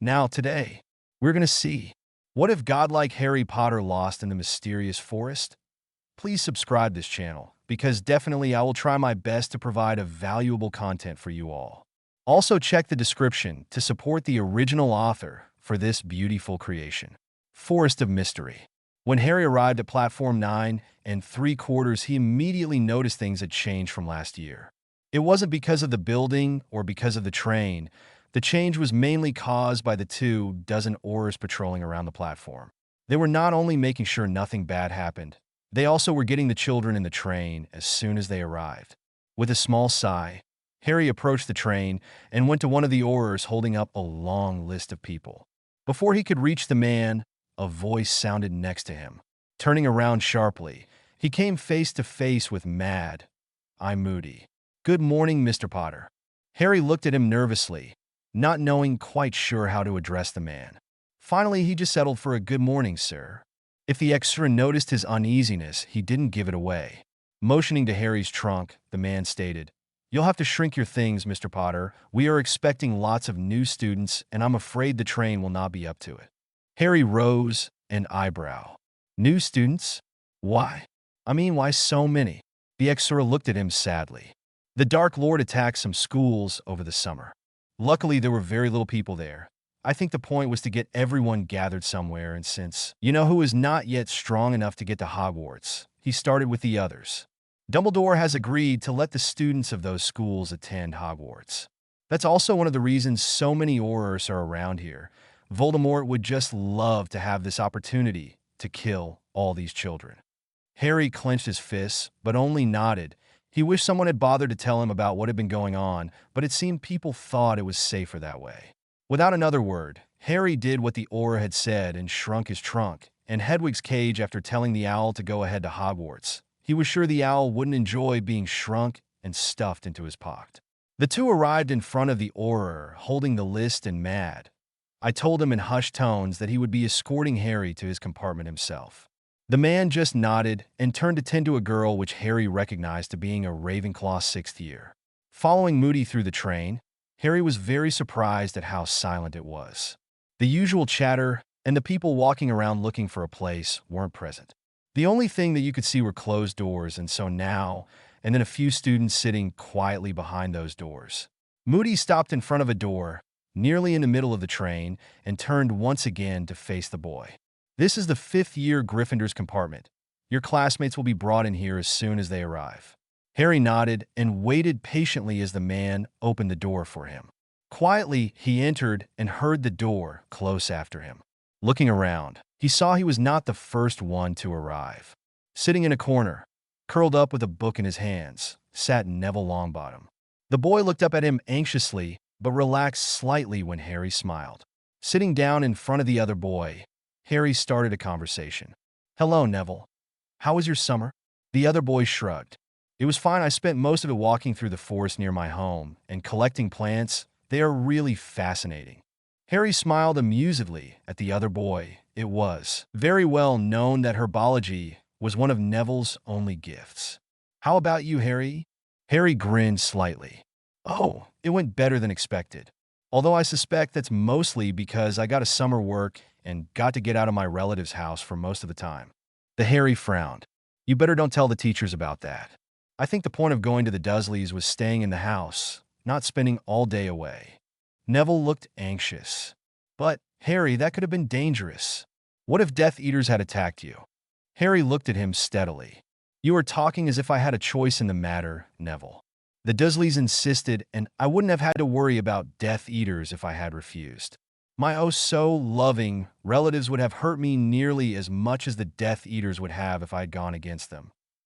Now, today, we're going to see what if Godlike Harry Potter lost in the mysterious forest? Please subscribe this channel because definitely I will try my best to provide a valuable content for you all. Also check the description to support the original author for this beautiful creation. Forest of Mystery. When Harry arrived at platform 9 and 3/4, he immediately noticed things had changed from last year. It wasn't because of the building or because of the train. The change was mainly caused by the 24 Aurors patrolling around the platform. They were not only making sure nothing bad happened, they also were getting the children in the train as soon as they arrived. With a small sigh, Harry approached the train and went to one of the Aurors holding up a long list of people. Before he could reach the man, a voice sounded next to him. Turning around sharply, he came face to face with Mad. "I'm Moody." "Good morning, Mr. Potter." Harry looked at him nervously, not knowing quite sure how to address the man. Finally, he just settled for a "good morning, sir." If the extra noticed his uneasiness, he didn't give it away. Motioning to Harry's trunk, the man stated, "You'll have to shrink your things, Mr. Potter. We are expecting lots of new students, and I'm afraid the train will not be up to it." Harry rose an eyebrow. "New students? Why? Why so many?" The extra looked at him sadly. "The Dark Lord attacked some schools over the summer. Luckily, there were very little people there. I think the point was to get everyone gathered somewhere, and since you know who is not yet strong enough to get to Hogwarts, he started with the others. Dumbledore has agreed to let the students of those schools attend Hogwarts. That's also one of the reasons so many Aurors are around here. Voldemort would just love to have this opportunity to kill all these children." Harry clenched his fists, but only nodded. He wished someone had bothered to tell him about what had been going on, but it seemed people thought it was safer that way. Without another word, Harry did what the Auror had said and shrunk his trunk and Hedwig's cage after telling the owl to go ahead to Hogwarts. He was sure the owl wouldn't enjoy being shrunk and stuffed into his pocket. The two arrived in front of the Auror, holding the list and Mad. I told him in hushed tones that he would be escorting Harry to his compartment himself. The man just nodded and turned to tend to a girl which Harry recognized to being a Ravenclaw 6th year. Following Moody through the train, Harry was very surprised at how silent it was. The usual chatter and the people walking around looking for a place weren't present. The only thing that you could see were closed doors, and so now, and then a few students sitting quietly behind those doors. Moody stopped in front of a door, nearly in the middle of the train, and turned once again to face the boy. "This is the 5th year Gryffindor's compartment. Your classmates will be brought in here as soon as they arrive." Harry nodded and waited patiently as the man opened the door for him. Quietly, he entered and heard the door close after him. Looking around, he saw he was not the first one to arrive. Sitting in a corner, curled up with a book in his hands, sat Neville Longbottom. The boy looked up at him anxiously, but relaxed slightly when Harry smiled. Sitting down in front of the other boy, Harry started a conversation. "Hello, Neville. How was your summer?" The other boy shrugged. "It was fine. I spent most of it walking through the forest near my home and collecting plants. They are really fascinating." Harry smiled amusedly at the other boy. It was very well known that herbology was one of Neville's only gifts. "How about you, Harry?" Harry grinned slightly. "Oh, it went better than expected. Although I suspect that's mostly because I got a summer work and got to get out of my relative's house for most of the time." The Harry frowned. "You better don't tell the teachers about that. I think the point of going to the Dursleys was staying in the house, not spending all day away." Neville looked anxious. "But, Harry, that could have been dangerous. What if Death Eaters had attacked you?" Harry looked at him steadily. "You are talking as if I had a choice in the matter, Neville. The Dursleys insisted, and I wouldn't have had to worry about Death Eaters if I had refused. My oh-so-loving relatives would have hurt me nearly as much as the Death Eaters would have if I had gone against them."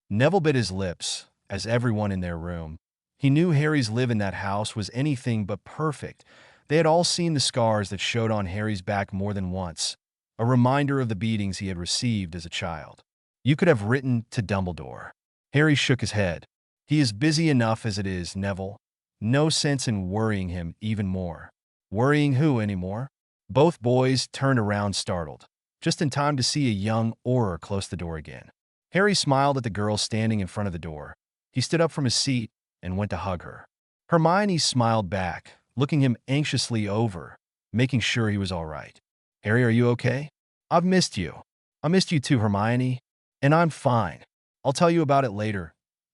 Neville bit his lips, as everyone in their room. He knew Harry's live in that house was anything but perfect. They had all seen the scars that showed on Harry's back more than once, a reminder of the beatings he had received as a child. "You could have written to Dumbledore." Harry shook his head. "He is busy enough as it is, Neville. No sense in worrying him even more." "Worrying who anymore?" Both boys turned around startled, just in time to see a young Auror close the door again. Harry smiled at the girl standing in front of the door. He stood up from his seat and went to hug her. Hermione smiled back, looking him anxiously over. making sure he was all right. Harry, are you okay? I've missed you. I missed you too, Hermione. And I'm fine. I'll tell you about it later.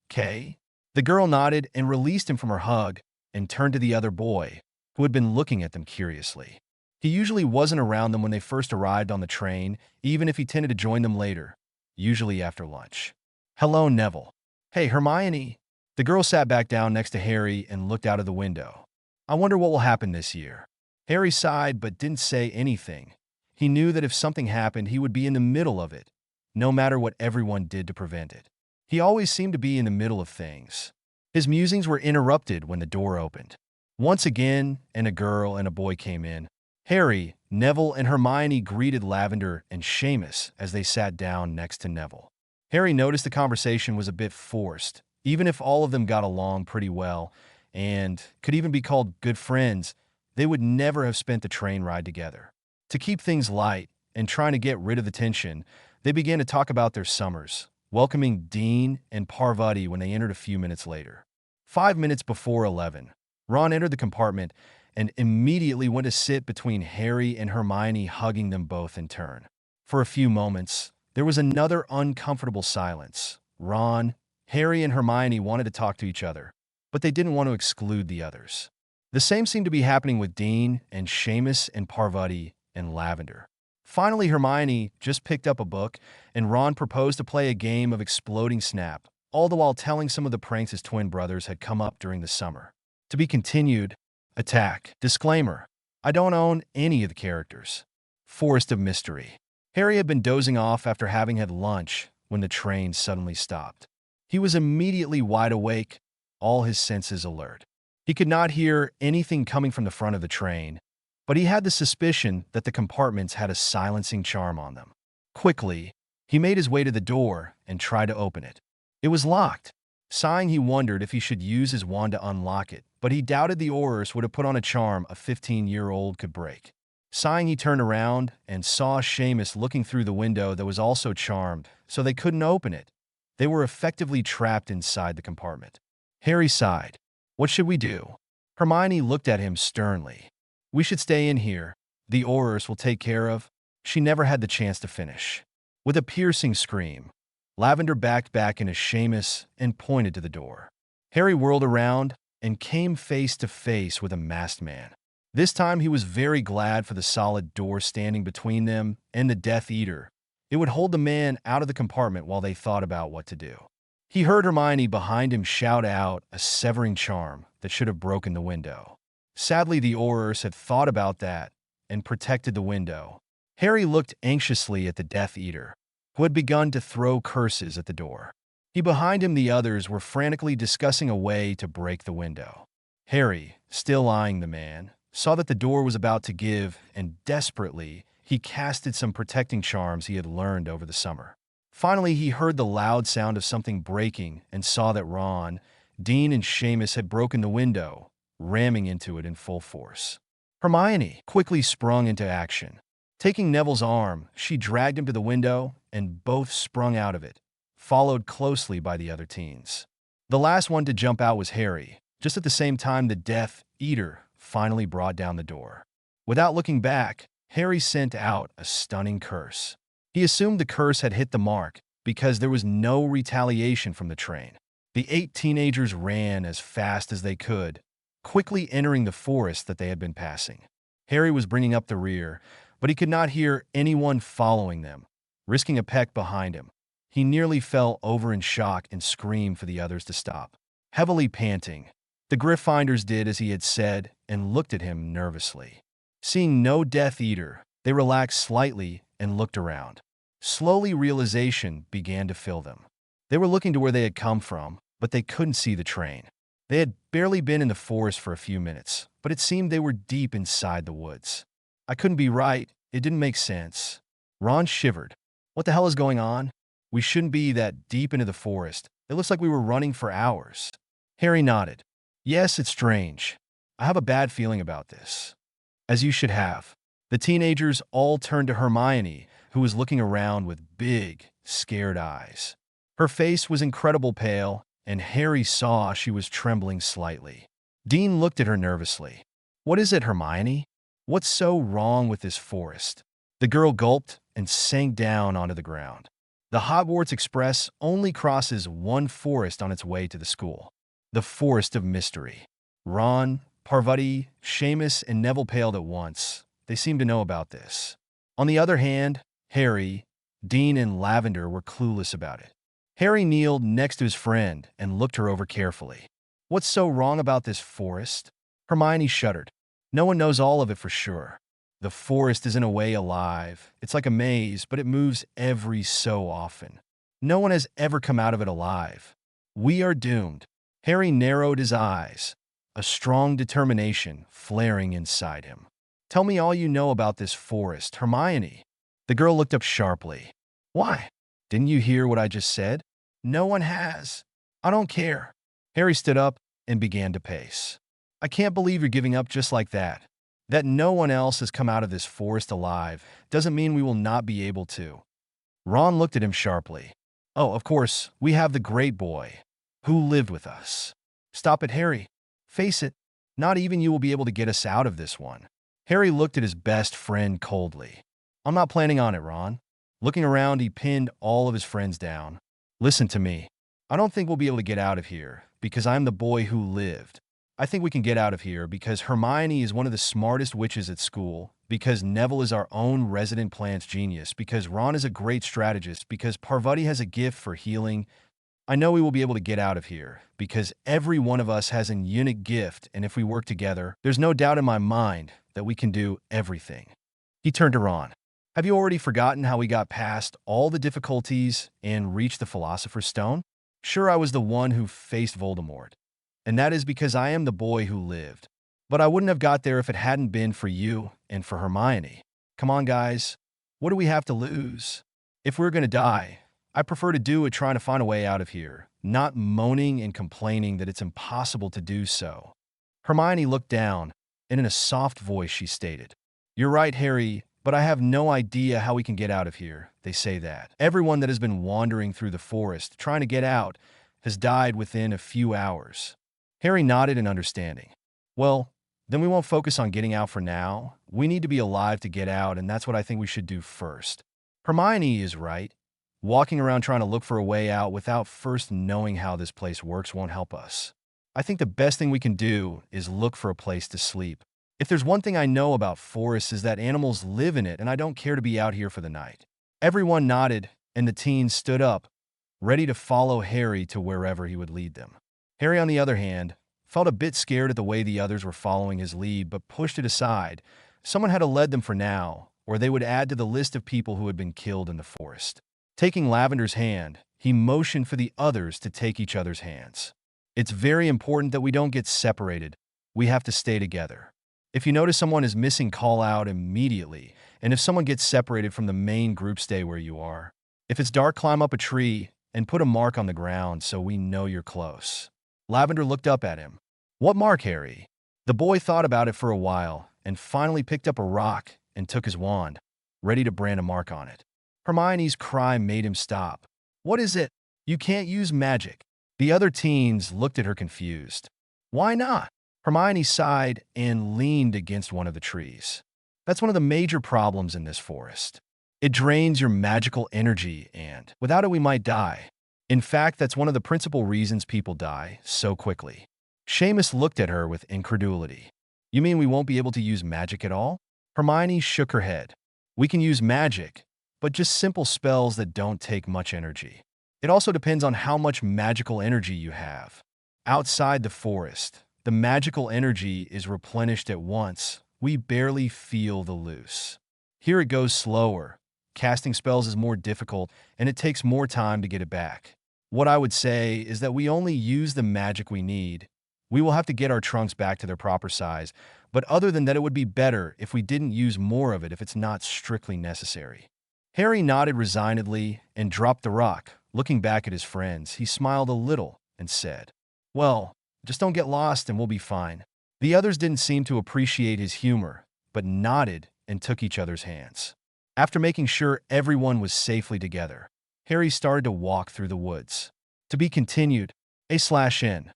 Kay? The girl nodded and released him from her hug and turned to the other boy, who had been looking at them curiously. He usually wasn't around them when they first arrived on the train, even if he tended to join them later, usually after lunch. Hello, Neville. Hey, Hermione. The girl sat back down next to Harry and looked out of the window. I wonder what will happen this year. Harry sighed but didn't say anything. He knew that if something happened, he would be in the middle of it, no matter what everyone did to prevent it. He always seemed to be in the middle of things. His musings were interrupted when the door opened. Once again, and a girl and a boy came in. Harry, Neville, and Hermione greeted Lavender and Seamus as they sat down next to Neville. Harry noticed the conversation was a bit forced. Even if all of them got along pretty well and could even be called good friends, they would never have spent the train ride together. To keep things light and trying to get rid of the tension, they began to talk about their summers, welcoming Dean and Parvati when they entered a few minutes later. 5 minutes before 11, Ron entered the compartment and immediately went to sit between Harry and Hermione, hugging them both in turn. For a few moments, there was another uncomfortable silence. Ron, Harry, and Hermione wanted to talk to each other, but they didn't want to exclude the others. The same seemed to be happening with Dean and Seamus and Parvati and Lavender. Finally, Hermione just picked up a book, and Ron proposed to play a game of Exploding Snap, all the while telling some of the pranks his twin brothers had come up during the summer. To be continued. Attack. Disclaimer. I don't own any of the characters. Forest of Mystery. Harry had been dozing off after having had lunch when the train suddenly stopped. He was immediately wide awake, all his senses alert. He could not hear anything coming from the front of the train, but he had the suspicion that the compartments had a silencing charm on them. Quickly, he made his way to the door and tried to open it. It was locked. Sighing, he wondered if he should use his wand to unlock it, but he doubted the Aurors would have put on a charm a 15-year-old could break. Sighing, he turned around and saw Seamus looking through the window that was also charmed, so they couldn't open it. They were effectively trapped inside the compartment. Harry sighed. What should we do? Hermione looked at him sternly. We should stay in here. The Aurors will take care of. She never had the chance to finish. With a piercing scream, Lavender backed back into Seamus and pointed to the door. Harry whirled around and came face to face with a masked man. This time he was very glad for the solid door standing between them and the Death Eater. It would hold the man out of the compartment while they thought about what to do. He heard Hermione behind him shout out a severing charm that should have broken the window. Sadly, the Aurors had thought about that and protected the window. Harry looked anxiously at the Death Eater, who had begun to throw curses at the door. Behind him, the others were frantically discussing a way to break the window. Harry, still eyeing the man, saw that the door was about to give, and desperately, he casted some protecting charms he had learned over the summer. Finally, he heard the loud sound of something breaking and saw that Ron, Dean, and Seamus had broken the window, ramming into it in full force. Hermione quickly sprung into action. Taking Neville's arm, she dragged him to the window, and both sprung out of it, followed closely by the other teens. The last one to jump out was Harry. Just at the same time, the Death Eater finally brought down the door. Without looking back, Harry sent out a stunning curse. He assumed the curse had hit the mark because there was no retaliation from the train. The 8 teenagers ran as fast as they could, quickly entering the forest that they had been passing. Harry was bringing up the rear, but he could not hear anyone following them, risking a peck behind him. He nearly fell over in shock and screamed for the others to stop. Heavily panting, the Gryffindors did as he had said and looked at him nervously. Seeing no Death Eater, they relaxed slightly and looked around. Slowly, realization began to fill them. They were looking to where they had come from, but they couldn't see the train. They had barely been in the forest for a few minutes, but it seemed they were deep inside the woods. I couldn't be right. It didn't make sense. Ron shivered. What the hell is going on? We shouldn't be that deep into the forest. It looks like we were running for hours. Harry nodded. Yes, it's strange. I have a bad feeling about this. As you should have. The teenagers all turned to Hermione, who was looking around with big, scared eyes. Her face was incredibly pale, and Harry saw she was trembling slightly. Dean looked at her nervously. What is it, Hermione? What's so wrong with this forest? The girl gulped and sank down onto the ground. The Hogwarts Express only crosses one forest on its way to the school. The Forest of Mystery. Ron, Parvati, Seamus, and Neville paled at once. They seemed to know about this. On the other hand, Harry, Dean, and Lavender were clueless about it. Harry kneeled next to his friend and looked her over carefully. What's so wrong about this forest? Hermione shuddered. No one knows all of it for sure. The forest is in a way alive. It's like a maze, but it moves every so often. No one has ever come out of it alive. We are doomed. Harry narrowed his eyes, a strong determination flaring inside him. Tell me all you know about this forest, Hermione. The girl looked up sharply. Why? Didn't you hear what I just said? No one has. I don't care. Harry stood up and began to pace. I can't believe you're giving up just like that. That no one else has come out of this forest alive doesn't mean we will not be able to. Ron looked at him sharply. Oh, of course, we have the great boy who lived with us. Stop it, Harry. Face it, not even you will be able to get us out of this one. Harry looked at his best friend coldly. I'm not planning on it, Ron. Looking around, he pinned all of his friends down. Listen to me. I don't think we'll be able to get out of here because I'm the boy who lived. I think we can get out of here because Hermione is one of the smartest witches at school, because Neville is our own resident plants genius, because Ron is a great strategist, because Parvati has a gift for healing. I know we will be able to get out of here because every one of us has a unique gift, and if we work together, there's no doubt in my mind that we can do everything. He turned to Ron. Have you already forgotten how we got past all the difficulties and reached the Philosopher's Stone? Sure, I was the one who faced Voldemort. And that is because I am the boy who lived. But I wouldn't have got there if it hadn't been for you and for Hermione. Come on, guys. What do we have to lose? If we're going to die, I prefer to do it trying to find a way out of here, not moaning and complaining that it's impossible to do so. Hermione looked down, and in a soft voice she stated, You're right, Harry, but I have no idea how we can get out of here. They say that everyone that has been wandering through the forest trying to get out has died within a few hours. Harry nodded in understanding. Well, then we won't focus on getting out for now. We need to be alive to get out, and that's what I think we should do first. Hermione is right. Walking around trying to look for a way out without first knowing how this place works won't help us. I think the best thing we can do is look for a place to sleep. If there's one thing I know about forests is that animals live in it, and I don't care to be out here for the night. Everyone nodded, and the teens stood up, ready to follow Harry to wherever he would lead them. Harry, on the other hand, felt a bit scared at the way the others were following his lead, but pushed it aside. Someone had to lead them for now, or they would add to the list of people who had been killed in the forest. Taking Lavender's hand, he motioned for the others to take each other's hands. It's very important that we don't get separated. We have to stay together. If you notice someone is missing, call out immediately, and if someone gets separated from the main group, stay where you are. If it's dark, climb up a tree and put a mark on the ground so we know you're close. Lavender looked up at him. What mark, Harry? The boy thought about it for a while and finally picked up a rock and took his wand, ready to brand a mark on it. Hermione's cry made him stop. What is it? You can't use magic. The other teens looked at her confused. Why not? Hermione sighed and leaned against one of the trees. That's one of the major problems in this forest. It drains your magical energy, and without it we might die. In fact, that's one of the principal reasons people die so quickly. Seamus looked at her with incredulity. You mean we won't be able to use magic at all? Hermione shook her head. We can use magic, but just simple spells that don't take much energy. It also depends on how much magical energy you have. Outside the forest, the magical energy is replenished at once. We barely feel the loose. Here it goes slower. Casting spells is more difficult, and it takes more time to get it back. What I would say is that we only use the magic we need. We will have to get our trunks back to their proper size, but other than that, it would be better if we didn't use more of it if it's not strictly necessary. Harry nodded resignedly and dropped the rock. Looking back at his friends, he smiled a little and said, Well, just don't get lost and we'll be fine. The others didn't seem to appreciate his humor, but nodded and took each other's hands. After making sure everyone was safely together, Harry started to walk through the woods. To be continued, A/N.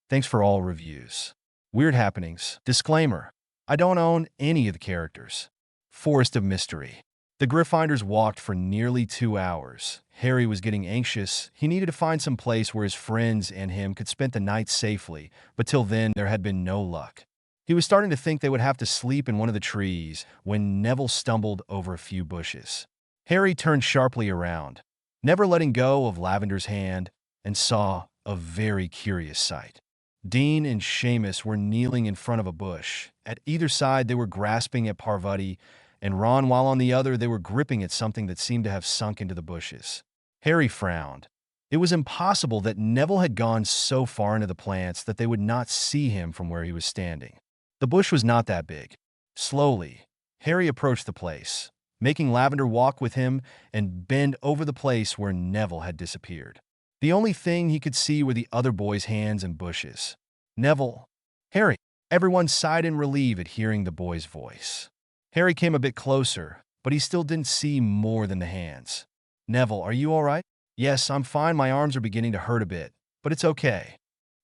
Thanks for all reviews. Weird happenings. Disclaimer. I don't own any of the characters. Forest of Mystery. The Gryffindors walked for nearly 2 hours. Harry was getting anxious. He needed to find some place where his friends and him could spend the night safely, but till then there had been no luck. He was starting to think they would have to sleep in one of the trees when Neville stumbled over a few bushes. Harry turned sharply around, never letting go of Lavender's hand, and saw a very curious sight. Dean and Seamus were kneeling in front of a bush. At either side, they were grasping at Parvati, and Ron, while on the other, they were gripping at something that seemed to have sunk into the bushes. Harry frowned. It was impossible that Neville had gone so far into the plants that they would not see him from where he was standing. The bush was not that big. Slowly, Harry approached the place, making Lavender walk with him and bend over the place where Neville had disappeared. The only thing he could see were the other boy's hands and bushes. Neville. Harry. Everyone sighed in relief at hearing the boy's voice. Harry came a bit closer, but he still didn't see more than the hands. Neville, are you all right? Yes, I'm fine. My arms are beginning to hurt a bit, but it's okay.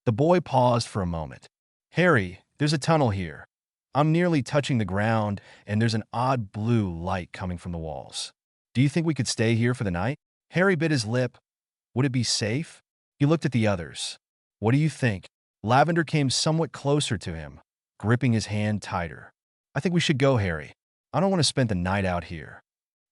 The boy paused for a moment. Harry, there's a tunnel here. I'm nearly touching the ground, and there's an odd blue light coming from the walls. Do you think we could stay here for the night? Harry bit his lip. Would it be safe? He looked at the others. What do you think? Lavender came somewhat closer to him, gripping his hand tighter. I think we should go, Harry. I don't want to spend the night out here.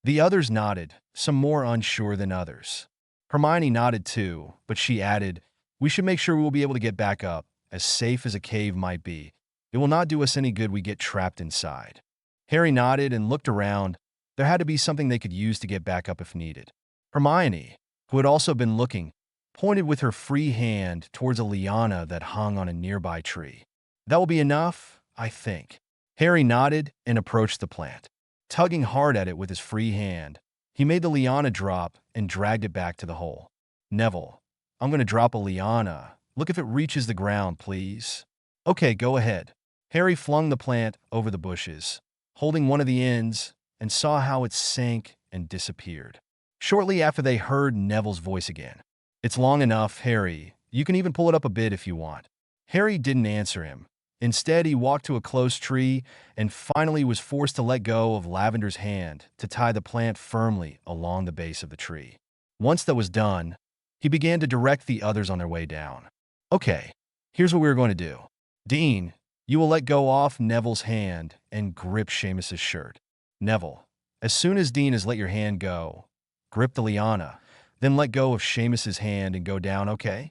The others nodded, some more unsure than others. Hermione nodded too, but she added, we should make sure we will be able to get back up, as safe as a cave might be. It will not do us any good we get trapped inside. Harry nodded and looked around. There had to be something they could use to get back up if needed. Hermione, who had also been looking, pointed with her free hand towards a liana that hung on a nearby tree. That will be enough, I think. Harry nodded and approached the plant. Tugging hard at it with his free hand, he made the liana drop and dragged it back to the hole. Neville, I'm going to drop a liana. Look if it reaches the ground, please. Okay, go ahead. Harry flung the plant over the bushes, holding one of the ends, and saw how it sank and disappeared. Shortly after, they heard Neville's voice again. It's long enough, Harry. You can even pull it up a bit if you want. Harry didn't answer him. Instead, he walked to a close tree and finally was forced to let go of Lavender's hand to tie the plant firmly along the base of the tree. Once that was done, he began to direct the others on their way down. Okay, here's what we're going to do. Dean, you will let go off Neville's hand and grip Seamus's shirt. Neville, as soon as Dean has let your hand go, grip the liana, then let go of Seamus's hand and go down, okay?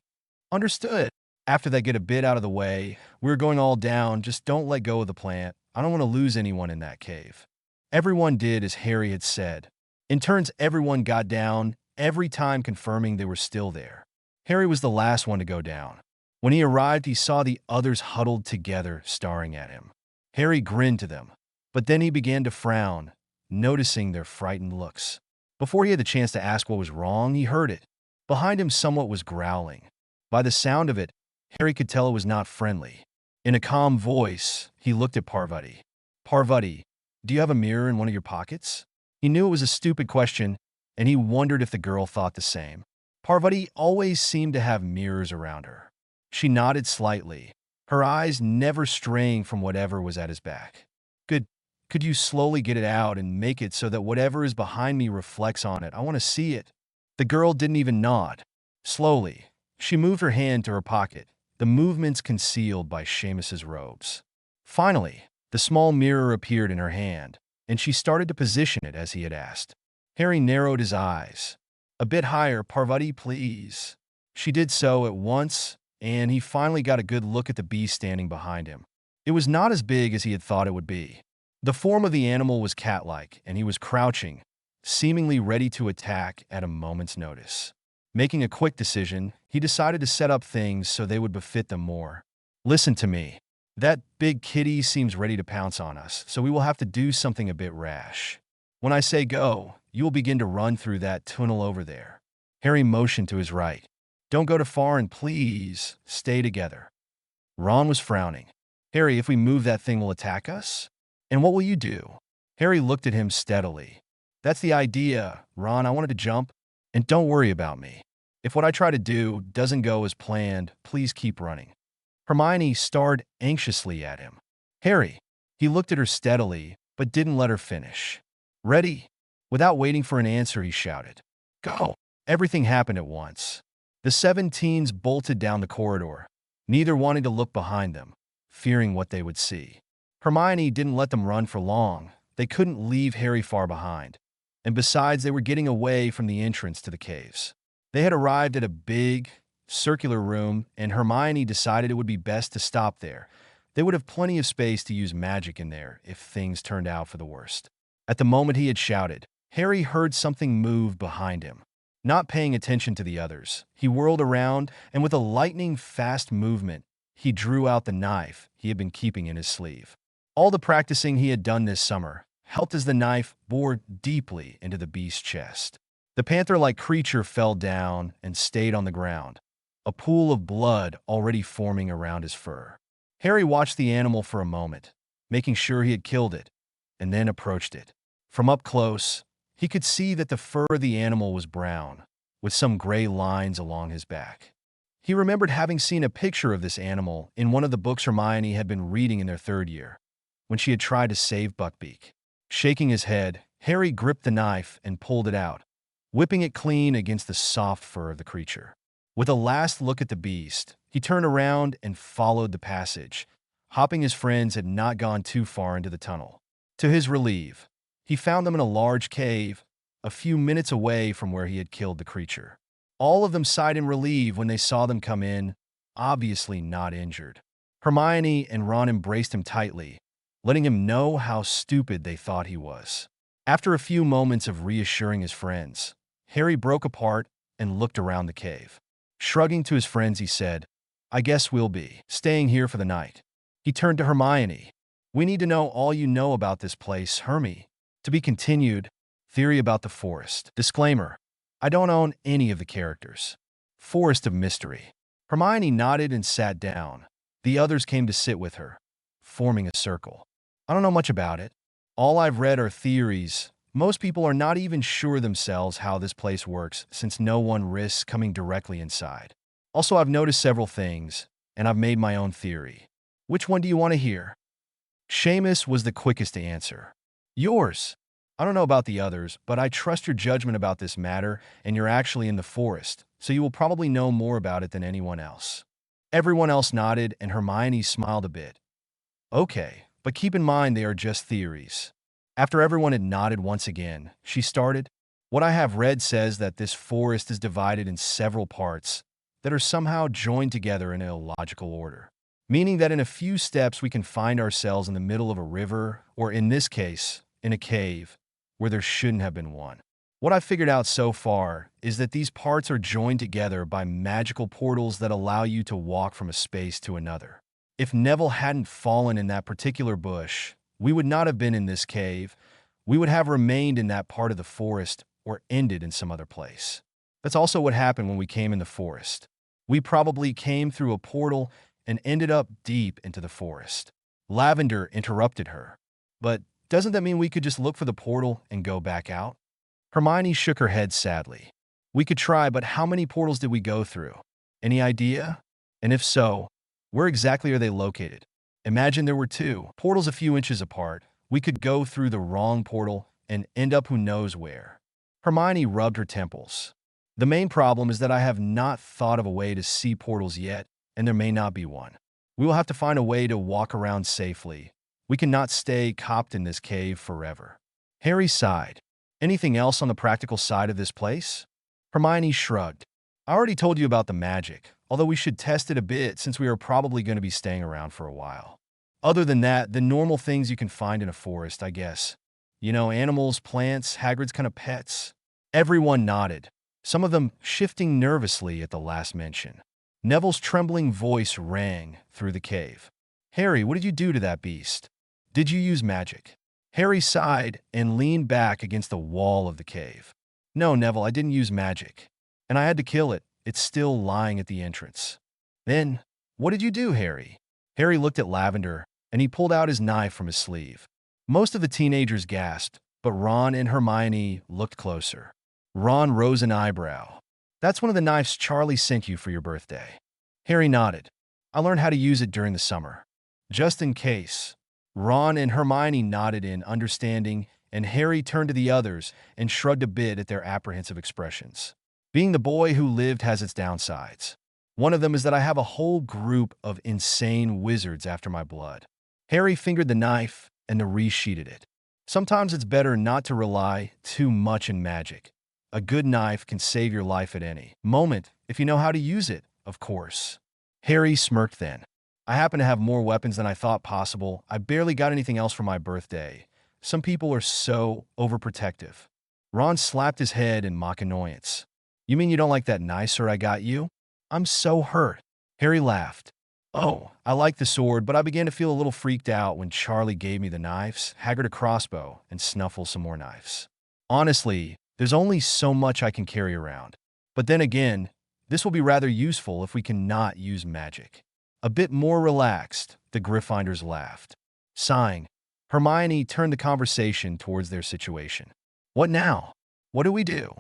Understood. After they get a bit out of the way, we're going all down, just don't let go of the plant. I don't want to lose anyone in that cave. Everyone did as Harry had said. In turns, everyone got down, every time confirming they were still there. Harry was the last one to go down. When he arrived, he saw the others huddled together, staring at him. Harry grinned to them, but then he began to frown, noticing their frightened looks. Before he had the chance to ask what was wrong, he heard it. Behind him, someone was growling. By the sound of it, Harry could tell it was not friendly. In a calm voice, he looked at Parvati. Parvati, do you have a mirror in one of your pockets? He knew it was a stupid question, and he wondered if the girl thought the same. Parvati always seemed to have mirrors around her. She nodded slightly, her eyes never straying from whatever was at his back. Could you slowly get it out and make it so that whatever is behind me reflects on it? I want to see it. The girl didn't even nod. Slowly, she moved her hand to her pocket, the movements concealed by Seamus's robes. Finally, the small mirror appeared in her hand, and she started to position it as he had asked. Harry narrowed his eyes. A bit higher, Parvati, please. She did so at once, and he finally got a good look at the beast standing behind him. It was not as big as he had thought it would be. The form of the animal was cat-like, and he was crouching, seemingly ready to attack at a moment's notice. Making a quick decision, he decided to set up things so they would befit them more. Listen to me. That big kitty seems ready to pounce on us, so we will have to do something a bit rash. When I say go, you will begin to run through that tunnel over there. Harry motioned to his right. Don't go too far and please, stay together. Ron was frowning. Harry, if we move, that thing will attack us? And what will you do? Harry looked at him steadily. That's the idea, Ron. I wanted to jump. And don't worry about me. If what I try to do doesn't go as planned, please keep running. Hermione stared anxiously at him. Harry, He looked at her steadily, but didn't let her finish. Ready? Without waiting for an answer, he shouted. Go! Everything happened at once. The 7 teens bolted down the corridor, neither wanting to look behind them, fearing what they would see. Hermione didn't let them run for long. They couldn't leave Harry far behind. And besides, they were getting away from the entrance to the caves. They had arrived at a big, circular room, and Hermione decided it would be best to stop there. They would have plenty of space to use magic in there if things turned out for the worst. At the moment he had shouted, Harry heard something move behind him. Not paying attention to the others, he whirled around, and with a lightning-fast movement, he drew out the knife he had been keeping in his sleeve. All the practicing he had done this summer helped as the knife bored deeply into the beast's chest. The panther-like creature fell down and stayed on the ground, a pool of blood already forming around his fur. Harry watched the animal for a moment, making sure he had killed it, and then approached it. From up close, he could see that the fur of the animal was brown, with some gray lines along his back. He remembered having seen a picture of this animal in one of the books Hermione had been reading in their 3rd year, when she had tried to save Buckbeak. Shaking his head, Harry gripped the knife and pulled it out, whipping it clean against the soft fur of the creature. With a last look at the beast, he turned around and followed the passage, hoping his friends had not gone too far into the tunnel. To his relief, he found them in a large cave, a few minutes away from where he had killed the creature. All of them sighed in relief when they saw them come in, obviously not injured. Hermione and Ron embraced him tightly, letting him know how stupid they thought he was. After a few moments of reassuring his friends, Harry broke apart and looked around the cave. Shrugging to his friends, he said, I guess we'll be staying here for the night. He turned to Hermione. We need to know all you know about this place, Hermie. To be continued. Theory about the forest. Disclaimer. I don't own any of the characters. Forest of Mystery. Hermione nodded and sat down. The others came to sit with her, forming a circle. I don't know much about it. All I've read are theories. Most people are not even sure themselves how this place works, since no one risks coming directly inside. Also, I've noticed several things, and I've made my own theory. Which one do you want to hear? Seamus was the quickest to answer. Yours. I don't know about the others, but I trust your judgment about this matter, and you're actually in the forest, so you will probably know more about it than anyone else. Everyone else nodded, and Hermione smiled a bit. Okay, but keep in mind they are just theories. After everyone had nodded once again, she started. What I have read says that this forest is divided in several parts that are somehow joined together in a illogical order, meaning that in a few steps we can find ourselves in the middle of a river, or in this case, in a cave, where there shouldn't have been one. What I've figured out so far is that these parts are joined together by magical portals that allow you to walk from a space to another. If Neville hadn't fallen in that particular bush, we would not have been in this cave. We would have remained in that part of the forest or ended in some other place. That's also what happened when we came in the forest. We probably came through a portal and ended up deep into the forest. Lavender interrupted her. But doesn't that mean we could just look for the portal and go back out? Hermione shook her head sadly. We could try, but how many portals did we go through? Any idea? And if so, where exactly are they located? Imagine there were 2 portals a few inches apart. We could go through the wrong portal and end up who knows where. Hermione rubbed her temples. The main problem is that I have not thought of a way to see portals yet, and there may not be one. We will have to find a way to walk around safely. We cannot stay cooped in this cave forever. Harry sighed. Anything else on the practical side of this place? Hermione shrugged. I already told you about the magic, although we should test it a bit since we are probably going to be staying around for a while. Other than that, the normal things you can find in a forest, I guess. You know, animals, plants, Hagrid's kind of pets. Everyone nodded, some of them shifting nervously at the last mention. Neville's trembling voice rang through the cave. Harry, what did you do to that beast? Did you use magic? Harry sighed and leaned back against the wall of the cave. No, Neville, I didn't use magic. And I had to kill it. It's still lying at the entrance. Then, what did you do, Harry? Harry looked at Lavender, and he pulled out his knife from his sleeve. Most of the teenagers gasped, but Ron and Hermione looked closer. Ron rose an eyebrow. That's one of the knives Charlie sent you for your birthday. Harry nodded. I learned how to use it during the summer. Just in case. Ron and Hermione nodded in understanding, and Harry turned to the others and shrugged a bit at their apprehensive expressions. Being the boy who lived has its downsides. One of them is that I have a whole group of insane wizards after my blood. Harry fingered the knife and resheated it. Sometimes it's better not to rely too much in magic. A good knife can save your life at any moment, if you know how to use it, of course. Harry smirked then. I happen to have more weapons than I thought possible. I barely got anything else for my birthday. Some people are so overprotective. Ron slapped his head in mock annoyance. You mean you don't like that knife, sir, I got you? I'm so hurt. Harry laughed. Oh, I like the sword, but I began to feel a little freaked out when Charlie gave me the knives, Hagrid a crossbow, and Snuffle some more knives. Honestly, there's only so much I can carry around. But then again, this will be rather useful if we cannot use magic. A bit more relaxed, the Gryffindors laughed. Sighing, Hermione turned the conversation towards their situation. What now? What do we do?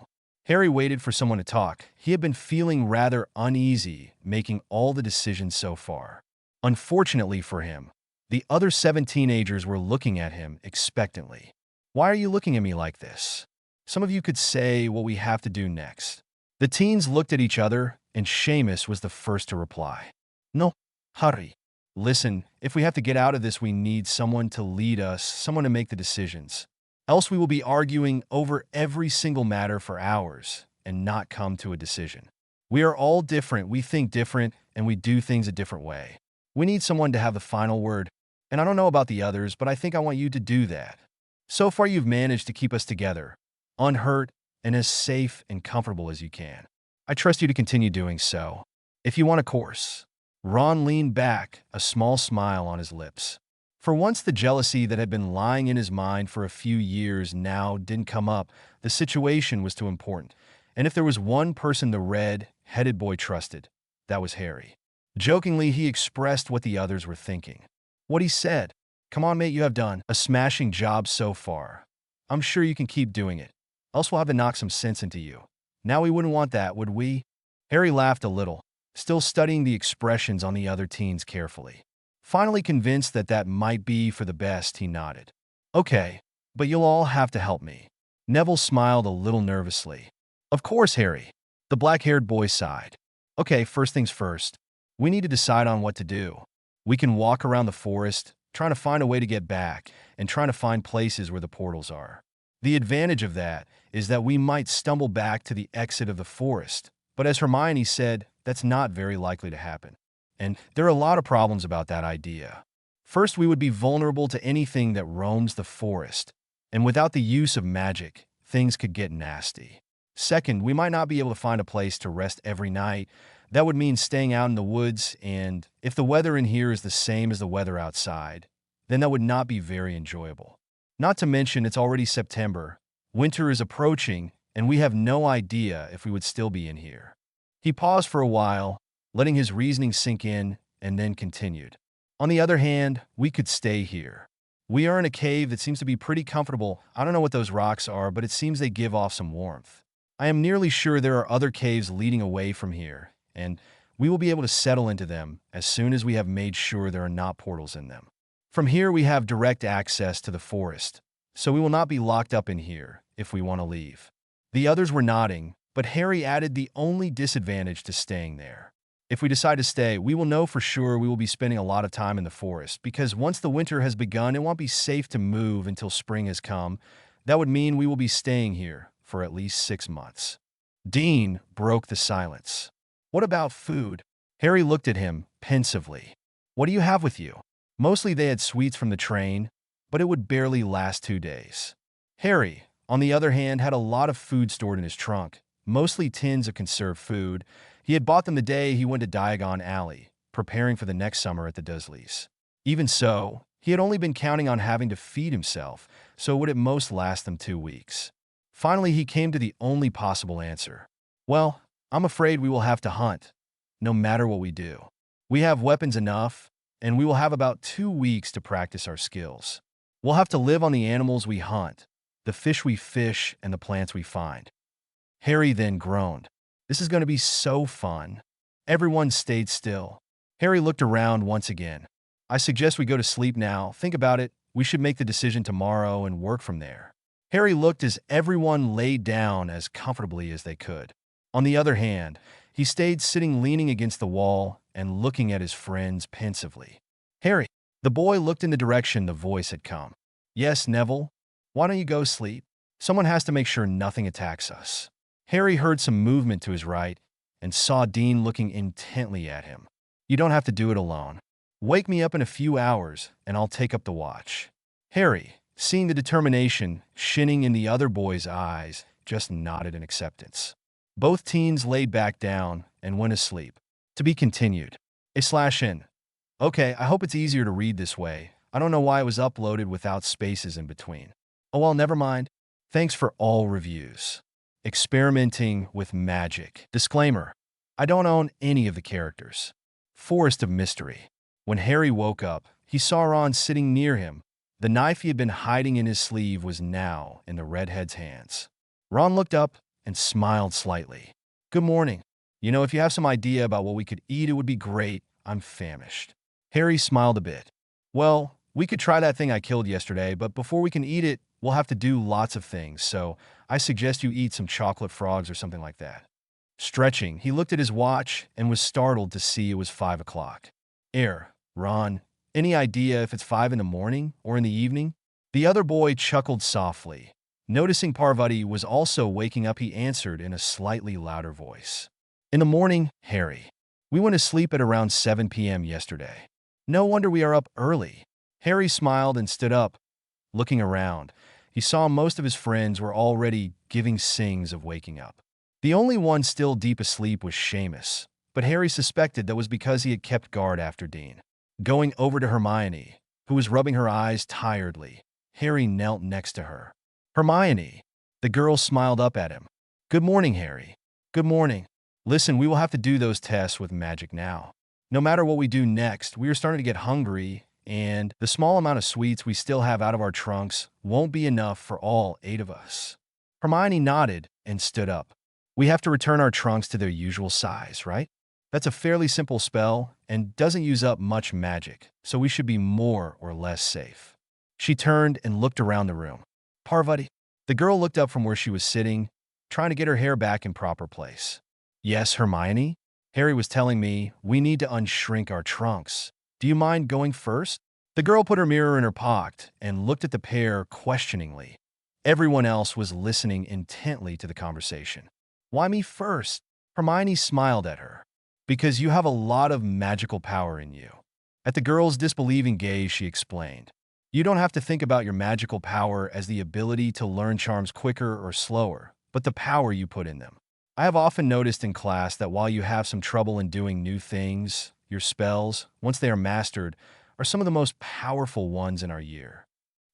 Harry waited for someone to talk. He had been feeling rather uneasy making all the decisions so far. Unfortunately for him, the other 7 teenagers were looking at him expectantly. Why are you looking at me like this? Some of you could say what we have to do next. The teens looked at each other, and Seamus was the first to reply. No, hurry. Listen, if we have to get out of this, we need someone to lead us, someone to make the decisions. Else we will be arguing over every single matter for hours and not come to a decision. We are all different, we think different, and we do things a different way. We need someone to have the final word, and I don't know about the others, but I think I want you to do that. So far you've managed to keep us together, unhurt, and as safe and comfortable as you can. I trust you to continue doing so. If you want a course. Ron leaned back, a small smile on his lips. For once, the jealousy that had been lying in his mind for a few years now didn't come up. The situation was too important. And if there was one person the red-headed boy trusted, that was Harry. Jokingly, he expressed what the others were thinking. What he said, "Come on, mate, you have done a smashing job so far. I'm sure you can keep doing it. Else we'll have to knock some sense into you. Now we wouldn't want that, would we?" Harry laughed a little, still studying the expressions on the other teens carefully. Finally convinced that that might be for the best, he nodded. Okay, but you'll all have to help me. Neville smiled a little nervously. Of course, Harry. The black-haired boy sighed. Okay, first things first. We need to decide on what to do. We can walk around the forest, trying to find a way to get back, and trying to find places where the portals are. The advantage of that is that we might stumble back to the exit of the forest, but as Hermione said, that's not very likely to happen. And there are a lot of problems about that idea. First, we would be vulnerable to anything that roams the forest, and without the use of magic, things could get nasty. Second, we might not be able to find a place to rest every night. That would mean staying out in the woods, and if the weather in here is the same as the weather outside, then that would not be very enjoyable. Not to mention, it's already September, winter is approaching, and we have no idea if we would still be in here. He paused for a while, letting his reasoning sink in, and then continued. On the other hand, we could stay here. We are in a cave that seems to be pretty comfortable. I don't know what those rocks are, but it seems they give off some warmth. I am nearly sure there are other caves leading away from here, and we will be able to settle into them as soon as we have made sure there are not portals in them. From here, we have direct access to the forest, so we will not be locked up in here if we want to leave. The others were nodding, but Harry added the only disadvantage to staying there. If we decide to stay, we will know for sure we will be spending a lot of time in the forest, because once the winter has begun, it won't be safe to move until spring has come. That would mean we will be staying here for at least 6 months. Dean broke the silence. What about food? Harry looked at him pensively. What do you have with you? Mostly they had sweets from the train, but it would barely last 2 days. Harry, on the other hand, had a lot of food stored in his trunk, mostly tins of conserved food. He had bought them the day he went to Diagon Alley, preparing for the next summer at the Dursleys. Even so, he had only been counting on having to feed himself, so it would at most last them 2 weeks. Finally, he came to the only possible answer. Well, I'm afraid we will have to hunt, no matter what we do. We have weapons enough, and we will have about 2 weeks to practice our skills. We'll have to live on the animals we hunt, the fish we fish, and the plants we find. Harry then groaned. This is going to be so fun. Everyone stayed still. Harry looked around once again. I suggest we go to sleep now. Think about it. We should make the decision tomorrow and work from there. Harry looked as everyone laid down as comfortably as they could. On the other hand, he stayed sitting leaning against the wall and looking at his friends pensively. Harry, the boy looked in the direction the voice had come. Yes, Neville? Why don't you go sleep? Someone has to make sure nothing attacks us. Harry heard some movement to his right and saw Dean looking intently at him. You don't have to do it alone. Wake me up in a few hours and I'll take up the watch. Harry, seeing the determination shining in the other boy's eyes, just nodded in acceptance. Both teens laid back down and went asleep. To be continued. /n. Okay, I hope it's easier to read this way. I don't know why it was uploaded without spaces in between. Oh well, never mind. Thanks for all reviews. Experimenting with magic. Disclaimer. I don't own any of the characters. Forest of Mystery. When Harry woke up, he saw Ron sitting near him. The knife he had been hiding in his sleeve was now in the redhead's hands. Ron looked up and smiled slightly. Good morning. You know, if you have some idea about what we could eat, it would be great. I'm famished. Harry smiled a bit. Well, we could try that thing I killed yesterday, but before we can eat it, we'll have to do lots of things, so I suggest you eat some chocolate frogs or something like that. Stretching, he looked at his watch and was startled to see it was 5 o'clock. Ron, any idea if it's 5 in the morning or in the evening? The other boy chuckled softly. Noticing Parvati was also waking up, he answered in a slightly louder voice. In the morning, Harry. We went to sleep at around 7 p.m. yesterday. No wonder we are up early. Harry smiled and stood up. Looking around, he saw most of his friends were already giving sings of waking up. The only one still deep asleep was Seamus, but Harry suspected that was because he had kept guard after Dean. Going over to Hermione, who was rubbing her eyes tiredly, Harry knelt next to her. Hermione. The girl smiled up at him. Good morning, Harry. Good morning. Listen, we will have to do those tests with magic now. No matter what we do next, we are starting to get hungry, and the small amount of sweets we still have out of our trunks won't be enough for all 8 of us. Hermione nodded and stood up. We have to return our trunks to their usual size, right? That's a fairly simple spell and doesn't use up much magic, so we should be more or less safe. She turned and looked around the room. Parvati. The girl looked up from where she was sitting, trying to get her hair back in proper place. Yes, Hermione? Harry was telling me we need to unshrink our trunks. Do you mind going first? The girl put her mirror in her pocket and looked at the pair questioningly. Everyone else was listening intently to the conversation. Why me first? Hermione smiled at her. Because you have a lot of magical power in you. At the girl's disbelieving gaze, she explained. You don't have to think about your magical power as the ability to learn charms quicker or slower, but the power you put in them. I have often noticed in class that while you have some trouble in doing new things, your spells, once they are mastered, are some of the most powerful ones in our year.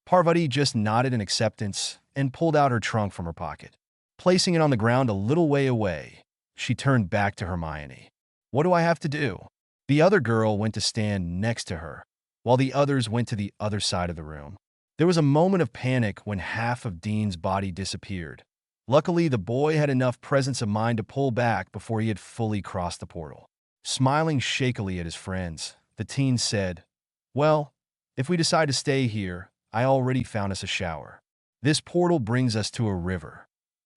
Parvati just nodded in acceptance and pulled out her trunk from her pocket. Placing it on the ground a little way away, she turned back to Hermione. What do I have to do? The other girl went to stand next to her, while the others went to the other side of the room. There was a moment of panic when half of Dean's body disappeared. Luckily, the boy had enough presence of mind to pull back before he had fully crossed the portal. Smiling shakily at his friends, the teen said, Well, if we decide to stay here, I already found us a shower. This portal brings us to a river.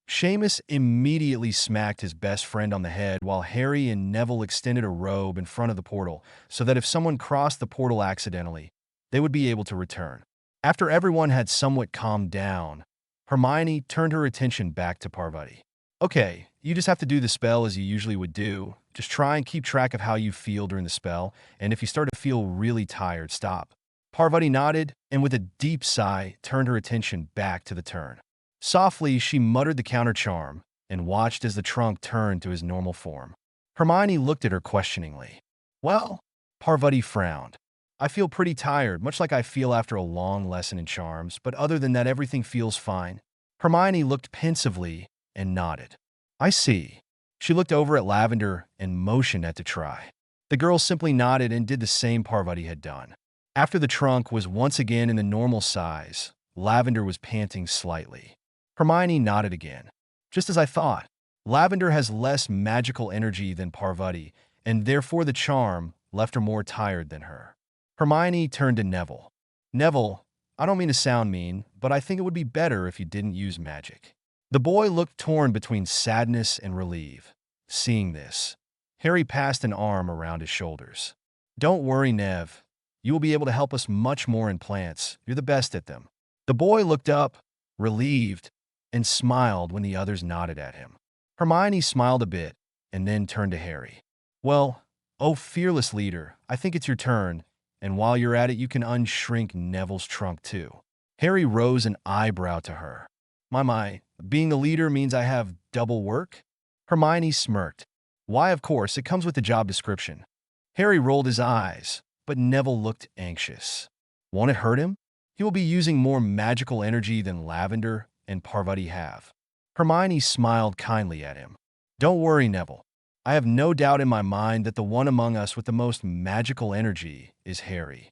Seamus immediately smacked his best friend on the head while Harry and Neville extended a robe in front of the portal so that if someone crossed the portal accidentally, they would be able to return. After everyone had somewhat calmed down, Hermione turned her attention back to Parvati. Okay, you just have to do the spell as you usually would do. Just try and keep track of how you feel during the spell, and if you start to feel really tired, stop. Parvati nodded, and with a deep sigh, turned her attention back to the turn. Softly, she muttered the counter charm and watched as the trunk turned to his normal form. Hermione looked at her questioningly. Well, Parvati frowned. I feel pretty tired, much like I feel after a long lesson in charms, but other than that, everything feels fine. Hermione looked pensively and nodded. I see. She looked over at Lavender and motioned at to try. The girl simply nodded and did the same Parvati had done. After the trunk was once again in the normal size, Lavender was panting slightly. Hermione nodded again. Just as I thought. Lavender has less magical energy than Parvati, and therefore the charm left her more tired than her. Hermione turned to Neville. Neville, I don't mean to sound mean, but I think it would be better if you didn't use magic. The boy looked torn between sadness and relief. Seeing this, Harry passed an arm around his shoulders. Don't worry, Nev. You will be able to help us much more in plants. You're the best at them. The boy looked up, relieved, and smiled when the others nodded at him. Hermione smiled a bit and then turned to Harry. Well, oh fearless leader, I think it's your turn, and while you're at it you can unshrink Neville's trunk too. Harry rose an eyebrow to her. My, being the leader means I have double work? Hermione smirked. Why, of course, it comes with the job description. Harry rolled his eyes, but Neville looked anxious. Won't it hurt him? He will be using more magical energy than Lavender and Parvati have. Hermione smiled kindly at him. Don't worry, Neville. I have no doubt in my mind that the one among us with the most magical energy is Harry.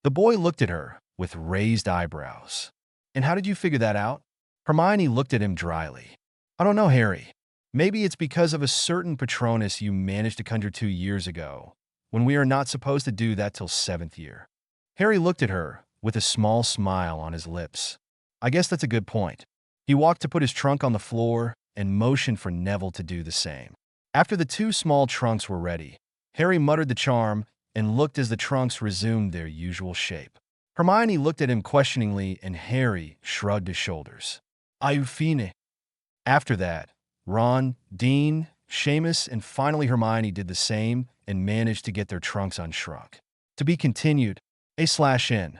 The boy looked at her with raised eyebrows. And how did you figure that out? Hermione looked at him dryly. I don't know, Harry. Maybe it's because of a certain Patronus you managed to conjure 2 years ago, when we are not supposed to do that till 7th year. Harry looked at her with a small smile on his lips. I guess that's a good point. He walked to put his trunk on the floor and motioned for Neville to do the same. After the 2 small trunks were ready, Harry muttered the charm and looked as the trunks resumed their usual shape. Hermione looked at him questioningly and Harry shrugged his shoulders. Are fine? After that, Ron, Dean, Seamus, and finally Hermione did the same and managed to get their trunks unshrunk. To be continued, A/N.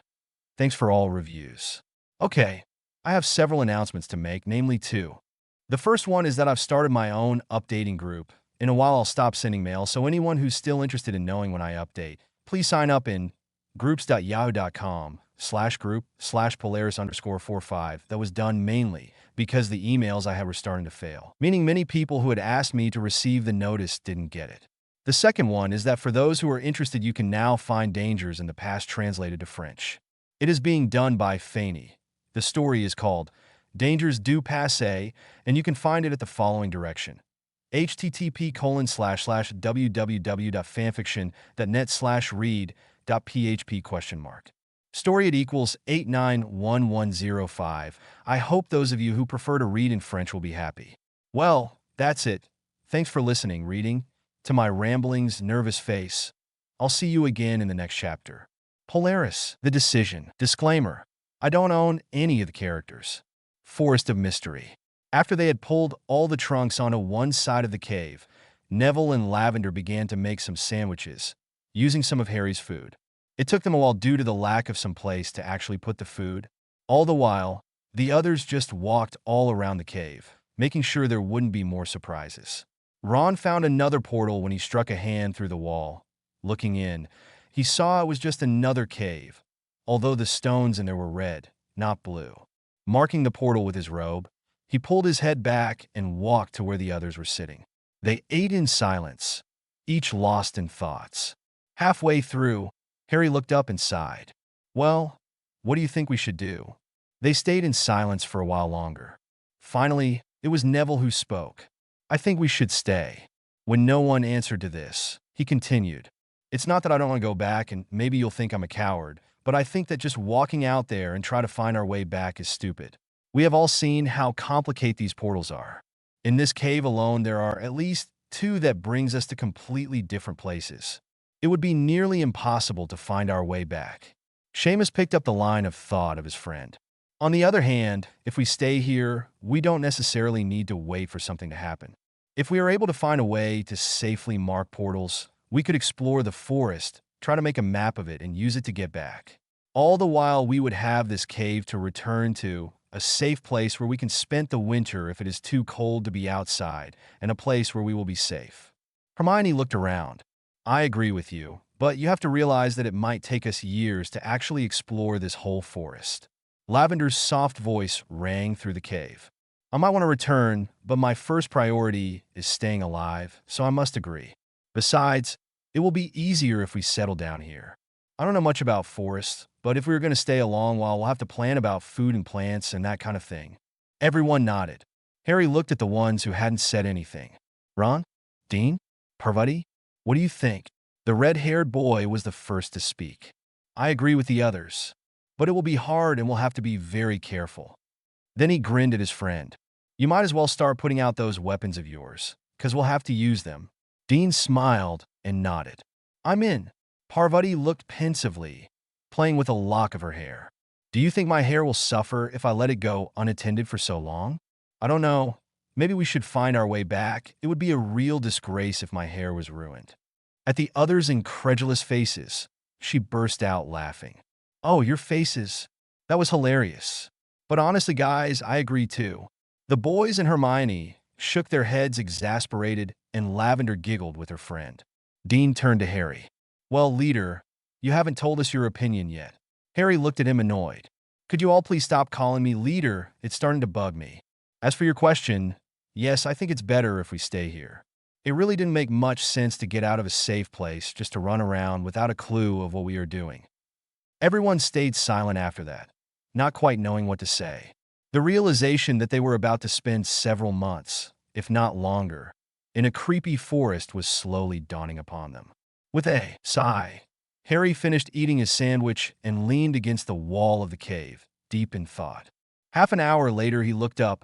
Thanks for all reviews. Okay, I have several announcements to make, namely 2. The first one is that I've started my own updating group. In a while I'll stop sending mail, so anyone who's still interested in knowing when I update, please sign up in groups.yahoo.com/group/Polaris_45. That was done mainly because the emails I had were starting to fail, meaning many people who had asked me to receive the notice didn't get it. The second one is that for those who are interested, you can now find Dangers in the Past translated to French. It is being done by Fanny. The story is called Dangers du Passé, and you can find it at the following direction: http://www.fanfiction.net/read.php?. Story it equals 891105. I hope those of you who prefer to read in French will be happy. Well, that's it. Thanks for listening, reading. To my ramblings, nervous face. I'll see you again in the next chapter. Polaris, The Decision. Disclaimer: I don't own any of the characters. Forest of Mystery. After they had pulled all the trunks onto one side of the cave, Neville and Lavender began to make some sandwiches, using some of Harry's food. It took them a while due to the lack of some place to actually put the food. All the while, the others just walked all around the cave, making sure there wouldn't be more surprises. Ron found another portal when he struck a hand through the wall. Looking in, he saw it was just another cave, although the stones in there were red, not blue. Marking the portal with his robe, he pulled his head back and walked to where the others were sitting. They ate in silence, each lost in thoughts. Halfway through, Harry looked up and sighed. Well, what do you think we should do? They stayed in silence for a while longer. Finally, it was Neville who spoke. I think we should stay. When no one answered to this, he continued. It's not that I don't want to go back and maybe you'll think I'm a coward, but I think that just walking out there and try to find our way back is stupid. We have all seen how complicated these portals are. In this cave alone, there are at least 2 that brings us to completely different places. It would be nearly impossible to find our way back. Seamus picked up the line of thought of his friend. On the other hand, if we stay here, we don't necessarily need to wait for something to happen. If we are able to find a way to safely mark portals, we could explore the forest, try to make a map of it, and use it to get back. All the while, we would have this cave to return to, a safe place where we can spend the winter if it is too cold to be outside, and a place where we will be safe. Hermione looked around. I agree with you, but you have to realize that it might take us years to actually explore this whole forest. Lavender's soft voice rang through the cave. I might want to return, but my first priority is staying alive, so I must agree. Besides, it will be easier if we settle down here. I don't know much about forests, but if we were going to stay a long while, we'll have to plan about food and plants and that kind of thing. Everyone nodded. Harry looked at the ones who hadn't said anything. Ron? Dean? Parvati? What do you think? The red-haired boy was the first to speak. I agree with the others. But it will be hard and we'll have to be very careful. Then he grinned at his friend. You might as well start putting out those weapons of yours, 'cause we'll have to use them. Dean smiled and nodded. I'm in. Parvati looked pensively, playing with a lock of her hair. Do you think my hair will suffer if I let it go unattended for so long? I don't know. Maybe we should find our way back. It would be a real disgrace if my hair was ruined. At the others' incredulous faces, she burst out laughing. Oh, your faces. That was hilarious. But honestly, guys, I agree too. The boys and Hermione shook their heads exasperated, and Lavender giggled with her friend. Dean turned to Harry. Well, leader, you haven't told us your opinion yet. Harry looked at him annoyed. Could you all please stop calling me leader? It's starting to bug me. As for your question, yes, I think it's better if we stay here. It really didn't make much sense to get out of a safe place just to run around without a clue of what we are doing. Everyone stayed silent after that, not quite knowing what to say. The realization that they were about to spend several months, if not longer, in a creepy forest was slowly dawning upon them. With a sigh, Harry finished eating his sandwich and leaned against the wall of the cave, deep in thought. Half an hour later he looked up,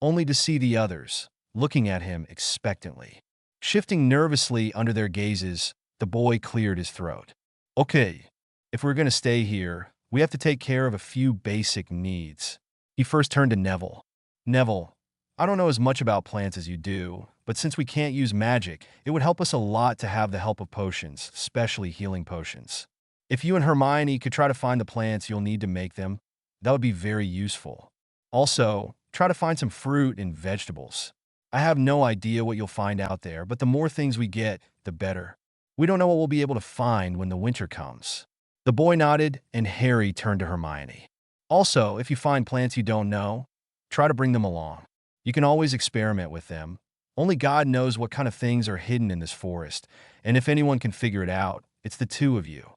only to see the others, looking at him expectantly. Shifting nervously under their gazes, the boy cleared his throat. Okay, if we're going to stay here, we have to take care of a few basic needs. He first turned to Neville. Neville, I don't know as much about plants as you do, but since we can't use magic, it would help us a lot to have the help of potions, especially healing potions. If you and Hermione could try to find the plants you'll need to make them, that would be very useful. Also, try to find some fruit and vegetables. I have no idea what you'll find out there, but the more things we get, the better. We don't know what we'll be able to find when the winter comes. The boy nodded, and Harry turned to Hermione. Also, if you find plants you don't know, try to bring them along. You can always experiment with them. Only God knows what kind of things are hidden in this forest, and if anyone can figure it out, it's the two of you.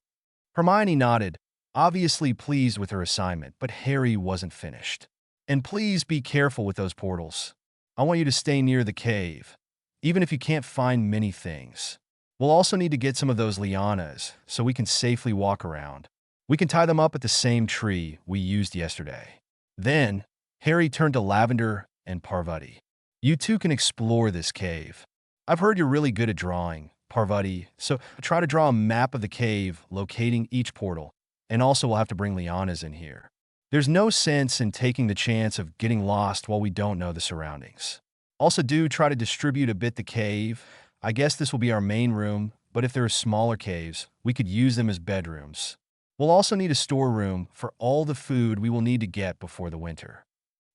Hermione nodded, obviously pleased with her assignment, but Harry wasn't finished. And please be careful with those portals. I want you to stay near the cave, even if you can't find many things. We'll also need to get some of those lianas so we can safely walk around. We can tie them up at the same tree we used yesterday. Then, Harry turned to Lavender and Parvati. You two can explore this cave. I've heard you're really good at drawing, Parvati, so try to draw a map of the cave locating each portal, and also we'll have to bring lianas in here. There's no sense in taking the chance of getting lost while we don't know the surroundings. Also do try to distribute a bit the cave. I guess this will be our main room, but if there are smaller caves, we could use them as bedrooms. We'll also need a storeroom for all the food we will need to get before the winter.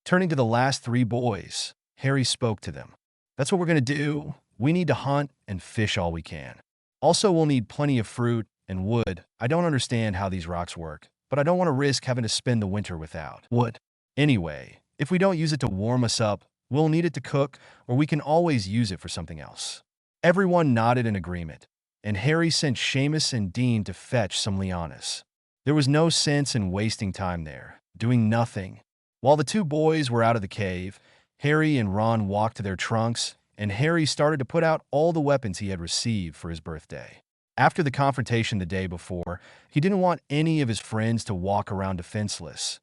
Turning to the last three boys, Harry spoke to them. That's what we're going to do. We need to hunt and fish all we can. Also, we'll need plenty of fruit and wood. I don't understand how these rocks work, but I don't want to risk having to spend the winter without wood. Anyway, if we don't use it to warm us up, we'll need it to cook, or we can always use it for something else. Everyone nodded in agreement, and Harry sent Seamus and Dean to fetch some lianas. There was no sense in wasting time there, doing nothing. While the two boys were out of the cave, Harry and Ron walked to their trunks, and Harry started to put out all the weapons he had received for his birthday. After the confrontation the day before, he didn't want any of his friends to walk around defenseless,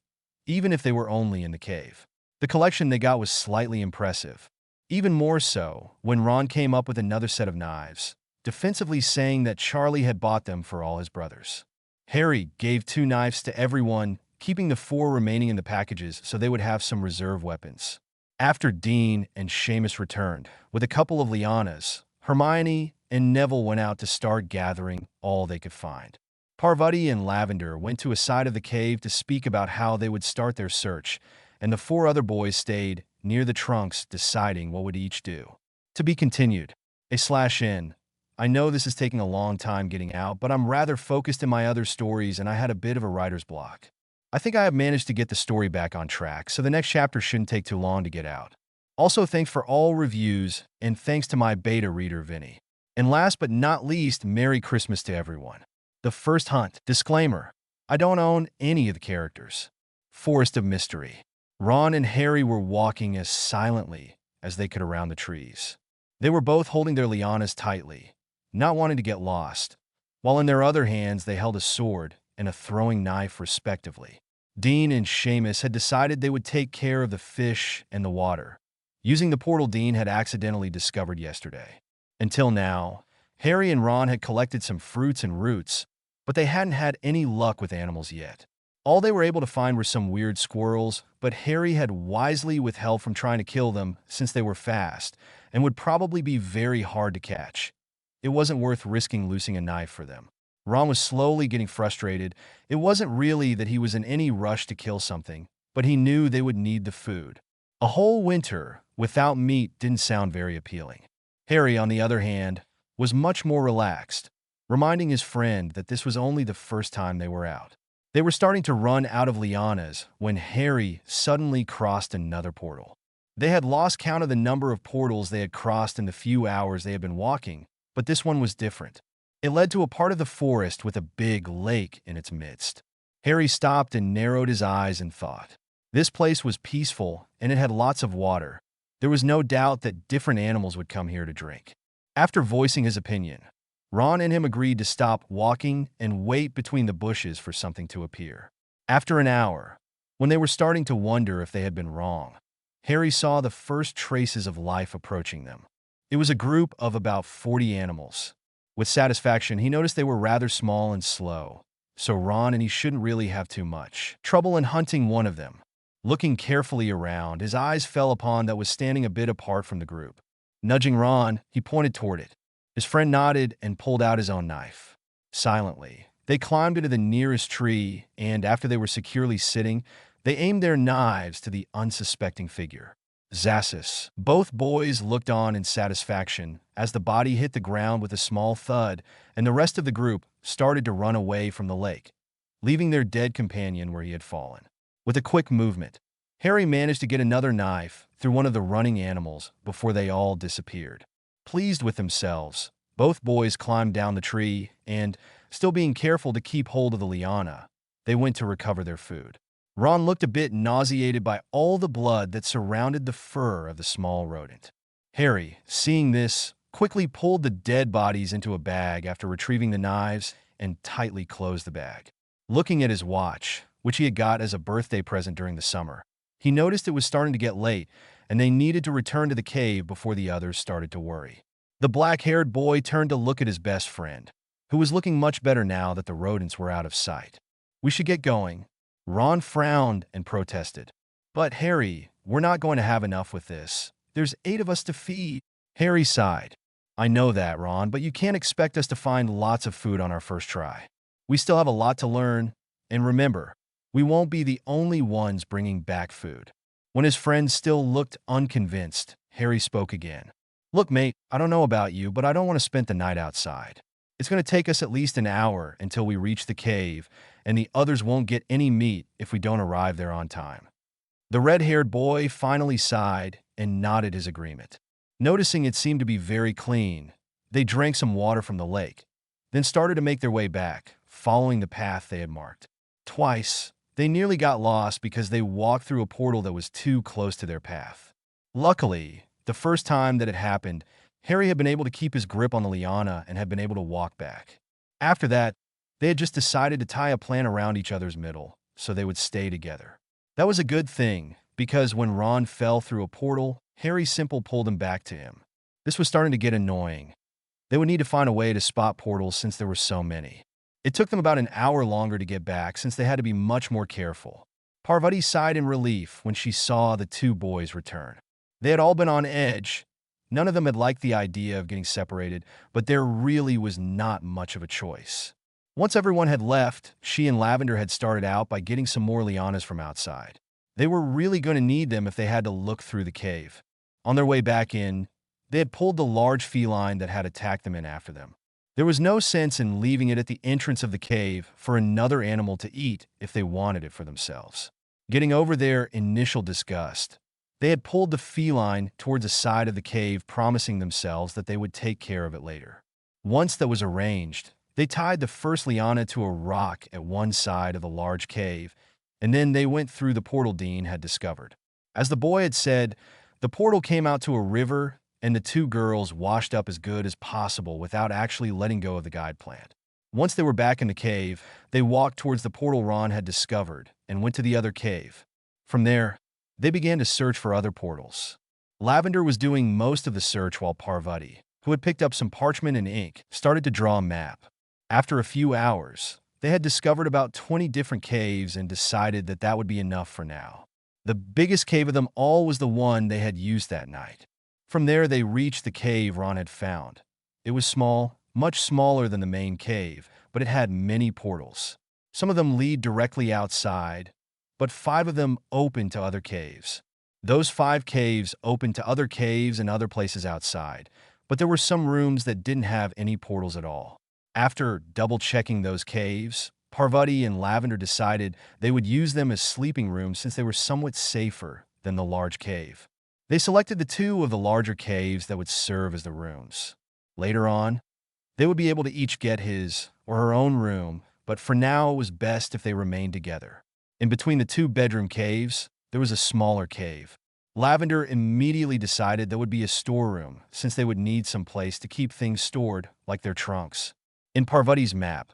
even if they were only in the cave. The collection they got was slightly impressive. Even more so when Ron came up with another set of knives, defensively saying that Charlie had bought them for all his brothers. Harry gave 2 knives to everyone, keeping the 4 remaining in the packages so they would have some reserve weapons. After Dean and Seamus returned, with a couple of lianas, Hermione and Neville went out to start gathering all they could find. Parvati and Lavender went to a side of the cave to speak about how they would start their search, and the 4 other boys stayed near the trunks deciding what would each do. To be continued. /N. I know this is taking a long time getting out, but I'm rather focused in my other stories and I had a bit of a writer's block. I think I have managed to get the story back on track, so the next chapter shouldn't take too long to get out. Also, thanks for all reviews, and thanks to my beta reader, Vinny. And last but not least, Merry Christmas to everyone. The First Hunt. Disclaimer: I don't own any of the characters. Forest of Mystery. Ron and Harry were walking as silently as they could around the trees. They were both holding their lianas tightly, not wanting to get lost, while in their other hands they held a sword and a throwing knife, respectively. Dean and Seamus had decided they would take care of the fish and the water, using the portal Dean had accidentally discovered yesterday. Until now, Harry and Ron had collected some fruits and roots, but they hadn't had any luck with animals yet. All they were able to find were some weird squirrels, but Harry had wisely withheld from trying to kill them since they were fast and would probably be very hard to catch. It wasn't worth risking losing a knife for them. Ron was slowly getting frustrated. It wasn't really that he was in any rush to kill something, but he knew they would need the food. A whole winter without meat didn't sound very appealing. Harry, on the other hand, was much more relaxed, reminding his friend that this was only the first time they were out. They were starting to run out of lianas when Harry suddenly crossed another portal. They had lost count of the number of portals they had crossed in the few hours they had been walking, but this one was different. It led to a part of the forest with a big lake in its midst. Harry stopped and narrowed his eyes and thought. This place was peaceful, and it had lots of water. There was no doubt that different animals would come here to drink. After voicing his opinion, Ron and him agreed to stop walking and wait between the bushes for something to appear. After an hour, when they were starting to wonder if they had been wrong, Harry saw the first traces of life approaching them. It was a group of about 40 animals. With satisfaction, he noticed they were rather small and slow, so Ron and he shouldn't really have too much trouble in hunting one of them. Looking carefully around, his eyes fell upon that was standing a bit apart from the group. Nudging Ron, he pointed toward it. His friend nodded and pulled out his own knife. Silently, they climbed into the nearest tree, and after they were securely sitting, they aimed their knives to the unsuspecting figure. Zassus. Both boys looked on in satisfaction as the body hit the ground with a small thud, and the rest of the group started to run away from the lake, leaving their dead companion where he had fallen. With a quick movement, Harry managed to get another knife through one of the running animals before they all disappeared. Pleased with themselves, both boys climbed down the tree and, still being careful to keep hold of the liana, they went to recover their food. Ron looked a bit nauseated by all the blood that surrounded the fur of the small rodent. Harry, seeing this, quickly pulled the dead bodies into a bag after retrieving the knives and tightly closed the bag. Looking at his watch, which he had got as a birthday present during the summer, he noticed it was starting to get late and they needed to return to the cave before the others started to worry. The black-haired boy turned to look at his best friend, who was looking much better now that the rodents were out of sight. "We should get going." Ron frowned and protested. "But Harry, we're not going to have enough with this. There's 8 of us to feed." Harry sighed. "I know that, Ron, but you can't expect us to find lots of food on our first try. We still have a lot to learn, and remember, we won't be the only ones bringing back food." When his friend still looked unconvinced, Harry spoke again. "Look, mate, I don't know about you, but I don't want to spend the night outside. It's going to take us at least an hour until we reach the cave, and the others won't get any meat if we don't arrive there on time." The red-haired boy finally sighed and nodded his agreement. Noticing it seemed to be very clean, they drank some water from the lake, then started to make their way back, following the path they had marked. Twice, they nearly got lost because they walked through a portal that was too close to their path. Luckily, the first time that it happened, Harry had been able to keep his grip on the liana and had been able to walk back. After that, they had just decided to tie a plant around each other's middle so they would stay together. That was a good thing, because when Ron fell through a portal, Harry simply pulled him back to him. This was starting to get annoying. They would need to find a way to spot portals since there were so many. It took them about an hour longer to get back since they had to be much more careful. Parvati sighed in relief when she saw the 2 boys return. They had all been on edge. None of them had liked the idea of getting separated, but there really was not much of a choice. Once everyone had left, she and Lavender had started out by getting some more lianas from outside. They were really going to need them if they had to look through the cave. On their way back in, they had pulled the large feline that had attacked them in after them. There was no sense in leaving it at the entrance of the cave for another animal to eat if they wanted it for themselves. Getting over their initial disgust, they had pulled the feline towards the side of the cave, promising themselves that they would take care of it later. Once that was arranged, they tied the first liana to a rock at one side of the large cave, and then they went through the portal Dean had discovered. As the boy had said, the portal came out to a river, and the 2 girls washed up as good as possible without actually letting go of the guide plant. Once they were back in the cave, they walked towards the portal Ron had discovered and went to the other cave. From there, they began to search for other portals. Lavender was doing most of the search while Parvati, who had picked up some parchment and ink, started to draw a map. After a few hours, they had discovered about 20 different caves and decided that that would be enough for now. The biggest cave of them all was the one they had used that night. From there, they reached the cave Ron had found. It was small, much smaller than the main cave, but it had many portals. Some of them lead directly outside, but 5 of them open to other caves. Those 5 caves opened to other caves and other places outside, but there were some rooms that didn't have any portals at all. After double-checking those caves, Parvati and Lavender decided they would use them as sleeping rooms since they were somewhat safer than the large cave. They selected the 2 of the larger caves that would serve as the rooms. Later on, they would be able to each get his or her own room, but for now it was best if they remained together. In between the 2 bedroom caves, there was a smaller cave. Lavender immediately decided there would be a storeroom, since they would need some place to keep things stored, like their trunks. In Parvati's map,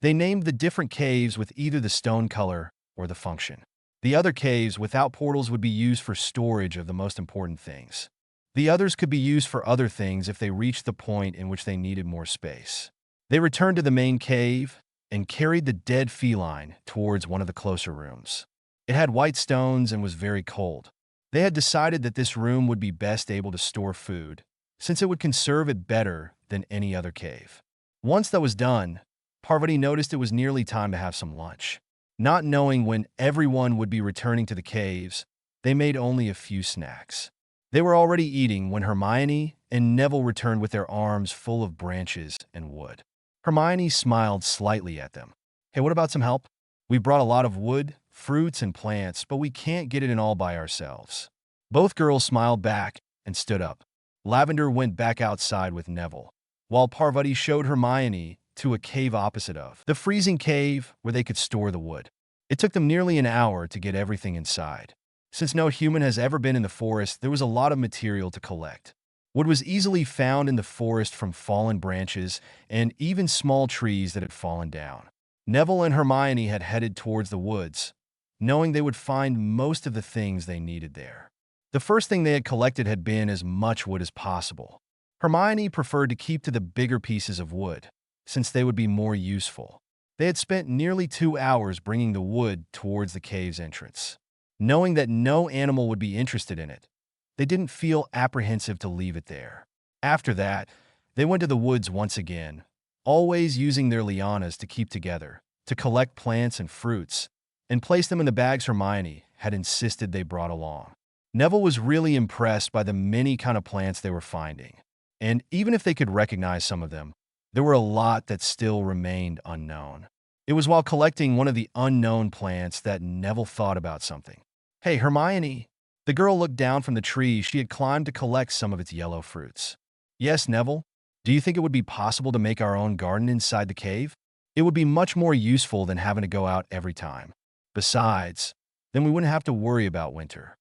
they named the different caves with either the stone color or the function. The other caves without portals would be used for storage of the most important things. The others could be used for other things if they reached the point in which they needed more space. They returned to the main cave and carried the dead feline towards one of the closer rooms. It had white stones and was very cold. They had decided that this room would be best able to store food, since it would conserve it better than any other cave. Once that was done, Parvati noticed it was nearly time to have some lunch. Not knowing when everyone would be returning to the caves, they made only a few snacks. They were already eating when Hermione and Neville returned with their arms full of branches and wood. Hermione smiled slightly at them. "Hey, what about some help? We brought a lot of wood, fruits, and plants, but we can't get it in all by ourselves." Both girls smiled back and stood up. Lavender went back outside with Neville, while Parvati showed Hermione to a cave opposite of the freezing cave where they could store the wood. It took them nearly an hour to get everything inside. Since no human has ever been in the forest, there was a lot of material to collect. Wood was easily found in the forest from fallen branches and even small trees that had fallen down. Neville and Hermione had headed towards the woods, knowing they would find most of the things they needed there. The first thing they had collected had been as much wood as possible. Hermione preferred to keep to the bigger pieces of wood, since they would be more useful. They had spent nearly 2 hours bringing the wood towards the cave's entrance. Knowing that no animal would be interested in it, they didn't feel apprehensive to leave it there. After that, they went to the woods once again, always using their lianas to keep together, to collect plants and fruits, and place them in the bags Hermione had insisted they brought along. Neville was really impressed by the many kind of plants they were finding, and even if they could recognize some of them, there were a lot that still remained unknown. It was while collecting one of the unknown plants that Neville thought about something. "Hey, Hermione." The girl looked down from the tree she had climbed to collect some of its yellow fruits. "Yes, Neville? Do you think it would be possible to make our own garden inside the cave? It would be much more useful than having to go out every time. Besides, then we wouldn't have to worry about winter."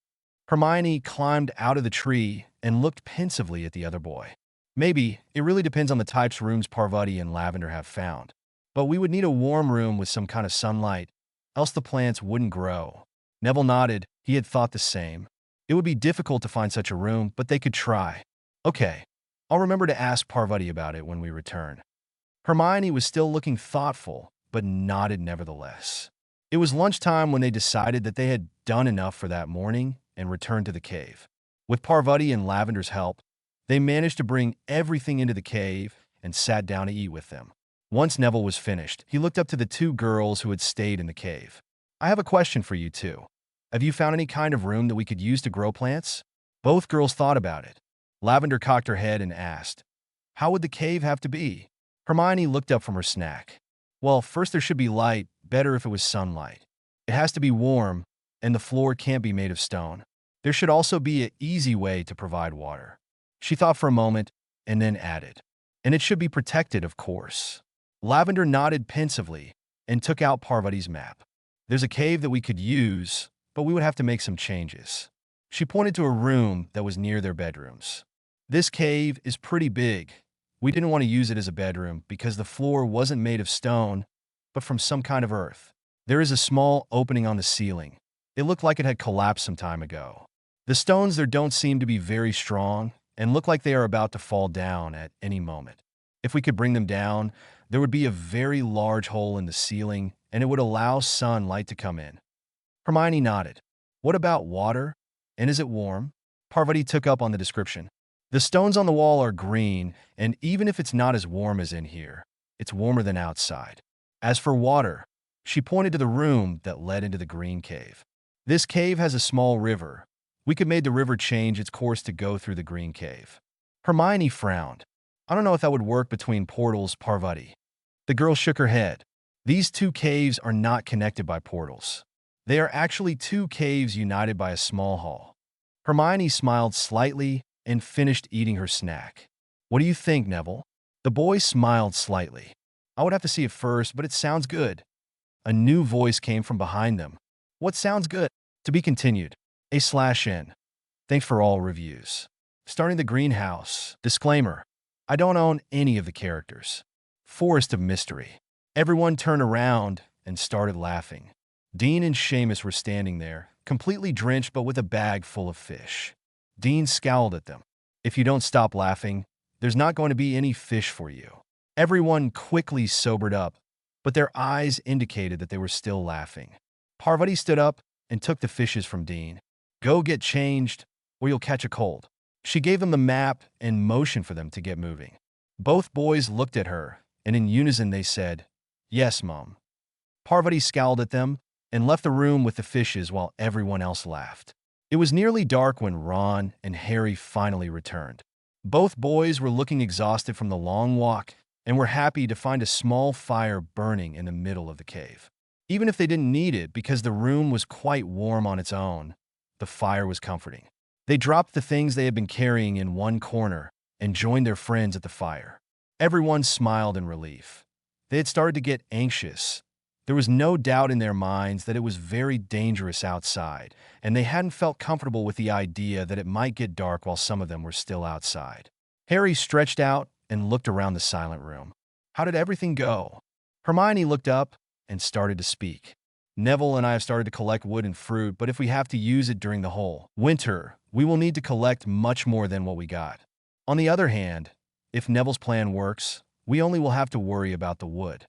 Hermione climbed out of the tree and looked pensively at the other boy. "Maybe. It really depends on the types of rooms Parvati and Lavender have found. But we would need a warm room with some kind of sunlight, else the plants wouldn't grow." Neville nodded. He had thought the same. It would be difficult to find such a room, but they could try. "Okay, I'll remember to ask Parvati about it when we return." Hermione was still looking thoughtful, but nodded nevertheless. It was lunchtime when they decided that they had done enough for that morning and returned to the cave. With Parvati and Lavender's help, they managed to bring everything into the cave and sat down to eat with them. Once Neville was finished, he looked up to the 2 girls who had stayed in the cave. "I have a question for you two. Have you found any kind of room that we could use to grow plants?" Both girls thought about it. Lavender cocked her head and asked, "How would the cave have to be?" Hermione looked up from her snack. "Well, first there should be light, better if it was sunlight. It has to be warm, and the floor can't be made of stone. There should also be an easy way to provide water." She thought for a moment and then added, "And it should be protected, of course." Lavender nodded pensively and took out Parvati's map. "There's a cave that we could use, but we would have to make some changes." She pointed to a room that was near their bedrooms. "This cave is pretty big, We didn't want to use it as a bedroom because the floor wasn't made of stone, but from some kind of earth. There is a small opening on the ceiling. It looked like it had collapsed some time ago. The stones there don't seem to be very strong and look like they are about to fall down at any moment. If we could bring them down, there would be a very large hole in the ceiling and it would allow sunlight to come in. Hermione nodded. What about water? And is it warm? Parvati took up on the description. The stones on the wall are green, and even if it's not as warm as in here, it's warmer than outside. As for water, she pointed to the room that led into the green cave. This cave has a small river. We could make the river change its course to go through the green cave. Hermione frowned. I don't know if that would work between portals, Parvati. The girl shook her head. These two caves are not connected by portals. They are actually two caves united by a small hall. Hermione smiled slightly and finished eating her snack. What do you think, Neville? The boy smiled slightly. I would have to see it first, but it sounds good. A new voice came from behind them. What sounds good? To be continued. A/N. Thanks for all reviews. Starting the greenhouse. Disclaimer. I don't own any of the characters. Forest of Mystery. Everyone turned around and started laughing. Dean and Seamus were standing there, completely drenched but with a bag full of fish. Dean scowled at them. If you don't stop laughing, there's not going to be any fish for you. Everyone quickly sobered up, but their eyes indicated that they were still laughing. Parvati stood up and took the fishes from Dean. Go get changed, or you'll catch a cold. She gave them the map and motioned for them to get moving. Both boys looked at her, and in unison they said, Yes, Mom. Parvati scowled at them and left the room with the fishes while everyone else laughed. It was nearly dark when Ron and Harry finally returned. Both boys were looking exhausted from the long walk and were happy to find a small fire burning in the middle of the cave. Even if they didn't need it because the room was quite warm on its own, the fire was comforting. They dropped the things they had been carrying in one corner and joined their friends at the fire. Everyone smiled in relief. They had started to get anxious. There was no doubt in their minds that it was very dangerous outside, and they hadn't felt comfortable with the idea that it might get dark while some of them were still outside. Harry stretched out and looked around the silent room. How did everything go? Hermione looked up and started to speak. Neville and I have started to collect wood and fruit, but if we have to use it during the whole winter, we will need to collect much more than what we got. On the other hand, if Neville's plan works, we only will have to worry about the wood.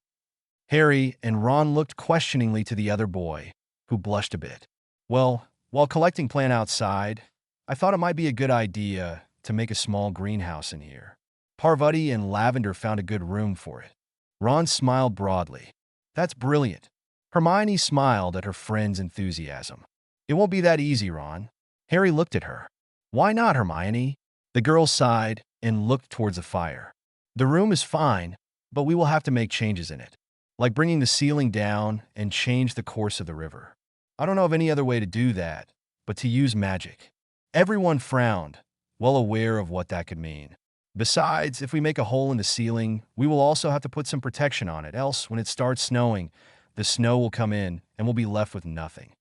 Harry and Ron looked questioningly to the other boy, who blushed a bit. Well, while collecting plant outside, I thought it might be a good idea to make a small greenhouse in here. Parvati and Lavender found a good room for it. Ron smiled broadly. That's brilliant. Hermione smiled at her friend's enthusiasm. It won't be that easy, Ron. Harry looked at her. Why not, Hermione? The girl sighed and looked towards the fire. The room is fine, but we will have to make changes in it, like bringing the ceiling down and change the course of the river. I don't know of any other way to do that, but to use magic. Everyone frowned, well aware of what that could mean. Besides, if we make a hole in the ceiling, we will also have to put some protection on it, else when it starts snowing, the snow will come in and we'll be left with nothing.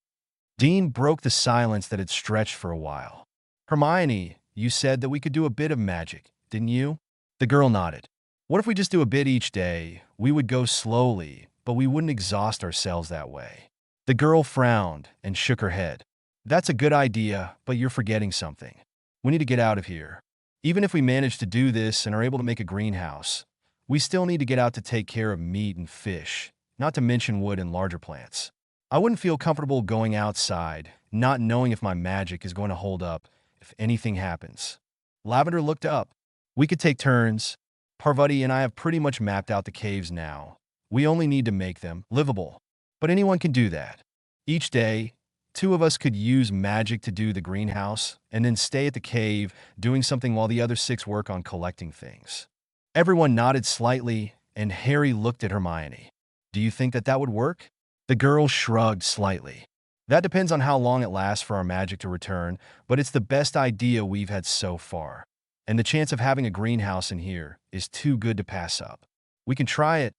Dean broke the silence that had stretched for a while. Hermione, you said that we could do a bit of magic, didn't you? The girl nodded. What if we just do a bit each day? We would go slowly, but we wouldn't exhaust ourselves that way. The girl frowned and shook her head. That's a good idea, but you're forgetting something. We need to get out of here. Even if we manage to do this and are able to make a greenhouse, we still need to get out to take care of meat and fish, not to mention wood and larger plants. I wouldn't feel comfortable going outside, not knowing if my magic is going to hold up if anything happens. Lavender looked up. We could take turns. Parvati and I have pretty much mapped out the caves now. We only need to make them livable. But anyone can do that. Each day, 2 of us could use magic to do the greenhouse and then stay at the cave doing something while the other 6 work on collecting things. Everyone nodded slightly, and Harry looked at Hermione. Do you think that that would work? The girl shrugged slightly. That depends on how long it lasts for our magic to return, but it's the best idea we've had so far. And the chance of having a greenhouse in here is too good to pass up. We can try it,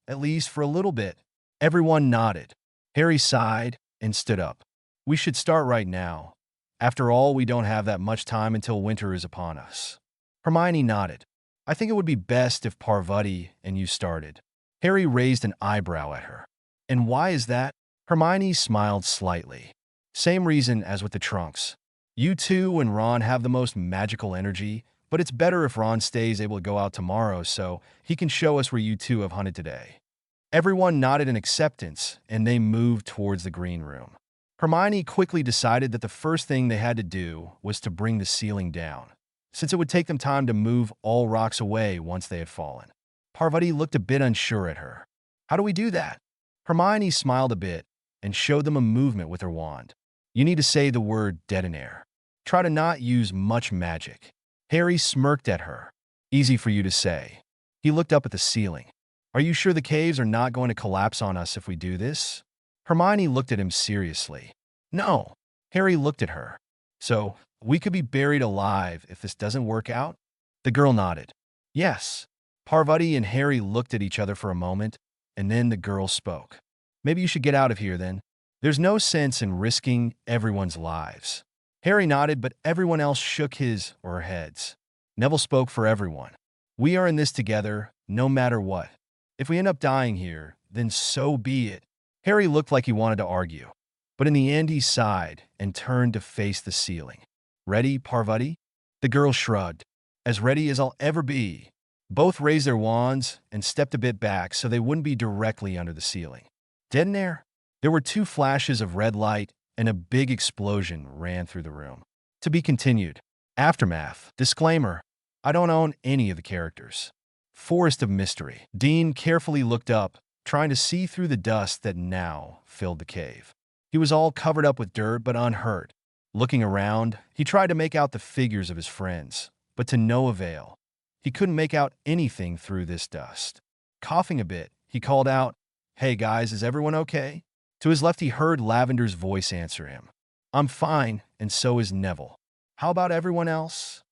at least for a little bit. Everyone nodded. Harry sighed and stood up. We should start right now. After all, we don't have that much time until winter is upon us. Hermione nodded. I think it would be best if Parvati and you started. Harry raised an eyebrow at her. And why is that? Hermione smiled slightly. Same reason as with the trunks. You two and Ron have the most magical energy, but it's better if Ron stays able to go out tomorrow so he can show us where you two have hunted today. Everyone nodded in acceptance, and they moved towards the green room. Hermione quickly decided that the first thing they had to do was to bring the ceiling down, since it would take them time to move all rocks away once they had fallen. Parvati looked a bit unsure at her. How do we do that? Hermione smiled a bit and showed them a movement with her wand. You need to say the word detonair. Try to not use much magic. Harry smirked at her. Easy for you to say. He looked up at the ceiling. Are you sure the caves are not going to collapse on us if we do this? Hermione looked at him seriously. No. Harry looked at her. So, we could be buried alive if this doesn't work out? The girl nodded. Yes. Parvati and Harry looked at each other for a moment, and then the girl spoke. Maybe you should get out of here then. There's no sense in risking everyone's lives. Harry nodded, but everyone else shook his or her heads. Neville spoke for everyone. We are in this together, no matter what. If we end up dying here, then so be it. Harry looked like he wanted to argue, but in the end he sighed and turned to face the ceiling. Ready, Parvati? The girl shrugged. As ready as I'll ever be. Both raised their wands and stepped a bit back so they wouldn't be directly under the ceiling. Detonair? There were two flashes of red light, and a big explosion ran through the room. To be continued. Aftermath. Disclaimer. I don't own any of the characters. Forest of Mystery. Dean carefully looked up, trying to see through the dust that now filled the cave. He was all covered up with dirt but unhurt. Looking around, he tried to make out the figures of his friends, but to no avail. He couldn't make out anything through this dust. Coughing a bit, he called out, Hey guys, is everyone okay? To his left he heard Lavender's voice answer him. I'm fine, and so is Neville. How about everyone else?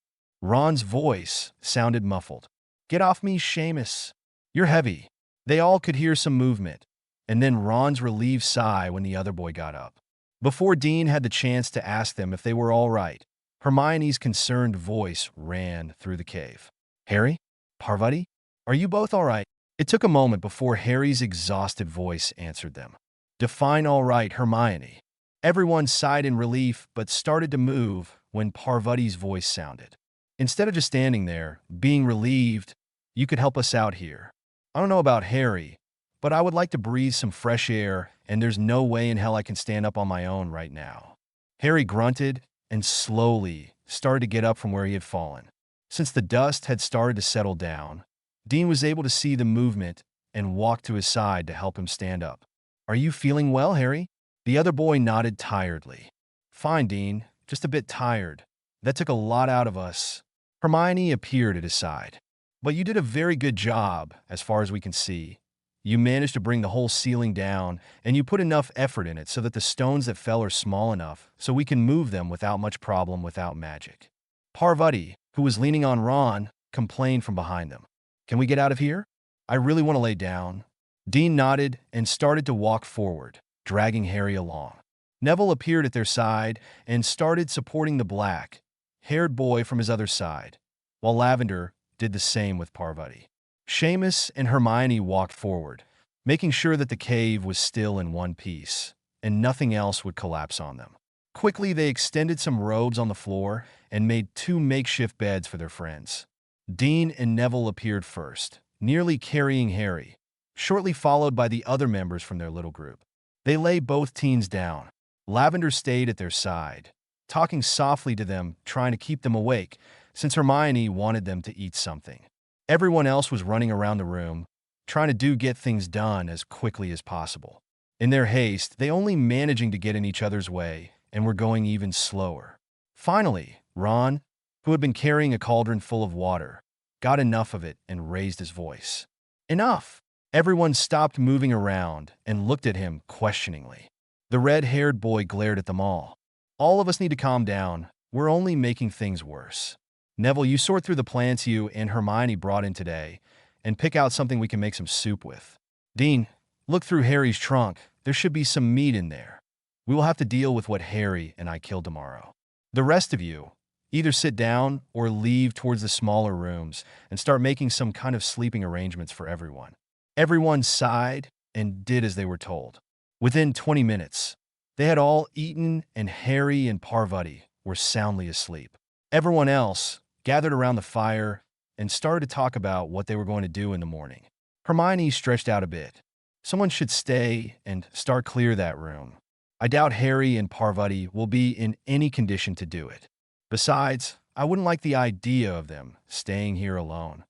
Ron's voice sounded muffled. Get off me, Seamus. You're heavy. They all could hear some movement, and then Ron's relieved sigh when the other boy got up. Before Dean had the chance to ask them if they were all right, Hermione's concerned voice ran through the cave. Harry? Parvati? Are you both all right? It took a moment before Harry's exhausted voice answered them. Define all right, Hermione. Everyone sighed in relief but started to move when Parvati's voice sounded. Instead of just standing there, being relieved, you could help us out here. I don't know about Harry, but I would like to breathe some fresh air, and there's no way in hell I can stand up on my own right now. Harry grunted and slowly started to get up from where he had fallen. Since the dust had started to settle down, Dean was able to see the movement and walked to his side to help him stand up. Are you feeling well, Harry? The other boy nodded tiredly. Fine, Dean, just a bit tired. That took a lot out of us. Hermione appeared at his side. But you did a very good job, as far as we can see. You managed to bring the whole ceiling down, and you put enough effort in it so that the stones that fell are small enough so we can move them without much problem without magic. Parvati, who was leaning on Ron, complained from behind them. Can we get out of here? I really want to lay down. Dean nodded and started to walk forward, dragging Harry along. Neville appeared at their side and started supporting the black-haired boy from his other side, while Lavender did the same with Parvati. Seamus and Hermione walked forward, making sure that the cave was still in one piece, and nothing else would collapse on them. Quickly, they extended some robes on the floor and made two makeshift beds for their friends. Dean and Neville appeared first, nearly carrying Harry, shortly followed by the other members from their little group. They lay both teens down. Lavender stayed at their side, talking softly to them, trying to keep them awake, since Hermione wanted them to eat something. Everyone else was running around the room, trying to get things done as quickly as possible. In their haste, they only managing to get in each other's way and were going even slower. Finally, Ron, who had been carrying a cauldron full of water, got enough of it and raised his voice. Enough! Everyone stopped moving around and looked at him questioningly. The red-haired boy glared at them all. All of us need to calm down. We're only making things worse. Neville, you sort through the plants you and Hermione brought in today and pick out something we can make some soup with. Dean, look through Harry's trunk. There should be some meat in there. We will have to deal with what Harry and I killed tomorrow. The rest of you, Either sit down or leave towards the smaller rooms and start making some kind of sleeping arrangements for everyone. Everyone sighed and did as they were told. Within 20 minutes, they had all eaten and Harry and Parvati were soundly asleep. Everyone else gathered around the fire and started to talk about what they were going to do in the morning. Hermione stretched out a bit. Someone should stay and start clear that room. I doubt Harry and Parvati will be in any condition to do it. Besides, I wouldn't like the idea of them staying here alone.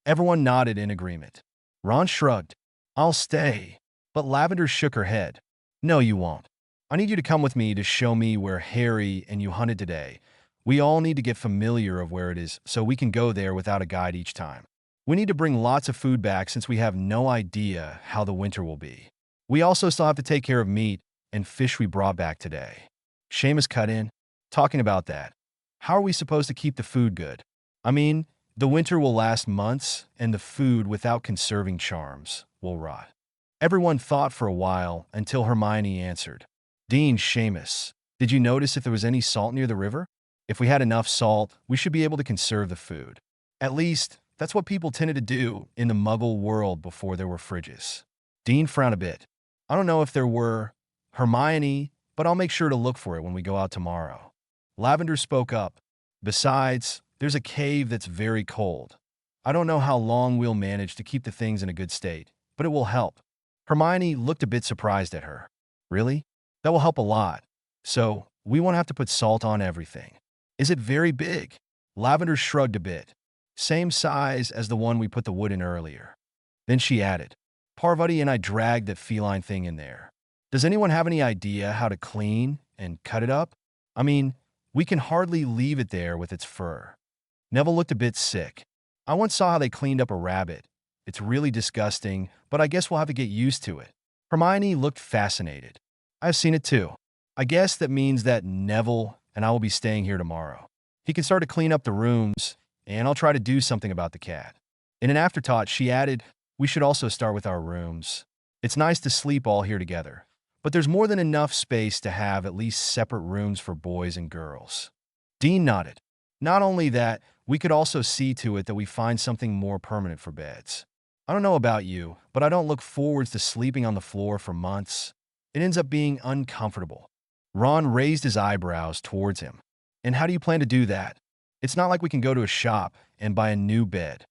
Everyone nodded in agreement. Ron shrugged. I'll stay. But Lavender shook her head. No, you won't. I need you to come with me to show me where Harry and you hunted today. We all need to get familiar of where it is so we can go there without a guide each time. We need to bring lots of food back since we have no idea how the winter will be. We also still have to take care of meat and fish we brought back today. Seamus cut in, talking about that. How are we supposed to keep the food good? I mean, the winter will last months, and the food without conserving charms will rot. Everyone thought for a while until Hermione answered. Dean, Seamus, did you notice if there was any salt near the river? If we had enough salt, we should be able to conserve the food. At least, that's what people tended to do in the Muggle world before there were fridges. Dean frowned a bit. I don't know if there were, Hermione, but I'll make sure to look for it when we go out tomorrow. Lavender spoke up. Besides, there's a cave that's very cold. I don't know how long we'll manage to keep the things in a good state, but it will help. Hermione looked a bit surprised at her. Really? That will help a lot. So, we won't have to put salt on everything. Is it very big? Lavender shrugged a bit. Same size as the one we put the wood in earlier. Then she added, Parvati and I dragged that feline thing in there. Does anyone have any idea how to clean and cut it up? I mean, we can hardly leave it there with its fur. Neville looked a bit sick. I once saw how they cleaned up a rabbit. It's really disgusting, but I guess we'll have to get used to it. Hermione looked fascinated. I've seen it too. I guess that means that Neville and I will be staying here tomorrow. He can start to clean up the rooms, and I'll try to do something about the cat. In an afterthought, she added, we should also start with our rooms. It's nice to sleep all here together, but there's more than enough space to have at least separate rooms for boys and girls. Dean nodded. Not only that, we could also see to it that we find something more permanent for beds. I don't know about you, but I don't look forward to sleeping on the floor for months. It ends up being uncomfortable. Ron raised his eyebrows towards him. And how do you plan to do that? It's not like we can go to a shop and buy a new bed.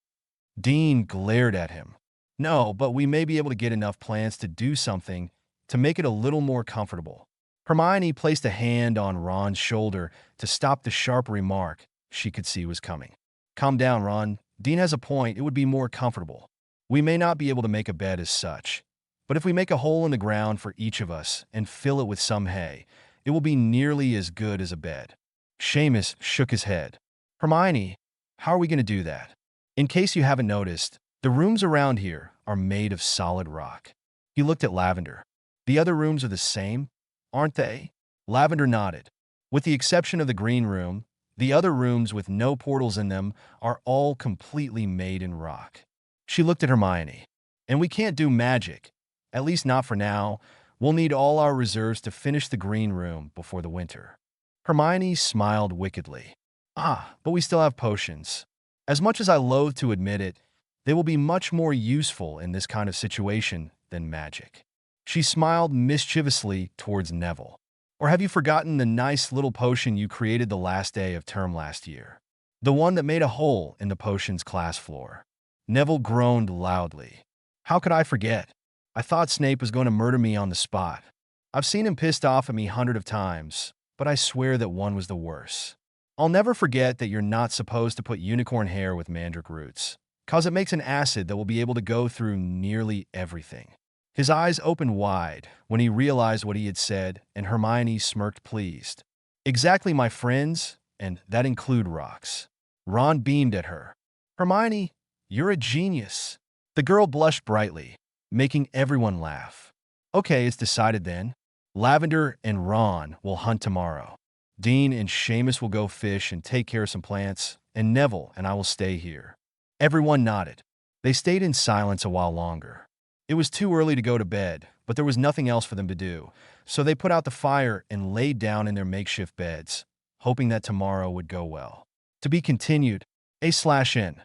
Dean glared at him. No, but we may be able to get enough plants to do something to make it a little more comfortable. Hermione placed a hand on Ron's shoulder to stop the sharp remark she could see was coming. Calm down, Ron. Dean has a point. It would be more comfortable. We may not be able to make a bed as such, but if we make a hole in the ground for each of us and fill it with some hay, it will be nearly as good as a bed. Seamus shook his head. Hermione, how are we going to do that? In case you haven't noticed, the rooms around here are made of solid rock. He looked at Lavender. The other rooms are the same, aren't they? Lavender nodded. With the exception of the green room, the other rooms with no portals in them are all completely made in rock. She looked at Hermione. And we can't do magic. At least not for now. We'll need all our reserves to finish the green room before the winter. Hermione smiled wickedly. But we still have potions. As much as I loathe to admit it, they will be much more useful in this kind of situation than magic. She smiled mischievously towards Neville. Or have you forgotten the nice little potion you created the last day of term last year? The one that made a hole in the potions class floor. Neville groaned loudly. How could I forget? I thought Snape was going to murder me on the spot. I've seen him pissed off at me hundreds of times, but I swear that one was the worst. I'll never forget that you're not supposed to put unicorn hair with mandrake roots, cause it makes an acid that will be able to go through nearly everything. His eyes opened wide when he realized what he had said, and Hermione smirked pleased. Exactly, my friends, and that include rocks. Ron beamed at her. Hermione, you're a genius. The girl blushed brightly, making everyone laugh. Okay, it's decided then. Lavender and Ron will hunt tomorrow. Dean and Seamus will go fish and take care of some plants, and Neville and I will stay here. Everyone nodded. They stayed in silence a while longer. It was too early to go to bed, but there was nothing else for them to do, so they put out the fire and laid down in their makeshift beds, hoping that tomorrow would go well. To be continued, A/N.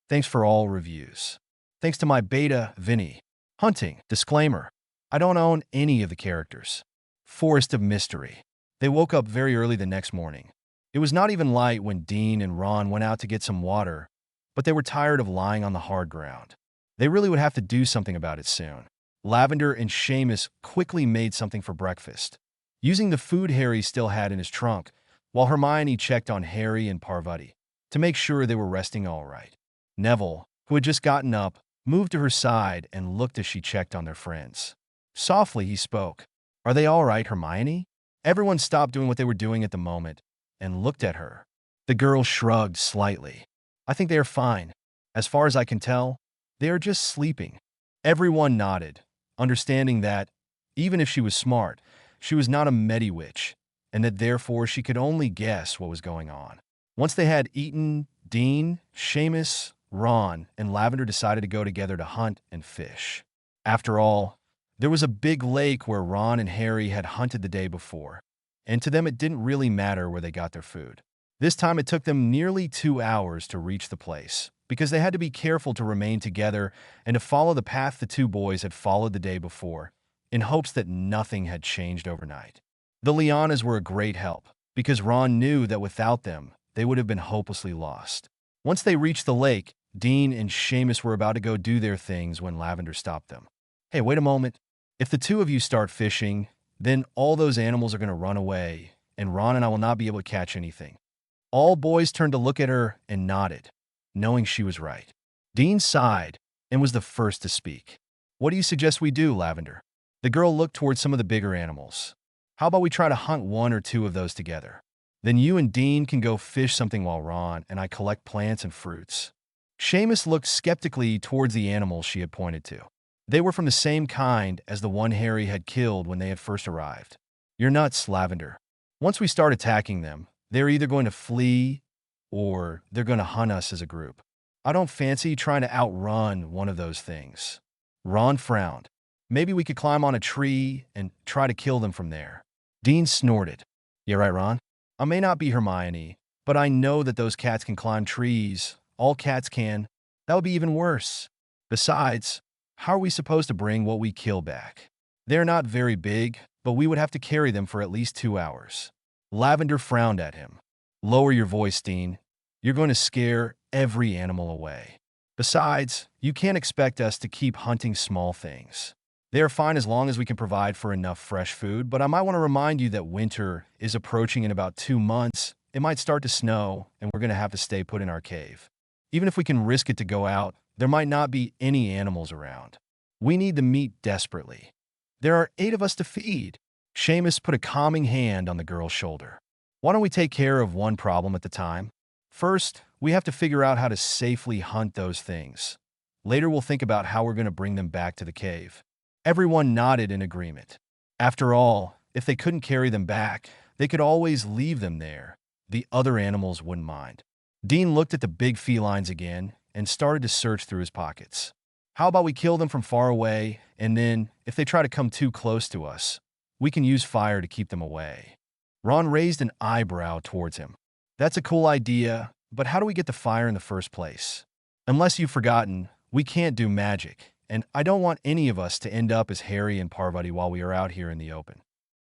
Thanks for all reviews. Thanks to my beta, Vinny. Hunting. Disclaimer. I don't own any of the characters. Forest of Mystery. They woke up very early the next morning. It was not even light when Dean and Ron went out to get some water, but they were tired of lying on the hard ground. They really would have to do something about it soon. Lavender and Seamus quickly made something for breakfast, using the food Harry still had in his trunk, while Hermione checked on Harry and Parvati to make sure they were resting all right. Neville, who had just gotten up, moved to her side and looked as she checked on their friends. Softly, he spoke. "Are they all right, Hermione?" Everyone stopped doing what they were doing at the moment and looked at her. The girl shrugged slightly. "I think they are fine. As far as I can tell, they are just sleeping." Everyone nodded, understanding that, even if she was smart, she was not a Mediwitch, and that therefore she could only guess what was going on. Once they had eaten, Dean, Seamus, Ron, and Lavender decided to go together to hunt and fish. After all, there was a big lake where Ron and Harry had hunted the day before, and to them it didn't really matter where they got their food. This time it took them nearly 2 hours to reach the place, because they had to be careful to remain together and to follow the path the two boys had followed the day before, in hopes that nothing had changed overnight. The Lianas were a great help, because Ron knew that without them, they would have been hopelessly lost. Once they reached the lake, Dean and Seamus were about to go do their things when Lavender stopped them. "Hey, wait a moment. If the two of you start fishing, then all those animals are going to run away, and Ron and I will not be able to catch anything." All boys turned to look at her and nodded, knowing she was right. Dean sighed and was the first to speak. "What do you suggest we do, Lavender?" The girl looked towards some of the bigger animals. "How about we try to hunt 1 or 2 of those together? Then you and Dean can go fish something while Ron and I collect plants and fruits." Seamus looked skeptically towards the animals she had pointed to. They were from the same kind as the one Harry had killed when they had first arrived. "You're nuts, Lavender. Once we start attacking them, they're either going to flee or they're going to hunt us as a group. I don't fancy trying to outrun one of those things." Ron frowned. "Maybe we could climb on a tree and try to kill them from there." Dean snorted. "You're right, Ron. I may not be Hermione, but I know that those cats can climb trees. All cats can. That would be even worse. Besides, how are we supposed to bring what we kill back? They're not very big, but we would have to carry them for at least 2 hours. Lavender frowned at him. "Lower your voice, Dean. You're going to scare every animal away. Besides, you can't expect us to keep hunting small things. They are fine as long as we can provide for enough fresh food, but I might want to remind you that winter is approaching in about 2 months. It might start to snow, and we're going to have to stay put in our cave. Even if we can risk it to go out, there might not be any animals around. We need the meat desperately. There are 8 of us to feed." Seamus put a calming hand on the girl's shoulder. "Why don't we take care of one problem at a time? First, we have to figure out how to safely hunt those things. Later, we'll think about how we're going to bring them back to the cave." Everyone nodded in agreement. After all, if they couldn't carry them back, they could always leave them there. The other animals wouldn't mind. Dean looked at the big felines again and started to search through his pockets. "How about we kill them from far away, and then, if they try to come too close to us, we can use fire to keep them away?" Ron raised an eyebrow towards him. "That's a cool idea, but how do we get the fire in the first place? Unless you've forgotten, we can't do magic, and I don't want any of us to end up as Harry and Parvati while we are out here in the open."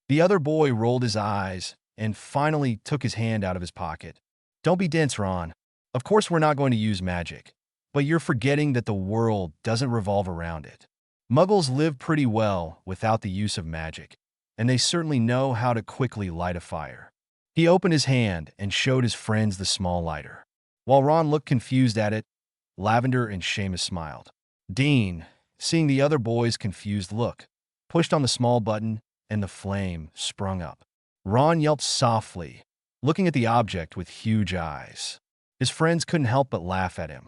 The other boy rolled his eyes and finally took his hand out of his pocket. "Don't be dense, Ron. Of course we're not going to use magic, but you're forgetting that the world doesn't revolve around it. Muggles live pretty well without the use of magic, and they certainly know how to quickly light a fire." He opened his hand and showed his friends the small lighter. While Ron looked confused at it, Lavender and Seamus smiled. Dean, seeing the other boy's confused look, pushed on the small button, and the flame sprung up. Ron yelped softly, looking at the object with huge eyes. His friends couldn't help but laugh at him.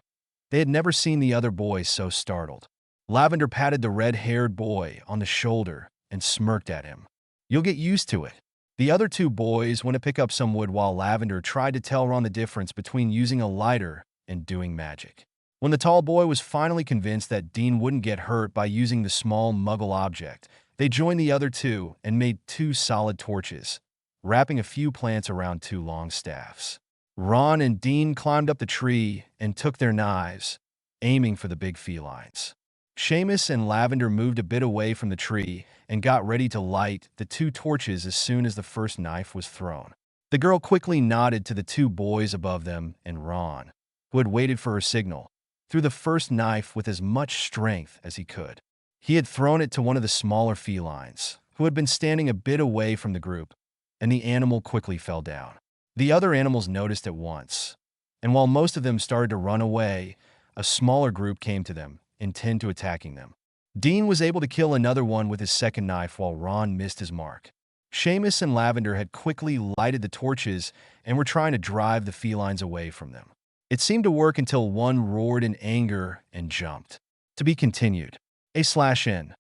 They had never seen the other boy so startled. Lavender patted the red-haired boy on the shoulder and smirked at him. "You'll get used to it." The other 2 boys went to pick up some wood while Lavender tried to tell Ron the difference between using a lighter and doing magic. When the tall boy was finally convinced that Dean wouldn't get hurt by using the small muggle object, they joined the other 2 and made 2 solid torches, wrapping a few plants around 2 long staffs. Ron and Dean climbed up the tree and took their knives, aiming for the big felines. Seamus and Lavender moved a bit away from the tree and got ready to light the two torches as soon as the first knife was thrown. The girl quickly nodded to the two boys above them, and Ron, who had waited for her signal, threw the first knife with as much strength as he could. He had thrown it to one of the smaller felines, who had been standing a bit away from the group, and the animal quickly fell down. The other animals noticed at once, and while most of them started to run away, a smaller group came to them, intent to attacking them. Dean was able to kill another one with his second knife while Ron missed his mark. Seamus and Lavender had quickly lighted the torches and were trying to drive the felines away from them. It seemed to work until one roared in anger and jumped. To be continued. A/N.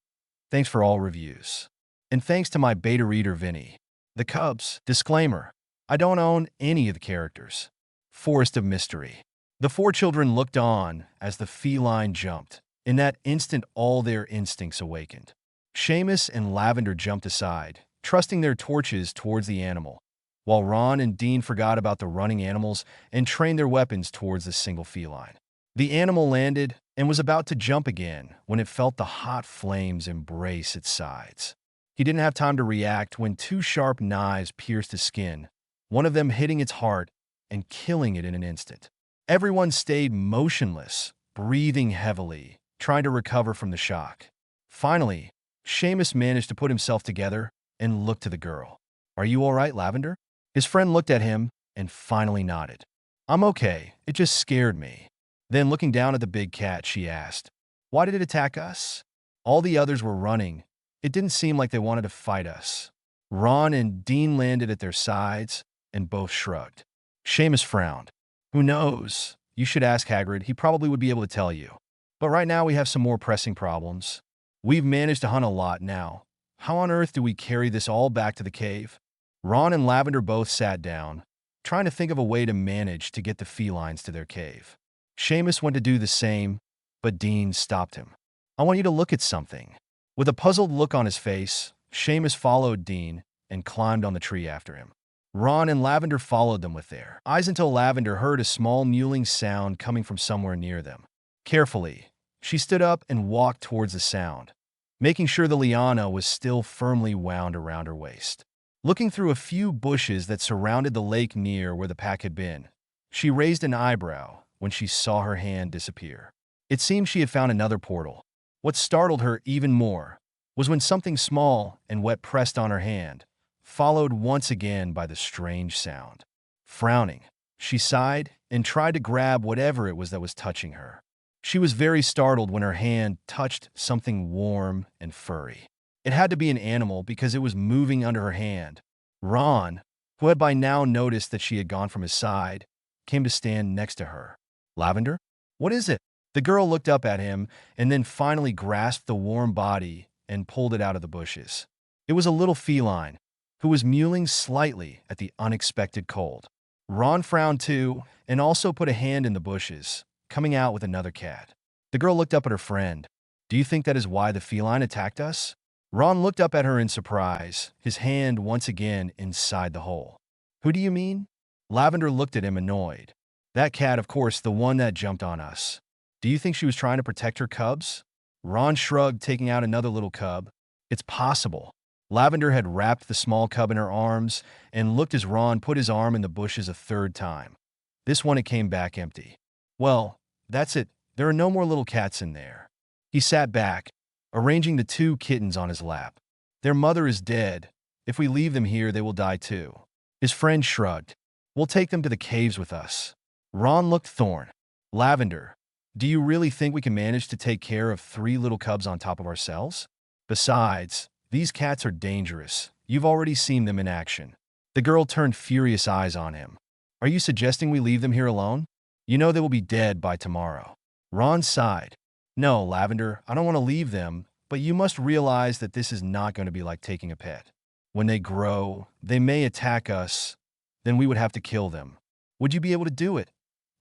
Thanks for all reviews. And thanks to my beta reader Vinny. The Cubs. Disclaimer. I don't own any of the characters. Forest of Mystery. The four children looked on as the feline jumped. In that instant, all their instincts awakened. Seamus and Lavender jumped aside, trusting their torches towards the animal, while Ron and Dean forgot about the running animals and trained their weapons towards the single feline. The animal landed and was about to jump again when it felt the hot flames embrace its sides. He didn't have time to react when two sharp knives pierced his skin, one of them hitting its heart and killing it in an instant. Everyone stayed motionless, breathing heavily, trying to recover from the shock. Finally, Seamus managed to put himself together and looked to the girl. "Are you all right, Lavender?" His friend looked at him and finally nodded. "I'm okay, it just scared me." Then looking down at the big cat, she asked, "Why did it attack us?" All the others were running. It didn't seem like they wanted to fight us. Ron and Dean landed at their sides and both shrugged. Seamus frowned. "Who knows? You should ask Hagrid. He probably would be able to tell you. But right now we have some more pressing problems. We've managed to hunt a lot now. How on earth do we carry this all back to the cave?" Ron and Lavender both sat down, trying to think of a way to manage to get the felines to their cave. Seamus went to do the same, but Dean stopped him. "I want you to look at something." With a puzzled look on his face, Seamus followed Dean and climbed on the tree after him. Ron and Lavender followed them with their eyes until Lavender heard a small mewling sound coming from somewhere near them. Carefully, she stood up and walked towards the sound, making sure the liana was still firmly wound around her waist. Looking through a few bushes that surrounded the lake near where the pack had been, she raised an eyebrow when she saw her hand disappear. It seemed she had found another portal. What startled her even more was when something small and wet pressed on her hand, followed once again by the strange sound. Frowning, she sighed and tried to grab whatever it was that was touching her. She was very startled when her hand touched something warm and furry. It had to be an animal because it was moving under her hand. Ron, who had by now noticed that she had gone from his side, came to stand next to her. "Lavender? What is it?" The girl looked up at him and then finally grasped the warm body and pulled it out of the bushes. It was a little feline, who was mewling slightly at the unexpected cold. Ron frowned too and also put a hand in the bushes, coming out with another cat. The girl looked up at her friend. "Do you think that is why the feline attacked us?" Ron looked up at her in surprise, his hand once again inside the hole. "Who do you mean?" Lavender looked at him annoyed. "That cat, of course, the one that jumped on us. Do you think she was trying to protect her cubs?" Ron shrugged, taking out another little cub. "It's possible." Lavender had wrapped the small cub in her arms and looked as Ron put his arm in the bushes a third time. This one it came back empty. "Well, that's it. There are no more little cats in there." He sat back, arranging the two kittens on his lap. "Their mother is dead. If we leave them here, they will die too." His friend shrugged. "We'll take them to the caves with us." Ron looked Thorn. "Lavender, do you really think we can manage to take care of 3 little cubs on top of ourselves? Besides, these cats are dangerous. You've already seen them in action." The girl turned furious eyes on him. "Are you suggesting we leave them here alone? You know they will be dead by tomorrow." Ron sighed. "No, Lavender, I don't want to leave them, but you must realize that this is not going to be like taking a pet. When they grow, they may attack us. Then we would have to kill them. Would you be able to do it,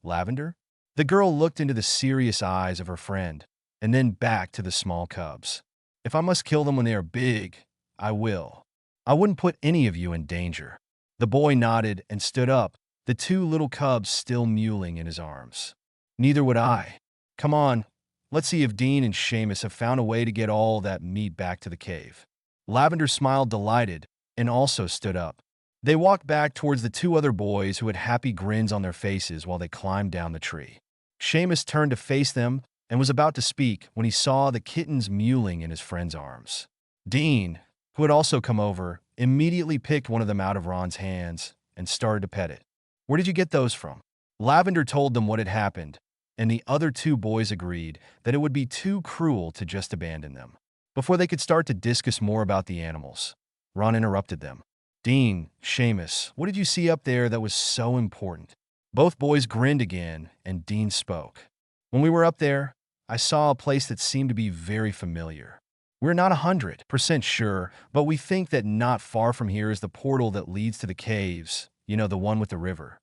Lavender?" The girl looked into the serious eyes of her friend, and then back to the small cubs. "If I must kill them when they are big, I will. I wouldn't put any of you in danger." The boy nodded and stood up, the two little cubs still mewling in his arms. Neither would I. Come on, let's see if Dean and Seamus have found a way to get all that meat back to the cave. Lavender smiled delighted and also stood up. They walked back towards the two other boys who had happy grins on their faces while they climbed down the tree. Seamus turned to face them and was about to speak when he saw the kittens mewling in his friend's arms. Dean, who had also come over, immediately picked one of them out of Ron's hands and started to pet it. Where did you get those from? Lavender told them what had happened, and the other two boys agreed that it would be too cruel to just abandon them. Before they could start to discuss more about the animals, Ron interrupted them. Dean, Seamus, what did you see up there that was so important? Both boys grinned again, and Dean spoke. When we were up there, I saw a place that seemed to be very familiar. We're not 100% sure, but we think that not far from here is the portal that leads to the caves, the one with the river.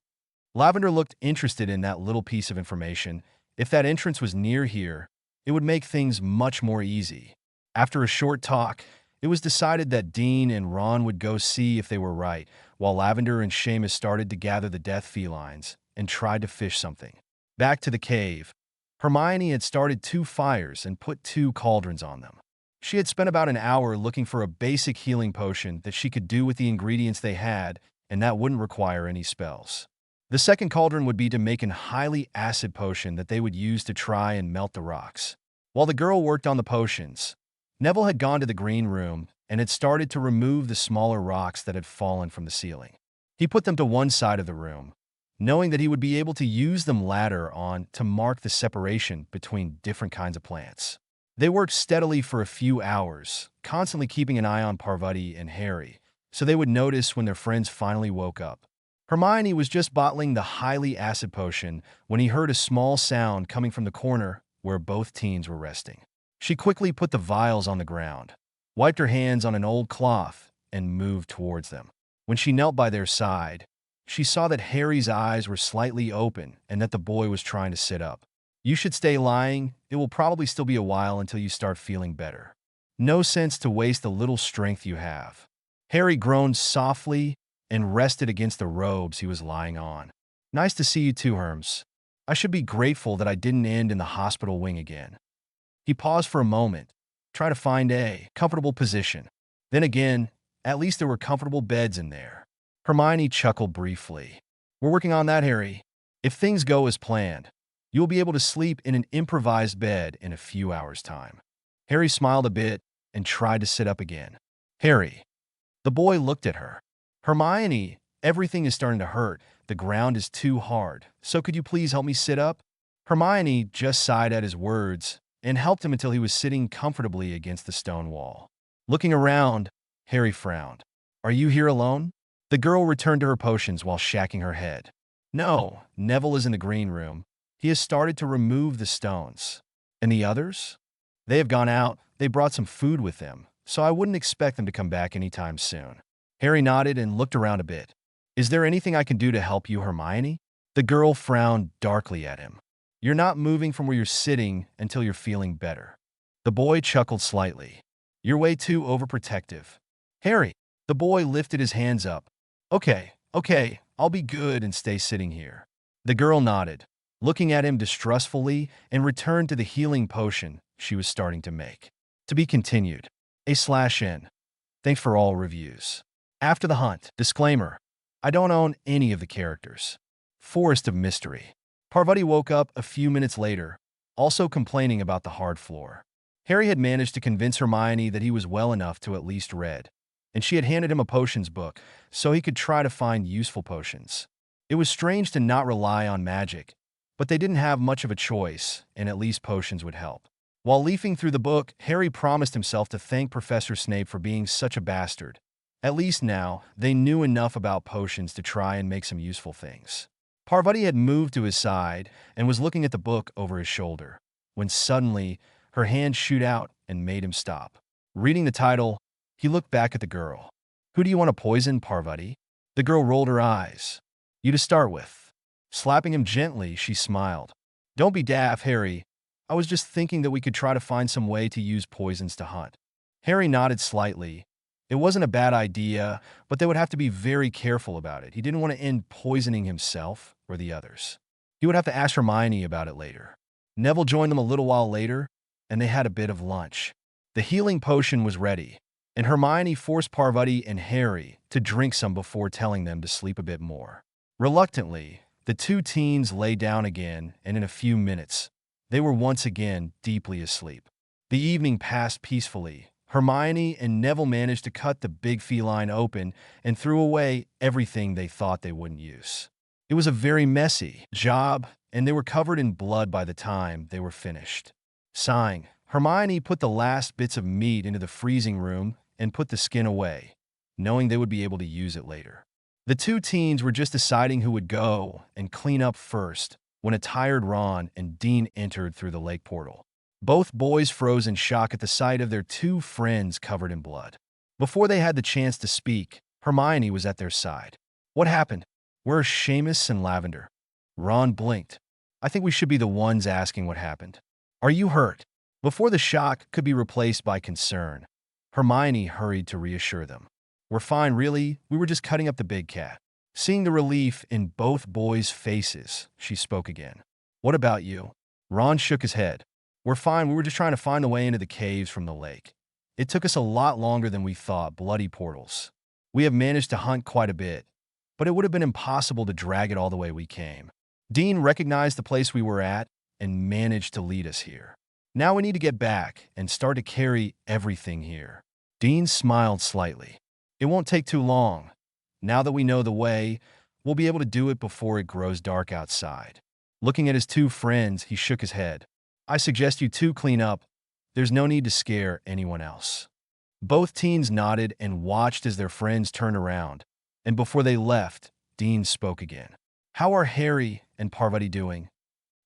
Lavender looked interested in that little piece of information. If that entrance was near here, it would make things much more easy. After a short talk, it was decided that Dean and Ron would go see if they were right, while Lavender and Seamus started to gather the death felines and tried to fish something. Back to the cave, Hermione had started 2 fires and put 2 cauldrons on them. She had spent about an hour looking for a basic healing potion that she could do with the ingredients they had, and that wouldn't require any spells. The second cauldron would be to make an highly acid potion that they would use to try and melt the rocks. While the girl worked on the potions, Neville had gone to the green room and had started to remove the smaller rocks that had fallen from the ceiling. He put them to one side of the room, knowing that he would be able to use them later on to mark the separation between different kinds of plants. They worked steadily for a few hours, constantly keeping an eye on Parvati and Harry, so they would notice when their friends finally woke up. Hermione was just bottling the highly acid potion when he heard a small sound coming from the corner where both teens were resting. She quickly put the vials on the ground, wiped her hands on an old cloth, and moved towards them. When she knelt by their side, she saw that Harry's eyes were slightly open and that the boy was trying to sit up. You should stay lying. It will probably still be a while until you start feeling better. No sense to waste the little strength you have. Harry groaned softly and rested against the robes he was lying on. Nice to see you too, Herms. I should be grateful that I didn't end in the hospital wing again. He paused for a moment, trying to find a comfortable position. Then again, at least there were comfortable beds in there. Hermione chuckled briefly. We're working on that, Harry. If things go as planned, you'll be able to sleep in an improvised bed in a few hours' time. Harry smiled a bit and tried to sit up again. Harry. The boy looked at her. Hermione, everything is starting to hurt. The ground is too hard. So could you please help me sit up? Hermione just sighed at his words and helped him until he was sitting comfortably against the stone wall. Looking around, Harry frowned. Are you here alone? The girl returned to her potions while shaking her head. No, Neville is in the green room. He has started to remove the stones. And the others? They have gone out. They brought some food with them, so I wouldn't expect them to come back anytime soon. Harry nodded and looked around a bit. Is there anything I can do to help you, Hermione? The girl frowned darkly at him. You're not moving from where you're sitting until you're feeling better. The boy chuckled slightly. You're way too overprotective. Harry, the boy lifted his hands up. Okay, I'll be good and stay sitting here. The girl nodded, looking at him distrustfully, and returned to the healing potion she was starting to make. To be continued. A/N. Thanks for all reviews. After the hunt. Disclaimer. I don't own any of the characters. Forest of Mystery. Parvati woke up a few minutes later, also complaining about the hard floor. Harry had managed to convince Hermione that he was well enough to at least read, and she had handed him a potions book so he could try to find useful potions. It was strange to not rely on magic, but they didn't have much of a choice, and at least potions would help. While leafing through the book, Harry promised himself to thank Professor Snape for being such a bastard. At least now, they knew enough about potions to try and make some useful things. Parvati had moved to his side and was looking at the book over his shoulder, when suddenly, her hand shot out and made him stop. Reading the title, he looked back at the girl. Who do you want to poison, Parvati? The girl rolled her eyes. You to start with. Slapping him gently, she smiled. Don't be daft, Harry. I was just thinking that we could try to find some way to use poisons to hunt. Harry nodded slightly, It wasn't a bad idea, but they would have to be very careful about it. He didn't want to end poisoning himself or the others. He would have to ask Hermione about it later. Neville joined them a little while later, and they had a bit of lunch. The healing potion was ready, and Hermione forced Parvati and Harry to drink some before telling them to sleep a bit more. Reluctantly, the two teens lay down again, and in a few minutes, they were once again deeply asleep. The evening passed peacefully. Hermione and Neville managed to cut the big feline open and threw away everything they thought they wouldn't use. It was a very messy job, and they were covered in blood by the time they were finished. Sighing, Hermione put the last bits of meat into the freezing room and put the skin away, knowing they would be able to use it later. The two teens were just deciding who would go and clean up first when a tired Ron and Dean entered through the lake portal. Both boys froze in shock at the sight of their two friends covered in blood. Before they had the chance to speak, Hermione was at their side. "What happened? Where are Seamus and Lavender?" Ron blinked. "I think we should be the ones asking what happened. Are you hurt?" Before the shock could be replaced by concern, Hermione hurried to reassure them. "We're fine, really. We were just cutting up the big cat." Seeing the relief in both boys' faces, she spoke again. "What about you?" Ron shook his head. "We're fine. We were just trying to find the way into the caves from the lake. It took us a lot longer than we thought, bloody portals. We have managed to hunt quite a bit, but it would have been impossible to drag it all the way we came. Dean recognized the place we were at and managed to lead us here. Now we need to get back and start to carry everything here." Dean smiled slightly. "It won't take too long. Now that we know the way, we'll be able to do it before it grows dark outside." Looking at his two friends, he shook his head. "I suggest you two clean up. There's no need to scare anyone else." Both teens nodded and watched as their friends turned around, and before they left, Dean spoke again. "How are Harry and Parvati doing?"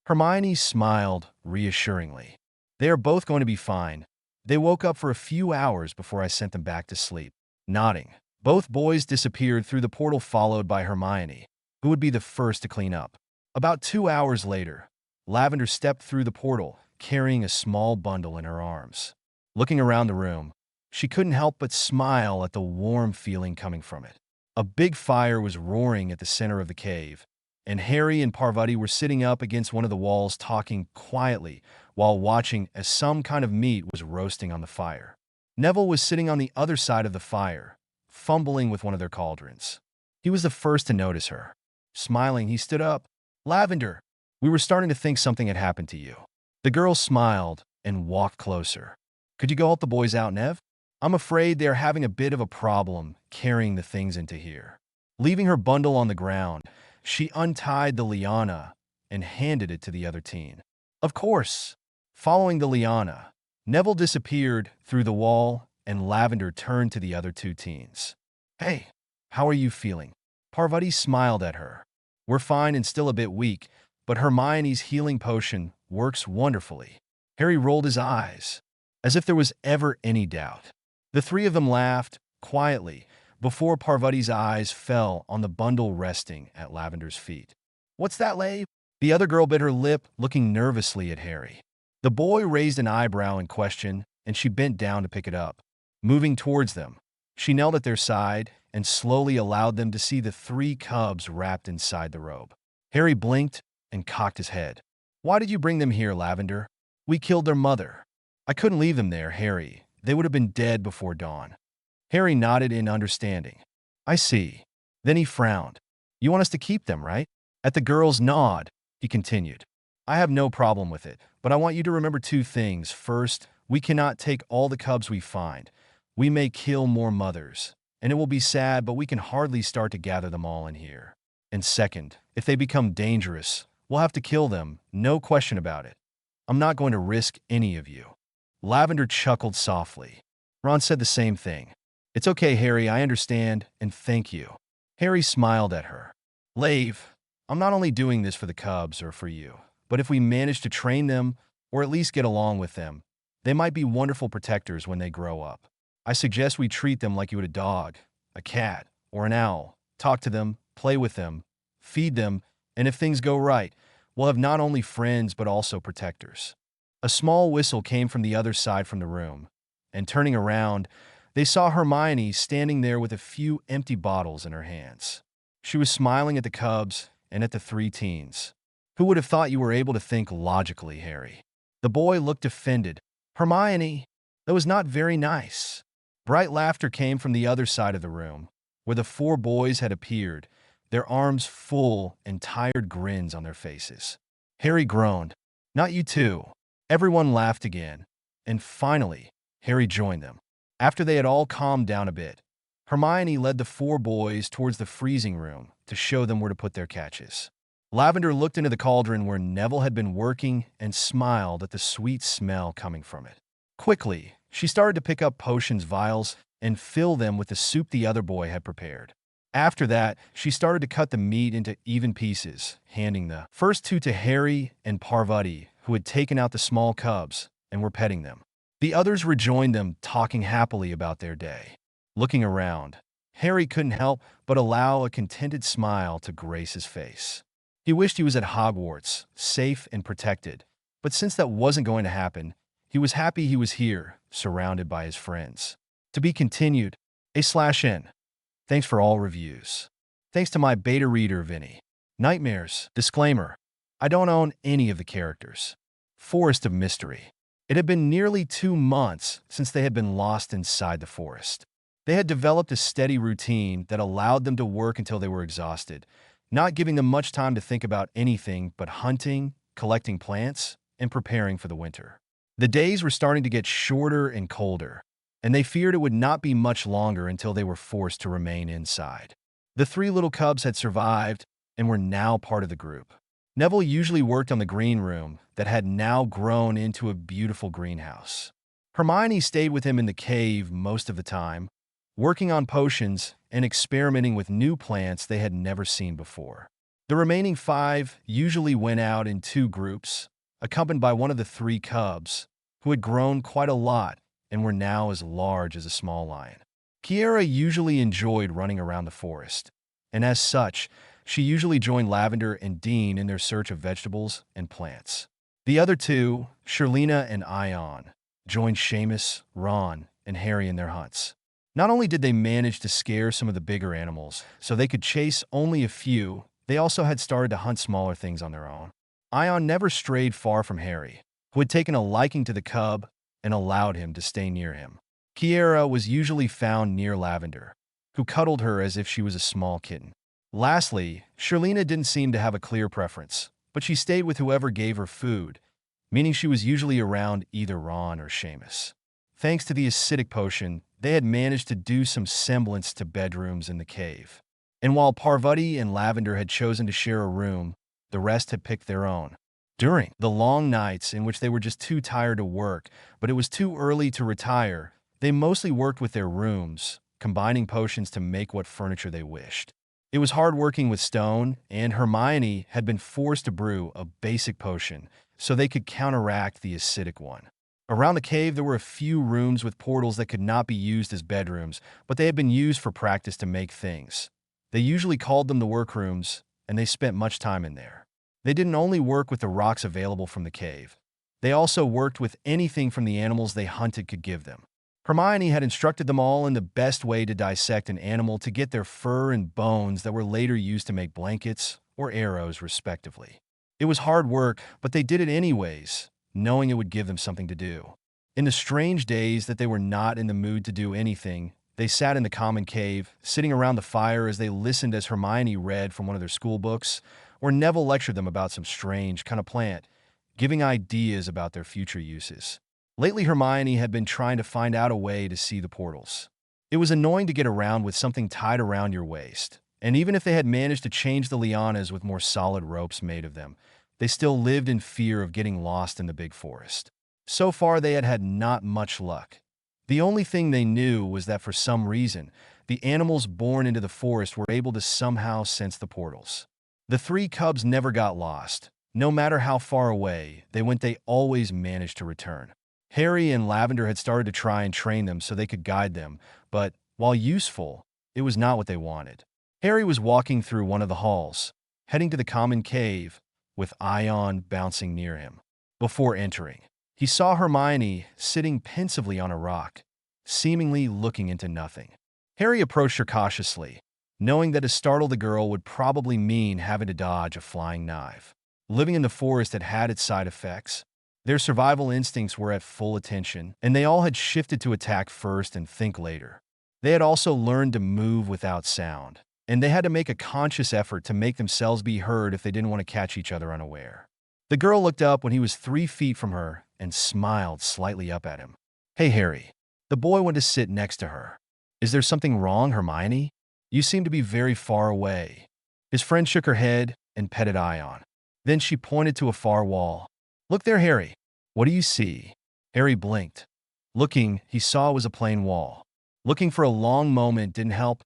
Hermione smiled reassuringly. "They are both going to be fine. They woke up for a few hours before I sent them back to sleep." Nodding, both boys disappeared through the portal, followed by Hermione, who would be the first to clean up. About 2 hours later, Lavender stepped through the portal, carrying a small bundle in her arms. Looking around the room, she couldn't help but smile at the warm feeling coming from it. A big fire was roaring at the center of the cave, and Harry and Parvati were sitting up against one of the walls talking quietly while watching as some kind of meat was roasting on the fire. Neville was sitting on the other side of the fire, fumbling with one of their cauldrons. He was the first to notice her. Smiling, he stood up. "Lavender, we were starting to think something had happened to you." The girl smiled and walked closer. "Could you go help the boys out, Nev? I'm afraid they are having a bit of a problem carrying the things into here." Leaving her bundle on the ground, she untied the liana and handed it to the other teen. "Of course." Following the liana, Neville disappeared through the wall, and Lavender turned to the other two teens. "Hey, how are you feeling?" Parvati smiled at her. "We're fine and still a bit weak, but Hermione's healing potion works wonderfully." Harry rolled his eyes, as if there was ever any doubt. The three of them laughed quietly before Parvati's eyes fell on the bundle resting at Lavender's feet. "What's that, Lave?" The other girl bit her lip, looking nervously at Harry. The boy raised an eyebrow in question, and she bent down to pick it up. Moving towards them, she knelt at their side and slowly allowed them to see the 3 cubs wrapped inside the robe. Harry blinked and cocked his head. "Why did you bring them here, Lavender?" "We killed their mother." "I couldn't leave them there, Harry. They would have been dead before dawn." Harry nodded in understanding. "I see." Then he frowned. "You want us to keep them, right?" At the girl's nod, he continued. "I have no problem with it, but I want you to remember 2 things. First, we cannot take all the cubs we find. We may kill more mothers, and it will be sad, but we can hardly start to gather them all in here. And second, if they become dangerous, we'll have to kill them, no question about it. I'm not going to risk any of you." Lavender chuckled softly. Ron said the same thing. "It's okay, Harry, I understand, and thank you." Harry smiled at her. "Lave, I'm not only doing this for the cubs or for you, but if we manage to train them, or at least get along with them, they might be wonderful protectors when they grow up. I suggest we treat them like you would a dog, a cat, or an owl. Talk to them, play with them, feed them, and if things go right, we'll have not only friends but also protectors." A small whistle came from the other side from the room, and turning around, They saw Hermione standing there with a few empty bottles in her hands. She was smiling at the cubs and at the three teens. Who would have thought you were able to think logically, Harry? The boy looked offended. Hermione, that was not very nice. Bright laughter came from the other side of the room, where the four boys had appeared, their arms full and tired grins on their faces. Harry groaned. Not you too. Everyone laughed again, and finally, Harry joined them. After they had all calmed down a bit, Hermione led the four boys towards the freezing room to show them where to put their catches. Lavender looked into the cauldron where Neville had been working and smiled at the sweet smell coming from it. Quickly, she started to pick up potions vials and fill them with the soup the other boy had prepared. After that, she started to cut the meat into even pieces, handing the first two to Harry and Parvati, who had taken out the small cubs and were petting them. The others rejoined them, talking happily about their day. Looking around, Harry couldn't help but allow a contented smile to grace his face. He wished he was at Hogwarts, safe and protected, but since that wasn't going to happen, he was happy he was here, surrounded by his friends. To be continued, A/N. Thanks for all reviews. Thanks to my beta reader, Vinny. Nightmares. Disclaimer. I don't own any of the characters. Forest of Mystery. It had been nearly 2 months since they had been lost inside the forest. They had developed a steady routine that allowed them to work until they were exhausted, not giving them much time to think about anything but hunting, collecting plants, and preparing for the winter. The days were starting to get shorter and colder, and they feared it would not be much longer until they were forced to remain inside. The three little cubs had survived and were now part of the group. Neville usually worked on the green room that had now grown into a beautiful greenhouse. Hermione stayed with him in the cave most of the time, working on potions and experimenting with new plants they had never seen before. The remaining 5 usually went out in 2 groups, accompanied by one of the 3 cubs, who had grown quite a lot and were now as large as a small lion. Kiera usually enjoyed running around the forest, and as such, she usually joined Lavender and Dean in their search of vegetables and plants. The other 2, Shirlena and Ion, joined Seamus, Ron, and Harry in their hunts. Not only did they manage to scare some of the bigger animals, so they could chase only a few, they also had started to hunt smaller things on their own. Ion never strayed far from Harry, who had taken a liking to the cub and allowed him to stay near him. Kiera was usually found near Lavender, who cuddled her as if she was a small kitten. Lastly, Shirlena didn't seem to have a clear preference, but she stayed with whoever gave her food, meaning she was usually around either Ron or Seamus. Thanks to the acidic potion, they had managed to do some semblance to bedrooms in the cave. And while Parvati and Lavender had chosen to share a room, the rest had picked their own. During the long nights in which they were just too tired to work, but it was too early to retire, they mostly worked with their rooms, combining potions to make what furniture they wished. It was hard working with stone, and Hermione had been forced to brew a basic potion so they could counteract the acidic one. Around the cave, there were a few rooms with portals that could not be used as bedrooms, but they had been used for practice to make things. They usually called them the workrooms, and they spent much time in there. They didn't only work with the rocks available from the cave. They also worked with anything from the animals they hunted could give them. Hermione had instructed them all in the best way to dissect an animal to get their fur and bones that were later used to make blankets or arrows, respectively. It was hard work, but they did it anyways, knowing it would give them something to do. In the strange days that they were not in the mood to do anything, they sat in the common cave, sitting around the fire as they listened as Hermione read from one of their school books, or Neville lectured them about some strange kind of plant, giving ideas about their future uses. Lately, Hermione had been trying to find out a way to see the portals. It was annoying to get around with something tied around your waist, and even if they had managed to change the lianas with more solid ropes made of them, they still lived in fear of getting lost in the big forest. So far, they had had not much luck. The only thing they knew was that for some reason, the animals born into the forest were able to somehow sense the portals. The 3 cubs never got lost. No matter how far away they went, they always managed to return. Harry and Lavender had started to try and train them so they could guide them, but while useful, it was not what they wanted. Harry was walking through one of the halls, heading to the common cave, with Ion bouncing near him. Before entering, he saw Hermione sitting pensively on a rock, seemingly looking into nothing. Harry approached her cautiously, knowing that to startle the girl would probably mean having to dodge a flying knife. Living in the forest had had its side effects. Their survival instincts were at full attention, and they all had shifted to attack first and think later. They had also learned to move without sound, and they had to make a conscious effort to make themselves be heard if they didn't want to catch each other unaware. The girl looked up when he was 3 feet from her and smiled slightly up at him. "Hey, Harry." The boy went to sit next to her. "Is there something wrong, Hermione? You seem to be very far away." His friend shook her head and petted Ion. Then she pointed to a far wall. "Look there, Harry. What do you see?" Harry blinked. Looking, he saw it was a plain wall. Looking for a long moment didn't help.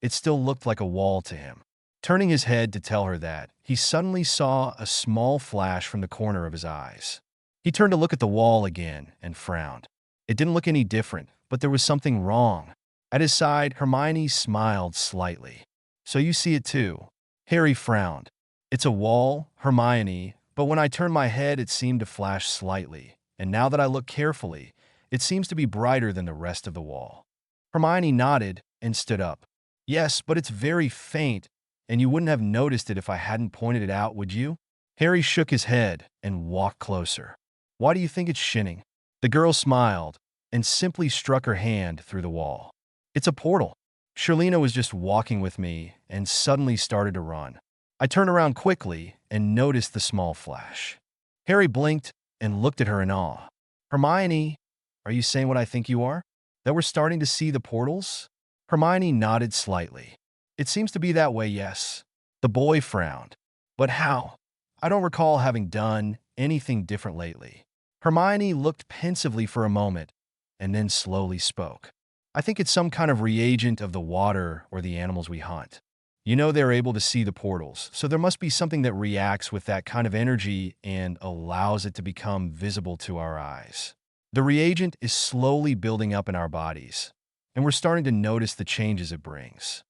It still looked like a wall to him. Turning his head to tell her that, he suddenly saw a small flash from the corner of his eyes. He turned to look at the wall again and frowned. It didn't look any different, but there was something wrong. At his side, Hermione smiled slightly. "So you see it too?" Harry frowned. "It's a wall, Hermione, but when I turned my head it seemed to flash slightly, and now that I look carefully, it seems to be brighter than the rest of the wall." Hermione nodded and stood up. "Yes, but it's very faint, and you wouldn't have noticed it if I hadn't pointed it out, would you?" Harry shook his head and walked closer. "Why do you think it's shining?" The girl smiled and simply struck her hand through the wall. "It's a portal. Charlena was just walking with me and suddenly started to run. I turned around quickly and noticed the small flash." Harry blinked and looked at her in awe. "Hermione, are you saying what I think you are? That we're starting to see the portals?" Hermione nodded slightly. "It seems to be that way, yes." The boy frowned. "But how? I don't recall having done anything different lately." Hermione looked pensively for a moment and then slowly spoke. "I think it's some kind of reagent of the water or the animals we hunt. You know they're able to see the portals, so there must be something that reacts with that kind of energy and allows it to become visible to our eyes. The reagent is slowly building up in our bodies, and we're starting to notice the changes it brings."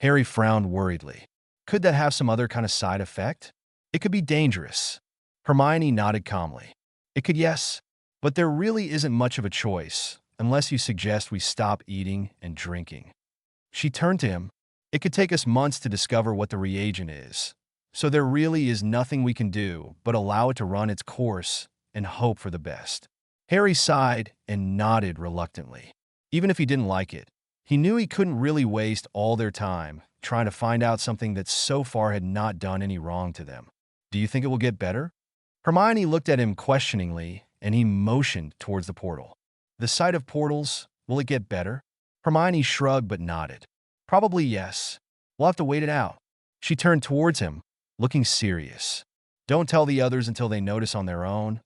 Harry frowned worriedly. "Could that have some other kind of side effect? It could be dangerous." Hermione nodded calmly. "It could, yes, but there really isn't much of a choice, unless you suggest we stop eating and drinking." She turned to him. "It could take us months to discover what the reagent is, so there really is nothing we can do but allow it to run its course and hope for the best." Harry sighed and nodded reluctantly. Even if he didn't like it, he knew he couldn't really waste all their time trying to find out something that so far had not done any wrong to them. "Do you think it will get better?" Hermione looked at him questioningly, and he motioned towards the portal. "The sight of portals, will it get better?" Hermione shrugged but nodded. "Probably yes. We'll have to wait it out." She turned towards him, looking serious. "Don't tell the others until they notice on their own.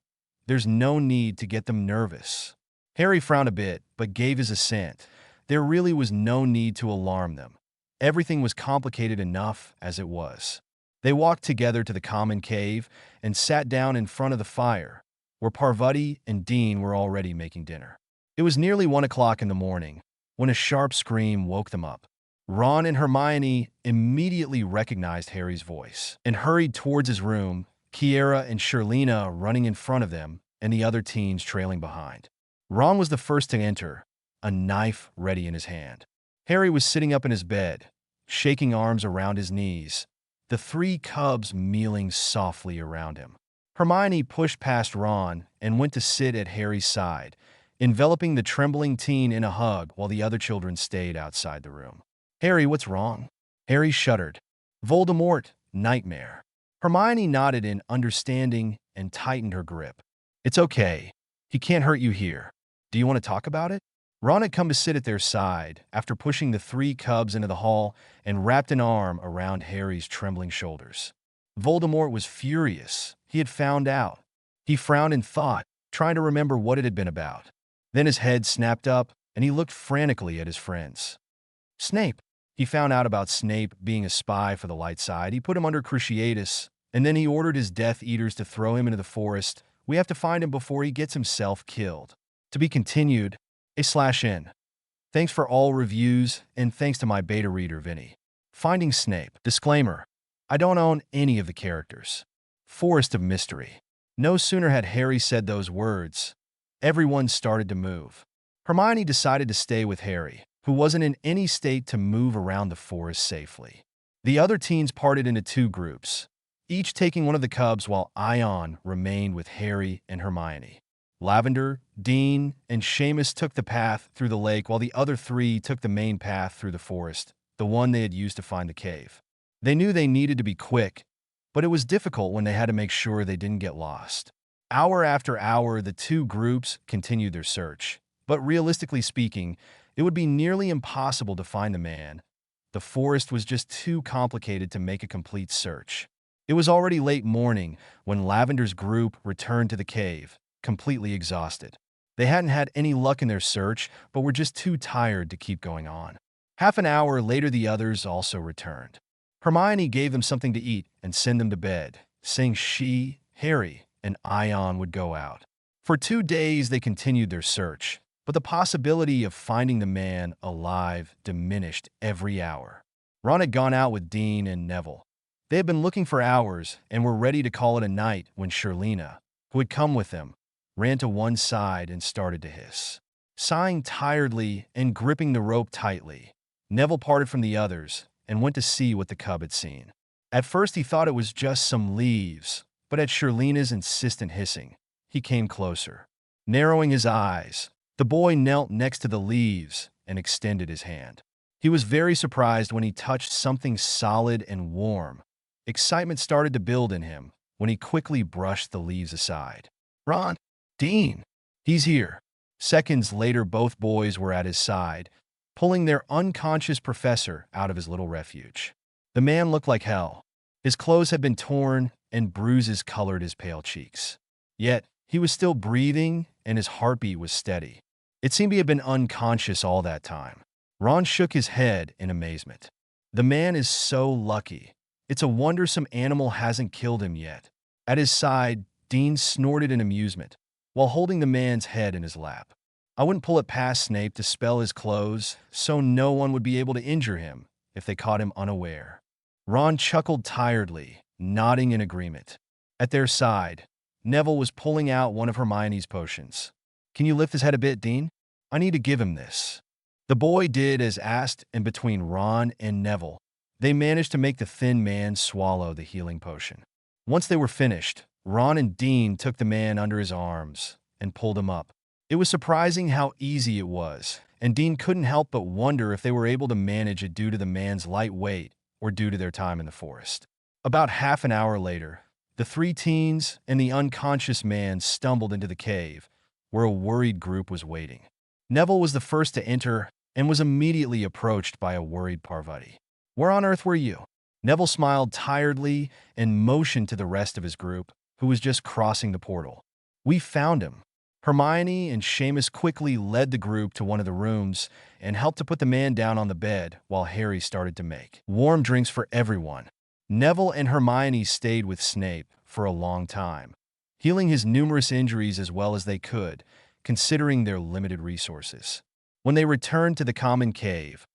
There's no need to get them nervous." Harry frowned a bit, but gave his assent. There really was no need to alarm them. Everything was complicated enough as it was. They walked together to the common cave and sat down in front of the fire, where Parvati and Dean were already making dinner. It was nearly 1 o'clock in the morning when a sharp scream woke them up. Ron and Hermione immediately recognized Harry's voice and hurried towards his room, Kiera and Charlena running in front of them and the other teens trailing behind. Ron was the first to enter, a knife ready in his hand. Harry was sitting up in his bed, shaking arms around his knees, the 3 cubs mealing softly around him. Hermione pushed past Ron and went to sit at Harry's side, enveloping the trembling teen in a hug while the other children stayed outside the room. "Harry, what's wrong?" Harry shuddered. "Voldemort, nightmare." Hermione nodded in understanding and tightened her grip. "It's okay. He can't hurt you here. Do you want to talk about it?" Ron had come to sit at their side after pushing the 3 cubs into the hall and wrapped an arm around Harry's trembling shoulders. Voldemort was furious. He had found out. He frowned in thought, trying to remember what it had been about. Then his head snapped up, and he looked frantically at his friends. "Snape." He found out about Snape being a spy for the light side. He put him under Cruciatus, and then he ordered his Death Eaters to throw him into the forest. We have to find him before he gets himself killed. To be continued, /N. Thanks for all reviews, and thanks to my beta reader, Vinny. Finding Snape. Disclaimer: I don't own any of the characters. Forest of Mystery. No sooner had Harry said those words, everyone started to move. Hermione decided to stay with Harry, who wasn't in any state to move around the forest safely. The other teens parted into two groups, each taking one of the cubs while Ion remained with Harry and Hermione. Lavender, Dean, and Seamus took the path through the lake while the other three took the main path through the forest, the one they had used to find the cave. They knew they needed to be quick, but it was difficult when they had to make sure they didn't get lost. Hour after hour, the two groups continued their search, but realistically speaking, it would be nearly impossible to find the man. The forest was just too complicated to make a complete search. It was already late morning when Lavender's group returned to the cave, completely exhausted. They hadn't had any luck in their search, but were just too tired to keep going on. Half an hour later, the others also returned. Hermione gave them something to eat and sent them to bed, saying she, Harry, and Ion would go out. For 2 days, they continued their search, but the possibility of finding the man alive diminished every hour. Ron had gone out with Dean and Neville. They had been looking for hours and were ready to call it a night when Shirlena, who had come with them, ran to one side and started to hiss. Sighing tiredly and gripping the rope tightly, Neville parted from the others and went to see what the cub had seen. At first he thought it was just some leaves, but at Shirlena's insistent hissing, he came closer. Narrowing his eyes, the boy knelt next to the leaves and extended his hand. He was very surprised when he touched something solid and warm. Excitement started to build in him when he quickly brushed the leaves aside. "Ron, Dean, he's here." Seconds later, both boys were at his side, pulling their unconscious professor out of his little refuge. The man looked like hell. His clothes had been torn and bruises colored his pale cheeks. Yet, he was still breathing and his heartbeat was steady. It seemed he had been unconscious all that time. Ron shook his head in amazement. The man is so lucky. It's a wonder some animal hasn't killed him yet. At his side, Dean snorted in amusement, while holding the man's head in his lap. "I wouldn't pull it past Snape to spell his clothes, so no one would be able to injure him if they caught him unaware." Ron chuckled tiredly, nodding in agreement. At their side, Neville was pulling out one of Hermione's potions. "Can you lift his head a bit, Dean? I need to give him this." The boy did as asked, and between Ron and Neville, they managed to make the thin man swallow the healing potion. Once they were finished, Ron and Dean took the man under his arms and pulled him up. It was surprising how easy it was, and Dean couldn't help but wonder if they were able to manage it due to the man's light weight or due to their time in the forest. About half an hour later, the three teens and the unconscious man stumbled into the cave, where a worried group was waiting. Neville was the first to enter and was immediately approached by a worried Parvati. "Where on earth were you?" Neville smiled tiredly and motioned to the rest of his group, who was just crossing the portal. "We found him." Hermione and Seamus quickly led the group to one of the rooms and helped to put the man down on the bed while Harry started to make warm drinks for everyone. Neville and Hermione stayed with Snape for a long time, healing his numerous injuries as well as they could, considering their limited resources. When they returned to the common cave,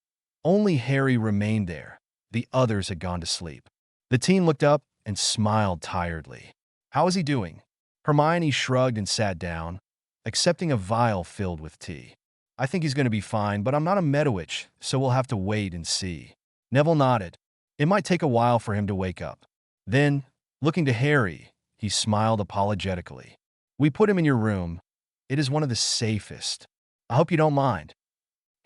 only Harry remained there. The others had gone to sleep. The teen looked up and smiled tiredly. "How is he doing?" Hermione shrugged and sat down, accepting a vial filled with tea. "I think he's going to be fine, but I'm not a Medowitch, so we'll have to wait and see." Neville nodded. It might take a while for him to wake up. Then, looking to Harry, he smiled apologetically. "We put him in your room. It is one of the safest. I hope you don't mind."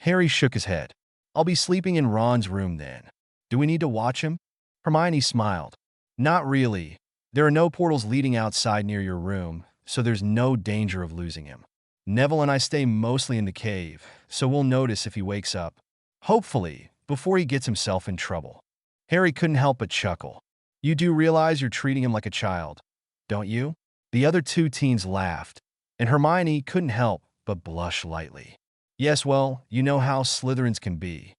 Harry shook his head. "I'll be sleeping in Ron's room then. Do we need to watch him?" Hermione smiled. "Not really. There are no portals leading outside near your room, so there's no danger of losing him. Neville and I stay mostly in the cave, so we'll notice if he wakes up. Hopefully, before he gets himself in trouble." Harry couldn't help but chuckle. "You do realize you're treating him like a child, don't you?" The other two teens laughed, and Hermione couldn't help but blush lightly. "Yes, well, you know how Slytherins can be."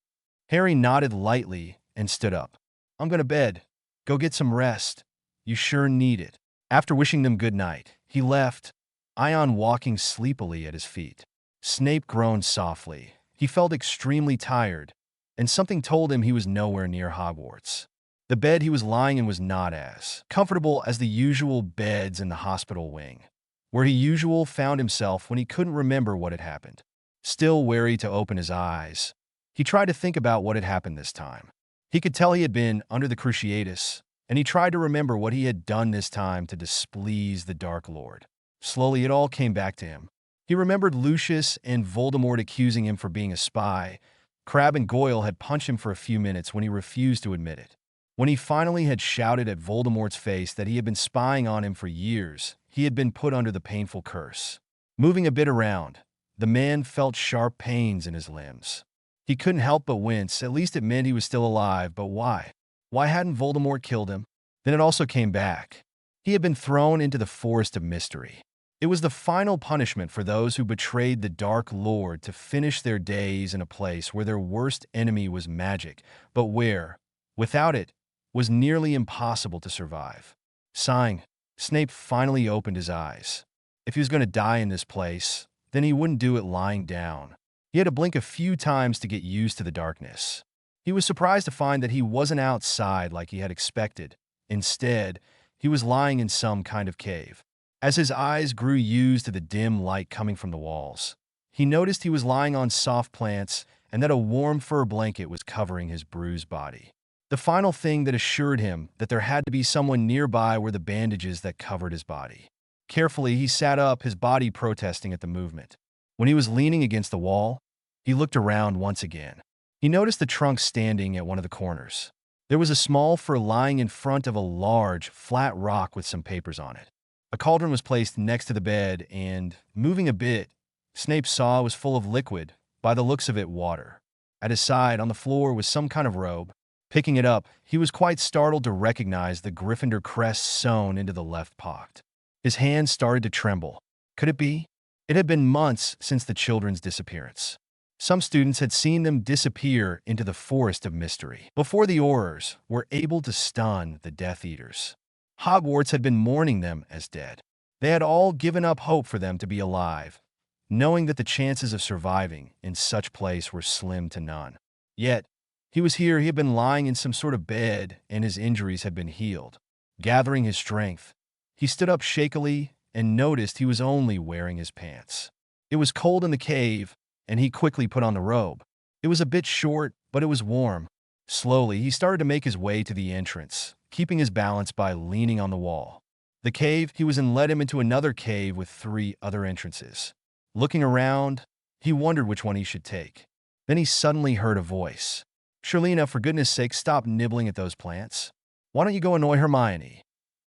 Harry nodded lightly and stood up. "I'm going to bed. Go get some rest. You sure need it." After wishing them good night, he left, Ion walking sleepily at his feet. Snape groaned softly. He felt extremely tired, and something told him he was nowhere near Hogwarts. The bed he was lying in was not as comfortable as the usual beds in the hospital wing, where he usually found himself when he couldn't remember what had happened. still wary to open his eyes. He tried to think about what had happened this time. He could tell he had been under the Cruciatus, and he tried to remember what he had done this time to displease the Dark Lord. Slowly, it all came back to him. He remembered Lucius and Voldemort accusing him for being a spy. Crabbe and Goyle had punched him for a few minutes when he refused to admit it. When he finally had shouted at Voldemort's face that he had been spying on him for years, he had been put under the painful curse. Moving a bit around, the man felt sharp pains in his limbs. He couldn't help but wince. At least it meant he was still alive, but why? Why hadn't Voldemort killed him? Then it also came back. He had been thrown into the Forest of Mystery. It was the final punishment for those who betrayed the Dark Lord to finish their days in a place where their worst enemy was magic, but where, without it, was nearly impossible to survive. Sighing, Snape finally opened his eyes. If he was going to die in this place, then he wouldn't do it lying down. He had to blink a few times to get used to the darkness. He was surprised to find that he wasn't outside like he had expected. Instead, he was lying in some kind of cave. As his eyes grew used to the dim light coming from the walls, he noticed he was lying on soft plants and that a warm fur blanket was covering his bruised body. The final thing that assured him that there had to be someone nearby were the bandages that covered his body. Carefully, he sat up, his body protesting at the movement. When he was leaning against the wall, he looked around once again. He noticed the trunk standing at one of the corners. There was a small fur lying in front of a large, flat rock with some papers on it. A cauldron was placed next to the bed and, moving a bit, Snape saw it was full of liquid, by the looks of it, water. At his side, on the floor, was some kind of robe. Picking it up, he was quite startled to recognize the Gryffindor crest sewn into the left pocket. His hands started to tremble. Could it be? It had been months since the children's disappearance. Some students had seen them disappear into the Forest of Mystery before the Aurors were able to stun the Death Eaters. Hogwarts had been mourning them as dead. They had all given up hope for them to be alive, knowing that the chances of surviving in such place were slim to none. Yet, he was here, he had been lying in some sort of bed, and his injuries had been healed. Gathering his strength, he stood up shakily and noticed he was only wearing his pants. It was cold in the cave, and he quickly put on the robe. It was a bit short, but it was warm. Slowly, he started to make his way to the entrance, keeping his balance by leaning on the wall. The cave he was in led him into another cave with 3 other entrances. Looking around, he wondered which one he should take. Then he suddenly heard a voice. "Charlina, for goodness sake, stop nibbling at those plants. Why don't you go annoy Hermione?"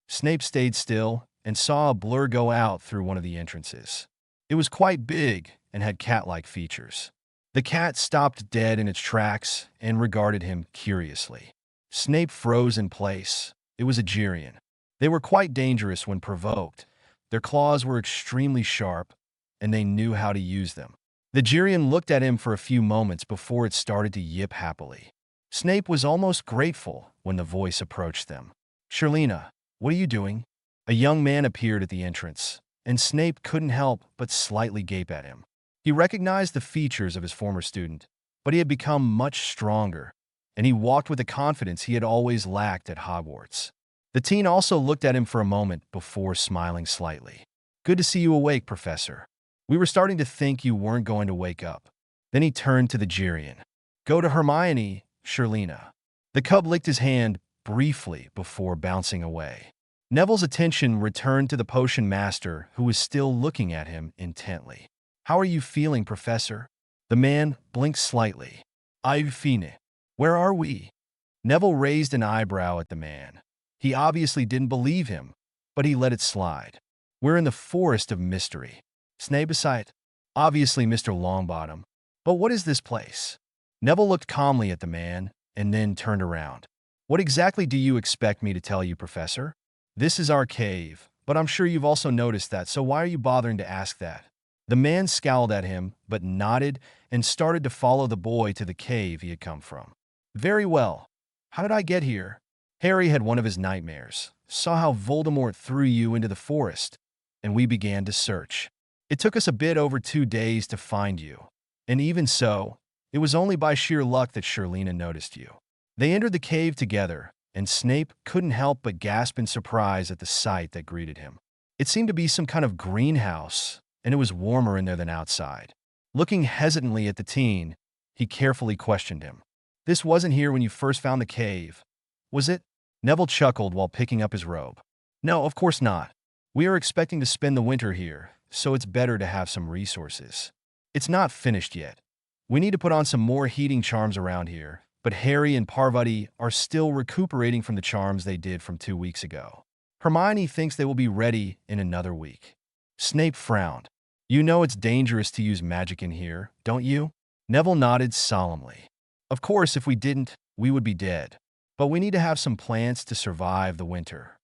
Snape stayed still and saw a blur go out through one of the entrances. It was quite big and had cat-like features. The cat stopped dead in its tracks and regarded him curiously. Snape froze in place. It was a Girion. They were quite dangerous when provoked. Their claws were extremely sharp, and they knew how to use them. The Girion looked at him for a few moments before it started to yip happily. Snape was almost grateful when the voice approached them. "Charlina, what are you doing?" A young man appeared at the entrance, and Snape couldn't help but slightly gape at him. He recognized the features of his former student, but he had become much stronger, and he walked with the confidence he had always lacked at Hogwarts. The teen also looked at him for a moment before smiling slightly. "Good to see you awake, Professor. We were starting to think you weren't going to wake up." Then he turned to the Girion. "Go to Hermione, Charlina." The cub licked his hand briefly before bouncing away. Neville's attention returned to the potion master, who was still looking at him intently. "How are you feeling, Professor?" The man blinked slightly. "I've fine. Where are we?" Neville raised an eyebrow at the man. He obviously didn't believe him, but he let it slide. "We're in the Forest of Mystery." Snape aside. "Obviously, Mr. Longbottom. But what is this place?" Neville looked calmly at the man and then turned around. "What exactly do you expect me to tell you, Professor? This is our cave, but I'm sure you've also noticed that, so why are you bothering to ask that?" The man scowled at him, but nodded and started to follow the boy to the cave he had come from. "Very well. How did I get here?" "Harry had one of his nightmares, saw how Voldemort threw you into the forest, and we began to search. It took us a bit over 2 days to find you, and even so, it was only by sheer luck that Charlina noticed you." They entered the cave together, and Snape couldn't help but gasp in surprise at the sight that greeted him. It seemed to be some kind of greenhouse, and it was warmer in there than outside. Looking hesitantly at the teen, he carefully questioned him. This wasn't here when you first found the cave, was it? Neville chuckled while picking up his robe. No, of course not. We are expecting to spend the winter here, so it's better to have some resources. It's not finished yet. We need to put on some more heating charms around here, but Harry and Parvati are still recuperating from the charms they did from 2 weeks ago. Hermione thinks they will be ready in another week. Snape frowned. You know it's dangerous to use magic in here, don't you? Neville nodded solemnly. Of course, if we didn't, we would be dead. But we need to have some plans to survive the winter.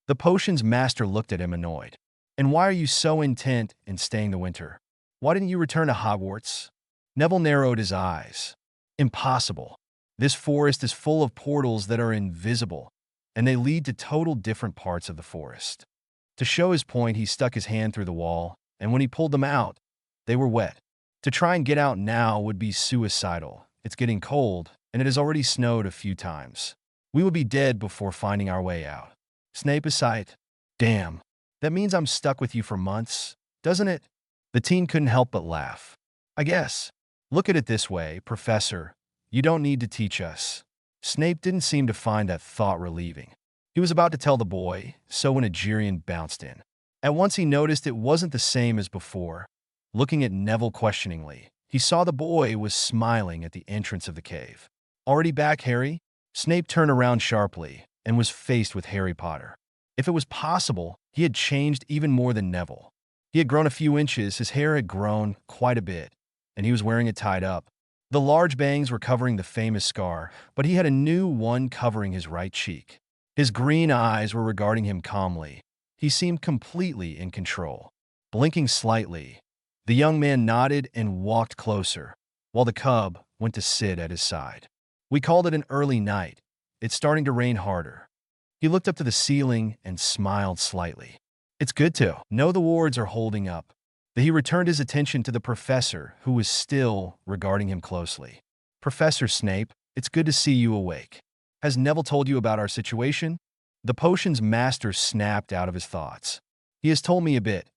The potions master looked at him annoyed. And why are you so intent in staying the winter? Why didn't you return to Hogwarts? Neville narrowed his eyes. Impossible. This forest is full of portals that are invisible, and they lead to total different parts of the forest. To show his point, he stuck his hand through the wall, and when he pulled them out, they were wet. To try and get out now would be suicidal. It's getting cold, and it has already snowed a few times. We would be dead before finding our way out. Snape sighed. Damn, that means I'm stuck with you for months, doesn't it? The teen couldn't help but laugh. I guess. Look at it this way, Professor. You don't need to teach us. Snape didn't seem to find that thought relieving. He was about to tell the boy, so when Nigerian bounced in. At once he noticed it wasn't the same as before. Looking at Neville questioningly, he saw the boy was smiling at the entrance of the cave. Already back, Harry? Snape turned around sharply and was faced with Harry Potter. If it was possible, he had changed even more than Neville. He had grown a few inches, his hair had grown quite a bit, and he was wearing it tied up. The large bangs were covering the famous scar, but he had a new one covering his right cheek. His green eyes were regarding him calmly. He seemed completely in control. Blinking slightly, the young man nodded and walked closer, while the cub went to sit at his side. We called it an early night. It's starting to rain harder. He looked up to the ceiling and smiled slightly. It's good to know the wards are holding up. He returned his attention to the professor, who was still regarding him closely. Professor Snape, it's good to see you awake. Has Neville told you about our situation? The potions master snapped out of his thoughts. He has told me a bit.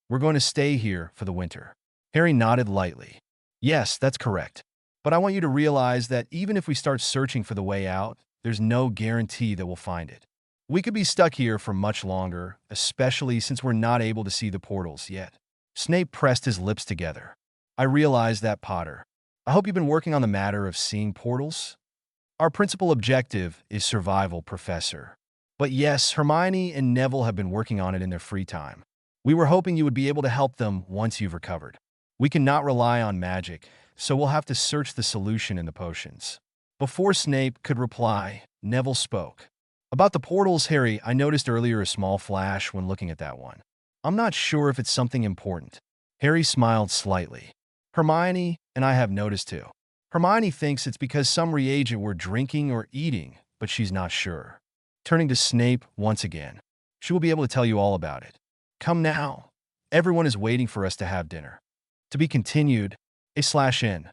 We're going to stay here for the winter. Harry nodded lightly. Yes, that's correct. But I want you to realize that even if we start searching for the way out, there's no guarantee that we'll find it. We could be stuck here for much longer, especially since we're not able to see the portals yet. Snape pressed his lips together. I realize that, Potter. I hope you've been working on the matter of seeing portals. Our principal objective is survival, Professor. But yes, Hermione and Neville have been working on it in their free time. We were hoping you would be able to help them once you've recovered. We cannot rely on magic, so we'll have to search the solution in the potions. Before Snape could reply, Neville spoke. About the portals, Harry, I noticed earlier a small flash when looking at that one. I'm not sure if it's something important. Harry smiled slightly. Hermione and I have noticed too. Hermione thinks it's because some reagent we're drinking or eating, but she's not sure. Turning to Snape once again, she will be able to tell you all about it. Come now. Everyone is waiting for us to have dinner. To be continued, /n.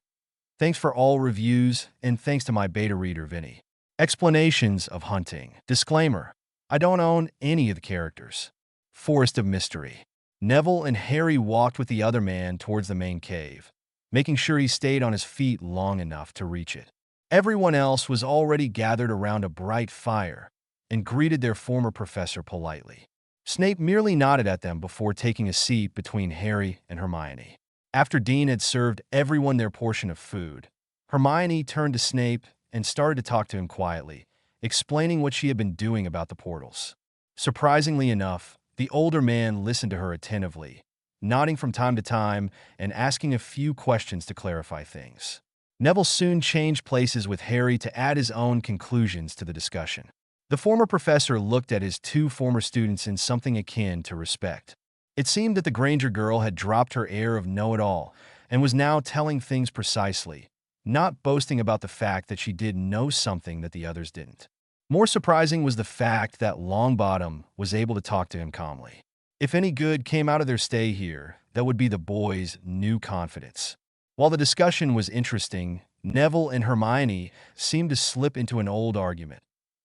Thanks for all reviews, and thanks to my beta reader, Vinny. Explanations of hunting. Disclaimer. I don't own any of the characters. Forest of Mystery. Neville and Harry walked with the other man towards the main cave, making sure he stayed on his feet long enough to reach it. Everyone else was already gathered around a bright fire and greeted their former professor politely. Snape merely nodded at them before taking a seat between Harry and Hermione. After Dean had served everyone their portion of food, Hermione turned to Snape and started to talk to him quietly, explaining what she had been doing about the portals. Surprisingly enough, the older man listened to her attentively, nodding from time to time and asking a few questions to clarify things. Neville soon changed places with Harry to add his own conclusions to the discussion. The former professor looked at his two former students in something akin to respect. It seemed that the Granger girl had dropped her air of know-it-all and was now telling things precisely, not boasting about the fact that she did know something that the others didn't. More surprising was the fact that Longbottom was able to talk to him calmly. If any good came out of their stay here, that would be the boys' new confidence. While the discussion was interesting, Neville and Hermione seemed to slip into an old argument,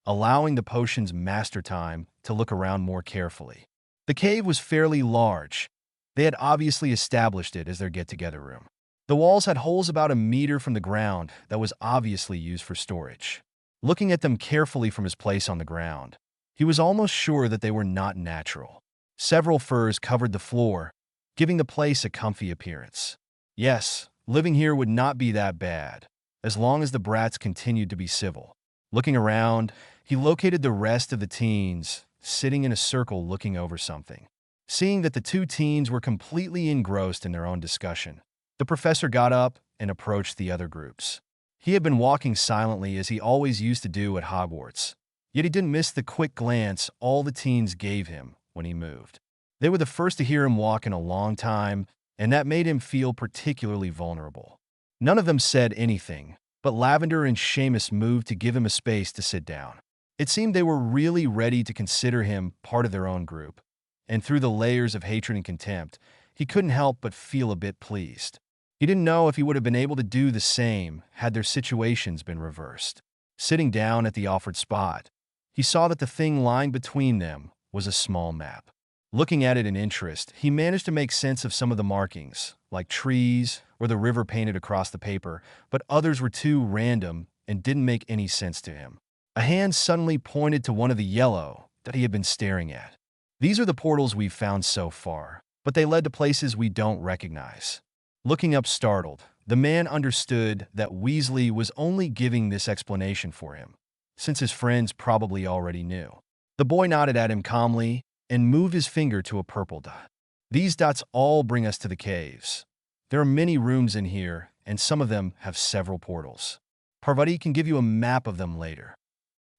allowing the potion's master time to look around more carefully. The cave was fairly large. They had obviously established it as their get-together room. The walls had holes about a meter from the ground that was obviously used for storage. Looking at them carefully from his place on the ground, he was almost sure that they were not natural. Several furs covered the floor, giving the place a comfy appearance. Yes, living here would not be that bad, as long as the brats continued to be civil. Looking around, he located the rest of the teens, sitting in a circle looking over something. Seeing that the two teens were completely engrossed in their own discussion, the professor got up and approached the other groups. He had been walking silently as he always used to do at Hogwarts, yet he didn't miss the quick glance all the teens gave him when he moved. They were the first to hear him walk in a long time, and that made him feel particularly vulnerable. None of them said anything, but Lavender and Seamus moved to give him a space to sit down. It seemed they were really ready to consider him part of their own group, and through the layers of hatred and contempt, he couldn't help but feel a bit pleased. He didn't know if he would have been able to do the same had their situations been reversed. Sitting down at the offered spot, he saw that the thing lying between them was a small map. Looking at it in interest, he managed to make sense of some of the markings, like trees or the river painted across the paper, but others were too random and didn't make any sense to him. A hand suddenly pointed to one of the yellow that he had been staring at. These are the portals we've found so far, but they led to places we don't recognize. Looking up startled, the man understood that Weasley was only giving this explanation for him, since his friends probably already knew. The boy nodded at him calmly and moved his finger to a purple dot. These dots all bring us to the caves. There are many rooms in here, and some of them have several portals. Parvati can give you a map of them later.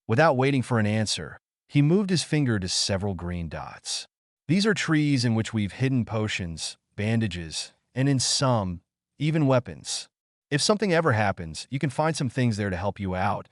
Without waiting for an answer, he moved his finger to several green dots. These are trees in which we've hidden potions, bandages, and in some, even weapons. If something ever happens, you can find some things there to help you out.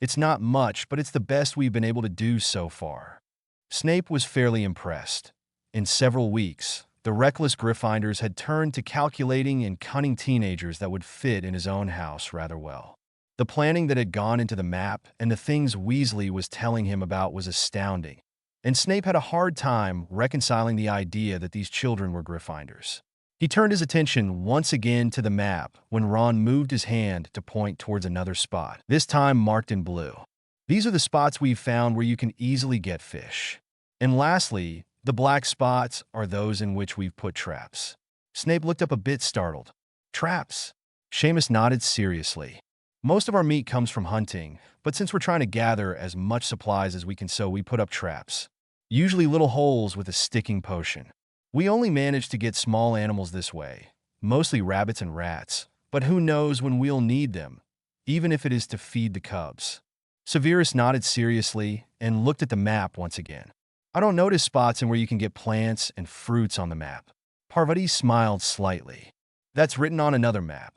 It's not much, but it's the best we've been able to do so far. Snape was fairly impressed. In several weeks, the reckless Gryffindors had turned to calculating and cunning teenagers that would fit in his own house rather well. The planning that had gone into the map and the things Weasley was telling him about was astounding, and Snape had a hard time reconciling the idea that these children were Gryffindors. He turned his attention once again to the map when Ron moved his hand to point towards another spot, this time marked in blue. These are the spots we've found where you can easily get fish. And lastly, the black spots are those in which we've put traps. Snape looked up a bit startled. Traps? Seamus nodded seriously. Most of our meat comes from hunting, but since we're trying to gather as much supplies as we can so we put up traps. Usually little holes with a sticking potion. We only manage to get small animals this way, mostly rabbits and rats, but who knows when we'll need them, even if it is to feed the cubs. Severus nodded seriously and looked at the map once again. I don't notice spots in where you can get plants and fruits on the map. Parvati smiled slightly. That's written on another map.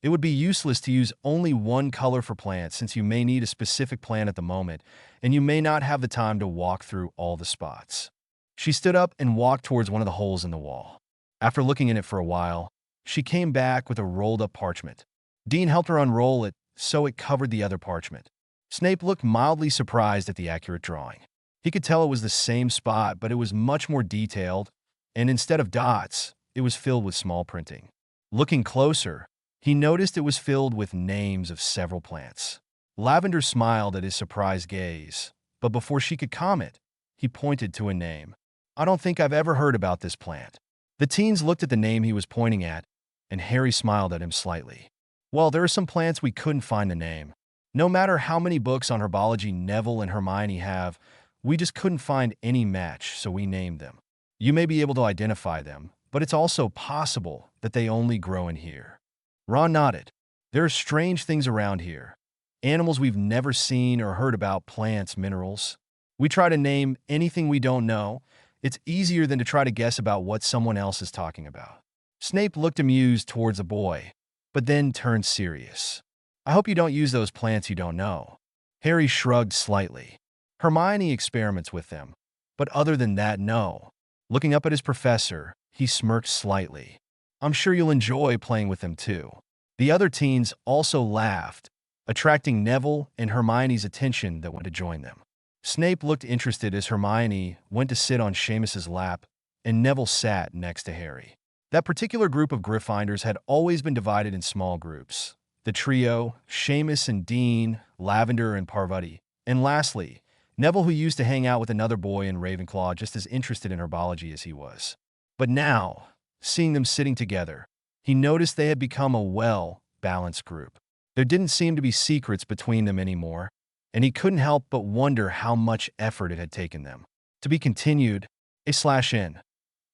It would be useless to use only one color for plants since you may need a specific plant at the moment, and you may not have the time to walk through all the spots. She stood up and walked towards one of the holes in the wall. After looking in it for a while, she came back with a rolled-up parchment. Dean helped her unroll it so it covered the other parchment. Snape looked mildly surprised at the accurate drawing. He could tell it was the same spot, but it was much more detailed, and instead of dots, it was filled with small printing. Looking closer, he noticed it was filled with names of several plants. Lavender smiled at his surprised gaze, but before she could comment, he pointed to a name. I don't think I've ever heard about this plant. The teens looked at the name he was pointing at, and Harry smiled at him slightly. Well, there are some plants we couldn't find the name. No matter how many books on herbology Neville and Hermione have, we just couldn't find any match, so we named them. You may be able to identify them, but it's also possible that they only grow in here. Ron nodded. There are strange things around here. Animals we've never seen or heard about, plants, minerals. We try to name anything we don't know. It's easier than to try to guess about what someone else is talking about. Snape looked amused towards the boy, but then turned serious. I hope you don't use those plants you don't know. Harry shrugged slightly. Hermione experiments with them, but other than that, no. Looking up at his professor, he smirked slightly. I'm sure you'll enjoy playing with them too. The other teens also laughed, attracting Neville and Hermione's attention that went to join them. Snape looked interested as Hermione went to sit on Seamus's lap, and Neville sat next to Harry. That particular group of Gryffindors had always been divided in small groups. The trio, Seamus and Dean, Lavender and Parvati, and lastly, Neville, who used to hang out with another boy in Ravenclaw just as interested in herbology as he was. But now, seeing them sitting together, he noticed they had become a well-balanced group. There didn't seem to be secrets between them anymore, and he couldn't help but wonder how much effort it had taken them. To be continued, /n.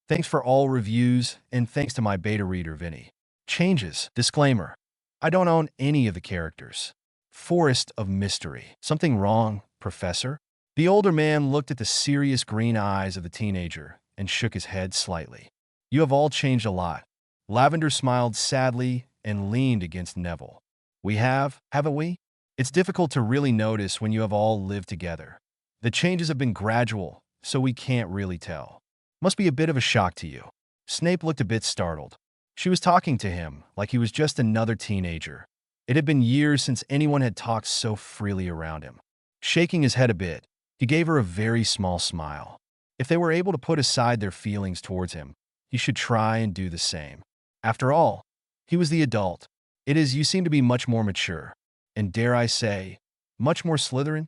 Thanks for all reviews, and thanks to my beta reader, Vinny. Changes. Disclaimer. I don't own any of the characters. Forest of Mystery. Something wrong, Professor? The older man looked at the serious green eyes of the teenager and shook his head slightly. You have all changed a lot. Lavender smiled sadly and leaned against Neville. We have, haven't we? It's difficult to really notice when you have all lived together. The changes have been gradual, so we can't really tell. Must be a bit of a shock to you. Snape looked a bit startled. She was talking to him like he was just another teenager. It had been years since anyone had talked so freely around him. Shaking his head a bit, he gave her a very small smile. If they were able to put aside their feelings towards him, he should try and do the same. After all, he was the adult. You seem to be much more mature. And dare I say, much more Slytherin?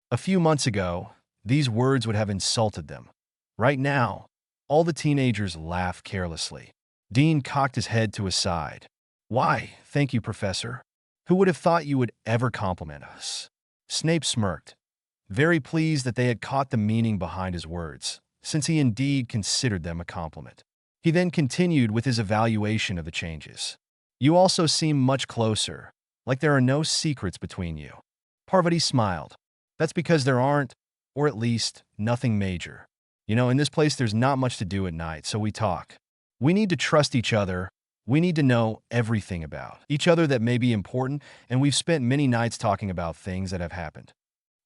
A few months ago, these words would have insulted them. Right now, all the teenagers laughed carelessly. Dean cocked his head to his side. Why, thank you, Professor. Who would have thought you would ever compliment us? Snape smirked, very pleased that they had caught the meaning behind his words, since he indeed considered them a compliment. He then continued with his evaluation of the changes. You also seem much closer, like there are no secrets between you. Parvati smiled. That's because there aren't, or at least, nothing major. In this place there's not much to do at night, so we talk. We need to trust each other. We need to know everything about each other that may be important, and we've spent many nights talking about things that have happened.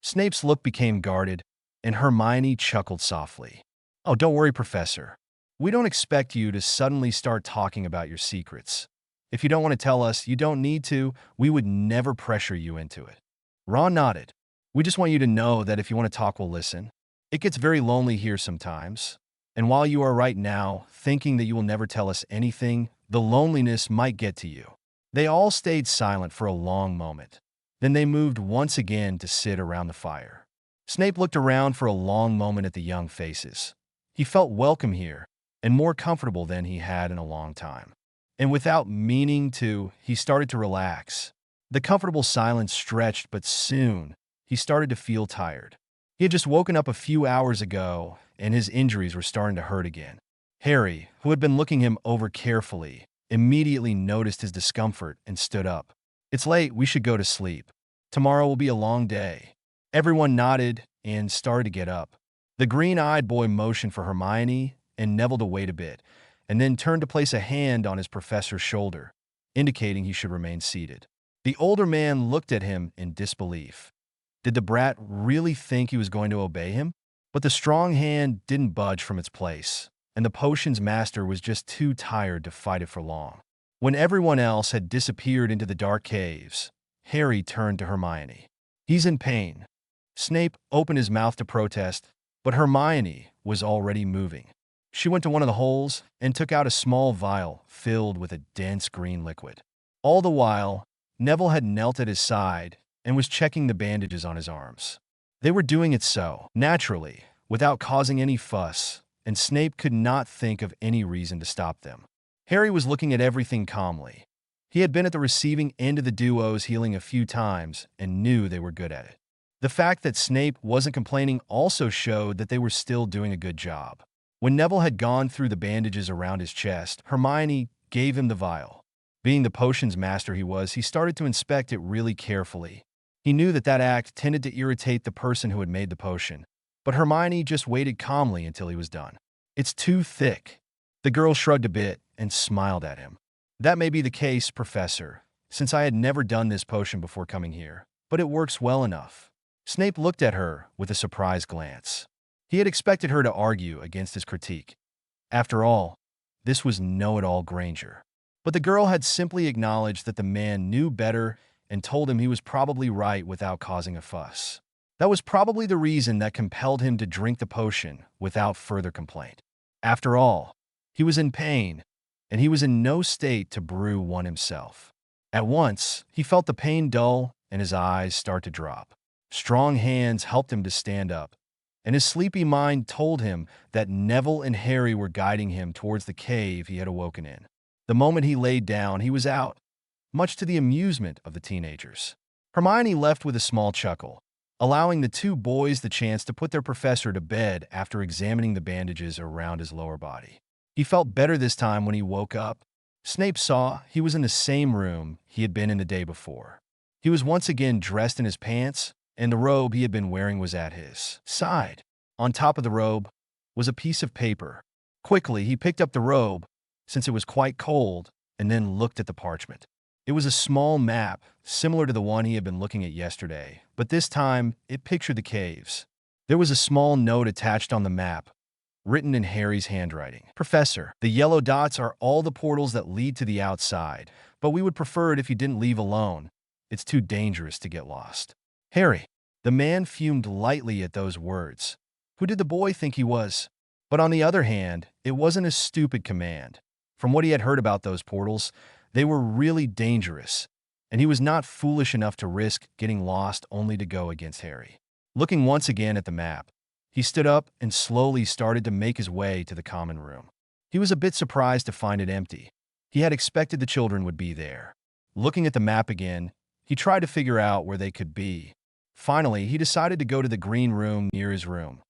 Snape's look became guarded, and Hermione chuckled softly. Oh, don't worry, Professor. We don't expect you to suddenly start talking about your secrets. If you don't want to tell us, you don't need to. We would never pressure you into it. Ron nodded. We just want you to know that if you want to talk, we'll listen. It gets very lonely here sometimes. And while you are right now thinking that you will never tell us anything, the loneliness might get to you. They all stayed silent for a long moment. Then they moved once again to sit around the fire. Snape looked around for a long moment at the young faces. He felt welcome here, and more comfortable than he had in a long time. And without meaning to, he started to relax. The comfortable silence stretched, but soon he started to feel tired. He had just woken up a few hours ago, and his injuries were starting to hurt again. Harry, who had been looking him over carefully, immediately noticed his discomfort and stood up. It's late, we should go to sleep. Tomorrow will be a long day. Everyone nodded and started to get up. The green-eyed boy motioned for Hermione and Neville to wait a bit, and then turned to place a hand on his professor's shoulder, indicating he should remain seated. The older man looked at him in disbelief. Did the brat really think he was going to obey him? But the strong hand didn't budge from its place, and the potion's master was just too tired to fight it for long. When everyone else had disappeared into the dark caves, Harry turned to Hermione. He's in pain. Snape opened his mouth to protest, but Hermione was already moving. She went to one of the holes and took out a small vial filled with a dense green liquid. All the while, Neville had knelt at his side and was checking the bandages on his arms. They were doing it so naturally, without causing any fuss, and Snape could not think of any reason to stop them. Harry was looking at everything calmly. He had been at the receiving end of the duo's healing a few times and knew they were good at it. The fact that Snape wasn't complaining also showed that they were still doing a good job. When Neville had gone through the bandages around his chest, Hermione gave him the vial. Being the potion's master he started to inspect it really carefully. He knew that act tended to irritate the person who had made the potion, but Hermione just waited calmly until he was done. It's too thick. The girl shrugged a bit and smiled at him. That may be the case, Professor, since I had never done this potion before coming here, but it works well enough. Snape looked at her with a surprised glance. He had expected her to argue against his critique. After all, this was know-it-all Granger. But the girl had simply acknowledged that the man knew better and told him he was probably right without causing a fuss. That was probably the reason that compelled him to drink the potion without further complaint. After all, he was in pain, and he was in no state to brew one himself. At once, he felt the pain dull and his eyes start to drop. Strong hands helped him to stand up, and his sleepy mind told him that Neville and Harry were guiding him towards the cave he had awoken in. The moment he laid down, he was out, much to the amusement of the teenagers. Hermione left with a small chuckle, allowing the two boys the chance to put their professor to bed after examining the bandages around his lower body. He felt better this time when he woke up. Snape saw he was in the same room he had been in the day before. He was once again dressed in his pants, and the robe he had been wearing was at his side. On top of the robe was a piece of paper. Quickly, he picked up the robe, since it was quite cold, and then looked at the parchment. It was a small map, similar to the one he had been looking at yesterday, but this time it pictured the caves. There was a small note attached on the map, written in Harry's handwriting. "Professor, the yellow dots are all the portals that lead to the outside, but we would prefer it if you didn't leave alone. It's too dangerous to get lost." Harry. The man fumed lightly at those words. Who did the boy think he was? But on the other hand, it wasn't a stupid command. From what he had heard about those portals, they were really dangerous, and he was not foolish enough to risk getting lost only to go against Harry. Looking once again at the map, he stood up and slowly started to make his way to the common room. He was a bit surprised to find it empty. He had expected the children would be there. Looking at the map again, he tried to figure out where they could be. Finally, he decided to go to the green room near his room.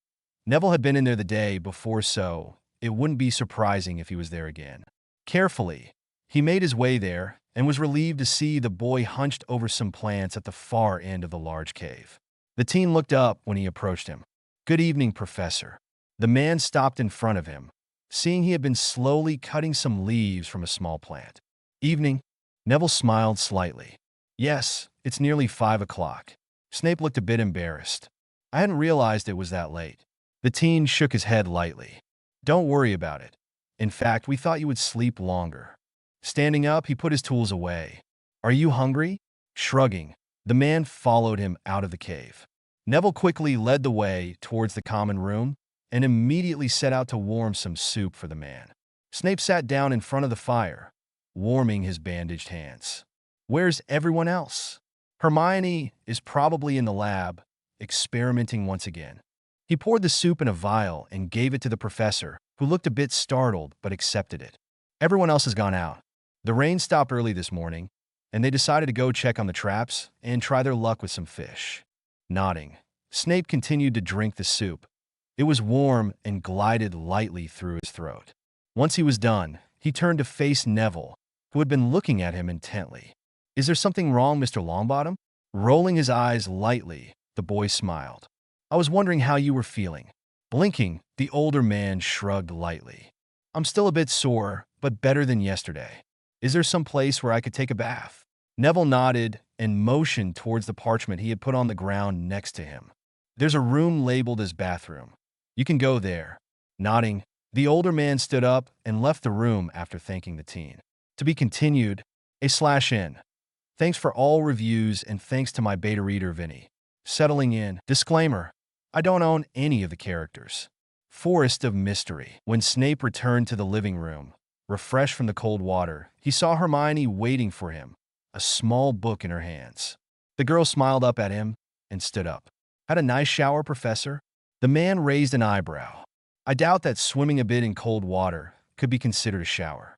Neville had been in there the day before, so it wouldn't be surprising if he was there again. Carefully, he made his way there and was relieved to see the boy hunched over some plants at the far end of the large cave. The teen looked up when he approached him. "Good evening, Professor." The man stopped in front of him, seeing he had been slowly cutting some leaves from a small plant. "Evening." Neville smiled slightly. "Yes, it's nearly 5 o'clock. Snape looked a bit embarrassed. "I hadn't realized it was that late." The teen shook his head lightly. "Don't worry about it. In fact, we thought you would sleep longer." Standing up, he put his tools away. "Are you hungry?" Shrugging, the man followed him out of the cave. Neville quickly led the way towards the common room and immediately set out to warm some soup for the man. Snape sat down in front of the fire, warming his bandaged hands. "Where's everyone else?" "Hermione is probably in the lab, experimenting once again." He poured the soup in a vial and gave it to the professor, who looked a bit startled but accepted it. "Everyone else has gone out. The rain stopped early this morning, and they decided to go check on the traps and try their luck with some fish." Nodding, Snape continued to drink the soup. It was warm and glided lightly through his throat. Once he was done, he turned to face Neville, who had been looking at him intently. "Is there something wrong, Mr. Longbottom?" Rolling his eyes lightly, the boy smiled. "I was wondering how you were feeling." Blinking, the older man shrugged lightly. "I'm still a bit sore, but better than yesterday. Is there some place where I could take a bath?" Neville nodded and motioned towards the parchment he had put on the ground next to him. "There's a room labeled as bathroom. You can go there." Nodding, the older man stood up and left the room after thanking the teen. To be continued, /n. Thanks for all reviews and thanks to my beta reader Vinny. Settling in. Disclaimer: I don't own any of the characters. Forest of Mystery. When Snape returned to the living room, refreshed from the cold water, he saw Hermione waiting for him, a small book in her hands. The girl smiled up at him and stood up. "Had a nice shower, Professor?" The man raised an eyebrow. "I doubt that swimming a bit in cold water could be considered a shower."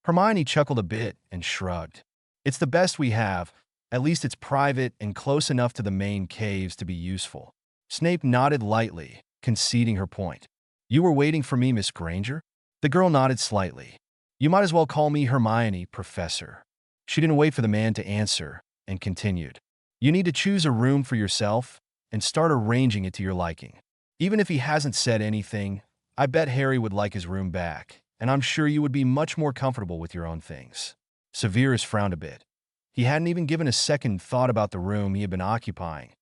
Hermione chuckled a bit and shrugged. "It's the best we have. At least it's private and close enough to the main caves to be useful." Snape nodded lightly, conceding her point. "You were waiting for me, Miss Granger?" The girl nodded slightly. "You might as well call me Hermione, Professor." She didn't wait for the man to answer and continued. "You need to choose a room for yourself and start arranging it to your liking. Even if he hasn't said anything, I bet Harry would like his room back, and I'm sure you would be much more comfortable with your own things." Severus frowned a bit. He hadn't even given a second thought about the room he had been occupying.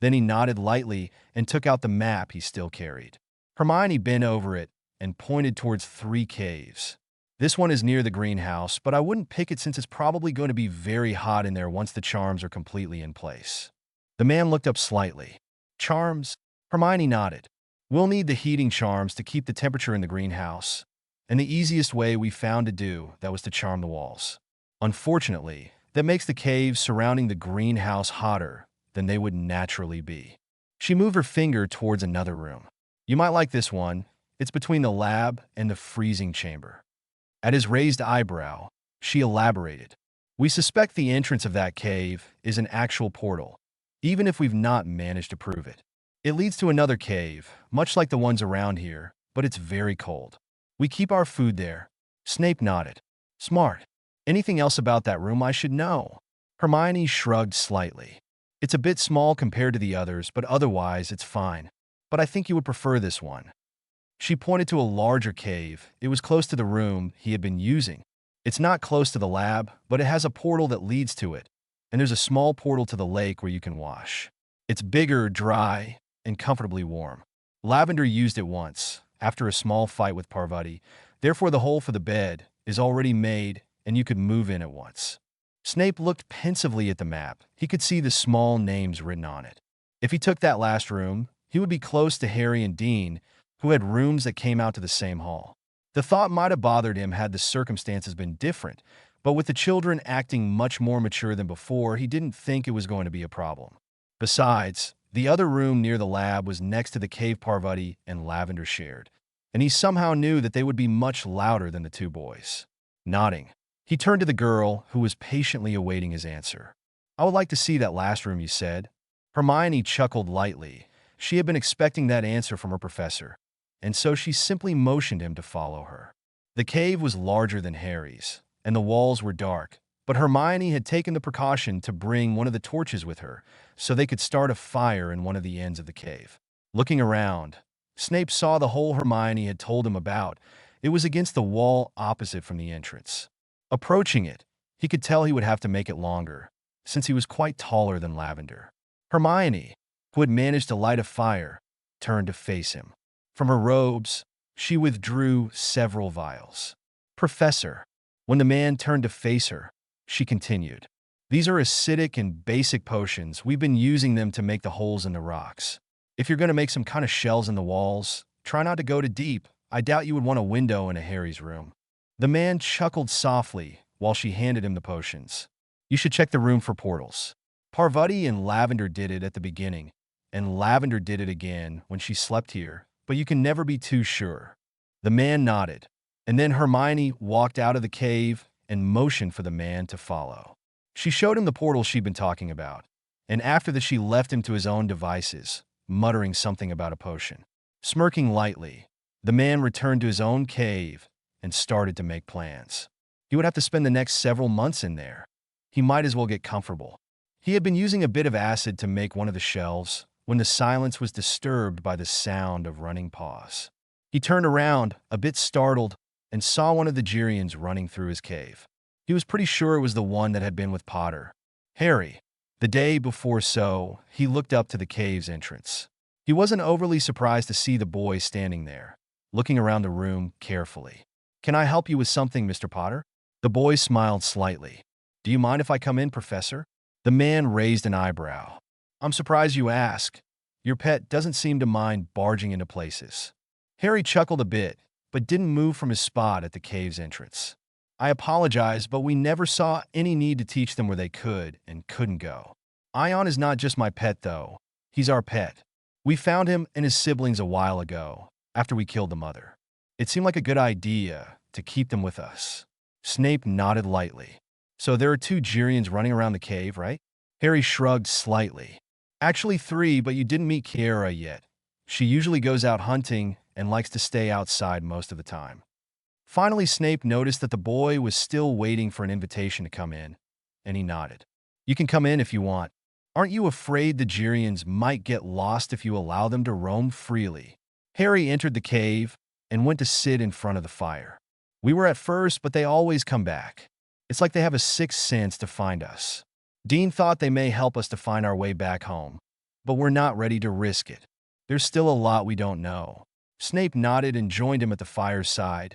Then he nodded lightly and took out the map he still carried. Hermione bent over it and pointed towards 3 caves. "This one is near the greenhouse, but I wouldn't pick it since it's probably going to be very hot in there once the charms are completely in place." The man looked up slightly. "Charms?" Hermione nodded. "We'll need the heating charms to keep the temperature in the greenhouse, and the easiest way we found to do that was to charm the walls. Unfortunately, that makes the caves surrounding the greenhouse hotter than they would naturally be. She moved her finger towards another room. You might like this one. It's between the lab and the freezing chamber. At his raised eyebrow, she elaborated. We suspect the entrance of that cave is an actual portal, even if we've not managed to prove it. It leads to another cave, much like the ones around here, but it's very cold. We keep our food there. Snape nodded. Smart. Anything else about that room I should know? Hermione shrugged slightly. It's a bit small compared to the others, but otherwise it's fine. But I think you would prefer this one. She pointed to a larger cave. It was close to the room he had been using. It's not close to the lab, but it has a portal that leads to it, and there's a small portal to the lake where you can wash. It's bigger, dry, and comfortably warm. Lavender used it once, after a small fight with Parvati. Therefore, the hole for the bed is already made, and you could move in at once. Snape looked pensively at the map. He could see the small names written on it. If he took that last room, he would be close to Harry and Dean, who had rooms that came out to the same hall. The thought might have bothered him had the circumstances been different, but with the children acting much more mature than before, he didn't think it was going to be a problem. Besides, the other room near the lab was next to the cave Parvati and Lavender shared, and he somehow knew that they would be much louder than the two boys. Nodding, he turned to the girl, who was patiently awaiting his answer. I would like to see that last room you said. Hermione chuckled lightly. She had been expecting that answer from her professor, and so she simply motioned him to follow her. The cave was larger than Harry's, and the walls were dark, but Hermione had taken the precaution to bring one of the torches with her, so they could start a fire in one of the ends of the cave. Looking around, Snape saw the hole Hermione had told him about. It was against the wall opposite from the entrance. Approaching it, he could tell he would have to make it longer, since he was quite taller than Lavender. Hermione, who had managed to light a fire, turned to face him. From her robes, she withdrew several vials. Professor, when the man turned to face her, she continued, these are acidic and basic potions. We've been using them to make the holes in the rocks. If you're going to make some kind of shells in the walls, try not to go too deep. I doubt you would want a window in a Harry's room. The man chuckled softly while she handed him the potions. You should check the room for portals. Parvati and Lavender did it at the beginning, and Lavender did it again when she slept here, but you can never be too sure. The man nodded, and then Hermione walked out of the cave and motioned for the man to follow. She showed him the portal she'd been talking about, and after that she left him to his own devices, muttering something about a potion. Smirking lightly, the man returned to his own cave and started to make plans. He would have to spend the next several months in there. He might as well get comfortable. He had been using a bit of acid to make one of the shelves when the silence was disturbed by the sound of running paws. He turned around, a bit startled, and saw one of the Girians running through his cave. He was pretty sure it was the one that had been with Potter. Harry. The day before he looked up to the cave's entrance. He wasn't overly surprised to see the boy standing there, looking around the room carefully. Can I help you with something, Mr. Potter? The boy smiled slightly. Do you mind if I come in, Professor? The man raised an eyebrow. I'm surprised you ask. Your pet doesn't seem to mind barging into places. Harry chuckled a bit, but didn't move from his spot at the cave's entrance. I apologize, but we never saw any need to teach them where they could and couldn't go. Ion is not just my pet, though. He's our pet. We found him and his siblings a while ago, after we killed the mother. It seemed like a good idea to keep them with us. Snape nodded lightly. So there are 2 Girians running around the cave, right? Harry shrugged slightly. Actually 3, but you didn't meet Kiara yet. She usually goes out hunting and likes to stay outside most of the time. Finally, Snape noticed that the boy was still waiting for an invitation to come in, and he nodded. You can come in if you want. Aren't you afraid the Girians might get lost if you allow them to roam freely? Harry entered the cave and went to sit in front of the fire. We were at first, but they always come back. It's like they have a sixth sense to find us. Dean thought they may help us to find our way back home, but we're not ready to risk it. There's still a lot we don't know. Snape nodded and joined him at the fire's side,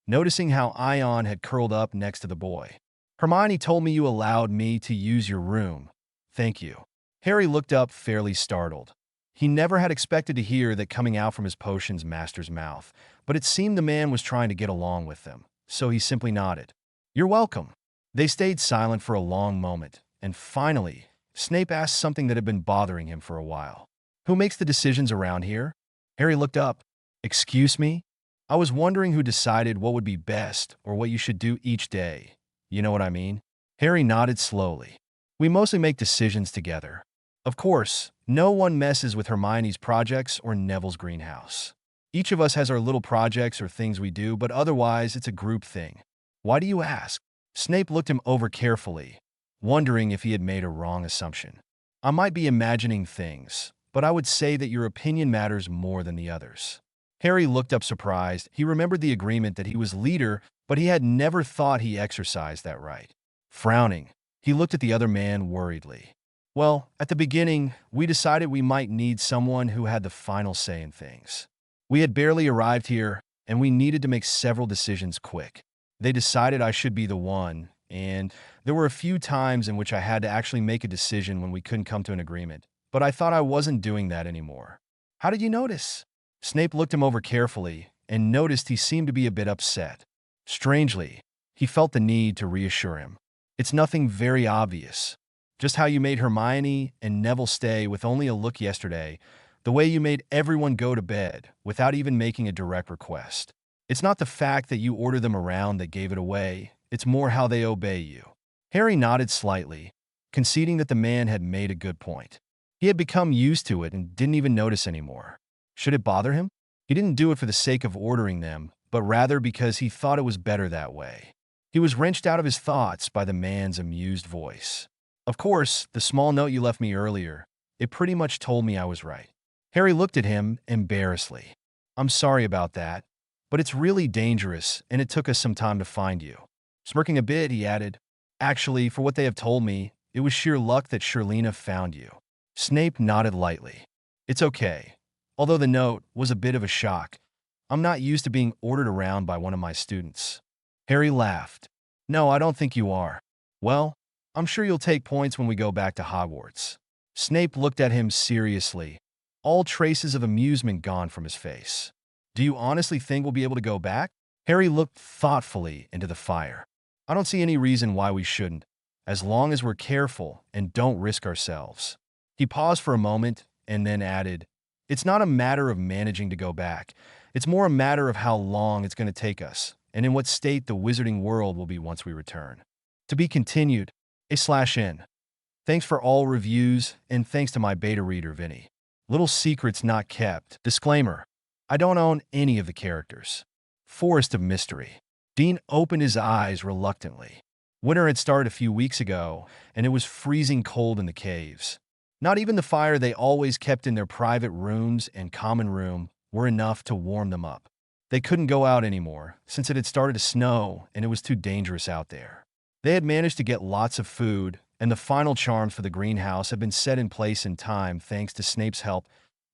noticing how Ion had curled up next to the boy. Hermione told me you allowed me to use your room. Thank you. Harry looked up fairly startled. He never had expected to hear that coming out from his potions master's mouth, but it seemed the man was trying to get along with them, so he simply nodded. "You're welcome." They stayed silent for a long moment, and finally, Snape asked something that had been bothering him for a while. "Who makes the decisions around here?" Harry looked up. "Excuse me? I was wondering who decided what would be best or what you should do each day. You know what I mean?" Harry nodded slowly. "We mostly make decisions together. Of course, no one messes with Hermione's projects or Neville's greenhouse. Each of us has our little projects or things we do, but otherwise it's a group thing." "Why do you ask?" Snape looked him over carefully, wondering if he had made a wrong assumption. "I might be imagining things, but I would say that your opinion matters more than the others." Harry looked up surprised. He remembered the agreement that he was leader, but he had never thought he exercised that right. Frowning, he looked at the other man worriedly. "Well, at the beginning, we decided we might need someone who had the final say in things. We had barely arrived here, and we needed to make several decisions quick. They decided I should be the one, and there were a few times in which I had to actually make a decision when we couldn't come to an agreement, but I thought I wasn't doing that anymore." "How did you notice?" Snape looked him over carefully and noticed he seemed to be a bit upset. Strangely, he felt the need to reassure him. "It's nothing very obvious. Just how you made Hermione and Neville stay with only a look yesterday, the way you made everyone go to bed without even making a direct request. It's not the fact that you order them around that gave it away, it's more how they obey you." Harry nodded slightly, conceding that the man had made a good point. He had become used to it and didn't even notice anymore. Should it bother him? He didn't do it for the sake of ordering them, but rather because he thought it was better that way. He was wrenched out of his thoughts by the man's amused voice. "Of course, the small note you left me earlier, it pretty much told me I was right." Harry looked at him embarrassedly. "I'm sorry about that, but it's really dangerous, and it took us some time to find you." Smirking a bit, he added, "Actually, for what they have told me, it was sheer luck that Shirlena found you." Snape nodded lightly. "It's okay. Although the note was a bit of a shock, I'm not used to being ordered around by one of my students." Harry laughed. "No, I don't think you are." "Well, I'm sure you'll take points when we go back to Hogwarts." Snape looked at him seriously, all traces of amusement gone from his face. "Do you honestly think we'll be able to go back?" Harry looked thoughtfully into the fire. "I don't see any reason why we shouldn't, as long as we're careful and don't risk ourselves." He paused for a moment and then added, "It's not a matter of managing to go back. It's more a matter of how long it's going to take us, and in what state the wizarding world will be once we return." To be continued, /n. Thanks for all reviews, and thanks to my beta reader, Vinny. Little secrets not kept. Disclaimer: I don't own any of the characters. Forest of Mystery. Dean opened his eyes reluctantly. Winter had started a few weeks ago, and it was freezing cold in the caves. Not even the fire they always kept in their private rooms and common room were enough to warm them up. They couldn't go out anymore, since it had started to snow and it was too dangerous out there. They had managed to get lots of food, and the final charms for the greenhouse had been set in place in time thanks to Snape's help,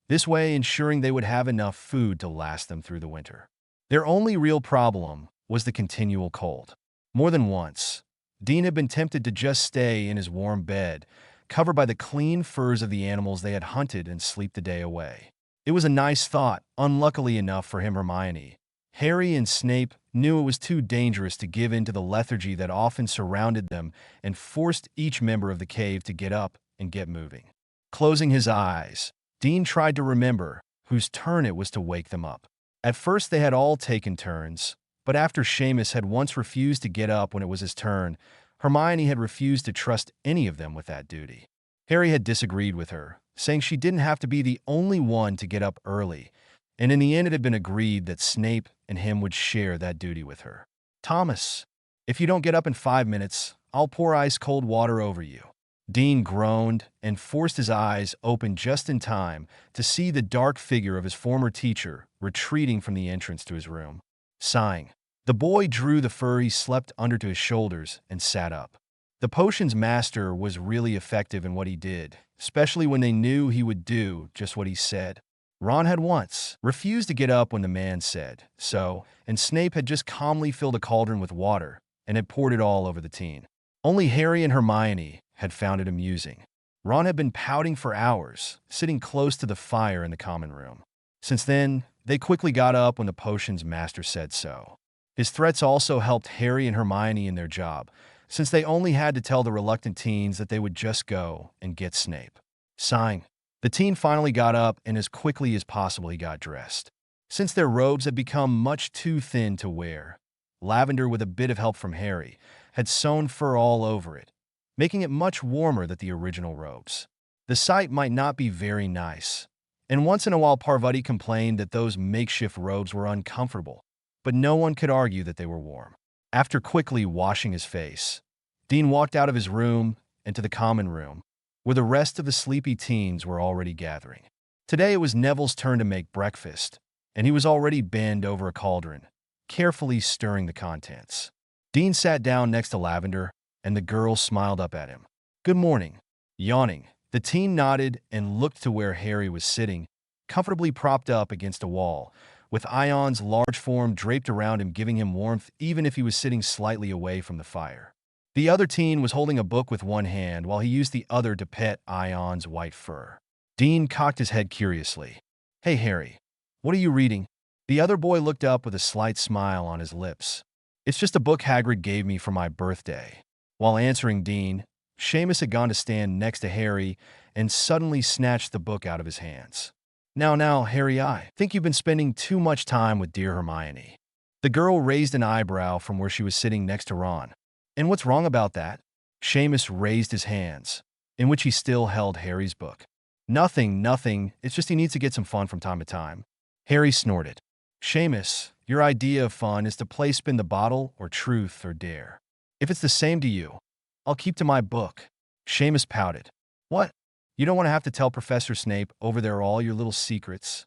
this way ensuring they would have enough food to last them through the winter. Their only real problem was the continual cold. More than once, Dean had been tempted to just stay in his warm bed, covered by the clean furs of the animals they had hunted, and sleep the day away. It was a nice thought, unluckily enough for him, Hermione. Harry and Snape knew it was too dangerous to give in to the lethargy that often surrounded them and forced each member of the cave to get up and get moving. Closing his eyes, Dean tried to remember whose turn it was to wake them up. At first they had all taken turns, but after Seamus had once refused to get up when it was his turn, Hermione had refused to trust any of them with that duty. Harry had disagreed with her, saying she didn't have to be the only one to get up early, and in the end it had been agreed that Snape and him would share that duty with her. "Thomas, if you don't get up in 5 minutes, I'll pour ice-cold water over you." Dean groaned and forced his eyes open just in time to see the dark figure of his former teacher retreating from the entrance to his room. Sighing, the boy drew the fur he slept under to his shoulders and sat up. The potions master was really effective in what he did, especially when they knew he would do just what he said. Ron had once refused to get up when the man said so, and Snape had just calmly filled a cauldron with water and had poured it all over the teen. Only Harry and Hermione had found it amusing. Ron had been pouting for hours, sitting close to the fire in the common room. Since then, they quickly got up when the potion's master said so. His threats also helped Harry and Hermione in their job, since they only had to tell the reluctant teens that they would just go and get Snape. Sign. The teen finally got up, and as quickly as possible he got dressed. Since their robes had become much too thin to wear, Lavender, with a bit of help from Harry, had sewn fur all over it, making it much warmer than the original robes. The sight might not be very nice, and once in a while Parvati complained that those makeshift robes were uncomfortable, but no one could argue that they were warm. After quickly washing his face, Dean walked out of his room and to the common room, where the rest of the sleepy teens were already gathering. Today it was Neville's turn to make breakfast, and he was already bent over a cauldron, carefully stirring the contents. Dean sat down next to Lavender, and the girl smiled up at him. "Good morning." Yawning, the teen nodded and looked to where Harry was sitting, comfortably propped up against a wall, with Ion's large form draped around him, giving him warmth even if he was sitting slightly away from the fire. The other teen was holding a book with one hand while he used the other to pet Ion's white fur. Dean cocked his head curiously. "Hey, Harry, what are you reading?" The other boy looked up with a slight smile on his lips. "It's just a book Hagrid gave me for my birthday." While answering Dean, Seamus had gone to stand next to Harry and suddenly snatched the book out of his hands. Now, Harry, I think you've been spending too much time with dear Hermione." The girl raised an eyebrow from where she was sitting next to Ron. "And what's wrong about that?" Seamus raised his hands, in which he still held Harry's book. Nothing. It's just he needs to get some fun from time to time." Harry snorted. "Seamus, your idea of fun is to play spin the bottle or truth or dare. If it's the same to you, I'll keep to my book." Seamus pouted. "What? You don't want to have to tell Professor Snape over there all your little secrets?"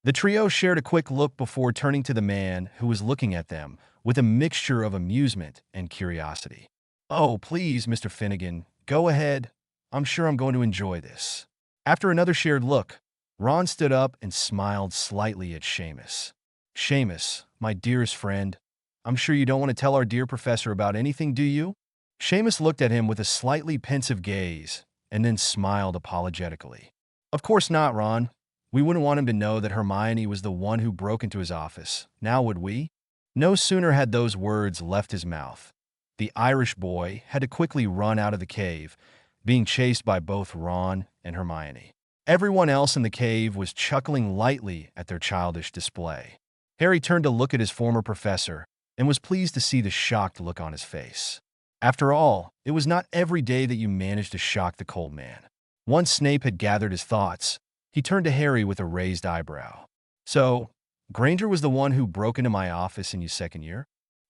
The trio shared a quick look before turning to the man who was looking at them with a mixture of amusement and curiosity. "Oh, please, Mr. Finnegan, go ahead. I'm sure I'm going to enjoy this." After another shared look, Ron stood up and smiled slightly at Seamus. "Seamus, my dearest friend, I'm sure you don't want to tell our dear professor about anything, do you?" Seamus looked at him with a slightly pensive gaze and then smiled apologetically. "Of course not, Ron. We wouldn't want him to know that Hermione was the one who broke into his office, now would we?" No sooner had those words left his mouth, the Irish boy had to quickly run out of the cave, being chased by both Ron and Hermione. Everyone else in the cave was chuckling lightly at their childish display. Harry turned to look at his former professor and was pleased to see the shocked look on his face. After all, it was not every day that you managed to shock the cold man. Once Snape had gathered his thoughts, he turned to Harry with a raised eyebrow. "So, Granger was the one who broke into my office in your second year?"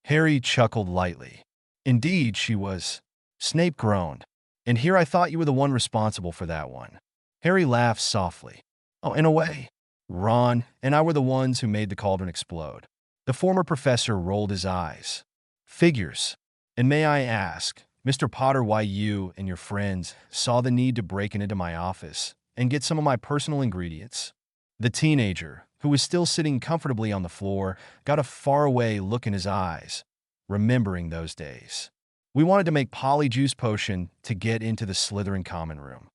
Harry chuckled lightly. "Indeed, she was." Snape groaned. "And here I thought you were the one responsible for that one." Harry laughed softly. "Oh, in a way. Ron and I were the ones who made the cauldron explode." The former professor rolled his eyes. "Figures. And may I ask, Mr. Potter, why you and your friends saw the need to break into my office and get some of my personal ingredients?" The teenager, who was still sitting comfortably on the floor, got a faraway look in his eyes, remembering those days. "We wanted to make polyjuice potion to get into the Slytherin common room."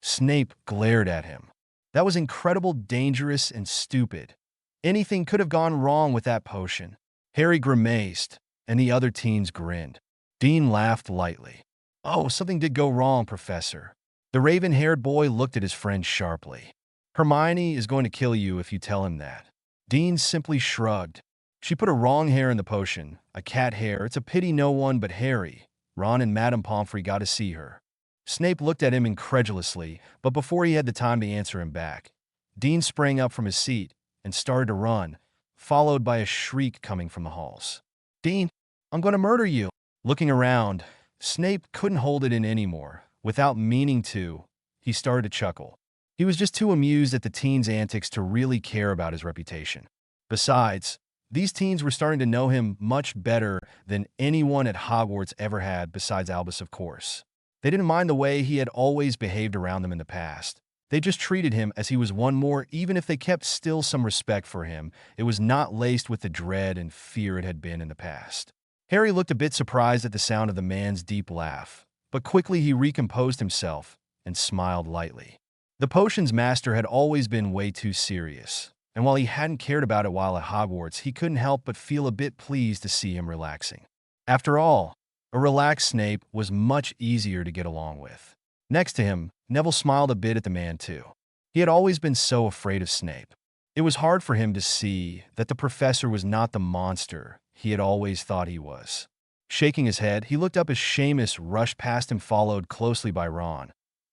Snape glared at him. "That was incredible, dangerous, and stupid. Anything could have gone wrong with that potion." Harry grimaced, and the other teens grinned. Dean laughed lightly. "Oh, something did go wrong, Professor." The raven-haired boy looked at his friend sharply. "Hermione is going to kill you if you tell him that." Dean simply shrugged. "She put a wrong hair in the potion, a cat hair. It's a pity no one but Harry, Ron, and Madame Pomfrey got to see her." Snape looked at him incredulously, but before he had the time to answer him back, Dean sprang up from his seat and started to run, followed by a shriek coming from the halls. "Dean, I'm going to murder you!" Looking around, Snape couldn't hold it in anymore. Without meaning to, he started to chuckle. He was just too amused at the teens' antics to really care about his reputation. Besides, these teens were starting to know him much better than anyone at Hogwarts ever had, besides Albus, of course. They didn't mind the way he had always behaved around them in the past. They just treated him as he was one more. Even if they kept still some respect for him, it was not laced with the dread and fear it had been in the past. Harry looked a bit surprised at the sound of the man's deep laugh, but quickly he recomposed himself and smiled lightly. The potions master had always been way too serious, and while he hadn't cared about it while at Hogwarts, he couldn't help but feel a bit pleased to see him relaxing. After all, a relaxed Snape was much easier to get along with. Next to him, Neville smiled a bit at the man too. He had always been so afraid of Snape. It was hard for him to see that the professor was not the monster he had always thought he was. Shaking his head, he looked up as Seamus rushed past him, followed closely by Ron,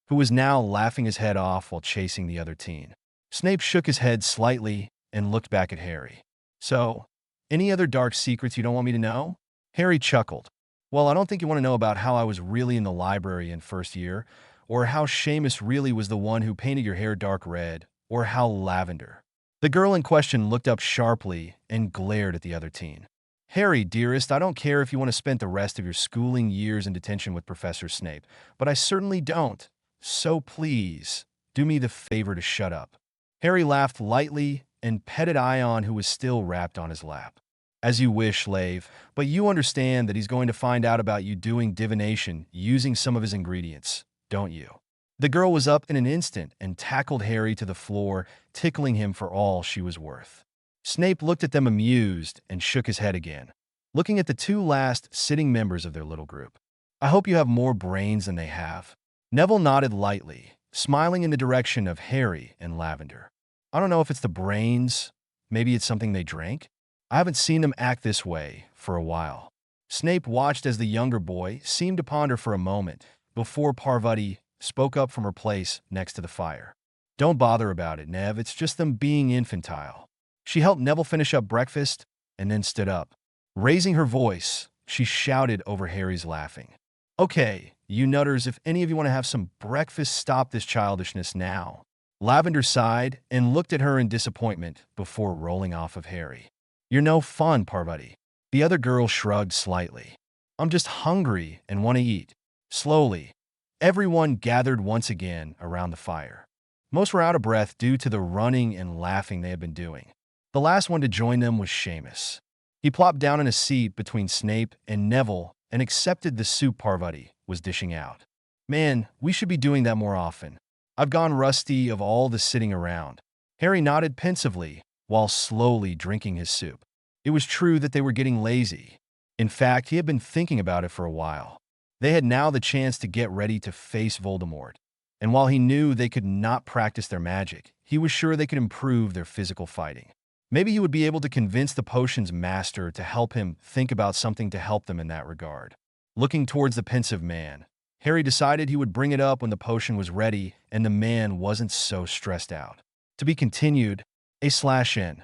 who was now laughing his head off while chasing the other teen. Snape shook his head slightly and looked back at Harry. "So, any other dark secrets you don't want me to know?" Harry chuckled. "Well, I don't think you want to know about how I was really in the library in first year, or how Seamus really was the one who painted your hair dark red, or how Lavender." The girl in question looked up sharply and glared at the other teen. "Harry, dearest, I don't care if you want to spend the rest of your schooling years in detention with Professor Snape, but I certainly don't. So please, do me the favor to shut up." Harry laughed lightly and petted Ion, who was still wrapped on his lap. "As you wish, Lave, but you understand that he's going to find out about you doing divination using some of his ingredients, don't you?" The girl was up in an instant and tackled Harry to the floor, tickling him for all she was worth. Snape looked at them amused and shook his head again, looking at the two last sitting members of their little group. "I hope you have more brains than they have." Neville nodded lightly, smiling in the direction of Harry and Lavender. "I don't know if it's the brains. Maybe it's something they drank. I haven't seen them act this way for a while." Snape watched as the younger boy seemed to ponder for a moment before Parvati spoke up from her place next to the fire. "Don't bother about it, Nev. It's just them being infantile." She helped Neville finish up breakfast and then stood up. Raising her voice, she shouted over Harry's laughing. "Okay, you nutters, if any of you want to have some breakfast, stop this childishness now." Lavender sighed and looked at her in disappointment before rolling off of Harry. "You're no fun, Parvati." The other girl shrugged slightly. "I'm just hungry and want to eat." Slowly, everyone gathered once again around the fire. Most were out of breath due to the running and laughing they had been doing. The last one to join them was Seamus. He plopped down in a seat between Snape and Neville and accepted the soup Parvati was dishing out. "Man, we should be doing that more often. I've gone rusty of all the sitting around." Harry nodded pensively while slowly drinking his soup. It was true that they were getting lazy. In fact, he had been thinking about it for a while. They had now the chance to get ready to face Voldemort. And while he knew they could not practice their magic, he was sure they could improve their physical fighting. Maybe he would be able to convince the potions master to help him think about something to help them in that regard. Looking towards the pensive man, Harry decided he would bring it up when the potion was ready and the man wasn't so stressed out. To be continued, A/N.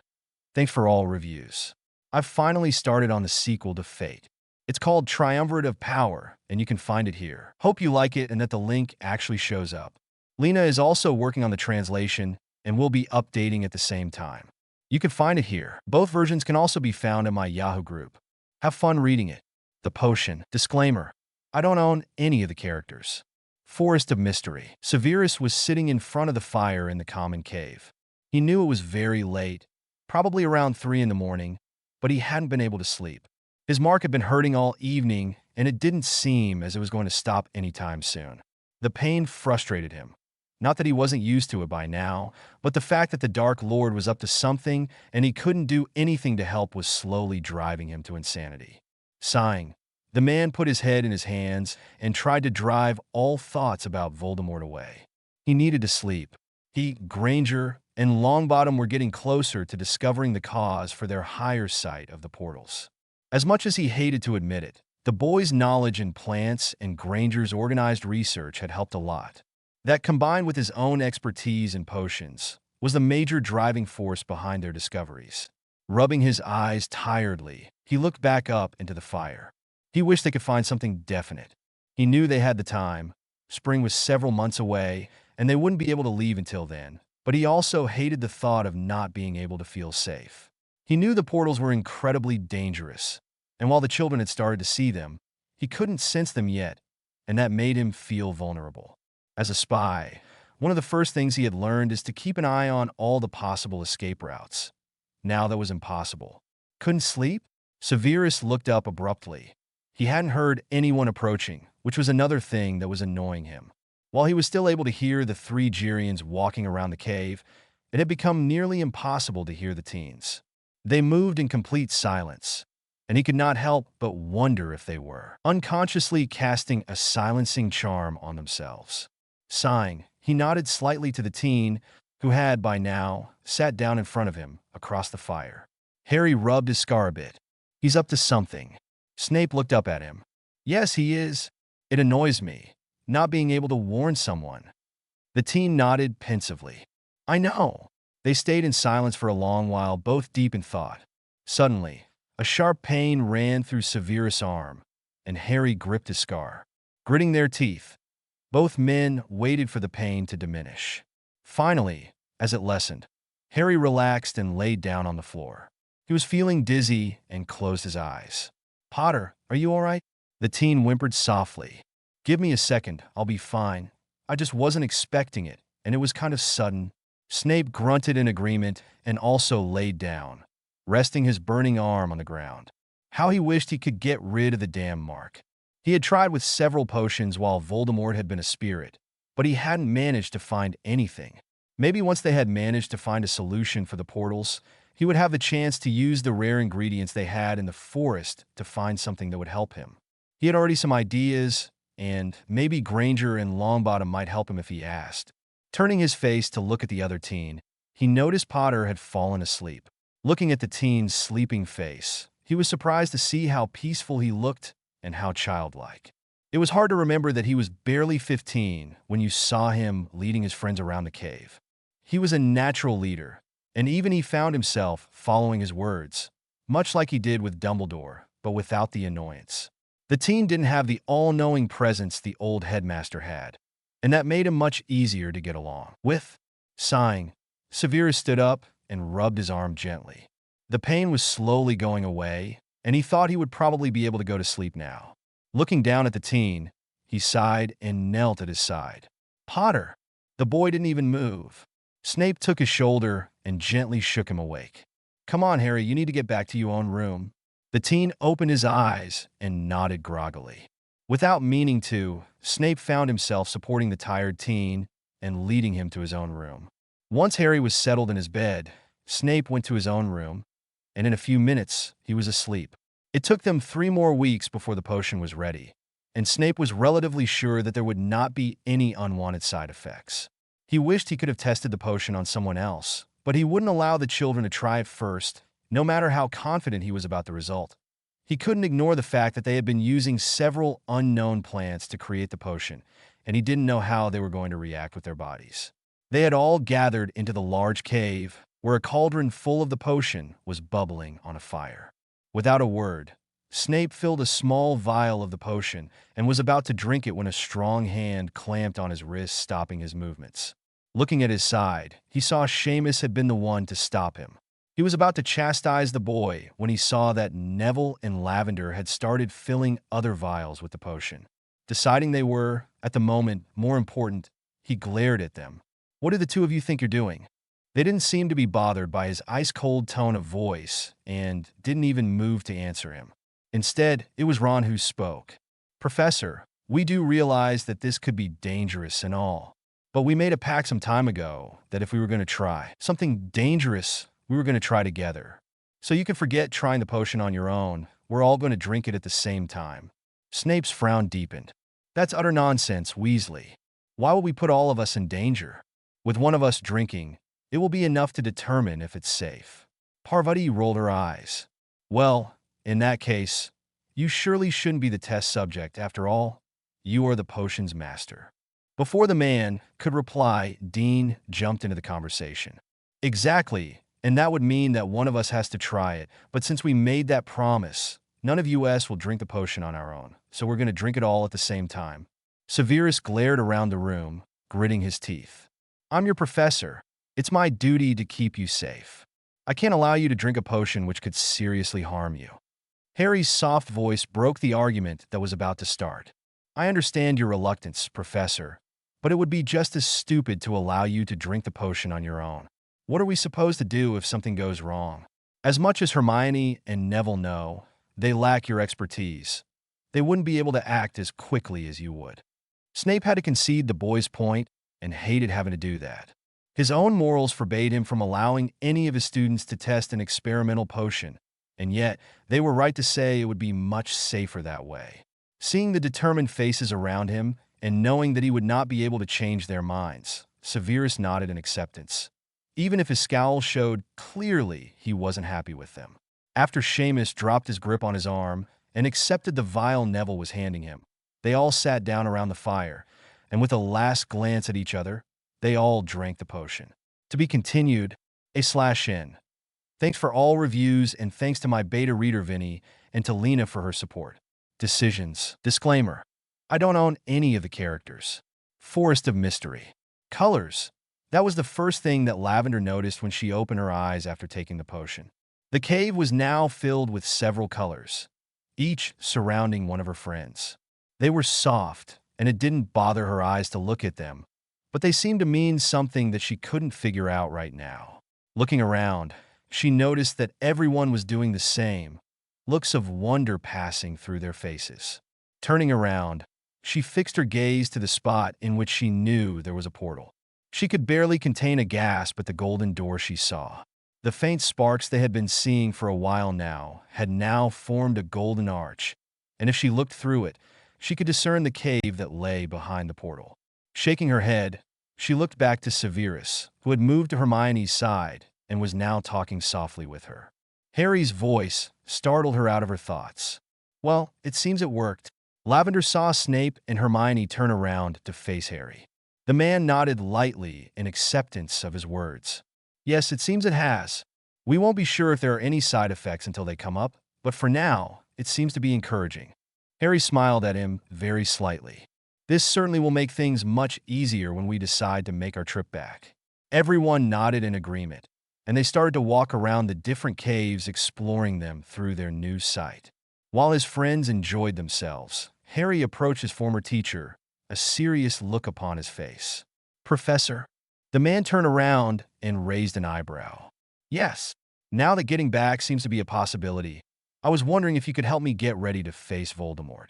Thanks for all reviews. I've finally started on the sequel to Fate. It's called Triumvirate of Power, and you can find it here. Hope you like it and that the link actually shows up. Lena is also working on the translation and will be updating at the same time. You can find it here. Both versions can also be found in my Yahoo group. Have fun reading it. The Potion. Disclaimer: I don't own any of the characters. Forest of Mystery. Severus was sitting in front of the fire in the common cave. He knew it was very late, probably around 3 in the morning, but he hadn't been able to sleep. His mark had been hurting all evening, and it didn't seem as it was going to stop anytime soon. The pain frustrated him. Not that he wasn't used to it by now, but the fact that the Dark Lord was up to something and he couldn't do anything to help was slowly driving him to insanity. Sighing, the man put his head in his hands and tried to drive all thoughts about Voldemort away. He needed to sleep. He, Granger, and Longbottom were getting closer to discovering the cause for their higher sight of the portals. As much as he hated to admit it, the boy's knowledge in plants and Granger's organized research had helped a lot. That, combined with his own expertise in potions, was the major driving force behind their discoveries. Rubbing his eyes tiredly, he looked back up into the fire. He wished they could find something definite. He knew they had the time. Spring was several months away, and they wouldn't be able to leave until then. But he also hated the thought of not being able to feel safe. He knew the portals were incredibly dangerous, and while the children had started to see them, he couldn't sense them yet, and that made him feel vulnerable. As a spy, one of the first things he had learned is to keep an eye on all the possible escape routes. Now that was impossible. Couldn't sleep? Severus looked up abruptly. He hadn't heard anyone approaching, which was another thing that was annoying him. While he was still able to hear the three Gerians walking around the cave, it had become nearly impossible to hear the teens. They moved in complete silence, and he could not help but wonder if they were unconsciously casting a silencing charm on themselves. Sighing, he nodded slightly to the teen, who had, by now, sat down in front of him, across the fire. Harry rubbed his scar a bit. He's up to something. Snape looked up at him. Yes, he is. It annoys me, not being able to warn someone. The teen nodded pensively. I know. They stayed in silence for a long while, both deep in thought. Suddenly, a sharp pain ran through Severus' arm, and Harry gripped his scar. Gritting their teeth, both men waited for the pain to diminish. Finally, as it lessened, Harry relaxed and laid down on the floor. He was feeling dizzy and closed his eyes. Potter, are you all right? The teen whimpered softly. Give me a second, I'll be fine. I just wasn't expecting it, and it was kind of sudden. Snape grunted in agreement and also laid down, resting his burning arm on the ground. How he wished he could get rid of the damn mark. He had tried with several potions while Voldemort had been a spirit, but he hadn't managed to find anything. Maybe once they had managed to find a solution for the portals, he would have the chance to use the rare ingredients they had in the forest to find something that would help him. He had already some ideas, and maybe Granger and Longbottom might help him if he asked. Turning his face to look at the other teen, he noticed Potter had fallen asleep. Looking at the teen's sleeping face, he was surprised to see how peaceful he looked and how childlike. It was hard to remember that he was barely 15 when you saw him leading his friends around the cave. He was a natural leader, and even he found himself following his words, much like he did with Dumbledore, but without the annoyance. The teen didn't have the all-knowing presence the old headmaster had, and that made him much easier to get along with. Sighing, Severus stood up and rubbed his arm gently. The pain was slowly going away, and he thought he would probably be able to go to sleep now. Looking down at the teen, he sighed and knelt at his side. Potter! The boy didn't even move. Snape took his shoulder and gently shook him awake. Come on, Harry, you need to get back to your own room. The teen opened his eyes and nodded groggily. Without meaning to, Snape found himself supporting the tired teen and leading him to his own room. Once Harry was settled in his bed, Snape went to his own room, and in a few minutes, he was asleep. It took them 3 more weeks before the potion was ready, and Snape was relatively sure that there would not be any unwanted side effects. He wished he could have tested the potion on someone else, but he wouldn't allow the children to try it first, no matter how confident he was about the result. He couldn't ignore the fact that they had been using several unknown plants to create the potion, and he didn't know how they were going to react with their bodies. They had all gathered into the large cave, where a cauldron full of the potion was bubbling on a fire. Without a word, Snape filled a small vial of the potion and was about to drink it when a strong hand clamped on his wrist, stopping his movements. Looking at his side, he saw Seamus had been the one to stop him. He was about to chastise the boy when he saw that Neville and Lavender had started filling other vials with the potion. Deciding they were, at the moment, more important, he glared at them. What do the two of you think you're doing? They didn't seem to be bothered by his ice-cold tone of voice and didn't even move to answer him. Instead, it was Ron who spoke. Professor, we do realize that this could be dangerous and all, but we made a pact some time ago that if we were going to try something dangerous, we were going to try together. So you can forget trying the potion on your own. We're all going to drink it at the same time. Snape's frown deepened. That's utter nonsense, Weasley. Why would we put all of us in danger? With one of us drinking, it will be enough to determine if it's safe. Parvati rolled her eyes. Well, in that case, you surely shouldn't be the test subject. After all, you are the potion's master. Before the man could reply, Dean jumped into the conversation. Exactly, and that would mean that one of us has to try it, but since we made that promise, none of us will drink the potion on our own, so we're going to drink it all at the same time. Severus glared around the room, gritting his teeth. I'm your professor. It's my duty to keep you safe. I can't allow you to drink a potion which could seriously harm you. Harry's soft voice broke the argument that was about to start. I understand your reluctance, Professor, but it would be just as stupid to allow you to drink the potion on your own. What are we supposed to do if something goes wrong? As much as Hermione and Neville know, they lack your expertise. They wouldn't be able to act as quickly as you would. Snape had to concede the boy's point and hated having to do that. His own morals forbade him from allowing any of his students to test an experimental potion, and yet they were right to say it would be much safer that way. Seeing the determined faces around him and knowing that he would not be able to change their minds, Severus nodded in acceptance, even if his scowl showed clearly he wasn't happy with them. After Seamus dropped his grip on his arm and accepted the vial Neville was handing him, they all sat down around the fire, and with a last glance at each other, they all drank the potion. To be continued, /n. Thanks for all reviews, and thanks to my beta reader Vinny and to Lena for her support. Decisions. Disclaimer. I don't own any of the characters. Forest of Mystery. Colors. That was the first thing that Lavender noticed when she opened her eyes after taking the potion. The cave was now filled with several colors, each surrounding one of her friends. They were soft, and it didn't bother her eyes to look at them, but they seemed to mean something that she couldn't figure out right now. Looking around, she noticed that everyone was doing the same, looks of wonder passing through their faces. Turning around, she fixed her gaze to the spot in which she knew there was a portal. She could barely contain a gasp at the golden door she saw. The faint sparks they had been seeing for a while now had now formed a golden arch, and if she looked through it, she could discern the cave that lay behind the portal. Shaking her head, she looked back to Severus, who had moved to Hermione's side and was now talking softly with her. Harry's voice startled her out of her thoughts. Well, it seems it worked. Lavender saw Snape and Hermione turn around to face Harry. The man nodded lightly in acceptance of his words. Yes, it seems it has. We won't be sure if there are any side effects until they come up, but for now, it seems to be encouraging. Harry smiled at him very slightly. This certainly will make things much easier when we decide to make our trip back. Everyone nodded in agreement, and they started to walk around the different caves, exploring them through their new sight. While his friends enjoyed themselves, Harry approached his former teacher, a serious look upon his face. Professor. The man turned around and raised an eyebrow. Yes, now that getting back seems to be a possibility, I was wondering if you could help me get ready to face Voldemort.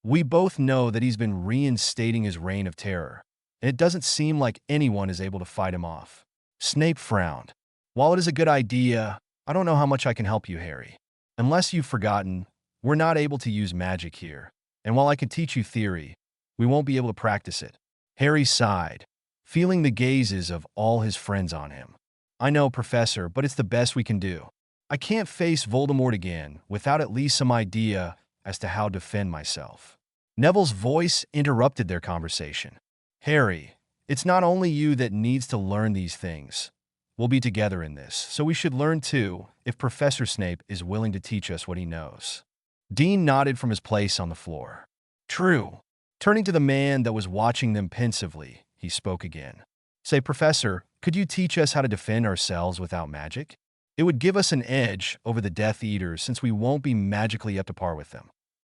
We both know that he's been reinstating his reign of terror, and it doesn't seem like anyone is able to fight him off. Snape frowned. While it is a good idea, I don't know how much I can help you, Harry. Unless you've forgotten, we're not able to use magic here, and while I can teach you theory, we won't be able to practice it. Harry sighed, feeling the gazes of all his friends on him. I know, Professor, but it's the best we can do. I can't face Voldemort again without at least some idea as to how to defend myself. Neville's voice interrupted their conversation. Harry, it's not only you that needs to learn these things. We'll be together in this, so we should learn too if Professor Snape is willing to teach us what he knows. Dean nodded from his place on the floor. True. Turning to the man that was watching them pensively, he spoke again. Say, Professor, could you teach us how to defend ourselves without magic? It would give us an edge over the Death Eaters since we won't be magically up to par with them.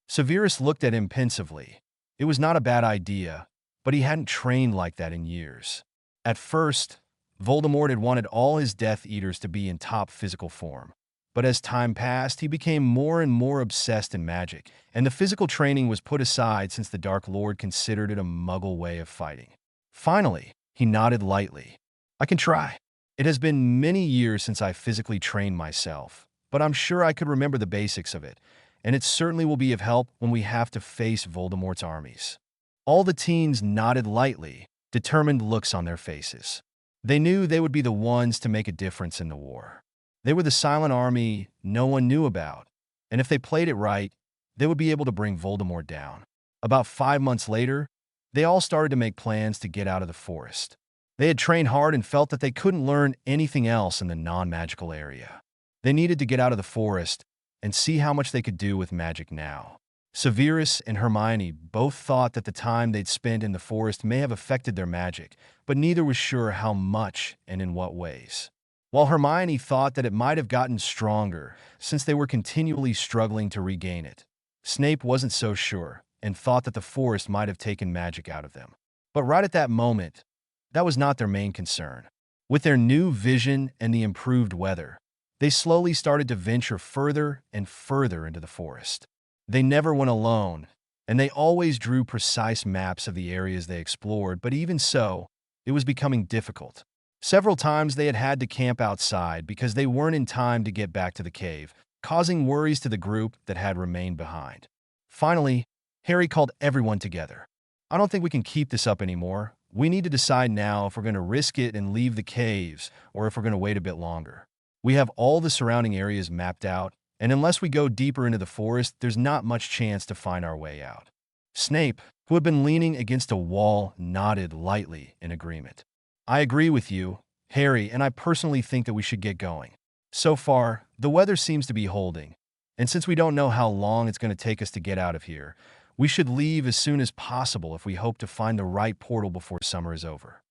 Severus looked at him pensively. It was not a bad idea, but he hadn't trained like that in years. At first, Voldemort had wanted all his Death Eaters to be in top physical form. But as time passed, he became more and more obsessed in magic, and the physical training was put aside since the Dark Lord considered it a muggle way of fighting. Finally, he nodded lightly. I can try. It has been many years since I physically trained myself, but I'm sure I could remember the basics of it, and it certainly will be of help when we have to face Voldemort's armies. All the teens nodded lightly, determined looks on their faces. They knew they would be the ones to make a difference in the war. They were the silent army no one knew about, and if they played it right, they would be able to bring Voldemort down. About 5 months later, they all started to make plans to get out of the forest. They had trained hard and felt that they couldn't learn anything else in the non-magical area. They needed to get out of the forest and see how much they could do with magic now. Severus and Hermione both thought that the time they'd spent in the forest may have affected their magic, but neither was sure how much and in what ways. While Hermione thought that it might have gotten stronger since they were continually struggling to regain it, Snape wasn't so sure and thought that the forest might have taken magic out of them. But right at that moment, that was not their main concern. With their new vision and the improved weather, they slowly started to venture further and further into the forest. They never went alone, and they always drew precise maps of the areas they explored, but even so, it was becoming difficult. Several times they had had to camp outside because they weren't in time to get back to the cave, causing worries to the group that had remained behind. Finally, Harry called everyone together. I don't think we can keep this up anymore. We need to decide now if we're going to risk it and leave the caves or if we're going to wait a bit longer. We have all the surrounding areas mapped out, and unless we go deeper into the forest, there's not much chance to find our way out. Snape, who had been leaning against a wall, nodded lightly in agreement. I agree with you, Harry, and I personally think that we should get going. So far, the weather seems to be holding, and since we don't know how long it's going to take us to get out of here, we should leave as soon as possible if we hope to find the right portal before summer is over.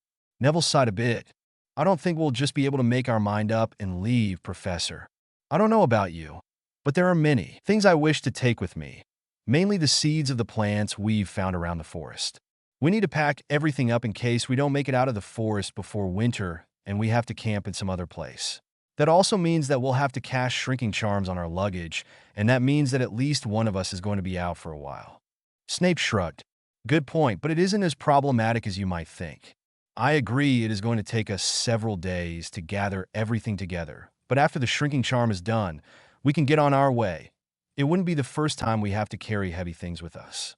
Neville sighed a bit. I don't think we'll just be able to make our mind up and leave, Professor. I don't know about you, but there are many things I wish to take with me, mainly the seeds of the plants we've found around the forest. We need to pack everything up in case we don't make it out of the forest before winter and we have to camp in some other place. That also means that we'll have to cast shrinking charms on our luggage, and that means that at least one of us is going to be out for a while. Snape shrugged. Good point, but it isn't as problematic as you might think. I agree it is going to take us several days to gather everything together, but after the shrinking charm is done, we can get on our way. It wouldn't be the first time we have to carry heavy things with us.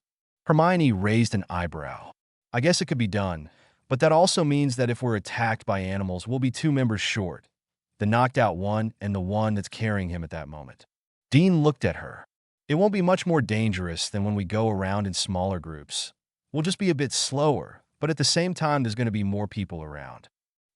Hermione raised an eyebrow. I guess it could be done, but that also means that if we're attacked by animals, we'll be 2 members short. The knocked out one and the one that's carrying him at that moment. Dean looked at her. It won't be much more dangerous than when we go around in smaller groups. We'll just be a bit slower, but at the same time there's going to be more people around.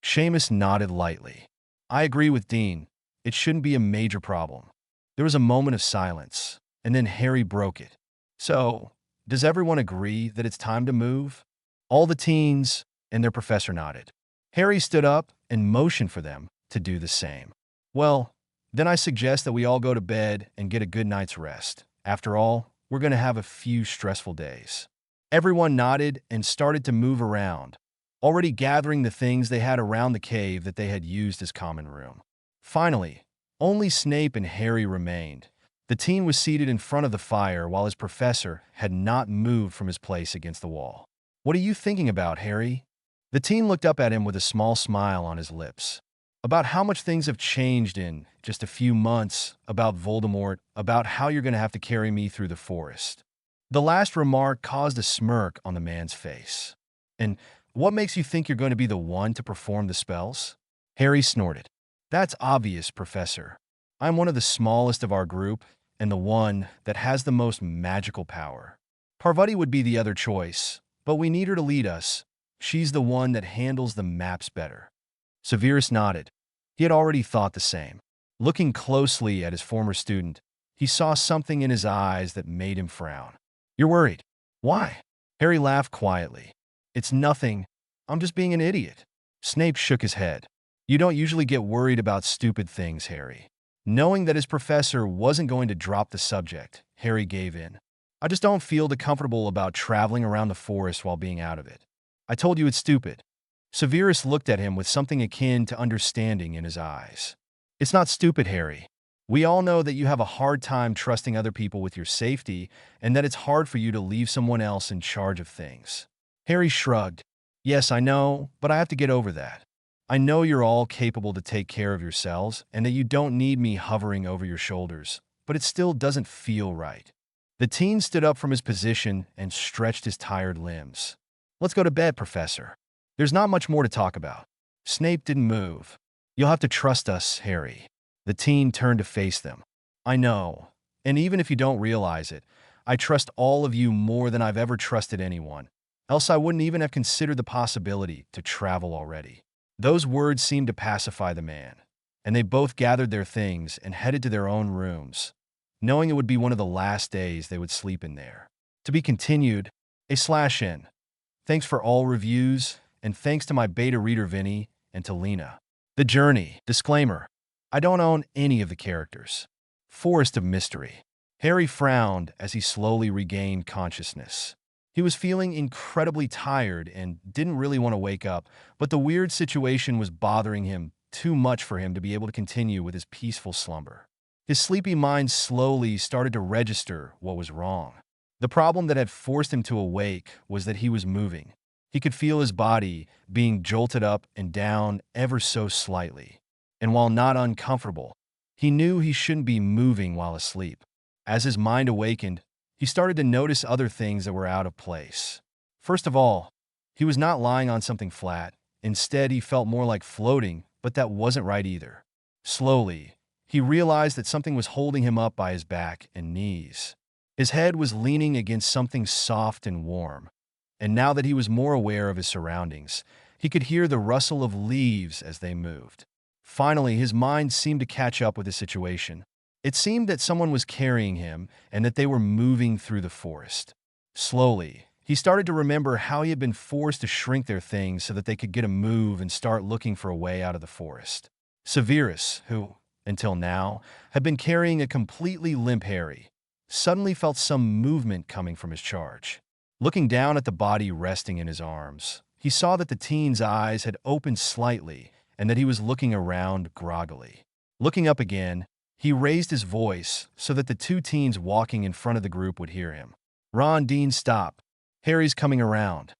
Seamus nodded lightly. I agree with Dean. It shouldn't be a major problem. There was a moment of silence, and then Harry broke it. So, does everyone agree that it's time to move? All the teens and their professor nodded. Harry stood up and motioned for them to do the same. Well, then I suggest that we all go to bed and get a good night's rest. After all, we're going to have a few stressful days. Everyone nodded and started to move around, already gathering the things they had around the cave that they had used as common room. Finally, only Snape and Harry remained. The teen was seated in front of the fire while his professor had not moved from his place against the wall. What are you thinking about, Harry? The teen looked up at him with a small smile on his lips. About how much things have changed in just a few months, about Voldemort, about how you're going to have to carry me through the forest. The last remark caused a smirk on the man's face. And what makes you think you're going to be the one to perform the spells? Harry snorted. That's obvious, Professor. I'm one of the smallest of our group and the one that has the most magical power. Parvati would be the other choice, but we need her to lead us. She's the one that handles the maps better. Severus nodded. He had already thought the same. Looking closely at his former student, he saw something in his eyes that made him frown. You're worried. Why? Harry laughed quietly. It's nothing. I'm just being an idiot. Snape shook his head. You don't usually get worried about stupid things, Harry. Knowing that his professor wasn't going to drop the subject, Harry gave in. I just don't feel too comfortable about traveling around the forest while being out of it. I told you it's stupid. Severus looked at him with something akin to understanding in his eyes. It's not stupid, Harry. We all know that you have a hard time trusting other people with your safety and that it's hard for you to leave someone else in charge of things. Harry shrugged. Yes, I know, but I have to get over that. I know you're all capable to take care of yourselves and that you don't need me hovering over your shoulders, but it still doesn't feel right. The teen stood up from his position and stretched his tired limbs. Let's go to bed, Professor. There's not much more to talk about. Snape didn't move. You'll have to trust us, Harry. The teen turned to face them. I know, and even if you don't realize it, I trust all of you more than I've ever trusted anyone, else I wouldn't even have considered the possibility to travel already. Those words seemed to pacify the man, and they both gathered their things and headed to their own rooms, knowing it would be one of the last days they would sleep in there. To be continued, /n. Thanks for all reviews, and thanks to my beta reader Vinny and to Lena. The Journey. Disclaimer. I don't own any of the characters. Forest of Mystery. Harry frowned as he slowly regained consciousness. He was feeling incredibly tired and didn't really want to wake up, but the weird situation was bothering him too much for him to be able to continue with his peaceful slumber. His sleepy mind slowly started to register what was wrong. The problem that had forced him to awake was that he was moving. He could feel his body being jolted up and down ever so slightly. And while not uncomfortable, he knew he shouldn't be moving while asleep. As his mind awakened, he started to notice other things that were out of place. First of all, he was not lying on something flat. Instead, he felt more like floating, but that wasn't right either. Slowly, he realized that something was holding him up by his back and knees. His head was leaning against something soft and warm, and now that he was more aware of his surroundings, he could hear the rustle of leaves as they moved. Finally, his mind seemed to catch up with the situation. It seemed that someone was carrying him and that they were moving through the forest. Slowly, he started to remember how he had been forced to shrink their things so that they could get a move and start looking for a way out of the forest. Severus, who, until now, had been carrying a completely limp Harry, suddenly felt some movement coming from his charge. Looking down at the body resting in his arms, he saw that the teen's eyes had opened slightly and that he was looking around groggily. Looking up again, he raised his voice so that the two teens walking in front of the group would hear him. "Ron, Dean, stop. Harry's coming around."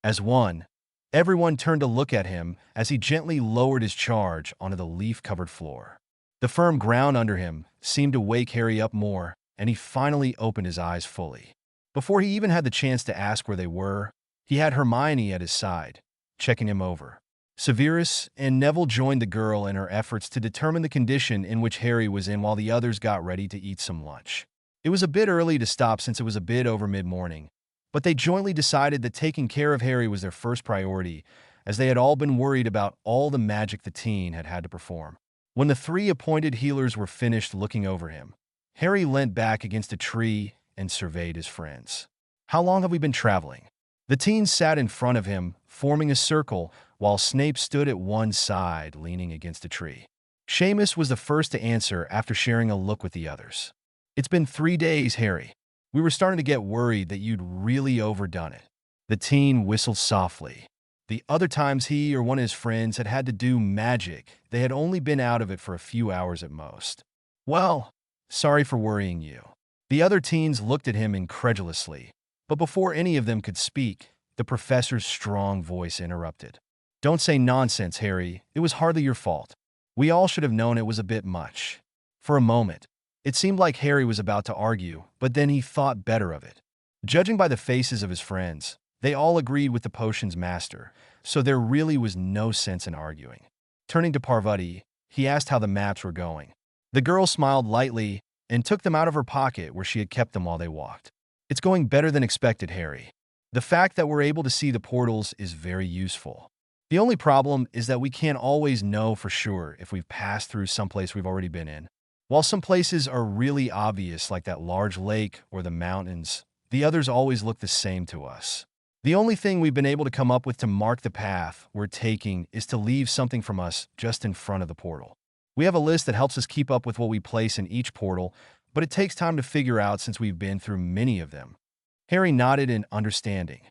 As one, everyone turned to look at him as he gently lowered his charge onto the leaf-covered floor. The firm ground under him seemed to wake Harry up more, and he finally opened his eyes fully. Before he even had the chance to ask where they were, he had Hermione at his side, checking him over. Severus and Neville joined the girl in her efforts to determine the condition in which Harry was in while the others got ready to eat some lunch. It was a bit early to stop since it was a bit over mid-morning, but they jointly decided that taking care of Harry was their first priority, as they had all been worried about all the magic the teen had had to perform. When the three appointed healers were finished looking over him, Harry leant back against a tree and surveyed his friends. "How long have we been traveling?" The teens sat in front of him, forming a circle, while Snape stood at one side, leaning against a tree. Seamus was the first to answer after sharing a look with the others. "It's been 3 days, Harry. We were starting to get worried that you'd really overdone it." The teen whistled softly. The other times he or one of his friends had had to do magic, they had only been out of it for a few hours at most. "Well, sorry for worrying you." The other teens looked at him incredulously, but before any of them could speak, the professor's strong voice interrupted. "Don't say nonsense, Harry. It was hardly your fault. We all should have known it was a bit much." For a moment, it seemed like Harry was about to argue, but then he thought better of it. Judging by the faces of his friends, they all agreed with the potion's master, so there really was no sense in arguing. Turning to Parvati, he asked how the maps were going. The girl smiled lightly and took them out of her pocket where she had kept them while they walked. "It's going better than expected, Harry. The fact that we're able to see the portals is very useful. The only problem is that we can't always know for sure if we've passed through someplace we've already been in. While some places are really obvious, like that large lake or the mountains, the others always look the same to us. The only thing we've been able to come up with to mark the path we're taking is to leave something from us just in front of the portal. We have a list that helps us keep up with what we place in each portal, but it takes time to figure out since we've been through many of them." Harry nodded in understanding.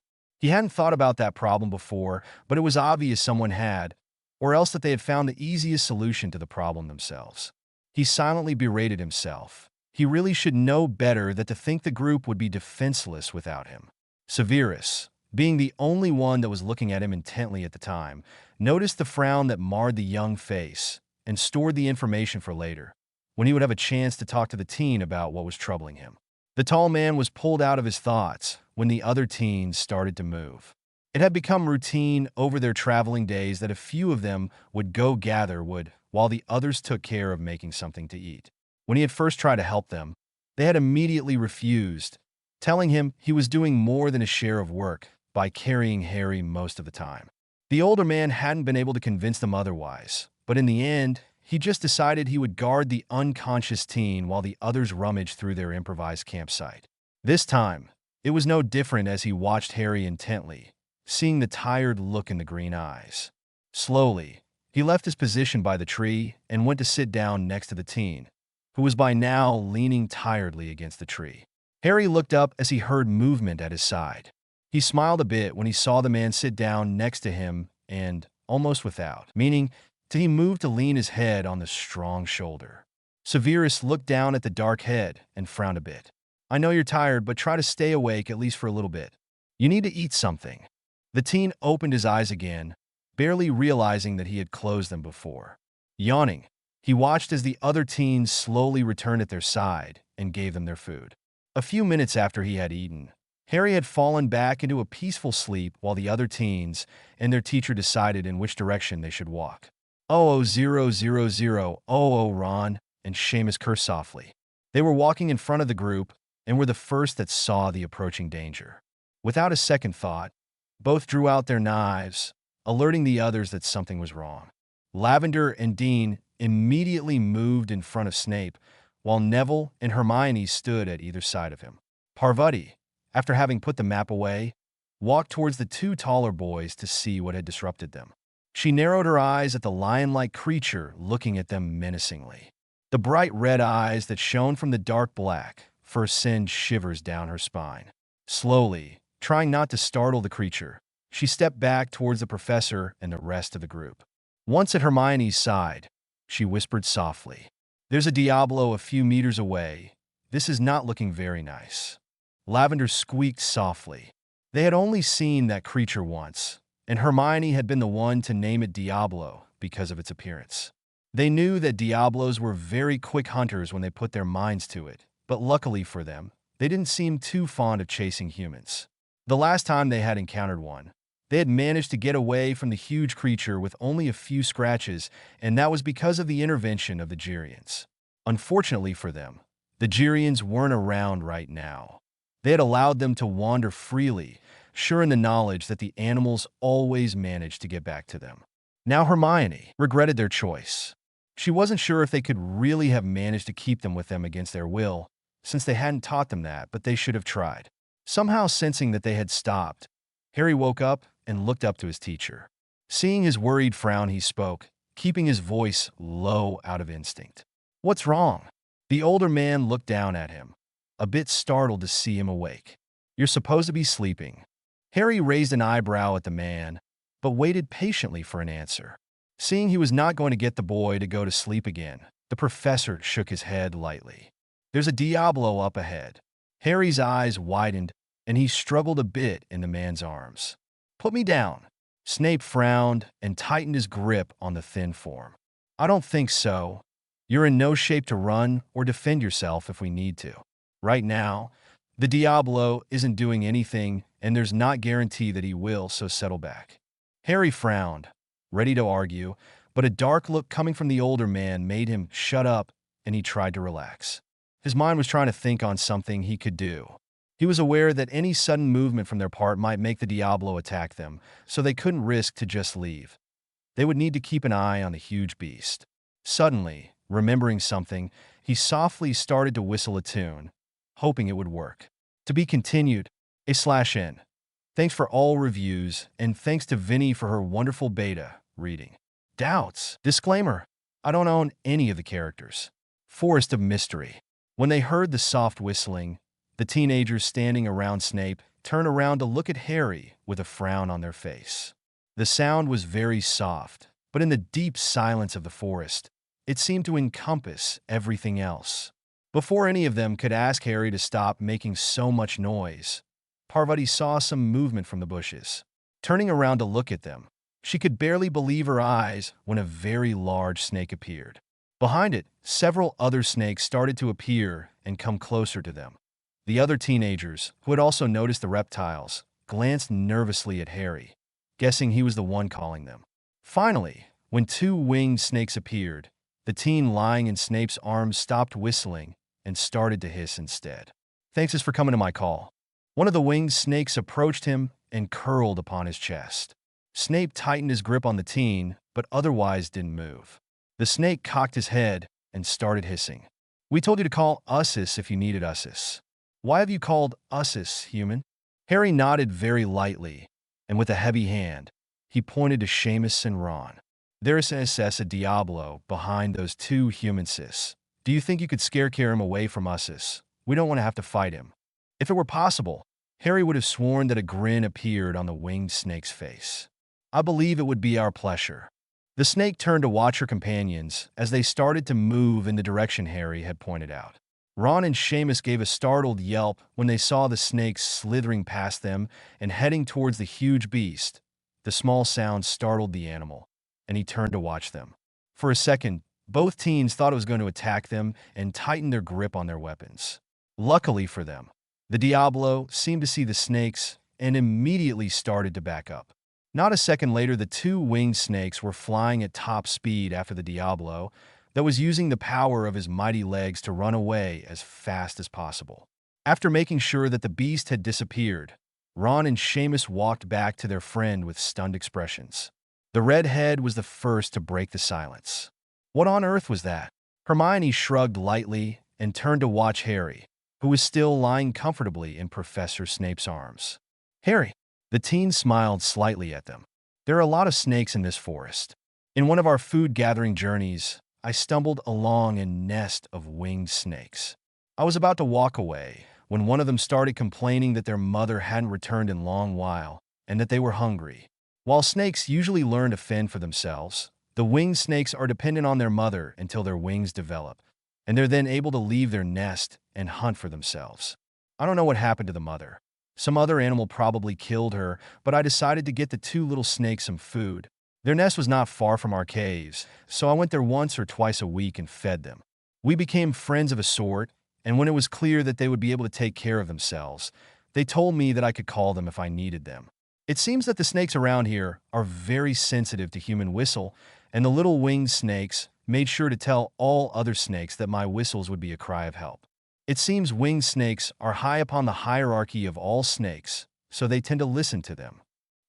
He hadn't thought about that problem before, but it was obvious someone had, or else that they had found the easiest solution to the problem themselves. He silently berated himself. He really should know better than to think the group would be defenseless without him. Severus, being the only one that was looking at him intently at the time, noticed the frown that marred the young face and stored the information for later, when he would have a chance to talk to the teen about what was troubling him. The tall man was pulled out of his thoughts when the other teens started to move. It had become routine over their traveling days that a few of them would go gather wood while the others took care of making something to eat. When he had first tried to help them, they had immediately refused, telling him he was doing more than a share of work by carrying Harry most of the time. The older man hadn't been able to convince them otherwise, but in the end, he just decided he would guard the unconscious teen while the others rummaged through their improvised campsite. This time, it was no different as he watched Harry intently, seeing the tired look in the green eyes. Slowly, he left his position by the tree and went to sit down next to the teen, who was by now leaning tiredly against the tree. Harry looked up as he heard movement at his side. He smiled a bit when he saw the man sit down next to him and, almost without meaning, he moved to lean his head on the strong shoulder. Severus looked down at the dark head and frowned a bit. I know you're tired, but try to stay awake at least for a little bit. You need to eat something. The teen opened his eyes again, barely realizing that he had closed them before. Yawning, he watched as the other teens slowly returned at their side and gave them their food. A few minutes after he had eaten, Harry had fallen back into a peaceful sleep while the other teens and their teacher decided in which direction they should walk. Oh, Ron, and Seamus cursed softly. They were walking in front of the group and were the first that saw the approaching danger. Without a second thought, both drew out their knives, alerting the others that something was wrong. Lavender and Dean immediately moved in front of Snape, while Neville and Hermione stood at either side of him. Parvati, after having put the map away, walked towards the two taller boys to see what had disrupted them. She narrowed her eyes at the lion-like creature looking at them menacingly. The bright red eyes that shone from the dark black first sent shivers down her spine. Slowly, trying not to startle the creature, she stepped back towards the professor and the rest of the group. Once at Hermione's side, she whispered softly, "There's a Diablo a few meters away. This is not looking very nice." Lavender squeaked softly. They had only seen that creature once, and Hermione had been the one to name it Diablo because of its appearance. They knew that Diablos were very quick hunters when they put their minds to it, but luckily for them, they didn't seem too fond of chasing humans. The last time they had encountered one, they had managed to get away from the huge creature with only a few scratches, and that was because of the intervention of the Girians. Unfortunately for them, the Girians weren't around right now. They had allowed them to wander freely, sure in the knowledge that the animals always managed to get back to them. Now Hermione regretted their choice. She wasn't sure if they could really have managed to keep them with them against their will, since they hadn't taught them that, but they should have tried. Somehow sensing that they had stopped, Harry woke up and looked up to his teacher. Seeing his worried frown, he spoke, keeping his voice low out of instinct. "What's wrong?" The older man looked down at him, a bit startled to see him awake. "You're supposed to be sleeping." Harry raised an eyebrow at the man, but waited patiently for an answer. Seeing he was not going to get the boy to go to sleep again, the professor shook his head lightly. "There's a Diablo up ahead." Harry's eyes widened, and he struggled a bit in the man's arms. "Put me down." Snape frowned and tightened his grip on the thin form. "I don't think so. You're in no shape to run or defend yourself if we need to. Right now, the Diablo isn't doing anything, and there's not guarantee that he will, so settle back." Harry frowned, ready to argue, but a dark look coming from the older man made him shut up, and he tried to relax. His mind was trying to think on something he could do. He was aware that any sudden movement from their part might make the Diablo attack them, so they couldn't risk to just leave. They would need to keep an eye on the huge beast. Suddenly, remembering something, he softly started to whistle a tune, hoping it would work. To be continued, /N. Thanks for all reviews, and thanks to Vinny for her wonderful beta reading. Doubts. Disclaimer: I don't own any of the characters. Forest of Mystery. When they heard the soft whistling, the teenagers standing around Snape turned around to look at Harry with a frown on their face. The sound was very soft, but in the deep silence of the forest, it seemed to encompass everything else. Before any of them could ask Harry to stop making so much noise, Parvati saw some movement from the bushes. Turning around to look at them, she could barely believe her eyes when a very large snake appeared. Behind it, several other snakes started to appear and come closer to them. The other teenagers, who had also noticed the reptiles, glanced nervously at Harry, guessing he was the one calling them. Finally, when two winged snakes appeared, the teen lying in Snape's arms stopped whistling and started to hiss instead. "Thanks for coming to my call." One of the winged snakes approached him and curled upon his chest. Snape tightened his grip on the teen, but otherwise didn't move. The snake cocked his head and started hissing. "We told you to call Ussis if you needed Ussis. Why have you called Ussis, human?" Harry nodded very lightly, and with a heavy hand, he pointed to Seamus and Ron. "There's a Diablo behind those two human sis. Do you think you could scare him away from Ussis? We don't want to have to fight him." If it were possible, Harry would have sworn that a grin appeared on the winged snake's face. "I believe it would be our pleasure." The snake turned to watch her companions as they started to move in the direction Harry had pointed out. Ron and Seamus gave a startled yelp when they saw the snakes slithering past them and heading towards the huge beast. The small sound startled the animal, and he turned to watch them. For a second, both teens thought it was going to attack them and tightened their grip on their weapons. Luckily for them, the Diablo seemed to see the snakes and immediately started to back up. Not a second later, the two winged snakes were flying at top speed after the Diablo, that was using the power of his mighty legs to run away as fast as possible. After making sure that the beast had disappeared, Ron and Seamus walked back to their friend with stunned expressions. The redhead was the first to break the silence. What on earth was that? Hermione shrugged lightly and turned to watch Harry, who was still lying comfortably in Professor Snape's arms. Harry, the teen smiled slightly at them. There are a lot of snakes in this forest. In one of our food-gathering journeys, I stumbled along a nest of winged snakes. I was about to walk away when one of them started complaining that their mother hadn't returned in a long while and that they were hungry. While snakes usually learn to fend for themselves, the winged snakes are dependent on their mother until their wings develop, and they're then able to leave their nest and hunt for themselves. I don't know what happened to the mother. Some other animal probably killed her, but I decided to get the two little snakes some food. Their nest was not far from our caves, so I went there once or twice a week and fed them. We became friends of a sort, and when it was clear that they would be able to take care of themselves, they told me that I could call them if I needed them. It seems that the snakes around here are very sensitive to human whistle, and the little winged snakes made sure to tell all other snakes that my whistles would be a cry of help. It seems winged snakes are high upon the hierarchy of all snakes, so they tend to listen to them.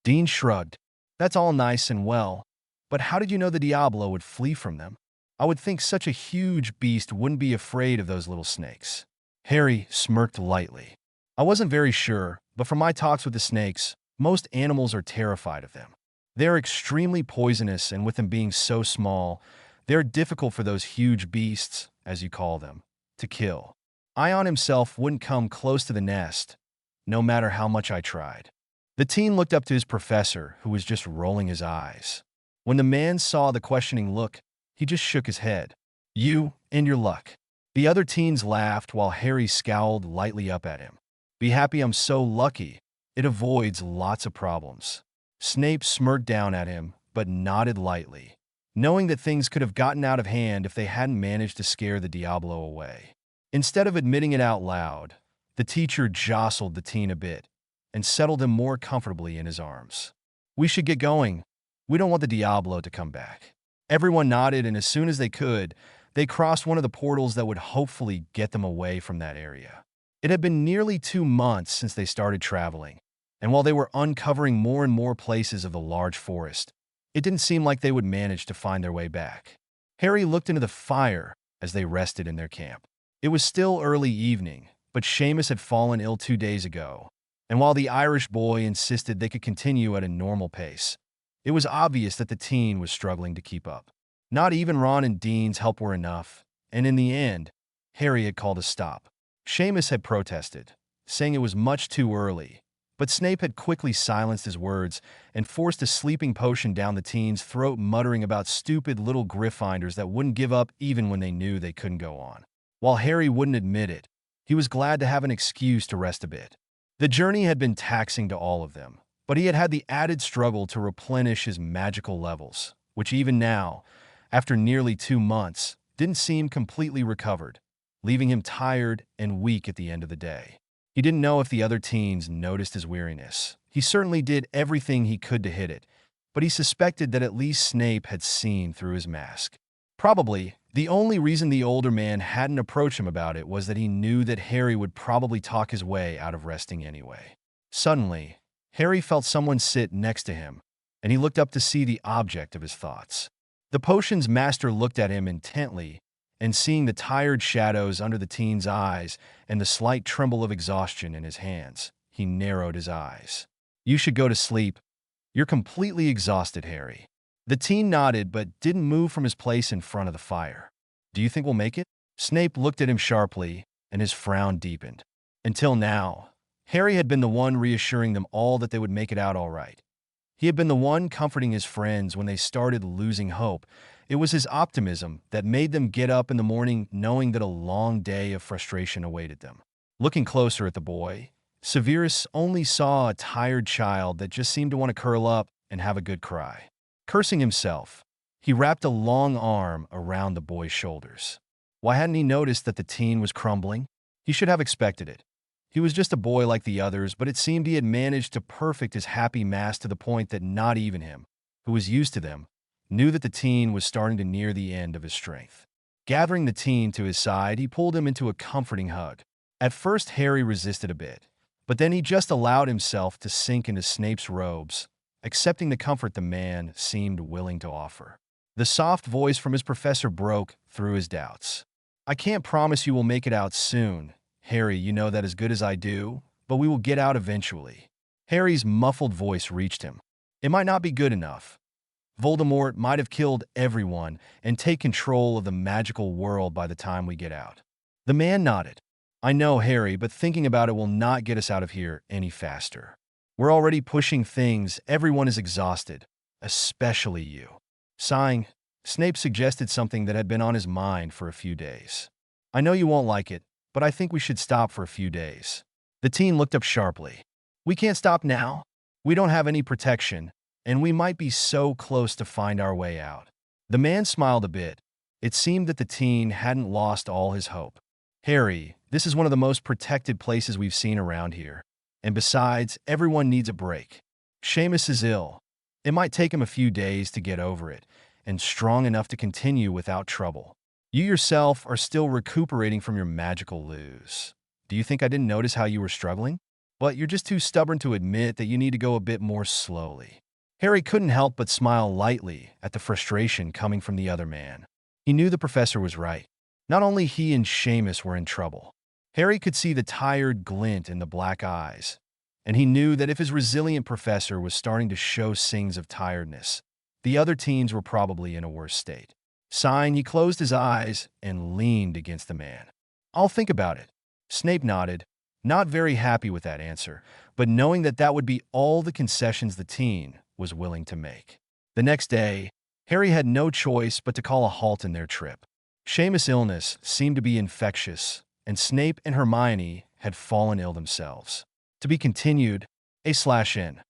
Dean shrugged. That's all nice and well, but how did you know the Diablo would flee from them? I would think such a huge beast wouldn't be afraid of those little snakes. Harry smirked lightly. I wasn't very sure, but from my talks with the snakes, most animals are terrified of them. They are extremely poisonous, and with them being so small, they are difficult for those huge beasts, as you call them, to kill. Ion himself wouldn't come close to the nest, no matter how much I tried. The teen looked up to his professor, who was just rolling his eyes. When the man saw the questioning look, he just shook his head. You and your luck. The other teens laughed while Harry scowled lightly up at him. Be happy I'm so lucky. It avoids lots of problems. Snape smirked down at him, but nodded lightly, knowing that things could have gotten out of hand if they hadn't managed to scare the Diablo away. Instead of admitting it out loud, the teacher jostled the teen a bit and settled him more comfortably in his arms. We should get going. We don't want the Diablo to come back. Everyone nodded, and as soon as they could, they crossed one of the portals that would hopefully get them away from that area. It had been nearly 2 months since they started traveling, and while they were uncovering more and more places of the large forest, it didn't seem like they would manage to find their way back. Harry looked into the fire as they rested in their camp. It was still early evening, but Seamus had fallen ill 2 days ago, and while the Irish boy insisted they could continue at a normal pace, it was obvious that the teen was struggling to keep up. Not even Ron and Dean's help were enough, and in the end, Harry had called a stop. Seamus had protested, saying it was much too early, but Snape had quickly silenced his words and forced a sleeping potion down the teen's throat, muttering about stupid little Gryffindors that wouldn't give up even when they knew they couldn't go on. While Harry wouldn't admit it, he was glad to have an excuse to rest a bit. The journey had been taxing to all of them, but he had had the added struggle to replenish his magical levels, which even now, after nearly 2 months, didn't seem completely recovered, leaving him tired and weak at the end of the day. He didn't know if the other teens noticed his weariness. He certainly did everything he could to hide it, but he suspected that at least Snape had seen through his mask. Probably, the only reason the older man hadn't approached him about it was that he knew that Harry would probably talk his way out of resting anyway. Suddenly, Harry felt someone sit next to him, and he looked up to see the object of his thoughts. The potion's master looked at him intently, and seeing the tired shadows under the teen's eyes and the slight tremble of exhaustion in his hands, he narrowed his eyes. You should go to sleep. You're completely exhausted, Harry. The teen nodded but didn't move from his place in front of the fire. Do you think we'll make it? Snape looked at him sharply, and his frown deepened. Until now, Harry had been the one reassuring them all that they would make it out all right. He had been the one comforting his friends when they started losing hope. It was his optimism that made them get up in the morning knowing that a long day of frustration awaited them. Looking closer at the boy, Severus only saw a tired child that just seemed to want to curl up and have a good cry. Cursing himself, he wrapped a long arm around the boy's shoulders. Why hadn't he noticed that the teen was crumbling? He should have expected it. He was just a boy like the others, but it seemed he had managed to perfect his happy mask to the point that not even him, who was used to them, knew that the teen was starting to near the end of his strength. Gathering the teen to his side, he pulled him into a comforting hug. At first, Harry resisted a bit, but then he just allowed himself to sink into Snape's robes, accepting the comfort the man seemed willing to offer. The soft voice from his professor broke through his doubts. "I can't promise you will make it out soon, Harry, you know that as good as I do, but we will get out eventually." Harry's muffled voice reached him. "It might not be good enough. Voldemort might have killed everyone and take control of the magical world by the time we get out." The man nodded. "I know, Harry, but thinking about it will not get us out of here any faster. We're already pushing things. Everyone is exhausted, especially you." Sighing, Snape suggested something that had been on his mind for a few days. "I know you won't like it, but I think we should stop for a few days." The teen looked up sharply. "We can't stop now. We don't have any protection, and we might be so close to find our way out." The man smiled a bit. It seemed that the teen hadn't lost all his hope. "Harry, this is one of the most protected places we've seen around here. And besides, everyone needs a break. Seamus is ill. It might take him a few days to get over it, and strong enough to continue without trouble. You yourself are still recuperating from your magical lose. Do you think I didn't notice how you were struggling? But you're just too stubborn to admit that you need to go a bit more slowly." Harry couldn't help but smile lightly at the frustration coming from the other man. He knew the professor was right. Not only he and Seamus were in trouble. Harry could see the tired glint in the black eyes, and he knew that if his resilient professor was starting to show signs of tiredness, the other teens were probably in a worse state. Sighing, he closed his eyes and leaned against the man. "I'll think about it." Snape nodded, not very happy with that answer, but knowing that that would be all the concessions the teen was willing to make. The next day, Harry had no choice but to call a halt in their trip. Seamus' illness seemed to be infectious, and Snape and Hermione had fallen ill themselves. To be continued, A/N.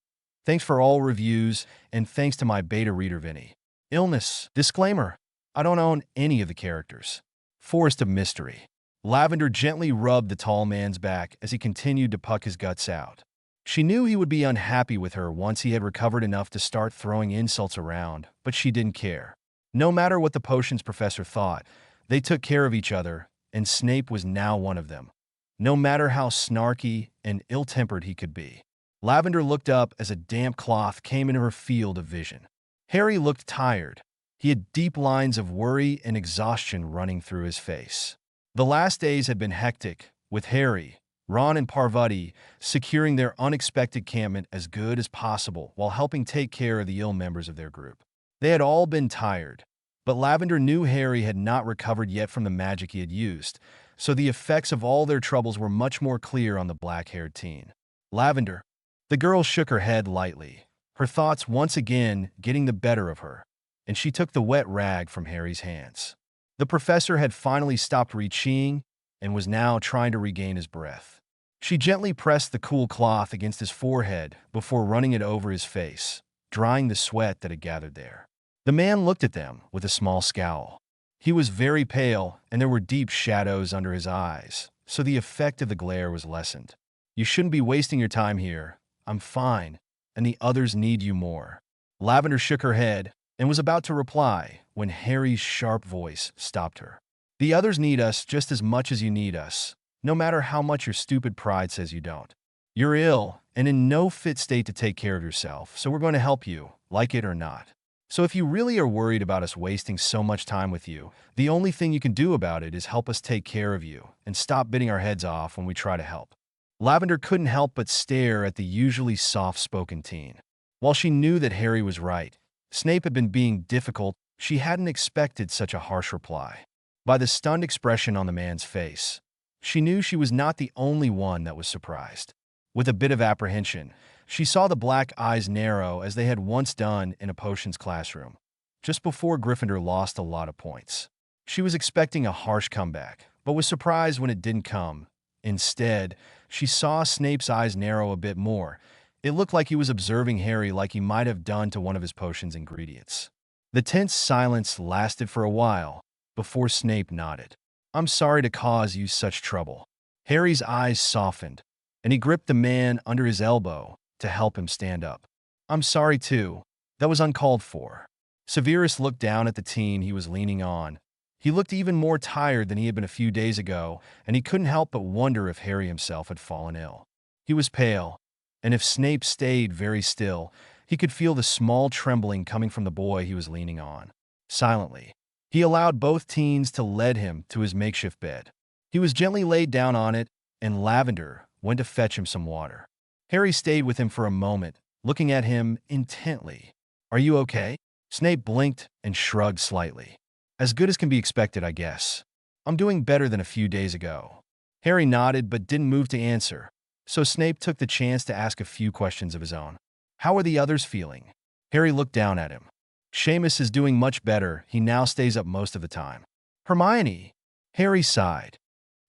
Thanks for all reviews, and thanks to my beta reader Vinny. Illness. Disclaimer. I don't own any of the characters. Forest of Mystery. Lavender gently rubbed the tall man's back as he continued to puck his guts out. She knew he would be unhappy with her once he had recovered enough to start throwing insults around, but she didn't care. No matter what the potions professor thought, they took care of each other, and Snape was now one of them, no matter how snarky and ill-tempered he could be. Lavender looked up as a damp cloth came into her field of vision. Harry looked tired. He had deep lines of worry and exhaustion running through his face. The last days had been hectic, with Harry, Ron, and Parvati securing their unexpected campment as good as possible while helping take care of the ill members of their group. They had all been tired, but Lavender knew Harry had not recovered yet from the magic he had used, so the effects of all their troubles were much more clear on the black-haired teen. "Lavender." The girl shook her head lightly, her thoughts once again getting the better of her, and she took the wet rag from Harry's hands. The professor had finally stopped retching and was now trying to regain his breath. She gently pressed the cool cloth against his forehead before running it over his face, drying the sweat that had gathered there. The man looked at them with a small scowl. He was very pale, and there were deep shadows under his eyes, so the effect of the glare was lessened. "You shouldn't be wasting your time here. I'm fine, and the others need you more." Lavender shook her head and was about to reply when Harry's sharp voice stopped her. "The others need us just as much as you need us, no matter how much your stupid pride says you don't. You're ill and in no fit state to take care of yourself, so we're going to help you, like it or not. So if you really are worried about us wasting so much time with you, the only thing you can do about it is help us take care of you and stop biting our heads off when we try to help." Lavender couldn't help but stare at the usually soft-spoken teen. While she knew that Harry was right, Snape had been being difficult, she hadn't expected such a harsh reply. By the stunned expression on the man's face, she knew she was not the only one that was surprised. With a bit of apprehension, She saw the black eyes narrow as they had once done in a potions classroom, just before Gryffindor lost a lot of points. She was expecting a harsh comeback, but was surprised when it didn't come. Instead, she saw Snape's eyes narrow a bit more. It looked like he was observing Harry like he might have done to one of his potion's ingredients. The tense silence lasted for a while, before Snape nodded. "I'm sorry to cause you such trouble." Harry's eyes softened, and he gripped the man under his elbow to help him stand up. "I'm sorry too. That was uncalled for." Severus looked down at the teen he was leaning on. He looked even more tired than he had been a few days ago, and he couldn't help but wonder if Harry himself had fallen ill. He was pale, and if Snape stayed very still, he could feel the small trembling coming from the boy he was leaning on. Silently, he allowed both teens to lead him to his makeshift bed. He was gently laid down on it, and Lavender went to fetch him some water. Harry stayed with him for a moment, looking at him intently. "Are you okay?" Snape blinked and shrugged slightly. "As good as can be expected, I guess. I'm doing better than a few days ago." Harry nodded but didn't move to answer, so Snape took the chance to ask a few questions of his own. "How are the others feeling?" Harry looked down at him. "Seamus is doing much better. He now stays up most of the time." "Hermione?" Harry sighed.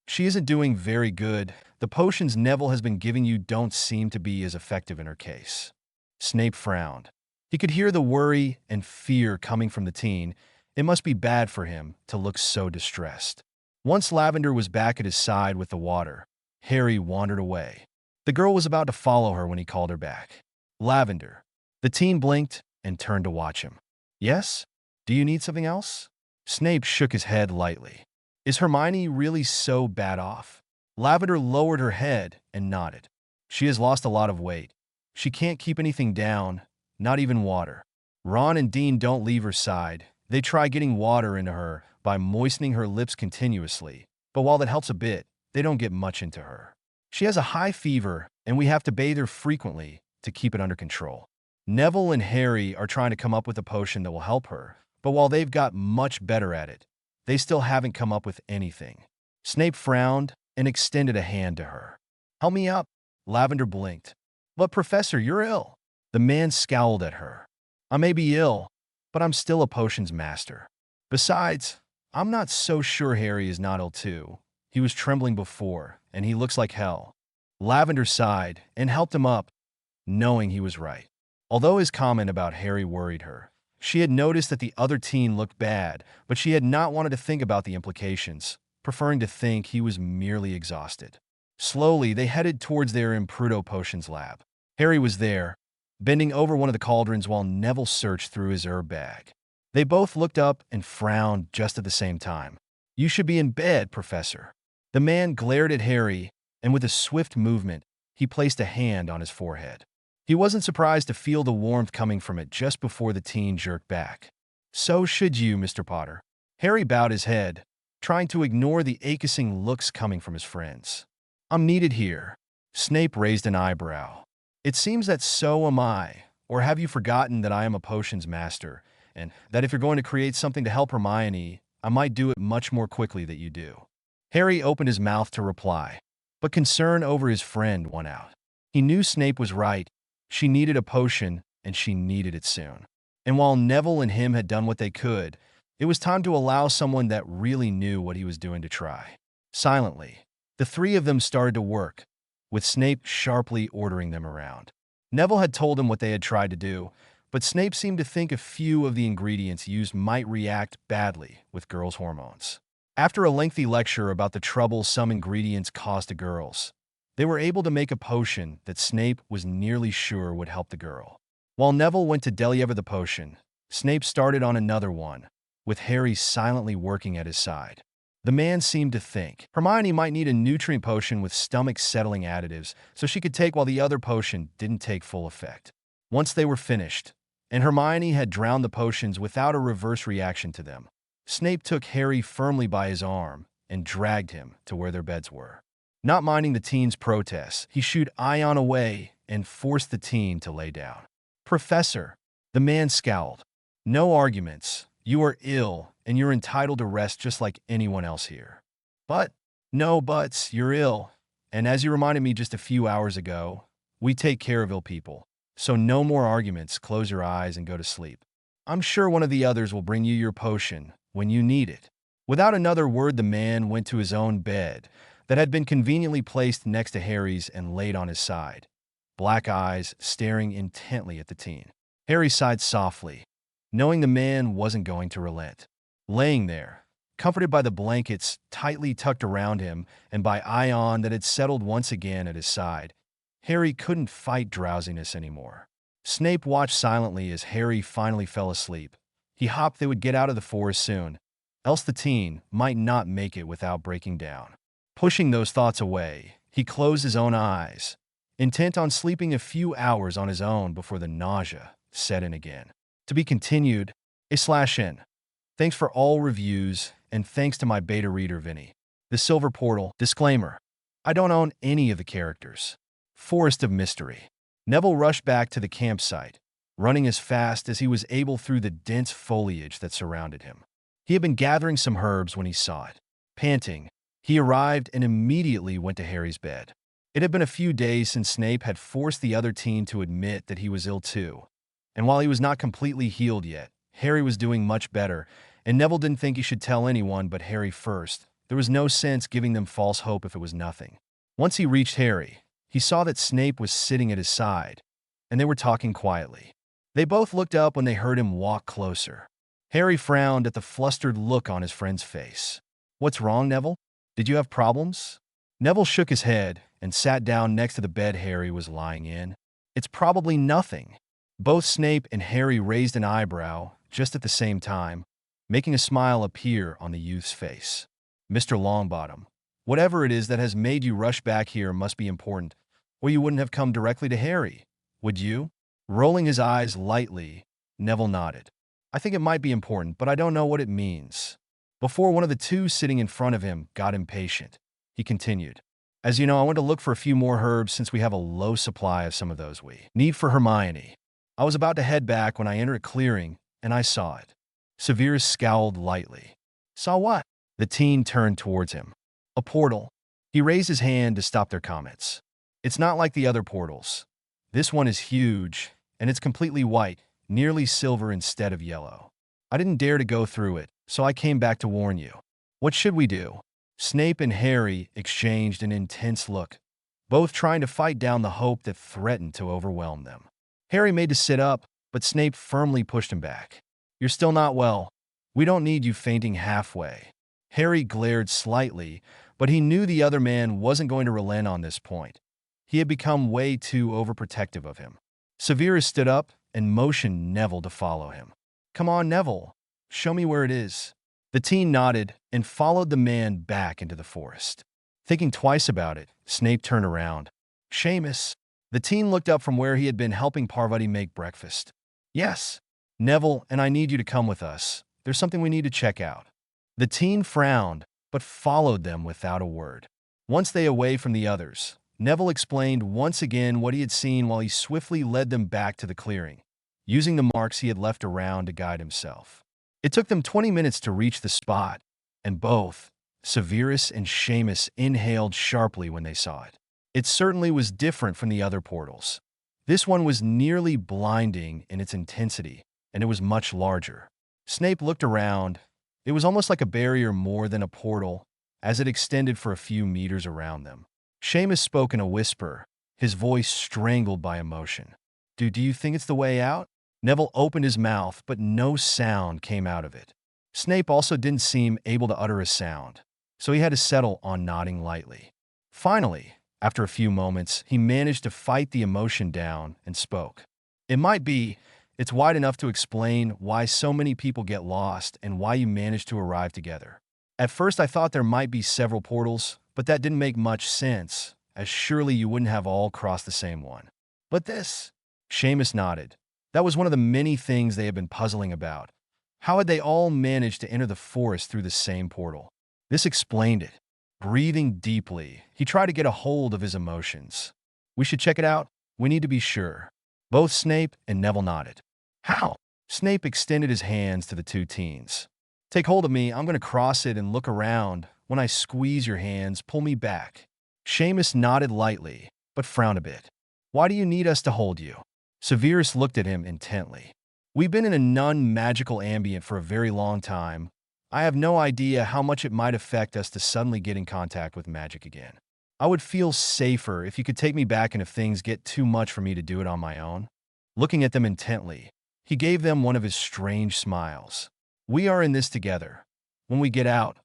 "She isn't doing very good. The potions Neville has been giving you don't seem to be as effective in her case." Snape frowned. He could hear the worry and fear coming from the teen. It must be bad for him to look so distressed. Once Lavender was back at his side with the water, Harry wandered away. The girl was about to follow her when he called her back. "Lavender." The teen blinked and turned to watch him. "Yes? Do you need something else?" Snape shook his head lightly. "Is Hermione really so bad off?" Lavender lowered her head and nodded. "She has lost a lot of weight. She can't keep anything down, not even water. Ron and Dean don't leave her side. They try getting water into her by moistening her lips continuously, but while that helps a bit, they don't get much into her. She has a high fever, and we have to bathe her frequently to keep it under control. Neville and Harry are trying to come up with a potion that will help her, but while they've got much better at it, they still haven't come up with anything." Snape frowned and extended a hand to her. "Help me up." Lavender blinked. "But Professor, you're ill." The man scowled at her. "I may be ill, but I'm still a potions master. Besides, I'm not so sure Harry is not ill too. He was trembling before, and he looks like hell." Lavender sighed and helped him up, knowing he was right. Although his comment about Harry worried her, she had noticed that the other teen looked bad, but she had not wanted to think about the implications, preferring to think he was merely exhausted. Slowly, they headed towards their Imprudo Potions lab. Harry was there, bending over one of the cauldrons while Neville searched through his herb bag. They both looked up and frowned just at the same time. "You should be in bed, Professor." The man glared at Harry, and with a swift movement, he placed a hand on his forehead. He wasn't surprised to feel the warmth coming from it just before the teen jerked back. "So should you, Mr. Potter." Harry bowed his head, trying to ignore the aching looks coming from his friends. "I'm needed here." Snape raised an eyebrow. "It seems that so am I. Or have you forgotten that I am a potions master, and that if you're going to create something to help Hermione, I might do it much more quickly than you do?" Harry opened his mouth to reply, but concern over his friend won out. He knew Snape was right. She needed a potion, and she needed it soon. And while Neville and him had done what they could, it was time to allow someone that really knew what he was doing to try. Silently, the three of them started to work, with Snape sharply ordering them around. Neville had told him what they had tried to do, but Snape seemed to think a few of the ingredients used might react badly with girls' hormones. After a lengthy lecture about the trouble some ingredients caused to girls, they were able to make a potion that Snape was nearly sure would help the girl. While Neville went to deliver the potion, Snape started on another one, with Harry silently working at his side. The man seemed to think Hermione might need a nutrient potion with stomach-settling additives so she could take while the other potion didn't take full effect. Once they were finished, and Hermione had drowned the potions without a reverse reaction to them, Snape took Harry firmly by his arm and dragged him to where their beds were. Not minding the teen's protests, he shooed Ion away and forced the teen to lay down. "Professor," the man scowled. "No arguments. You are ill, and you're entitled to rest just like anyone else here." "But, no buts, you're ill. And as you reminded me just a few hours ago, We take care of ill people. So no more arguments, close your eyes and go to sleep. I'm sure one of the others will bring you your potion when you need it." Without another word, the man went to his own bed that had been conveniently placed next to Harry's and laid on his side, black eyes staring intently at the teen. Harry sighed softly, knowing the man wasn't going to relent. Laying there, comforted by the blankets tightly tucked around him and by Ion that had settled once again at his side, Harry couldn't fight drowsiness anymore. Snape watched silently as Harry finally fell asleep. He hoped they would get out of the forest soon, else the teen might not make it without breaking down. Pushing those thoughts away, he closed his own eyes, intent on sleeping a few hours on his own before the nausea set in again. To be continued, /n. Thanks for all reviews, and thanks to my beta reader Vinny. The Silver Portal. Disclaimer: I don't own any of the characters. Forest of Mystery. Neville rushed back to the campsite, running as fast as he was able through the dense foliage that surrounded him. He had been gathering some herbs when he saw it. Panting, he arrived and immediately went to Harry's bed. It had been a few days since Snape had forced the other teen to admit that he was ill too. And while he was not completely healed yet, Harry was doing much better, and Neville didn't think he should tell anyone but Harry first. There was no sense giving them false hope if it was nothing. Once he reached Harry, he saw that Snape was sitting at his side, and they were talking quietly. They both looked up when they heard him walk closer. Harry frowned at the flustered look on his friend's face. "What's wrong, Neville? Did you have problems?" Neville shook his head and sat down next to the bed Harry was lying in. "It's probably nothing." Both Snape and Harry raised an eyebrow just at the same time, making a smile appear on the youth's face. "Mr. Longbottom, whatever it is that has made you rush back here must be important, or you wouldn't have come directly to Harry, would you?" Rolling his eyes lightly, Neville nodded. "I think it might be important, but I don't know what it means." Before one of the two sitting in front of him got impatient, he continued, "As you know, I went to look for a few more herbs since we have a low supply of some of those we need for Hermione. I was about to head back when I entered a clearing, and I saw it." Severus scowled lightly. "Saw what?" The teen turned towards him. "A portal." He raised his hand to stop their comments. "It's not like the other portals. This one is huge, and it's completely white, nearly silver instead of yellow. I didn't dare to go through it, so I came back to warn you. What should we do?" Snape and Harry exchanged an intense look, both trying to fight down the hope that threatened to overwhelm them. Harry made to sit up, but Snape firmly pushed him back. "You're still not well. We don't need you fainting halfway." Harry glared slightly, but he knew the other man wasn't going to relent on this point. He had become way too overprotective of him. Severus stood up and motioned Neville to follow him. "Come on, Neville. Show me where it is." The teen nodded and followed the man back into the forest. Thinking twice about it, Snape turned around. "Seamus." The teen looked up from where he had been helping Parvati make breakfast. "Yes." "Neville and I need you to come with us. There's something we need to check out." The teen frowned, but followed them without a word. Once they away from the others, Neville explained once again what he had seen while he swiftly led them back to the clearing, using the marks he had left around to guide himself. It took them 20 minutes to reach the spot, and both Severus and Seamus inhaled sharply when they saw it. It certainly was different from the other portals. This one was nearly blinding in its intensity, and it was much larger. Snape looked around. It was almost like a barrier more than a portal, as it extended for a few meters around them. Seamus spoke in a whisper, his voice strangled by emotion. Do you think it's the way out?" Neville opened his mouth, but no sound came out of it. Snape also didn't seem able to utter a sound, so he had to settle on nodding lightly. Finally, after a few moments, he managed to fight the emotion down and spoke. "It might be. It's wide enough to explain why so many people get lost and why you managed to arrive together. At first I thought there might be several portals, but that didn't make much sense, as surely you wouldn't have all crossed the same one. But this..." Seamus nodded. That was one of the many things they had been puzzling about. How had they all managed to enter the forest through the same portal? This explained it. Breathing deeply, he tried to get a hold of his emotions. "We should check it out. We need to be sure." Both Snape and Neville nodded. "How?" Snape extended his hands to the two teens. "Take hold of me. I'm going to cross it and look around. When I squeeze your hands, pull me back." Seamus nodded lightly, but frowned a bit. Why do you need us to hold you? Severus looked at him intently. We've been in a non-magical ambient for a very long time. I have no idea how much it might affect us to suddenly get in contact with magic again. I would feel safer if you could take me back and if things get too much for me to do it on my own. Looking at them intently, he gave them one of his strange smiles. We are in this together. When we get out,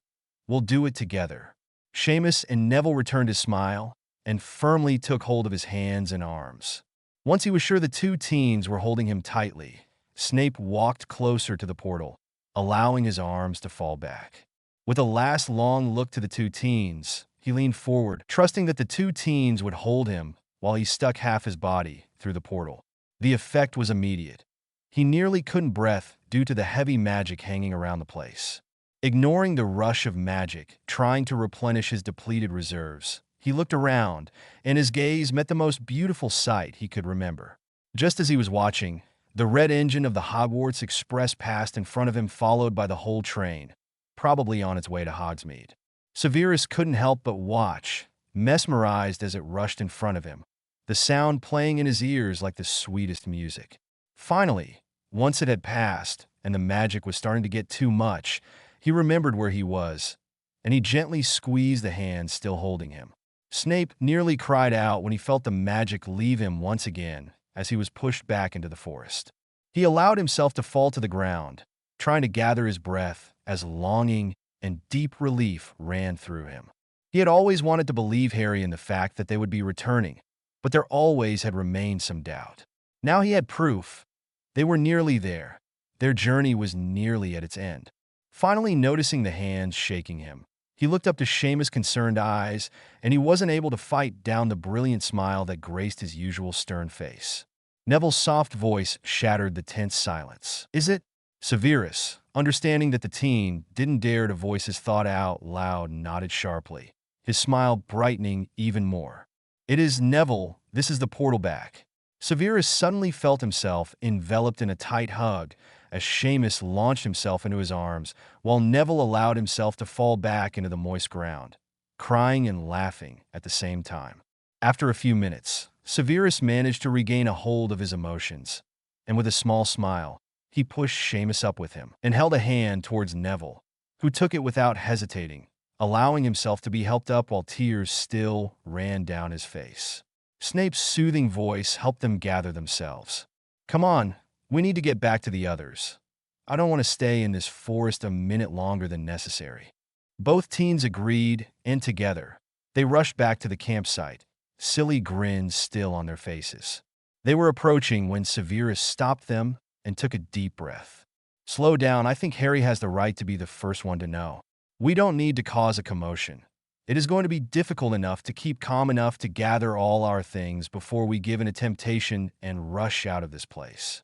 we'll do it together. Seamus and Neville returned his smile and firmly took hold of his hands and arms. Once he was sure the two teens were holding him tightly, Snape walked closer to the portal, allowing his arms to fall back. With a last long look to the two teens, he leaned forward, trusting that the two teens would hold him while he stuck half his body through the portal. The effect was immediate. He nearly couldn't breathe due to the heavy magic hanging around the place. Ignoring the rush of magic, trying to replenish his depleted reserves, he looked around, and his gaze met the most beautiful sight he could remember. Just as he was watching, the red engine of the Hogwarts Express passed in front of him, followed by the whole train, probably on its way to Hogsmeade. Severus couldn't help but watch, mesmerized as it rushed in front of him, the sound playing in his ears like the sweetest music. Finally, once it had passed, and the magic was starting to get too much, he remembered where he was, and he gently squeezed the hand still holding him. Snape nearly cried out when he felt the magic leave him once again as he was pushed back into the forest. He allowed himself to fall to the ground, trying to gather his breath as longing and deep relief ran through him. He had always wanted to believe Harry in the fact that they would be returning, but there always had remained some doubt. Now he had proof. They were nearly there. Their journey was nearly at its end. Finally noticing the hands shaking him, he looked up to Seamus' concerned eyes, and he wasn't able to fight down the brilliant smile that graced his usual stern face. Neville's soft voice shattered the tense silence. Is it? Severus, understanding that the teen didn't dare to voice his thought out loud, nodded sharply, his smile brightening even more. It is, Neville. This is the portal back. Severus suddenly felt himself enveloped in a tight hug as Seamus launched himself into his arms, while Neville allowed himself to fall back into the moist ground, crying and laughing at the same time. After a few minutes, Severus managed to regain a hold of his emotions, and with a small smile, he pushed Seamus up with him and held a hand towards Neville, who took it without hesitating, allowing himself to be helped up while tears still ran down his face. Snape's soothing voice helped them gather themselves. Come on, we need to get back to the others. I don't want to stay in this forest a minute longer than necessary. Both teens agreed, and together, they rushed back to the campsite, silly grins still on their faces. They were approaching when Severus stopped them and took a deep breath. Slow down, I think Harry has the right to be the first one to know. We don't need to cause a commotion. It is going to be difficult enough to keep calm enough to gather all our things before we give in to temptation and rush out of this place.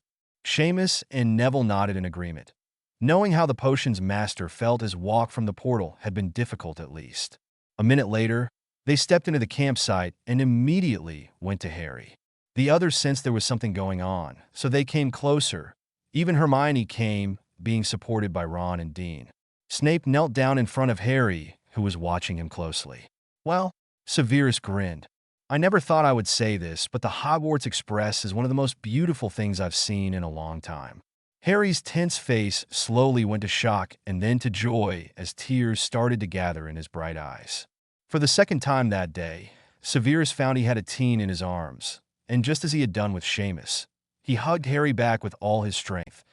Seamus and Neville nodded in agreement, knowing how the potion's master felt his walk from the portal had been difficult at least. A minute later, they stepped into the campsite and immediately went to Harry. The others sensed there was something going on, so they came closer. Even Hermione came, being supported by Ron and Dean. Snape knelt down in front of Harry, who was watching him closely. Well, Severus grinned. I never thought I would say this, but the Hogwarts Express is one of the most beautiful things I've seen in a long time. Harry's tense face slowly went to shock and then to joy as tears started to gather in his bright eyes. For the second time that day, Severus found he had a teen in his arms, and just as he had done with Seamus, he hugged Harry back with all his strength,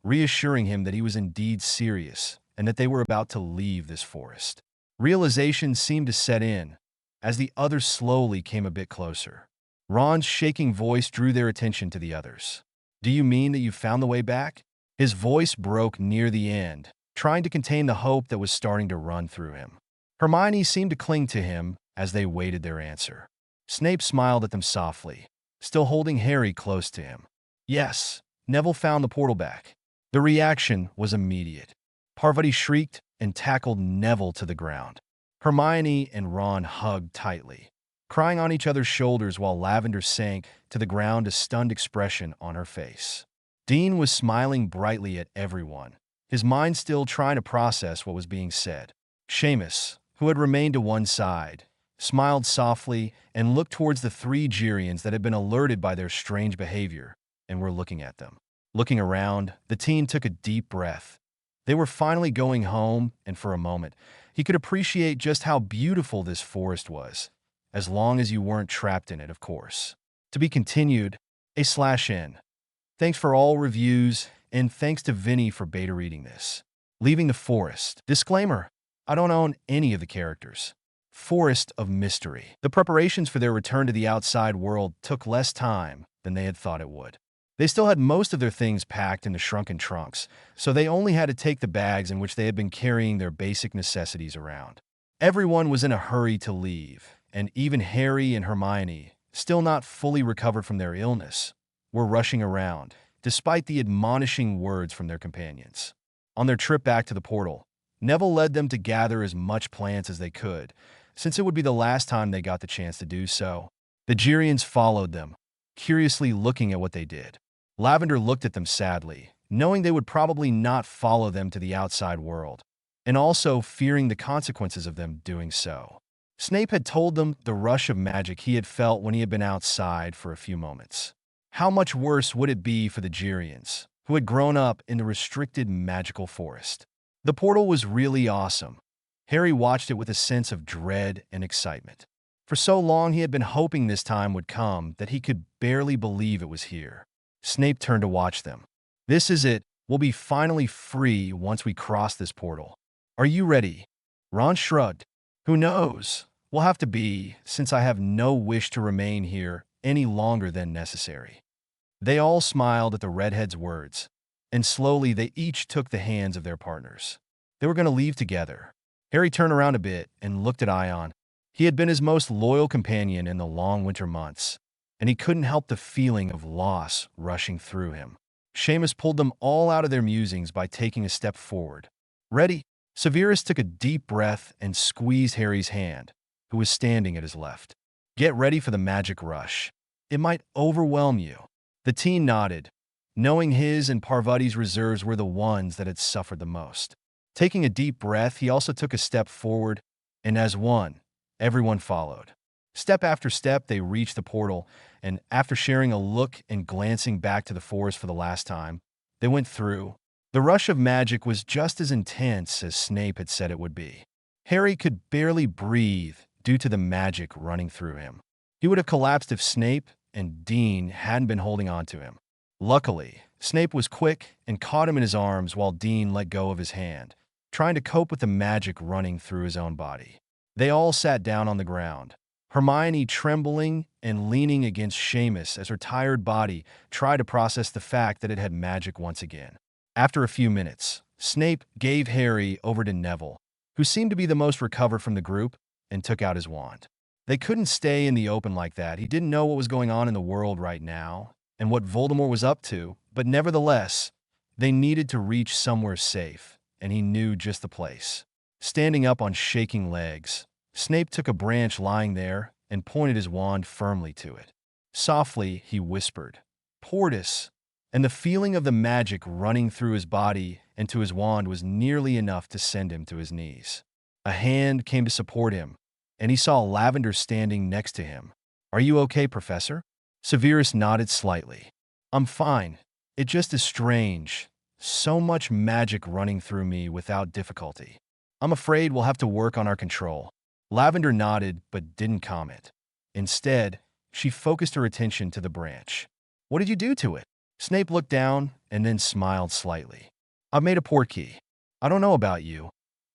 reassuring him that he was indeed serious and that they were about to leave this forest. Realization seemed to set in, as the others slowly came a bit closer. Ron's shaking voice drew their attention to the others. Do you mean that you found the way back? His voice broke near the end, trying to contain the hope that was starting to run through him. Hermione seemed to cling to him as they waited their answer. Snape smiled at them softly, still holding Harry close to him. Yes, Neville found the portal back. The reaction was immediate. Parvati shrieked and tackled Neville to the ground. Hermione and Ron hugged tightly, crying on each other's shoulders while Lavender sank to the ground, a stunned expression on her face. Dean was smiling brightly at everyone, his mind still trying to process what was being said. Seamus, who had remained to one side, smiled softly, and looked towards the three Girians that had been alerted by their strange behavior and were looking at them. Looking around, the teen took a deep breath. They were finally going home, and for a moment, he could appreciate just how beautiful this forest was, as long as you weren't trapped in it, of course. To be continued, /N. Thanks for all reviews, and thanks to Vinny for beta reading this. Leaving the forest. Disclaimer: I don't own any of the characters. Forest of Mystery. The preparations for their return to the outside world took less time than they had thought it would. They still had most of their things packed into shrunken trunks, so they only had to take the bags in which they had been carrying their basic necessities around. Everyone was in a hurry to leave, and even Harry and Hermione, still not fully recovered from their illness, were rushing around, despite the admonishing words from their companions. On their trip back to the portal, Neville led them to gather as much plants as they could, since it would be the last time they got the chance to do so. The Girians followed them, curiously looking at what they did. Lavender looked at them sadly, knowing they would probably not follow them to the outside world, and also fearing the consequences of them doing so. Snape had told them the rush of magic he had felt when he had been outside for a few moments. How much worse would it be for the Girians, who had grown up in the restricted magical forest? The portal was really awesome. Harry watched it with a sense of dread and excitement. For so long he had been hoping this time would come that he could barely believe it was here. Snape turned to watch them. This is it. We'll be finally free once we cross this portal. Are you ready? Ron shrugged. Who knows? We'll have to be, since I have no wish to remain here any longer than necessary. They all smiled at the redhead's words, and slowly they each took the hands of their partners. They were going to leave together. Harry turned around a bit and looked at Ion. He had been his most loyal companion in the long winter months, and he couldn't help the feeling of loss rushing through him. Seamus pulled them all out of their musings by taking a step forward. Ready? Severus took a deep breath and squeezed Harry's hand, who was standing at his left. Get ready for the magic rush. It might overwhelm you. The teen nodded, knowing his and Parvati's reserves were the ones that had suffered the most. Taking a deep breath, he also took a step forward, and as one, everyone followed. Step after step, they reached the portal, and after sharing a look and glancing back to the forest for the last time, they went through. The rush of magic was just as intense as Snape had said it would be. Harry could barely breathe due to the magic running through him. He would have collapsed if Snape and Dean hadn't been holding on to him. Luckily, Snape was quick and caught him in his arms while Dean let go of his hand, trying to cope with the magic running through his own body. They all sat down on the ground, Hermione trembling and leaning against Seamus as her tired body tried to process the fact that it had magic once again. After a few minutes, Snape gave Harry over to Neville, who seemed to be the most recovered from the group, and took out his wand. They couldn't stay in the open like that. He didn't know what was going on in the world right now and what Voldemort was up to, but nevertheless, they needed to reach somewhere safe, and he knew just the place. Standing up on shaking legs, Snape took a branch lying there and pointed his wand firmly to it. Softly, he whispered, "Portus," and the feeling of the magic running through his body and to his wand was nearly enough to send him to his knees. A hand came to support him, and he saw Lavender standing next to him. "Are you okay, Professor?" Severus nodded slightly. "I'm fine. It just is strange. So much magic running through me without difficulty. I'm afraid we'll have to work on our control." Lavender nodded but didn't comment. Instead, she focused her attention to the branch. "What did you do to it?" Snape looked down and then smiled slightly. "I've made a portkey. I don't know about you,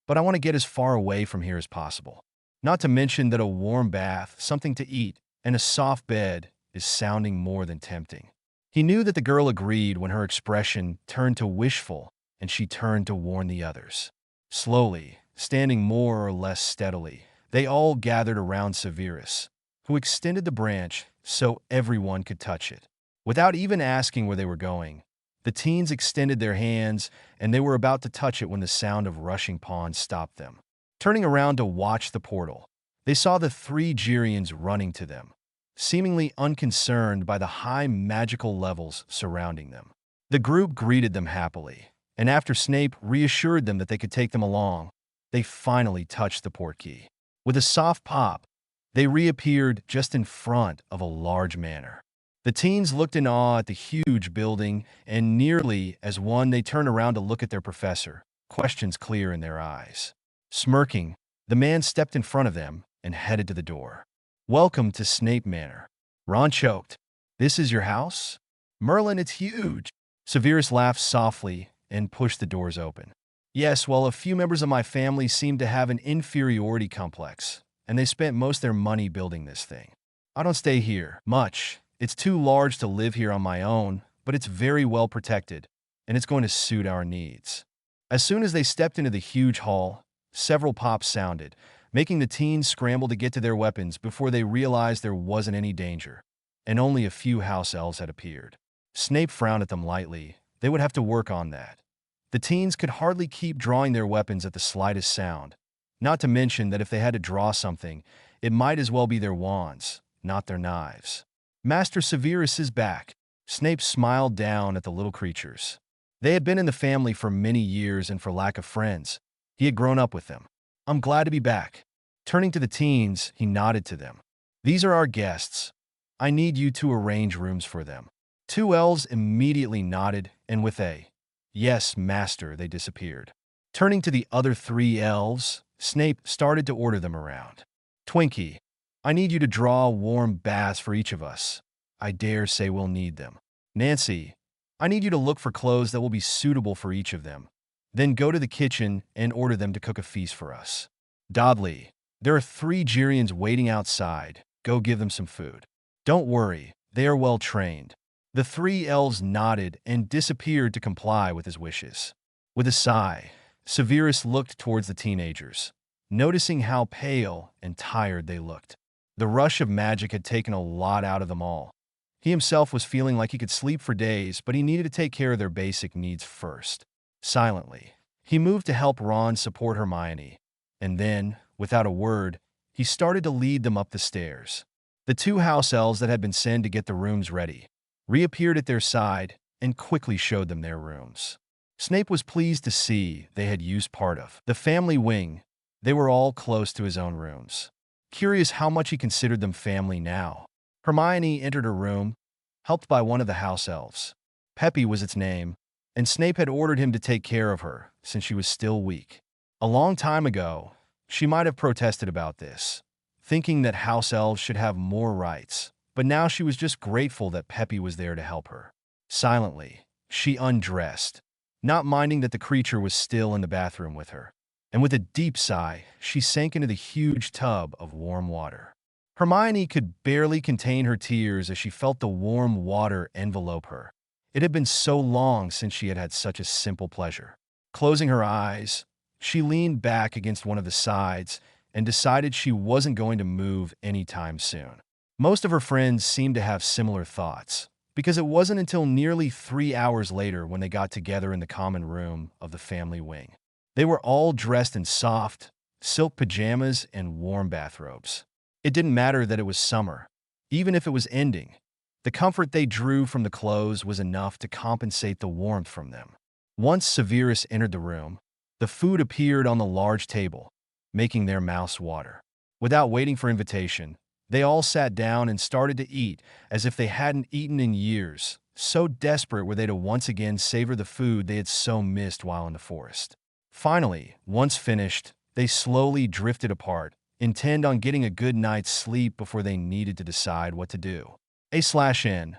but I want to get as far away from here as possible. Not to mention that a warm bath, something to eat, and a soft bed is sounding more than tempting." He knew that the girl agreed when her expression turned to wishful and she turned to warn the others. Slowly, standing more or less steadily, they all gathered around Severus, who extended the branch so everyone could touch it. Without even asking where they were going, the teens extended their hands and they were about to touch it when the sound of rushing pawns stopped them. Turning around to watch the portal, they saw the three Girians running to them, seemingly unconcerned by the high magical levels surrounding them. The group greeted them happily, and after Snape reassured them that they could take them along, they finally touched the portkey. With a soft pop, They reappeared just in front of a large manor. The teens looked in awe at the huge building, and nearly as one they turned around to look at their professor, questions clear in their eyes. Smirking, the man stepped in front of them and headed to the door. "Welcome to Snape Manor." Ron choked. "This is your house?" "Merlin, it's huge." Severus laughed softly and pushed the doors open. "Yes, well, a few members of my family seem to have an inferiority complex, and they spent most of their money building this thing. I don't stay here much. It's too large to live here on my own, but it's very well protected, and it's going to suit our needs." As soon as they stepped into the huge hall, several pops sounded, making the teens scramble to get to their weapons before they realized there wasn't any danger, and only a few house elves had appeared. Snape frowned at them lightly. They would have to work on that. The teens could hardly keep drawing their weapons at the slightest sound, not to mention that if they had to draw something, it might as well be their wands, not their knives. "Master Severus is back." Snape smiled down at the little creatures. They had been in the family for many years, and for lack of friends, he had grown up with them. "I'm glad to be back." Turning to the teens, he nodded to them. "These are our guests. I need you to arrange rooms for them." Two elves immediately nodded, and with a "Yes, master," they disappeared. Turning to the other three elves, Snape started to order them around. "Twinkie, I need you to draw warm baths for each of us. I dare say we'll need them. Nancy, I need you to look for clothes that will be suitable for each of them. Then go to the kitchen and order them to cook a feast for us. Dudley, there are 3 Gerians waiting outside. Go give them some food. Don't worry, they are well trained." The 3 elves nodded and disappeared to comply with his wishes. With a sigh, Severus looked towards the teenagers, noticing how pale and tired they looked. The rush of magic had taken a lot out of them all. He himself was feeling like he could sleep for days, but he needed to take care of their basic needs first. Silently, he moved to help Ron support Hermione, and then, without a word, he started to lead them up the stairs. The 2 house elves that had been sent to get the rooms ready reappeared at their side and quickly showed them their rooms. Snape was pleased to see they had used part of the family wing. They were all close to his own rooms. Curious how much he considered them family now. Hermione entered her room, helped by one of the house elves. Peppy was its name, and Snape had ordered him to take care of her since she was still weak. A long time ago, she might have protested about this, thinking that house elves should have more rights, but now she was just grateful that Peppy was there to help her. Silently, she undressed, not minding that the creature was still in the bathroom with her. And with a deep sigh, she sank into the huge tub of warm water. Hermione could barely contain her tears as she felt the warm water envelope her. It had been so long since she had had such a simple pleasure. Closing her eyes, she leaned back against one of the sides and decided she wasn't going to move anytime soon. Most of her friends seemed to have similar thoughts, because it wasn't until nearly 3 hours later when they got together in the common room of the family wing. They were all dressed in soft, silk pajamas and warm bathrobes. It didn't matter that it was summer. Even if it was ending, the comfort they drew from the clothes was enough to compensate the warmth from them. Once Severus entered the room, the food appeared on the large table, making their mouths water. Without waiting for invitation, they all sat down and started to eat as if they hadn't eaten in years. So desperate were they to once again savor the food they had so missed while in the forest. Finally, once finished, they slowly drifted apart, intent on getting a good night's sleep before they needed to decide what to do. A/N.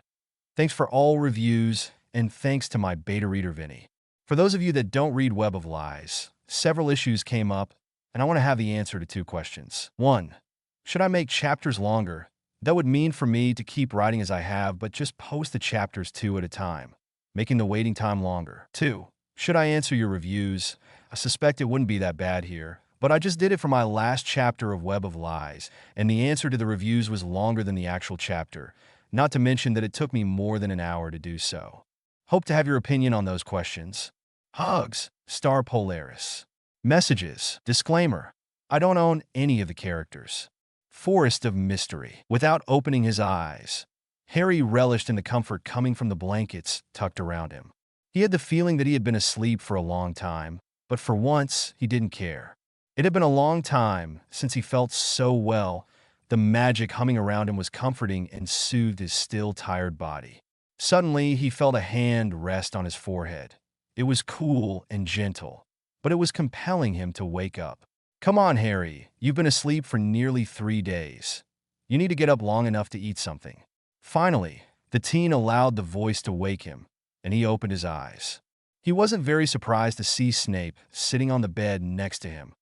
Thanks for all reviews, and thanks to my beta reader Vinny. For those of you that don't read Web of Lies, several issues came up, and I want to have the answer to 2 questions. 1. Should I make chapters longer? That would mean for me to keep writing as I have, but just post the chapters 2 at a time, making the waiting time longer. 2. Should I answer your reviews? I suspect it wouldn't be that bad here, but I just did it for my last chapter of Web of Lies, and the answer to the reviews was longer than the actual chapter, not to mention that it took me more than an hour to do so. Hope to have your opinion on those questions. Hugs, Star Polaris. Messages. Disclaimer. I don't own any of the characters. Forest of Mystery. Without opening his eyes, Harry relished in the comfort coming from the blankets tucked around him. He had the feeling that he had been asleep for a long time, but for once, he didn't care. It had been a long time since he felt so well, The magic humming around him was comforting and soothed his still tired body. Suddenly, he felt a hand rest on his forehead. It was cool and gentle, but it was compelling him to wake up. Come on, Harry, you've been asleep for nearly 3 days. You need to get up long enough to eat something. Finally, the teen allowed the voice to wake him, and he opened his eyes. He wasn't very surprised to see Snape sitting on the bed next to him.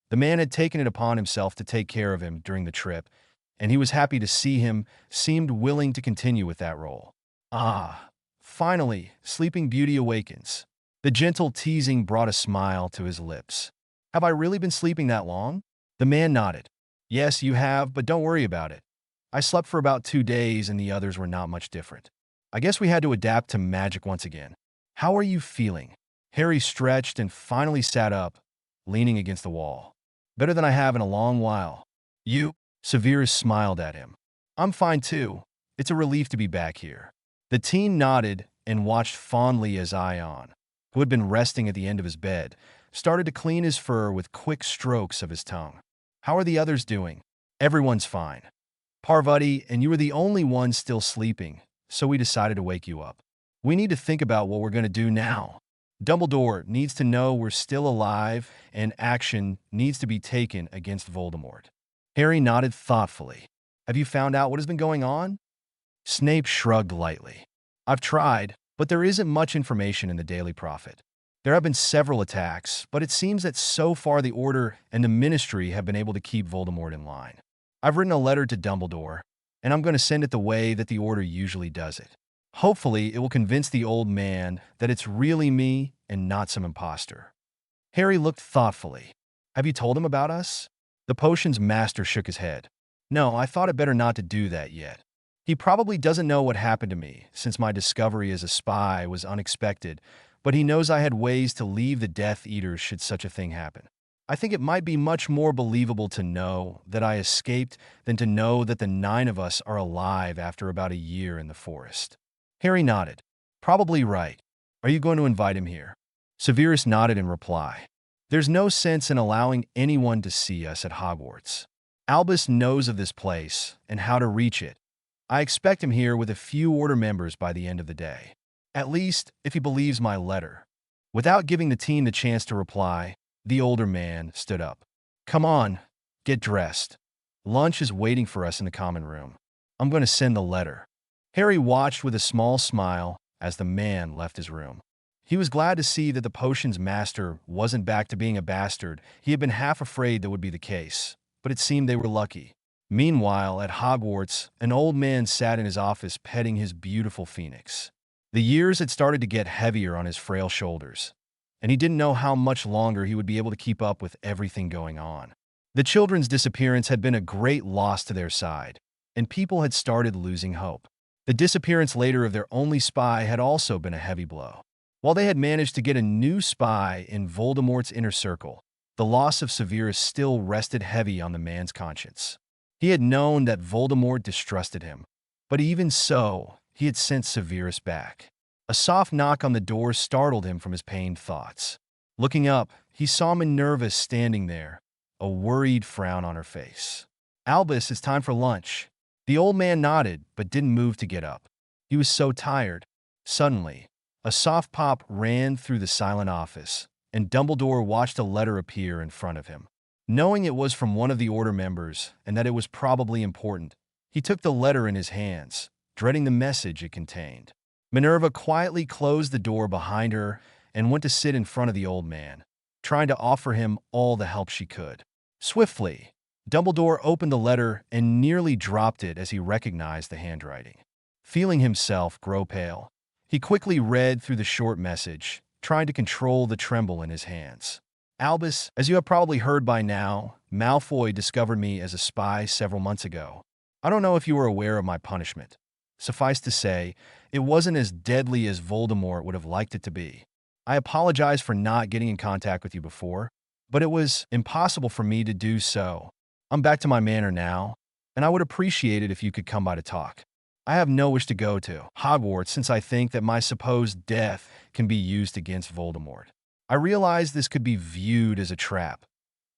The man had taken it upon himself to take care of him during the trip, and he was happy to see him, seemed willing to continue with that role. Ah, finally, Sleeping Beauty awakens. The gentle teasing brought a smile to his lips. Have I really been sleeping that long? The man nodded. Yes, you have, but don't worry about it. I slept for about 2 days and the others were not much different. I guess we had to adapt to magic once again. How are you feeling? Harry stretched and finally sat up, leaning against the wall. Better than I have in a long while. You? Severus smiled at him. I'm fine too. It's a relief to be back here. The teen nodded and watched fondly as Ion, who had been resting at the end of his bed, started to clean his fur with quick strokes of his tongue. How are the others doing? Everyone's fine. Parvati, and you were the only one still sleeping, so we decided to wake you up. We need to think about what we're going to do now. Dumbledore needs to know we're still alive, and action needs to be taken against Voldemort. Harry nodded thoughtfully. Have you found out what has been going on? Snape shrugged lightly. I've tried, but there isn't much information in the Daily Prophet. There have been several attacks, but it seems that so far the Order and the Ministry have been able to keep Voldemort in line. I've written a letter to Dumbledore, and I'm going to send it the way that the Order usually does it. Hopefully, it will convince the old man that it's really me and not some imposter. Harry looked thoughtfully. Have you told him about us? The potion's master shook his head. No, I thought it better not to do that yet. He probably doesn't know what happened to me, since my discovery as a spy was unexpected, but he knows I had ways to leave the Death Eaters should such a thing happen. I think it might be much more believable to know that I escaped than to know that the 9 of us are alive after about a year in the forest. Harry nodded. Probably right. Are you going to invite him here? Severus nodded in reply. There's no sense in allowing anyone to see us at Hogwarts. Albus knows of this place and how to reach it. I expect him here with a few Order members by the end of the day. At least, if he believes my letter. Without giving the team the chance to reply, the older man stood up. Come on, get dressed. Lunch is waiting for us in the common room. I'm going to send the letter. Harry watched with a small smile as the man left his room. He was glad to see that the potion's master wasn't back to being a bastard. He had been half afraid that would be the case, but it seemed they were lucky. Meanwhile, at Hogwarts, an old man sat in his office petting his beautiful phoenix. The years had started to get heavier on his frail shoulders, and he didn't know how much longer he would be able to keep up with everything going on. The children's disappearance had been a great loss to their side, and people had started losing hope. The disappearance later of their only spy had also been a heavy blow. While they had managed to get a new spy in Voldemort's inner circle, the loss of Severus still rested heavy on the man's conscience. He had known that Voldemort distrusted him, but even so, he had sent Severus back. A soft knock on the door startled him from his pained thoughts. Looking up, he saw Minerva standing there, a worried frown on her face. Albus, it's time for lunch. The old man nodded, but didn't move to get up. He was so tired. Suddenly, a soft pop ran through the silent office, and Dumbledore watched a letter appear in front of him. Knowing it was from one of the Order members and that it was probably important, he took the letter in his hands, dreading the message it contained. Minerva quietly closed the door behind her and went to sit in front of the old man, trying to offer him all the help she could. Swiftly, Dumbledore opened the letter and nearly dropped it as he recognized the handwriting. Feeling himself grow pale, he quickly read through the short message, trying to control the tremble in his hands. Albus, as you have probably heard by now, Malfoy discovered me as a spy several months ago. I don't know if you were aware of my punishment. Suffice to say, it wasn't as deadly as Voldemort would have liked it to be. I apologize for not getting in contact with you before, but it was impossible for me to do so. I'm back to my manor now, and I would appreciate it if you could come by to talk. I have no wish to go to Hogwarts since I think that my supposed death can be used against Voldemort. I realize this could be viewed as a trap.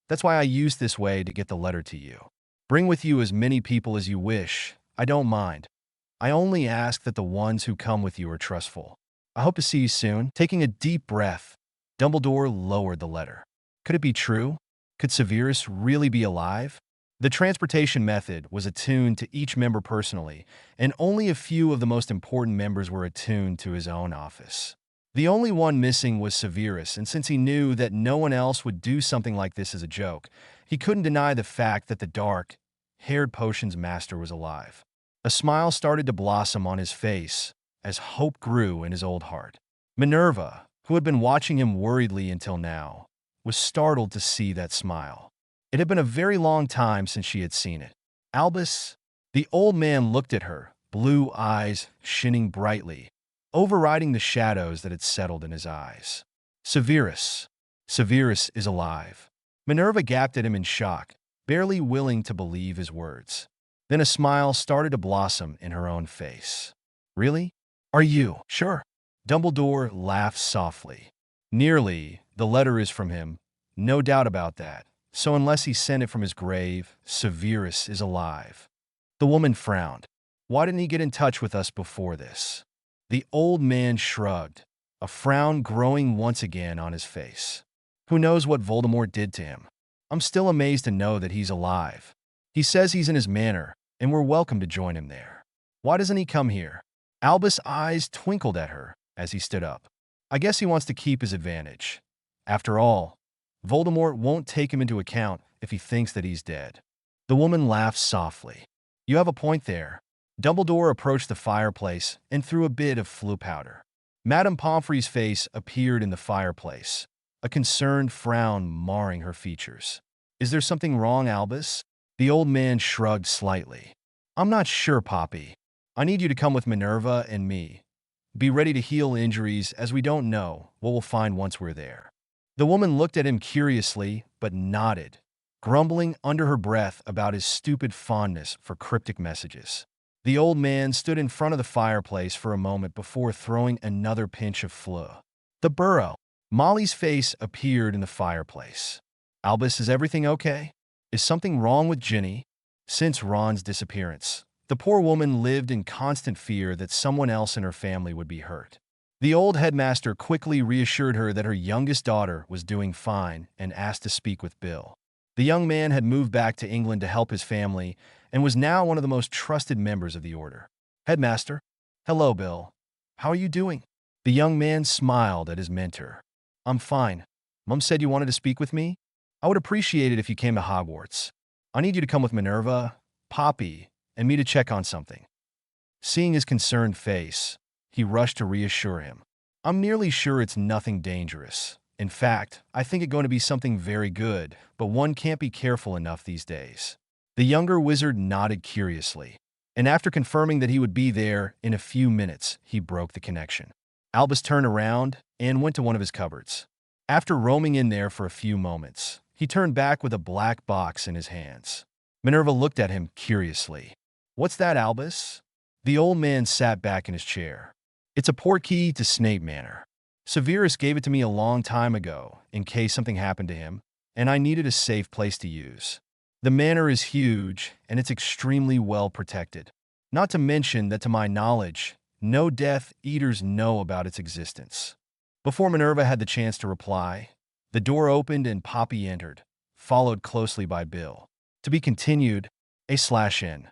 That's why I used this way to get the letter to you. Bring with you as many people as you wish. I don't mind. I only ask that the ones who come with you are trustful. I hope to see you soon." Taking a deep breath, Dumbledore lowered the letter. Could it be true? Could Severus really be alive? The transportation method was attuned to each member personally, and only a few of the most important members were attuned to his own office. The only one missing was Severus, and since he knew that no one else would do something like this as a joke, he couldn't deny the fact that the dark-haired potions master was alive. A smile started to blossom on his face as hope grew in his old heart. Minerva, who had been watching him worriedly until now, was startled to see that smile. It had been a very long time since she had seen it. "Albus?" The old man looked at her, blue eyes shining brightly, overriding the shadows that had settled in his eyes. "Severus. Severus is alive." Minerva gaped at him in shock, barely willing to believe his words. Then a smile started to blossom in her own face. "Really? Are you sure?" Dumbledore laughed softly. "Nearly. The letter is from him. No doubt about that. So unless he sent it from his grave, Severus is alive." The woman frowned. "Why didn't he get in touch with us before this?" The old man shrugged, a frown growing once again on his face. "Who knows what Voldemort did to him? I'm still amazed to know that he's alive. He says he's in his manor, and we're welcome to join him there. Why doesn't he come here?" Albus' eyes twinkled at her as he stood up. "I guess he wants to keep his advantage. After all, Voldemort won't take him into account if he thinks that he's dead." The woman laughed softly. "You have a point there." Dumbledore approached the fireplace and threw a bit of flue powder. Madame Pomfrey's face appeared in the fireplace, a concerned frown marring her features. "Is there something wrong, Albus?" The old man shrugged slightly. "I'm not sure, Poppy. I need you to come with Minerva and me. Be ready to heal injuries, as we don't know what we'll find once we're there." The woman looked at him curiously, but nodded, grumbling under her breath about his stupid fondness for cryptic messages. The old man stood in front of the fireplace for a moment before throwing another pinch of flue. "The burrow." Molly's face appeared in the fireplace. "Albus, is everything okay? Is something wrong with Ginny?" Since Ron's disappearance, the poor woman lived in constant fear that someone else in her family would be hurt. The old headmaster quickly reassured her that her youngest daughter was doing fine and asked to speak with Bill. The young man had moved back to England to help his family and was now one of the most trusted members of the order. "Headmaster?" "Hello, Bill. How are you doing?" The young man smiled at his mentor. "I'm fine. Mom said you wanted to speak with me? I would appreciate it if you came to Hogwarts. I need you to come with Minerva, Poppy, and me to check on something." Seeing his concerned face, he rushed to reassure him. "I'm nearly sure it's nothing dangerous. In fact, I think it's going to be something very good, but one can't be careful enough these days." The younger wizard nodded curiously, and after confirming that he would be there in a few minutes, he broke the connection. Albus turned around and went to one of his cupboards. After roaming in there for a few moments, he turned back with a black box in his hands. Minerva looked at him curiously. "What's that, Albus?" The old man sat back in his chair. "It's a portkey to Snape Manor. Severus gave it to me a long time ago in case something happened to him, and I needed a safe place to use. The manor is huge, and it's extremely well protected. Not to mention that, to my knowledge, no Death Eaters know about its existence." Before Minerva had the chance to reply, the door opened and Poppy entered, followed closely by Bill. To be continued, /n.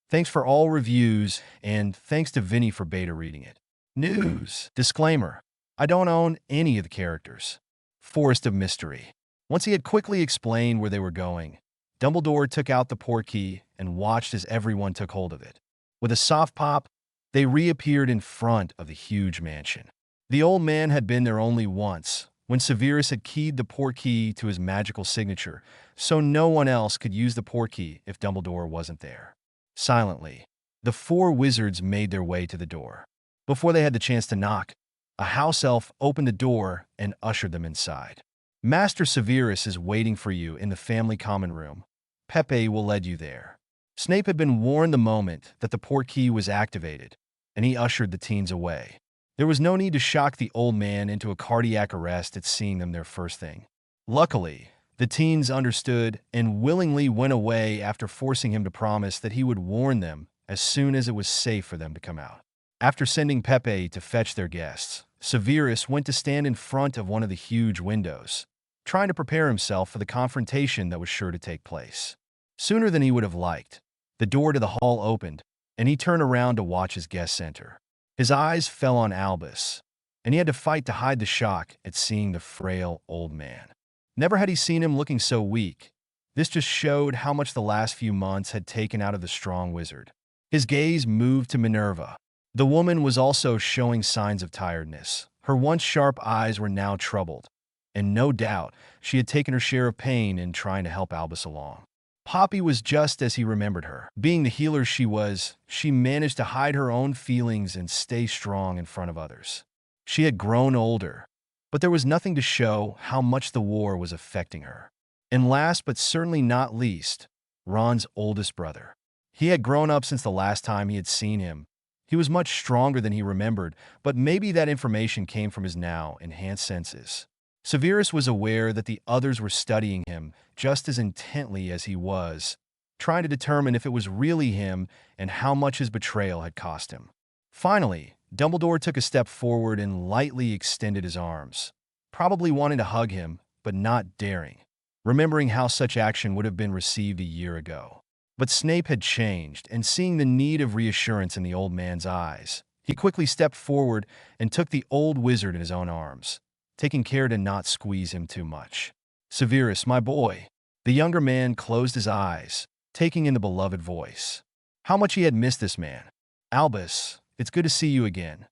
Thanks for all reviews, and thanks to Vinny for beta reading it. News. Disclaimer. I don't own any of the characters. Forest of Mystery. Once he had quickly explained where they were going, Dumbledore took out the portkey and watched as everyone took hold of it. With a soft pop, they reappeared in front of the huge mansion. The old man had been there only once, when Severus had keyed the portkey to his magical signature, so no one else could use the portkey if Dumbledore wasn't there. Silently, the four wizards made their way to the door. Before they had the chance to knock, a house elf opened the door and ushered them inside. "Master Severus is waiting for you in the family common room. Pepe will lead you there." Snape had been warned the moment that the portkey was activated, and he ushered the teens away. There was no need to shock the old man into a cardiac arrest at seeing them there first thing. Luckily, The teens understood and willingly went away after forcing him to promise that he would warn them as soon as it was safe for them to come out. After sending Pepe to fetch their guests, Severus went to stand in front of one of the huge windows, trying to prepare himself for the confrontation that was sure to take place. Sooner than he would have liked, the door to the hall opened, and he turned around to watch his guests enter. His eyes fell on Albus, and he had to fight to hide the shock at seeing the frail old man. Never had he seen him looking so weak. This just showed how much the last few months had taken out of the strong wizard. His gaze moved to Minerva. The woman was also showing signs of tiredness. Her once sharp eyes were now troubled, and no doubt she had taken her share of pain in trying to help Albus along. Poppy was just as he remembered her. Being the healer she was, she managed to hide her own feelings and stay strong in front of others. She had grown older, but there was nothing to show how much the war was affecting her. And last but certainly not least, Ron's oldest brother. He had grown up since the last time he had seen him. He was much stronger than he remembered, but maybe that information came from his now enhanced senses. Severus was aware that the others were studying him just as intently as he was, trying to determine if it was really him and how much his betrayal had cost him. Finally, Dumbledore took a step forward and lightly extended his arms, probably wanting to hug him, but not daring, remembering how such action would have been received a year ago. But Snape had changed, and seeing the need of reassurance in the old man's eyes, he quickly stepped forward and took the old wizard in his own arms, taking care to not squeeze him too much. "Severus, my boy." The younger man closed his eyes, taking in the beloved voice. How much he had missed this man. "Albus, it's good to see you again."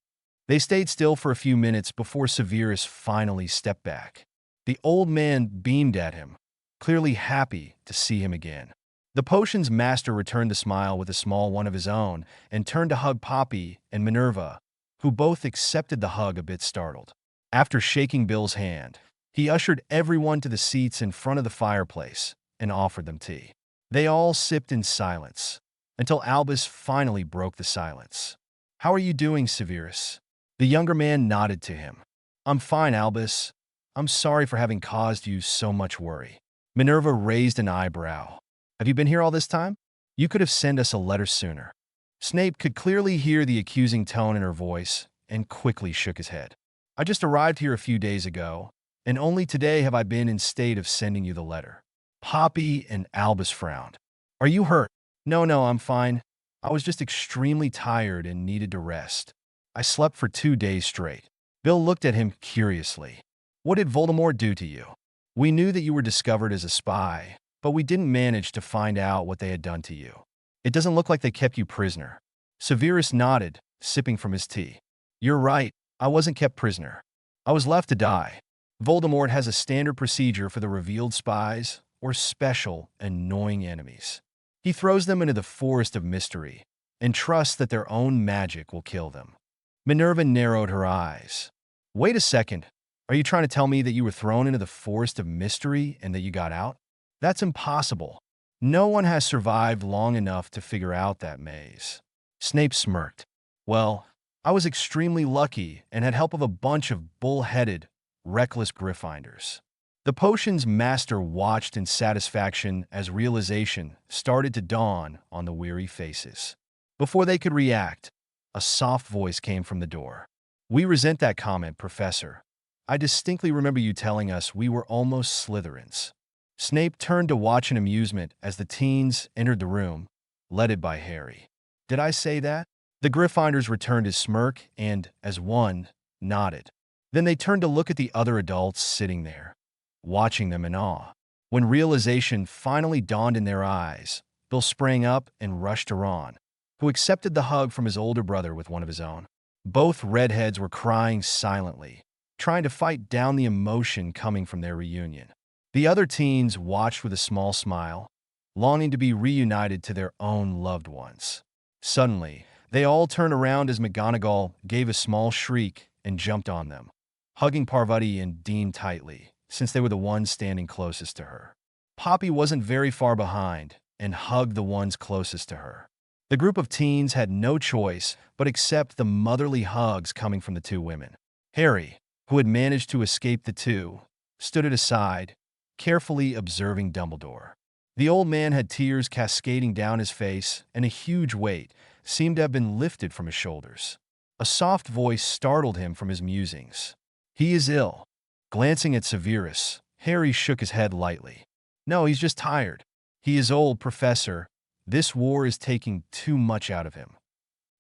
They stayed still for a few minutes before Severus finally stepped back. The old man beamed at him, clearly happy to see him again. The potion's master returned the smile with a small one of his own and turned to hug Poppy and Minerva, who both accepted the hug a bit startled. After shaking Bill's hand, he ushered everyone to the seats in front of the fireplace and offered them tea. They all sipped in silence, until Albus finally broke the silence. "How are you doing, Severus?" The younger man nodded to him. "I'm fine, Albus. I'm sorry for having caused you so much worry." Minerva raised an eyebrow. "Have you been here all this time? You could have sent us a letter sooner." Snape could clearly hear the accusing tone in her voice and quickly shook his head. "I just arrived here a few days ago, and only today have I been in state of sending you the letter." Poppy and Albus frowned. "Are you hurt?" No, I'm fine. I was just extremely tired and needed to rest. I slept for 2 days straight." Bill looked at him curiously. "What did Voldemort do to you? We knew that you were discovered as a spy, but we didn't manage to find out what they had done to you. It doesn't look like they kept you prisoner." Severus nodded, sipping from his tea. "You're right, I wasn't kept prisoner. I was left to die. Voldemort has a standard procedure for the revealed spies or special, annoying enemies. He throws them into the forest of mystery and trusts that their own magic will kill them." Minerva narrowed her eyes. "Wait a second. Are you trying to tell me that you were thrown into the forest of mystery and that you got out? That's impossible. No one has survived long enough to figure out that maze." Snape smirked. "Well, I was extremely lucky and had help of a bunch of bull-headed, reckless Gryffindors." The potion's master watched in satisfaction as realization started to dawn on the weary faces. Before they could react, a soft voice came from the door. "We resent that comment, Professor. I distinctly remember you telling us we were almost Slytherins." Snape turned to watch in amusement as the teens entered the room, led by Harry. "Did I say that?" The Gryffindors returned his smirk and, as one, nodded. Then they turned to look at the other adults sitting there, watching them in awe. When realization finally dawned in their eyes, Bill sprang up and rushed to Ron, who accepted the hug from his older brother with one of his own. Both redheads were crying silently, trying to fight down the emotion coming from their reunion. The other teens watched with a small smile, longing to be reunited to their own loved ones. Suddenly, they all turned around as McGonagall gave a small shriek and jumped on them, hugging Parvati and Dean tightly, since they were the ones standing closest to her. Poppy wasn't very far behind and hugged the ones closest to her. The group of teens had no choice but accept the motherly hugs coming from the two women. Harry, who had managed to escape the two, stood at his side, carefully observing Dumbledore. The old man had tears cascading down his face, and a huge weight seemed to have been lifted from his shoulders. A soft voice startled him from his musings. "He is ill." Glancing at Severus, Harry shook his head lightly. "No, he's just tired. He is old, Professor. This war is taking too much out of him."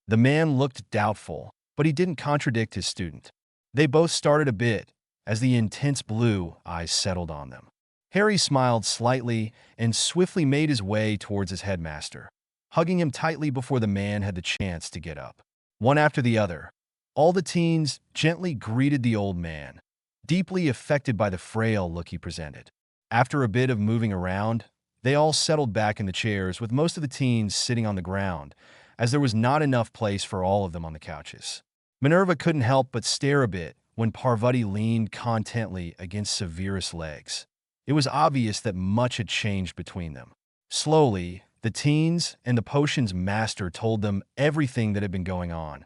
The man looked doubtful, but he didn't contradict his student. They both started a bit as the intense blue eyes settled on them. Harry smiled slightly and swiftly made his way towards his headmaster, hugging him tightly before the man had the chance to get up. One after the other, all the teens gently greeted the old man, deeply affected by the frail look he presented. After a bit of moving around, they all settled back in the chairs, with most of the teens sitting on the ground, as there was not enough place for all of them on the couches. Minerva couldn't help but stare a bit when Parvati leaned contently against Severus' legs. It was obvious that much had changed between them. Slowly, the teens and the potion's master told them everything that had been going on.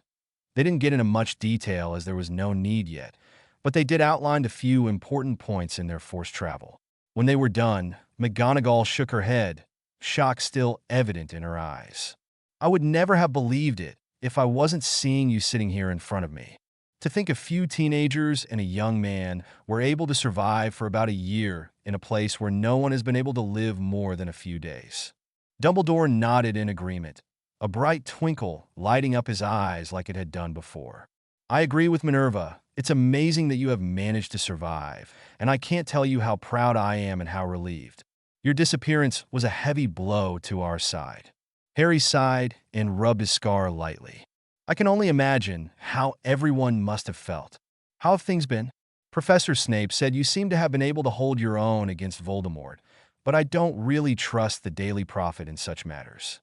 They didn't get into much detail as there was no need yet, but they did outline a few important points in their forced travel. When they were done, McGonagall shook her head, shock still evident in her eyes. "I would never have believed it if I wasn't seeing you sitting here in front of me. To think a few teenagers and a young man were able to survive for about a year in a place where no one has been able to live more than a few days." Dumbledore nodded in agreement, a bright twinkle lighting up his eyes like it had done before. "I agree with Minerva. It's amazing that you have managed to survive, and I can't tell you how proud I am and how relieved. Your disappearance was a heavy blow to our side." Harry sighed and rubbed his scar lightly. "I can only imagine how everyone must have felt. How have things been?" "Professor Snape said you seem to have been able to hold your own against Voldemort, but I don't really trust the Daily Prophet in such matters."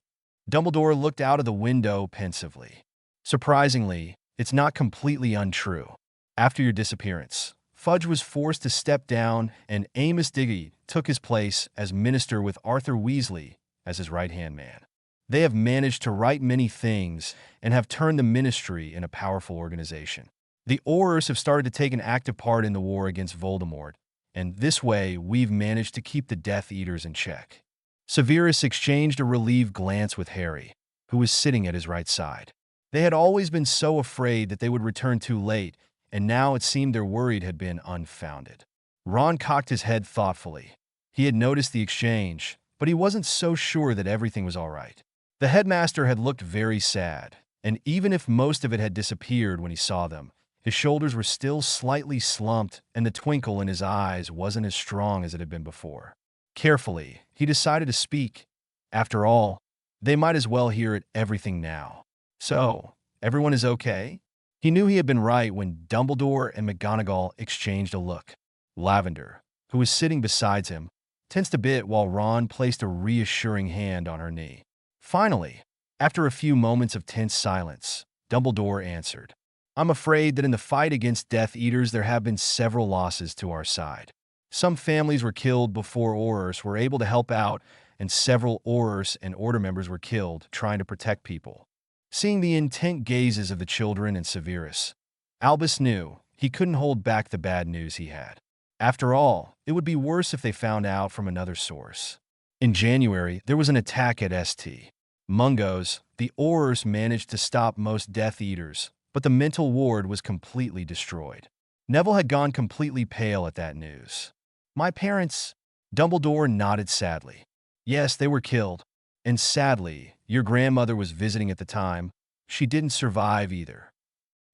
Dumbledore looked out of the window pensively. "Surprisingly, it's not completely untrue. After your disappearance, Fudge was forced to step down and Amos Diggory took his place as minister with Arthur Weasley as his right-hand man. They have managed to right many things and have turned the ministry into a powerful organization. The Aurors have started to take an active part in the war against Voldemort, and this way we've managed to keep the Death Eaters in check." Severus exchanged a relieved glance with Harry, who was sitting at his right side. They had always been so afraid that they would return too late, and now it seemed their worry had been unfounded. Ron cocked his head thoughtfully. He had noticed the exchange, but he wasn't so sure that everything was all right. The headmaster had looked very sad, and even if most of it had disappeared when he saw them, his shoulders were still slightly slumped and the twinkle in his eyes wasn't as strong as it had been before. Carefully, he decided to speak. After all, they might as well hear everything now. "So, everyone is okay?" He knew he had been right when Dumbledore and McGonagall exchanged a look. Lavender, who was sitting beside him, tensed a bit while Ron placed a reassuring hand on her knee. Finally, after a few moments of tense silence, Dumbledore answered, "I'm afraid that in the fight against Death Eaters there have been several losses to our side. Some families were killed before Aurors were able to help out, and several Aurors and Order members were killed trying to protect people." Seeing the intent gazes of the children and Severus, Albus knew he couldn't hold back the bad news he had. After all, it would be worse if they found out from another source. In January, there was an attack at St. Mungo's. The Aurors managed to stop most Death Eaters, but the mental ward was completely destroyed. Neville had gone completely pale at that news. "My parents..." Dumbledore nodded sadly. "Yes, they were killed. And sadly, your grandmother was visiting at the time. She didn't survive either."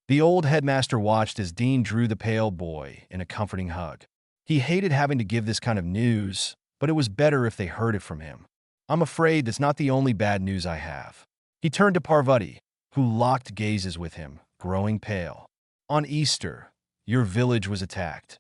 The old headmaster watched as Dean drew the pale boy in a comforting hug. He hated having to give this kind of news, but it was better if they heard it from him. "I'm afraid that's not the only bad news I have." He turned to Parvati, who locked gazes with him, growing pale. "On Easter, your village was attacked.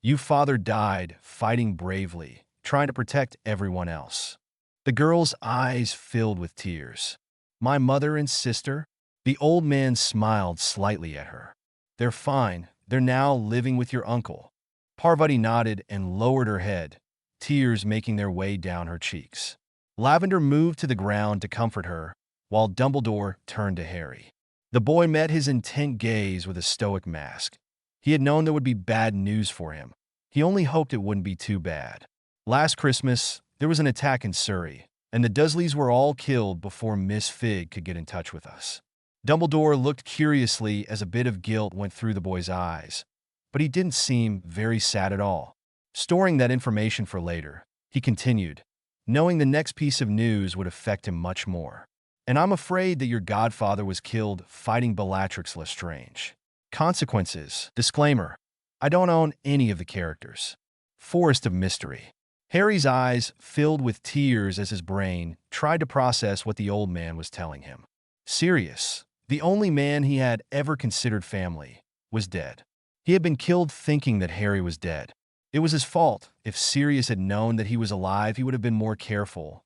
Your father died fighting bravely, trying to protect everyone else." The girl's eyes filled with tears. "My mother and sister?" The old man smiled slightly at her. "They're fine. They're now living with your uncle." Parvati nodded and lowered her head, tears making their way down her cheeks. Lavender moved to the ground to comfort her, while Dumbledore turned to Harry. The boy met his intent gaze with a stoic mask. He had known there would be bad news for him. He only hoped it wouldn't be too bad. Last Christmas, there was an attack in Surrey, and the Dursleys were all killed before Miss Fig could get in touch with us. Dumbledore looked curiously as a bit of guilt went through the boy's eyes, but he didn't seem very sad at all. Storing that information for later, he continued, knowing the next piece of news would affect him much more. And I'm afraid that your godfather was killed fighting Bellatrix Lestrange. Consequences. Disclaimer. I don't own any of the characters. Forest of Mystery. Harry's eyes filled with tears as his brain tried to process what the old man was telling him. Sirius, the only man he had ever considered family, was dead. He had been killed thinking that Harry was dead. It was his fault. If Sirius had known that he was alive, he would have been more careful.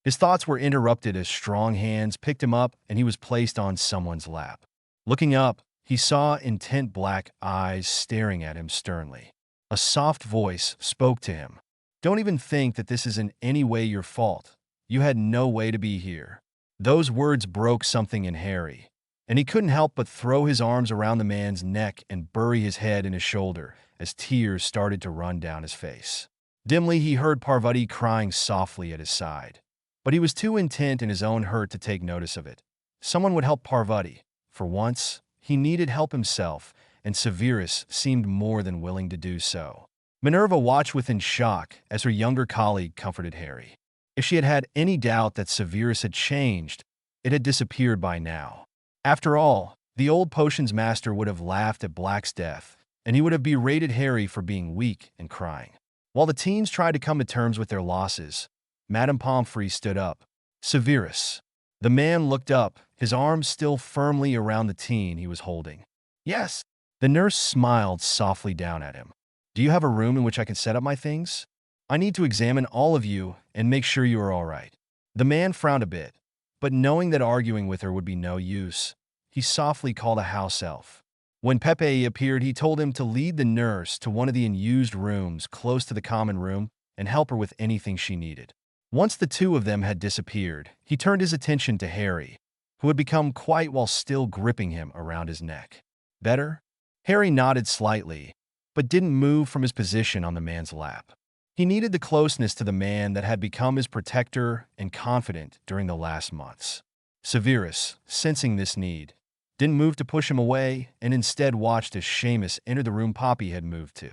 His thoughts were interrupted as strong hands picked him up and he was placed on someone's lap. Looking up, he saw intent black eyes staring at him sternly. A soft voice spoke to him. Don't even think that this is in any way your fault. You had no way to be here. Those words broke something in Harry, and he couldn't help but throw his arms around the man's neck and bury his head in his shoulder as tears started to run down his face. Dimly, he heard Parvati crying softly at his side, but he was too intent in his own hurt to take notice of it. Someone would help Parvati. For once, he needed help himself, and Severus seemed more than willing to do so. Minerva watched within shock as her younger colleague comforted Harry. If she had had any doubt that Severus had changed, it had disappeared by now. After all, the old potions master would have laughed at Black's death, and he would have berated Harry for being weak and crying. While the teens tried to come to terms with their losses, Madame Pomfrey stood up. Severus. The man looked up, his arms still firmly around the teen he was holding. Yes. The nurse smiled softly down at him. Do you have a room in which I can set up my things? I need to examine all of you and make sure you are all right. The man frowned a bit, but knowing that arguing with her would be no use, he softly called a house elf. When Pepe appeared, he told him to lead the nurse to one of the unused rooms close to the common room and help her with anything she needed. Once the two of them had disappeared, he turned his attention to Harry, who had become quiet while still gripping him around his neck. Better? Harry nodded slightly, but didn't move from his position on the man's lap. He needed the closeness to the man that had become his protector and confidant during the last months. Severus, sensing this need, didn't move to push him away and instead watched as Seamus entered the room Poppy had moved to.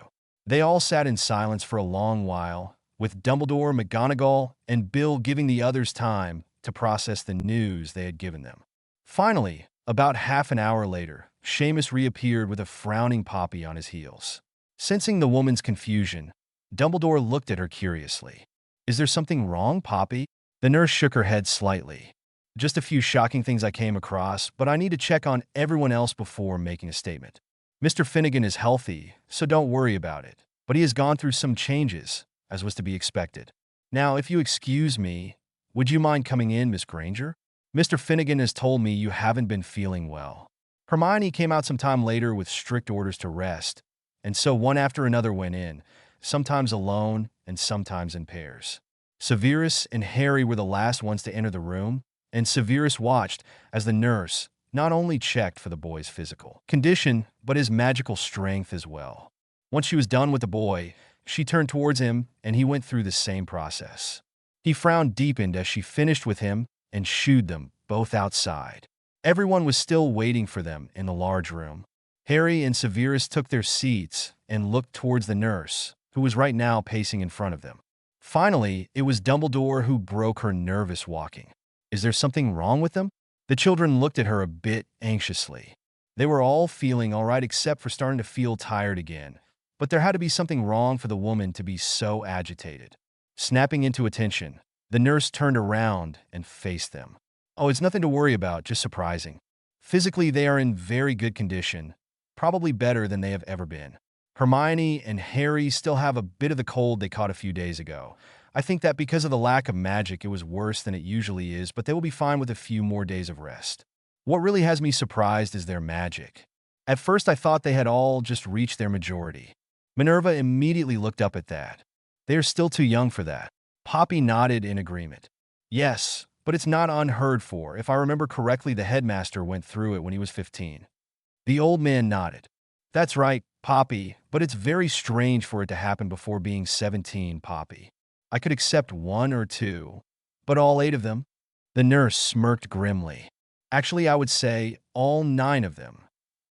They all sat in silence for a long while, with Dumbledore, McGonagall, and Bill giving the others time to process the news they had given them. Finally, about half an hour later, Seamus reappeared with a frowning Poppy on his heels. Sensing the woman's confusion, Dumbledore looked at her curiously. Is there something wrong, Poppy? The nurse shook her head slightly. Just a few shocking things I came across, but I need to check on everyone else before making a statement. Mr. Finnegan is healthy, so don't worry about it, but he has gone through some changes, as was to be expected. Now, if you excuse me, would you mind coming in, Miss Granger? Mr. Finnegan has told me you haven't been feeling well. Hermione came out some time later with strict orders to rest, and so one after another went in, sometimes alone and sometimes in pairs. Severus and Harry were the last ones to enter the room, and Severus watched as the nurse not only checked for the boy's physical condition, but his magical strength as well. Once she was done with the boy, she turned towards him, and he went through the same process. He frowned deepened as she finished with him and shooed them both outside. Everyone was still waiting for them in the large room. Harry and Severus took their seats and looked towards the nurse, who was right now pacing in front of them. Finally, it was Dumbledore who broke her nervous walking. Is there something wrong with them? The children looked at her a bit anxiously. They were all feeling all right except for starting to feel tired again, but there had to be something wrong for the woman to be so agitated. Snapping into attention, the nurse turned around and faced them. Oh, it's nothing to worry about, just surprising. Physically, they are in very good condition, probably better than they have ever been. Hermione and Harry still have a bit of the cold they caught a few days ago. I think that because of the lack of magic, it was worse than it usually is, but they will be fine with a few more days of rest. What really has me surprised is their magic. At first, I thought they had all just reached their majority. Minerva immediately looked up at that. They are still too young for that. Poppy nodded in agreement. Yes, but it's not unheard for. If I remember correctly, the headmaster went through it when he was 15. The old man nodded. That's right, Poppy, But it's very strange for it to happen before being 17, Poppy. I could accept one or two, but all 8 of them? The nurse smirked grimly. Actually, I would say all 9 of them.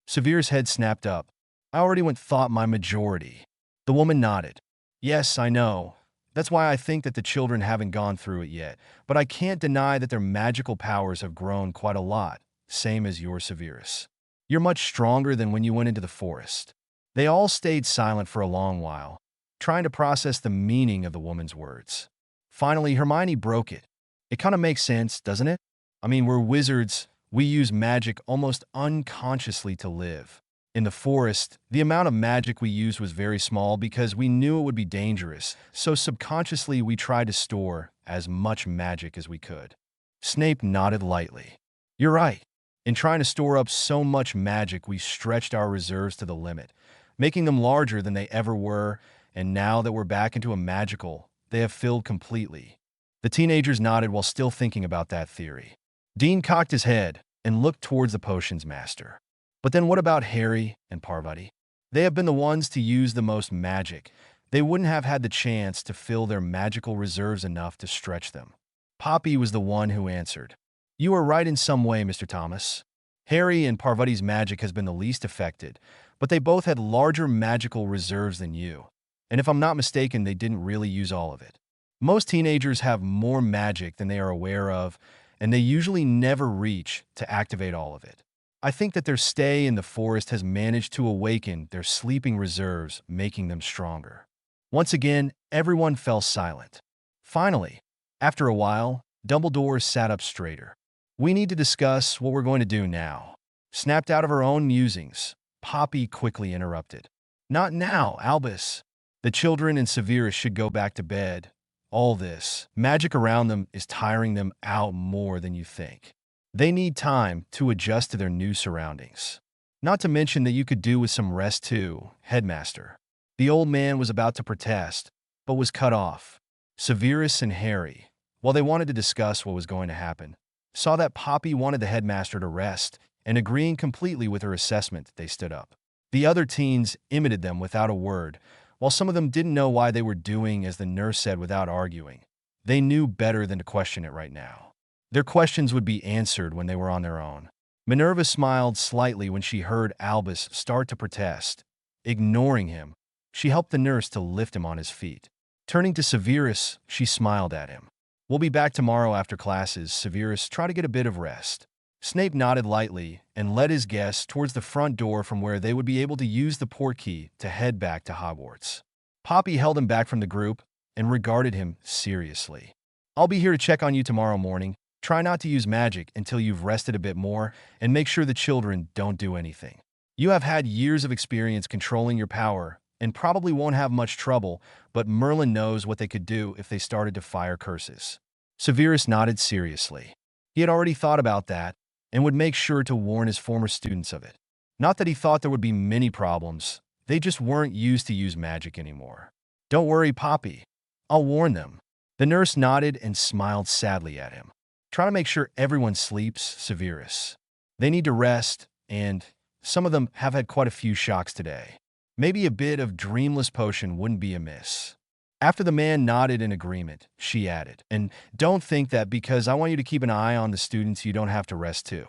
Severe's head snapped up. I already went thought my majority. The woman nodded. Yes, I know. That's why I think that the children haven't gone through it yet, but I can't deny that their magical powers have grown quite a lot, same as your Severus. You're much stronger than when you went into the forest. They all stayed silent for a long while, trying to process the meaning of the woman's words. Finally, Hermione broke it. It kind of makes sense, doesn't it? I mean, we're wizards. We use magic almost unconsciously to live. In the forest, the amount of magic we used was very small because we knew it would be dangerous, so subconsciously we tried to store as much magic as we could. Snape nodded lightly. You're right. In trying to store up so much magic, we stretched our reserves to the limit, making them larger than they ever were, and now that we're back into a magical, they have filled completely. The teenagers nodded while still thinking about that theory. Dean cocked his head and looked towards the potions master. But then what about Harry and Parvati? They have been the ones to use the most magic. They wouldn't have had the chance to fill their magical reserves enough to stretch them. Poppy was the one who answered. You are right in some way, Mr. Thomas. Harry and Parvati's magic has been the least affected, but they both had larger magical reserves than you. And if I'm not mistaken, they didn't really use all of it. Most teenagers have more magic than they are aware of, and they usually never reach to activate all of it. I think that their stay in the forest has managed to awaken their sleeping reserves, making them stronger. Once again, everyone fell silent. Finally, after a while, Dumbledore sat up straighter. We need to discuss what we're going to do now. Snapped out of her own musings, Poppy quickly interrupted. Not now, Albus. The children and Severus should go back to bed. All this magic around them is tiring them out more than you think. They need time to adjust to their new surroundings. Not to mention that you could do with some rest too, Headmaster. The old man was about to protest, but was cut off. Severus and Harry, while they wanted to discuss what was going to happen, saw that Poppy wanted the headmaster to rest, and agreeing completely with her assessment, they stood up. The other teens imitated them without a word, while some of them didn't know why they were doing as the nurse said without arguing. They knew better than to question it right now. Their questions would be answered when they were on their own. Minerva smiled slightly when she heard Albus start to protest. Ignoring him, she helped the nurse to lift him on his feet. Turning to Severus, she smiled at him. We'll be back tomorrow after classes, Severus. Try to get a bit of rest. Snape nodded lightly and led his guests towards the front door from where they would be able to use the portkey to head back to Hogwarts. Poppy held him back from the group and regarded him seriously. I'll be here to check on you tomorrow morning. Try not to use magic until you've rested a bit more, and make sure the children don't do anything. You have had years of experience controlling your power, and probably won't have much trouble, but Merlin knows what they could do if they started to fire curses. Severus nodded seriously. He had already thought about that, and would make sure to warn his former students of it. Not that he thought there would be many problems, they just weren't used to use magic anymore. Don't worry, Poppy. I'll warn them. The nurse nodded and smiled sadly at him. Try to make sure everyone sleeps, Severus. They need to rest, and some of them have had quite a few shocks today. Maybe a bit of dreamless potion wouldn't be amiss. After the man nodded in agreement, she added, and don't think that because I want you to keep an eye on the students you don't have to rest too.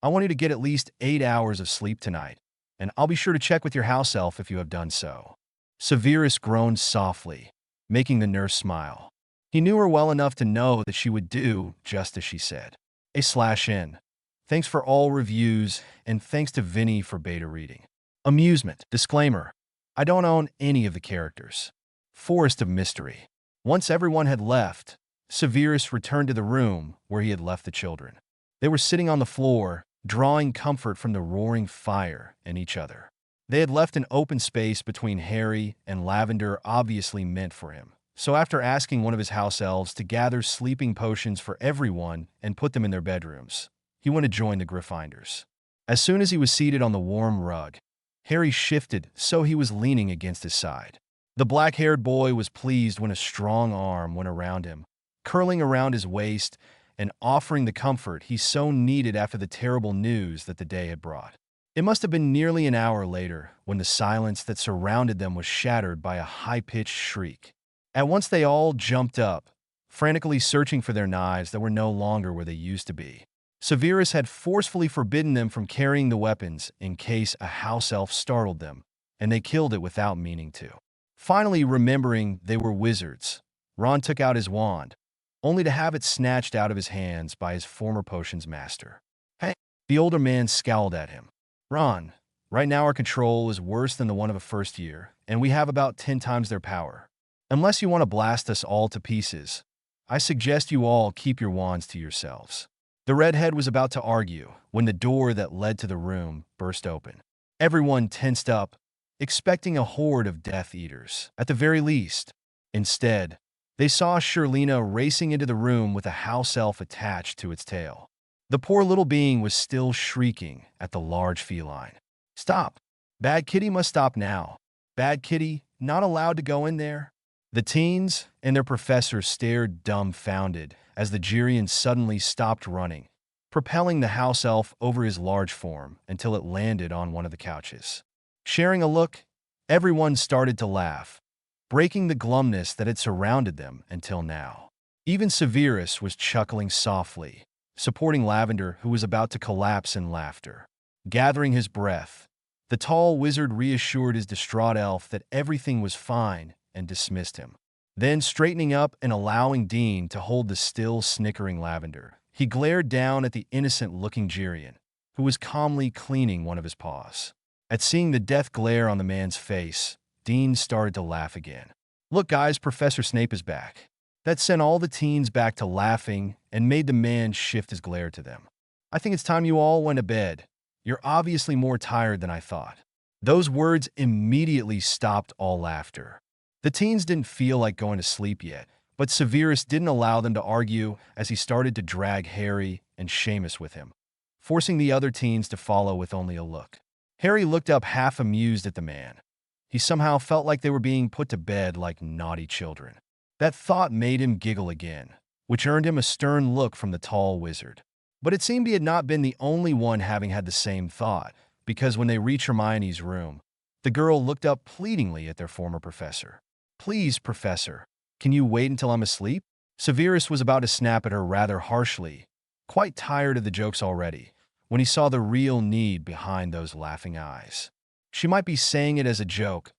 I want you to get at least 8 hours of sleep tonight, and I'll be sure to check with your house elf if you have done so. Severus groaned softly, making the nurse smile. He knew her well enough to know that she would do just as she said. /n. Thanks for all reviews, and thanks to Vinny for beta reading. Amusement. Disclaimer. I don't own any of the characters. Forest of Mystery. Once everyone had left, Severus returned to the room where he had left the children. They were sitting on the floor, drawing comfort from the roaring fire and each other. They had left an open space between Harry and Lavender obviously meant for him. So after asking one of his house elves to gather sleeping potions for everyone and put them in their bedrooms, he went to join the Gryffindors. As soon as he was seated on the warm rug, Harry shifted so he was leaning against his side. The black-haired boy was pleased when a strong arm went around him, curling around his waist and offering the comfort he so needed after the terrible news that the day had brought. It must have been nearly an hour later when the silence that surrounded them was shattered by a high-pitched shriek. At once they all jumped up, frantically searching for their knives that were no longer where they used to be. Severus had forcefully forbidden them from carrying the weapons in case a house elf startled them, and they killed it without meaning to. Finally, remembering they were wizards, Ron took out his wand, only to have it snatched out of his hands by his former potions master. Hey, the older man scowled at him. Ron, right now our control is worse than the one of a first year, and we have about 10 times their power. Unless you want to blast us all to pieces, I suggest you all keep your wands to yourselves. The redhead was about to argue when the door that led to the room burst open. Everyone tensed up, expecting a horde of Death Eaters, at the very least. Instead, they saw Shirlena racing into the room with a house elf attached to its tail. The poor little being was still shrieking at the large feline. Stop! Bad Kitty must stop now. Bad Kitty, not allowed to go in there. The teens and their professor stared dumbfounded as the Jirian suddenly stopped running, propelling the house elf over his large form until it landed on one of the couches. Sharing a look, everyone started to laugh, breaking the glumness that had surrounded them until now. Even Severus was chuckling softly, supporting Lavender, who was about to collapse in laughter. Gathering his breath, the tall wizard reassured his distraught elf that everything was fine and dismissed him. Then, straightening up and allowing Dean to hold the still snickering Lavender, he glared down at the innocent-looking Jirian, who was calmly cleaning one of his paws. At seeing the death glare on the man's face, Dean started to laugh again. Look, guys, Professor Snape is back. That sent all the teens back to laughing and made the man shift his glare to them. I think it's time you all went to bed. You're obviously more tired than I thought. Those words immediately stopped all laughter. The teens didn't feel like going to sleep yet, but Severus didn't allow them to argue as he started to drag Harry and Seamus with him, forcing the other teens to follow with only a look. Harry looked up half amused at the man. He somehow felt like they were being put to bed like naughty children. That thought made him giggle again, which earned him a stern look from the tall wizard. But it seemed he had not been the only one having had the same thought, because when they reached Hermione's room, the girl looked up pleadingly at their former professor. Please, Professor, can you wait until I'm asleep? Severus was about to snap at her rather harshly, quite tired of the jokes already, when he saw the real need behind those laughing eyes. She might be saying it as a joke,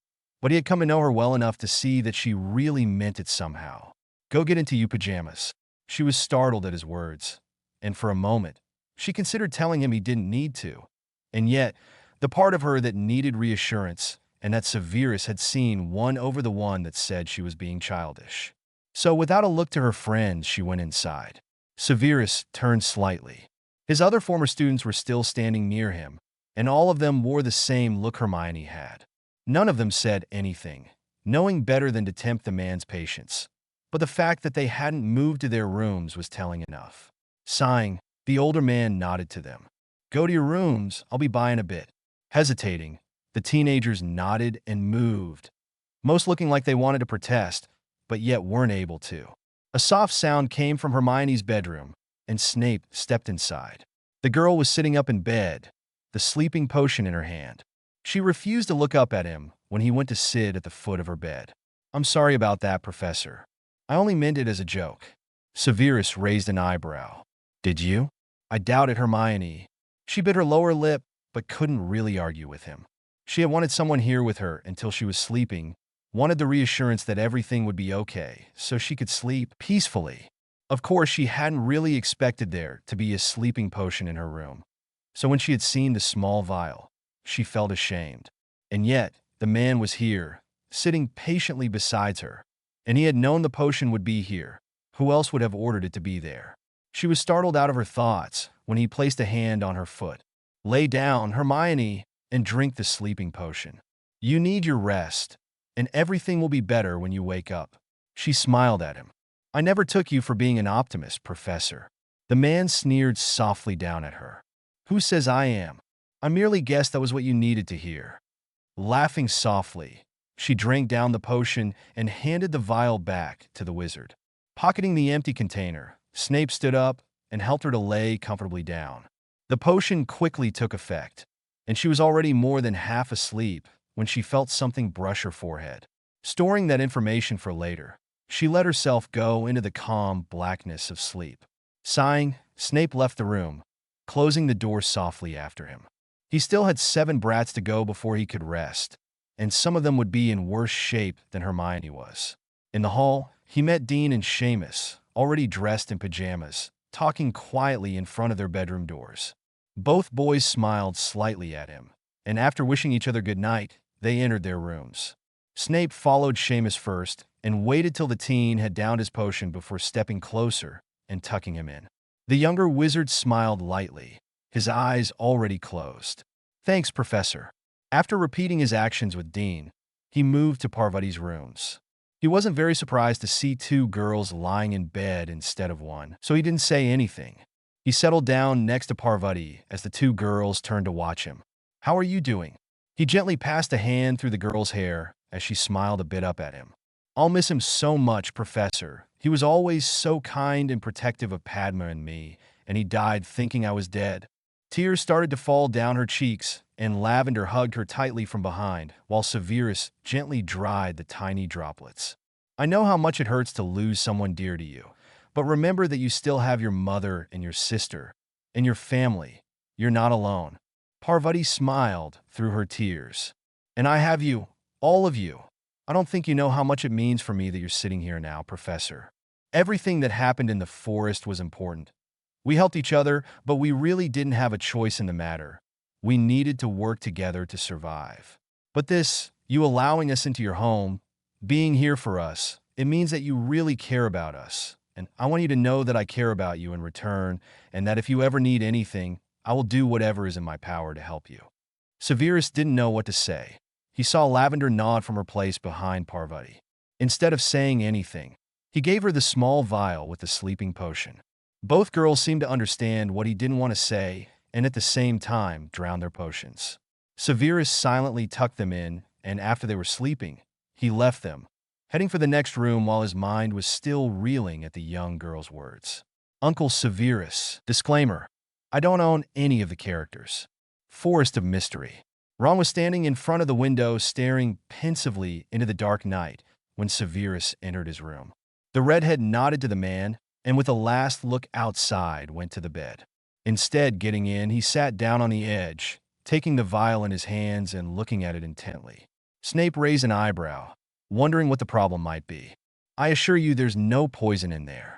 but he had come to know her well enough to see that she really meant it somehow. Go get into your pajamas. She was startled at his words, and for a moment, she considered telling him he didn't need to. And yet, the part of her that needed reassurance and that Severus had seen won over the one that said she was being childish. So without a look to her friends, she went inside. Severus turned slightly. His other former students were still standing near him, and all of them wore the same look Hermione had. None of them said anything, knowing better than to tempt the man's patience. But the fact that they hadn't moved to their rooms was telling enough. Sighing, the older man nodded to them. Go to your rooms, I'll be by in a bit. Hesitating, the teenagers nodded and moved, most looking like they wanted to protest, but yet weren't able to. A soft sound came from Hermione's bedroom, and Snape stepped inside. The girl was sitting up in bed, the sleeping potion in her hand. She refused to look up at him when he went to sit at the foot of her bed. I'm sorry about that, Professor. I only meant it as a joke. Severus raised an eyebrow. Did you? I doubted Hermione. She bit her lower lip, but couldn't really argue with him. She had wanted someone here with her until she was sleeping, wanted the reassurance that everything would be okay, so she could sleep peacefully. Of course, she hadn't really expected there to be a sleeping potion in her room. So when she had seen the small vial, she felt ashamed. And yet, the man was here, sitting patiently beside her, and he had known the potion would be here. Who else would have ordered it to be there? She was startled out of her thoughts when he placed a hand on her foot. Lay down, Hermione, and drink the sleeping potion. You need your rest, and everything will be better when you wake up. She smiled at him. I never took you for being an optimist, Professor. The man sneered softly down at her. Who says I am? I merely guessed that was what you needed to hear. Laughing softly, she drank down the potion and handed the vial back to the wizard. Pocketing the empty container, Snape stood up and helped her to lay comfortably down. The potion quickly took effect, and she was already more than half asleep when she felt something brush her forehead. Storing that information for later, she let herself go into the calm blackness of sleep. Sighing, Snape left the room, closing the door softly after him. He still had 7 brats to go before he could rest, and some of them would be in worse shape than Hermione was. In the hall, he met Dean and Seamus, already dressed in pajamas, talking quietly in front of their bedroom doors. Both boys smiled slightly at him, and after wishing each other good night, they entered their rooms. Snape followed Seamus first and waited till the teen had downed his potion before stepping closer and tucking him in. The younger wizard smiled lightly, his eyes already closed. "Thanks, Professor." After repeating his actions with Dean, he moved to Parvati's rooms. He wasn't very surprised to see 2 girls lying in bed instead of one, so he didn't say anything. He settled down next to Parvati as the 2 girls turned to watch him. "How are you doing?" He gently passed a hand through the girl's hair as she smiled a bit up at him. "I'll miss him so much, Professor. He was always so kind and protective of Padma and me, and he died thinking I was dead." Tears started to fall down her cheeks, and Lavender hugged her tightly from behind, while Severus gently dried the tiny droplets. "I know how much it hurts to lose someone dear to you, but remember that you still have your mother and your sister, and your family. You're not alone." Parvati smiled through her tears. "And I have you, all of you. I don't think you know how much it means for me that you're sitting here now, Professor. Everything that happened in the forest was important. We helped each other, but we really didn't have a choice in the matter. We needed to work together to survive. But this, you allowing us into your home, being here for us, it means that you really care about us. And I want you to know that I care about you in return, and that if you ever need anything, I will do whatever is in my power to help you." Severus didn't know what to say. He saw Lavender nod from her place behind Parvati. Instead of saying anything, he gave her the small vial with the sleeping potion. Both girls seemed to understand what he didn't want to say, and at the same time drowned their potions. Severus silently tucked them in, and after they were sleeping, he left them, heading for the next room while his mind was still reeling at the young girl's words. Uncle Severus. Disclaimer: I don't own any of the characters. Forest of Mystery. Ron was standing in front of the window staring pensively into the dark night when Severus entered his room. The redhead nodded to the man, and with a last look outside went to the bed. Instead, getting in, he sat down on the edge, taking the vial in his hands and looking at it intently. Snape raised an eyebrow, wondering what the problem might be. "I assure you there's no poison in there."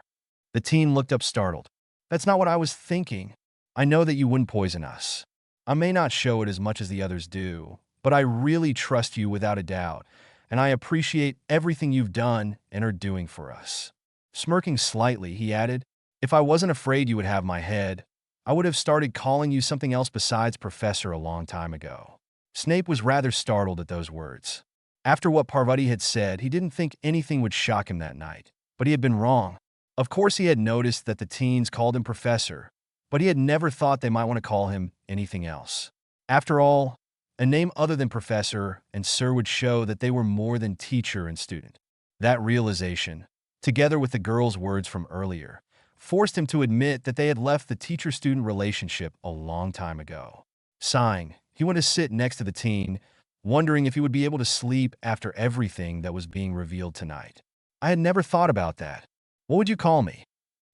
The teen looked up startled. "That's not what I was thinking. I know that you wouldn't poison us. I may not show it as much as the others do, but I really trust you without a doubt, and I appreciate everything you've done and are doing for us." Smirking slightly, he added, "If I wasn't afraid you would have my head, I would have started calling you something else besides Professor a long time ago." Snape was rather startled at those words. After what Parvati had said, he didn't think anything would shock him that night, but he had been wrong. Of course he had noticed that the teens called him Professor, but he had never thought they might want to call him anything else. After all, a name other than Professor and Sir would show that they were more than teacher and student. That realization, together with the girl's words from earlier, forced him to admit that they had left the teacher-student relationship a long time ago. Sighing, he went to sit next to the teen, wondering if he would be able to sleep after everything that was being revealed tonight. "I had never thought about that. What would you call me?"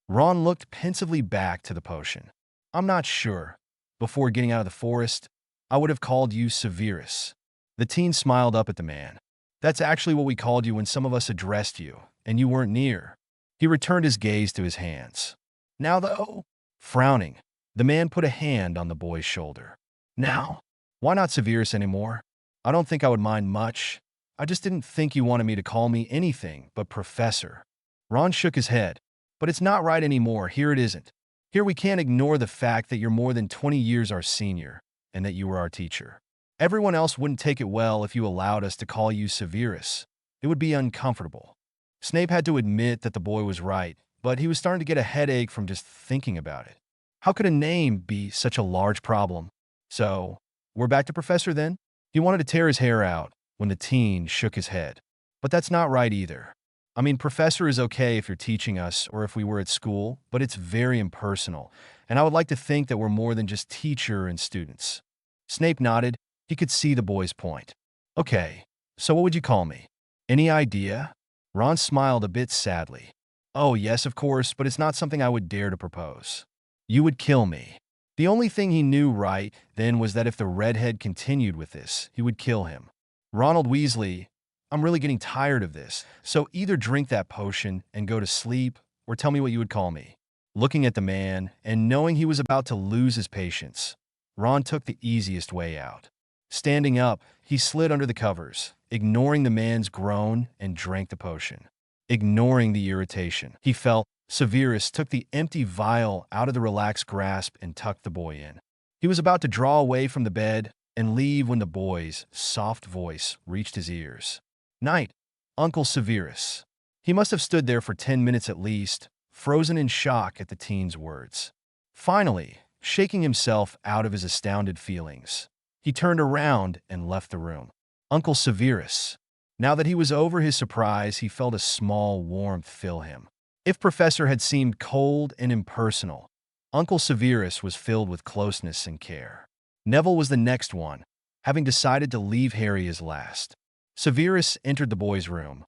Ron looked pensively back to the potion. "I'm not sure. Before getting out of the forest, I would have called you Severus." The teen smiled up at the man. "That's actually what we called you when some of us addressed you, and you weren't near." He returned his gaze to his hands. "Now, though?" Frowning, the man put a hand on the boy's shoulder. "Now? Why not Severus anymore? I don't think I would mind much. I just didn't think you wanted me to call me anything but Professor." Ron shook his head. "But it's not right anymore. Here it isn't. Here we can't ignore the fact that you're more than 20 years our senior, and that you were our teacher. Everyone else wouldn't take it well if you allowed us to call you Severus. It would be uncomfortable." Snape had to admit that the boy was right, but he was starting to get a headache from just thinking about it. How could a name be such a large problem? "So, we're back to Professor then?" He wanted to tear his hair out when the teen shook his head. "But that's not right either. I mean, Professor is okay if you're teaching us or if we were at school, but it's very impersonal, and I would like to think that we're more than just teacher and students." Snape nodded. He could see the boy's point. Okay, so what would you call me? Any idea? Ron smiled a bit sadly. Oh, yes, of course, but it's not something I would dare to propose. You would kill me. The only thing he knew right then was that if the redhead continued with this, he would kill him. Ronald Weasley, I'm really getting tired of this, so either drink that potion and go to sleep, or tell me what you would call me. Looking at the man, and knowing he was about to lose his patience, Ron took the easiest way out. Standing up, he slid under the covers, ignoring the man's groan, and drank the potion. Ignoring the irritation he felt, Severus took the empty vial out of the relaxed grasp and tucked the boy in. He was about to draw away from the bed and leave when the boy's soft voice reached his ears. Night, Uncle Severus. He must have stood there for 10 minutes at least, frozen in shock at the teen's words. Finally, shaking himself out of his astounded feelings, he turned around and left the room. Uncle Severus. Now that he was over his surprise, he felt a small warmth fill him. If Professor had seemed cold and impersonal, Uncle Severus was filled with closeness and care. Neville was the next one, having decided to leave Harry as last. Severus entered the boy's room,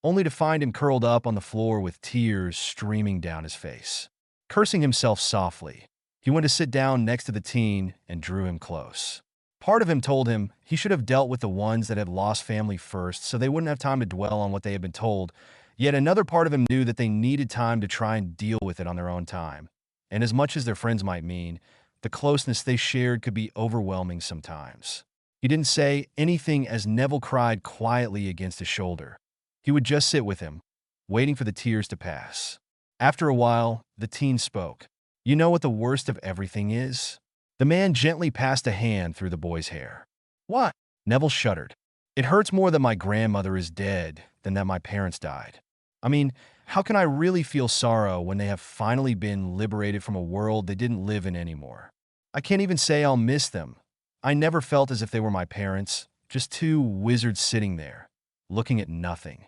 only to find him curled up on the floor with tears streaming down his face. Cursing himself softly, he went to sit down next to the teen and drew him close. Part of him told him he should have dealt with the ones that had lost family first so they wouldn't have time to dwell on what they had been told, yet another part of him knew that they needed time to try and deal with it on their own time. And as much as their friends might mean, the closeness they shared could be overwhelming sometimes. He didn't say anything as Neville cried quietly against his shoulder. He would just sit with him, waiting for the tears to pass. After a while, the teen spoke. You know what the worst of everything is? The man gently passed a hand through the boy's hair. What? Neville shuddered. It hurts more that my grandmother is dead than that my parents died. I mean, how can I really feel sorrow when they have finally been liberated from a world they didn't live in anymore? I can't even say I'll miss them. I never felt as if they were my parents, just two wizards sitting there, looking at nothing.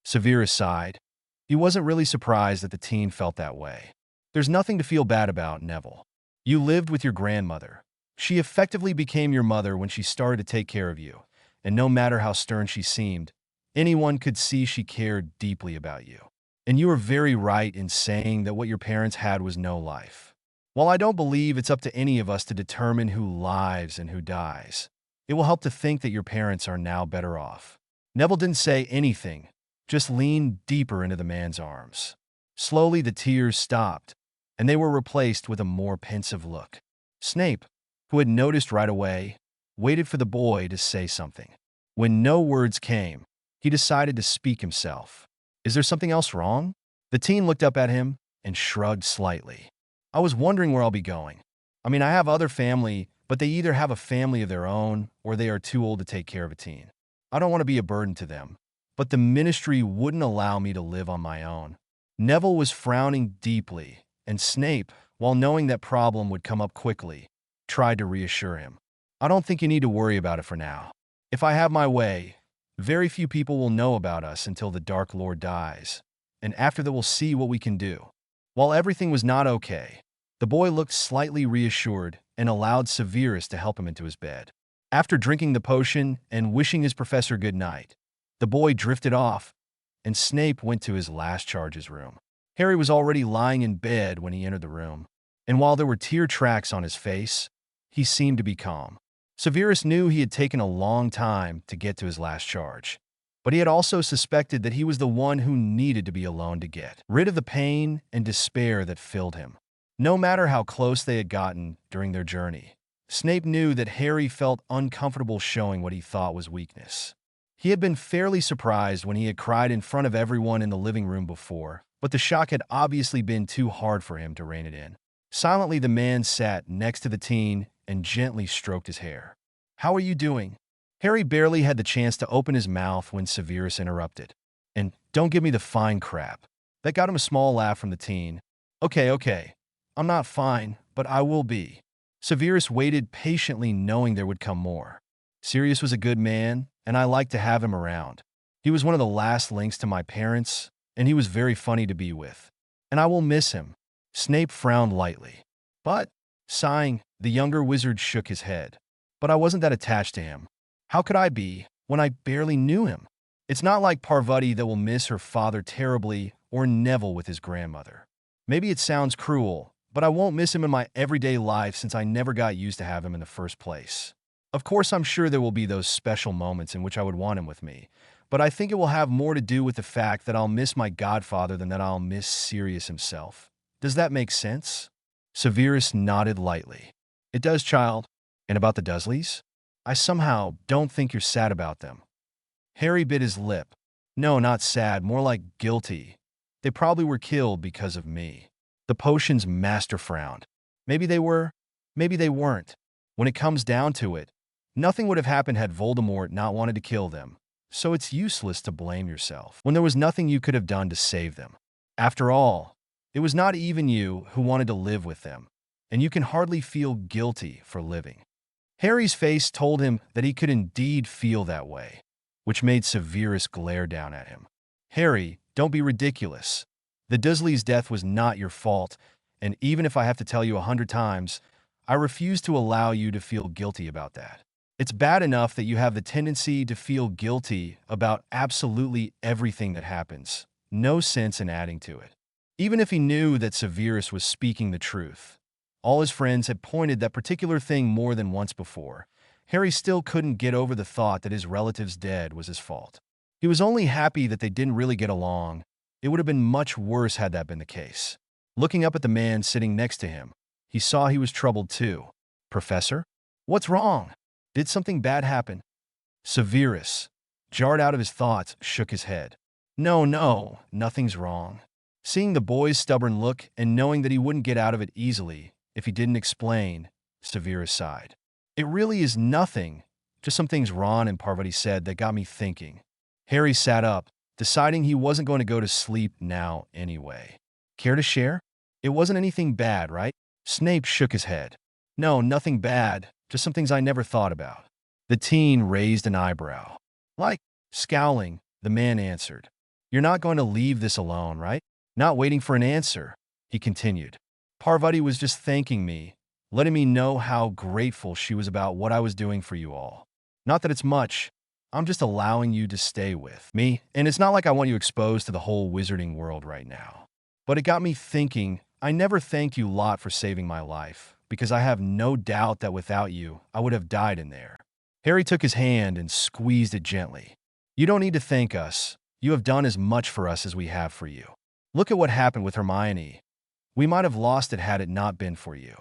Severus sighed. He wasn't really surprised that the teen felt that way. There's nothing to feel bad about, Neville. You lived with your grandmother. She effectively became your mother when she started to take care of you, and no matter how stern she seemed, anyone could see she cared deeply about you. And you were very right in saying that what your parents had was no life. While I don't believe it's up to any of us to determine who lives and who dies, it will help to think that your parents are now better off. Neville didn't say anything, just leaned deeper into the man's arms. Slowly the tears stopped, and they were replaced with a more pensive look. Snape, who had noticed right away, waited for the boy to say something. When no words came, he decided to speak himself. Is there something else wrong? The teen looked up at him and shrugged slightly. I was wondering where I'll be going. I mean, I have other family, but they either have a family of their own or they are too old to take care of a teen. I don't want to be a burden to them, but the ministry wouldn't allow me to live on my own. Neville was frowning deeply, and Snape, while knowing that problem would come up quickly, tried to reassure him. I don't think you need to worry about it for now. If I have my way, very few people will know about us until the Dark Lord dies, and after that we'll see what we can do. While everything was not okay, the boy looked slightly reassured and allowed Severus to help him into his bed. After drinking the potion and wishing his professor good night, the boy drifted off, and Snape went to his last charge's room. Harry was already lying in bed when he entered the room, and while there were tear tracks on his face, he seemed to be calm. Severus knew he had taken a long time to get to his last charge, but he had also suspected that he was the one who needed to be alone to get rid of the pain and despair that filled him. No matter how close they had gotten during their journey, Snape knew that Harry felt uncomfortable showing what he thought was weakness. He had been fairly surprised when he had cried in front of everyone in the living room before, but the shock had obviously been too hard for him to rein it in. Silently, the man sat next to the teen and gently stroked his hair. How are you doing? Harry barely had the chance to open his mouth when Severus interrupted. And don't give me the fine crap. That got him a small laugh from the teen. Okay. I'm not fine, but I will be. Severus waited patiently knowing there would come more. Sirius was a good man, and I liked to have him around. He was one of the last links to my parents, and he was very funny to be with. And I will miss him. Snape frowned lightly. But, sighing, the younger wizard shook his head. but I wasn't that attached to him. How could I be when I barely knew him? It's not like Parvati that will miss her father terribly or Neville with his grandmother. Maybe it sounds cruel, but I won't miss him in my everyday life since I never got used to have him in the first place. Of course, I'm sure there will be those special moments in which I would want him with me, but I think it will have more to do with the fact that I'll miss my godfather than that I'll miss Sirius himself. Does that make sense? Severus nodded lightly. It does, child. And about the Dursleys? I somehow don't think you're sad about them. Harry bit his lip. No, not sad, more like guilty. They probably were killed because of me. The potion's master frowned. Maybe they were, maybe they weren't. When it comes down to it, nothing would have happened had Voldemort not wanted to kill them, so it's useless to blame yourself when there was nothing you could have done to save them. After all, it was not even you who wanted to live with them, and you can hardly feel guilty for living. Harry's face told him that he could indeed feel that way, which made Severus glare down at him. Harry, don't be ridiculous. The Dursleys' death was not your fault, and even if I have to tell you 100 times, I refuse to allow you to feel guilty about that. It's bad enough that you have the tendency to feel guilty about absolutely everything that happens. No sense in adding to it. Even if he knew that Severus was speaking the truth, all his friends had pointed that particular thing more than once before, Harry still couldn't get over the thought that his relative's death was his fault. He was only happy that they didn't really get along. It would have been much worse had that been the case. Looking up at the man sitting next to him, he saw he was troubled too. Professor? What's wrong? Did something bad happen? Severus, jarred out of his thoughts, shook his head. No, nothing's wrong. Seeing the boy's stubborn look and knowing that he wouldn't get out of it easily if he didn't explain, Severus sighed. It really is nothing, just some things Ron and Parvati said that got me thinking. Harry sat up, deciding he wasn't going to go to sleep now anyway. Care to share? It wasn't anything bad, right? Snape shook his head. No, nothing bad, just some things I never thought about. The teen raised an eyebrow. Like, scowling, the man answered. You're not going to leave this alone, right? Not waiting for an answer, he continued. Parvati was just thanking me, letting me know how grateful she was about what I was doing for you all. Not that it's much, I'm just allowing you to stay with me, and it's not like I want you exposed to the whole wizarding world right now. But it got me thinking, I never thanked you lot for saving my life, because I have no doubt that without you, I would have died in there. Harry took his hand and squeezed it gently. You don't need to thank us. You have done as much for us as we have for you. Look at what happened with Hermione. We might have lost it had it not been for you.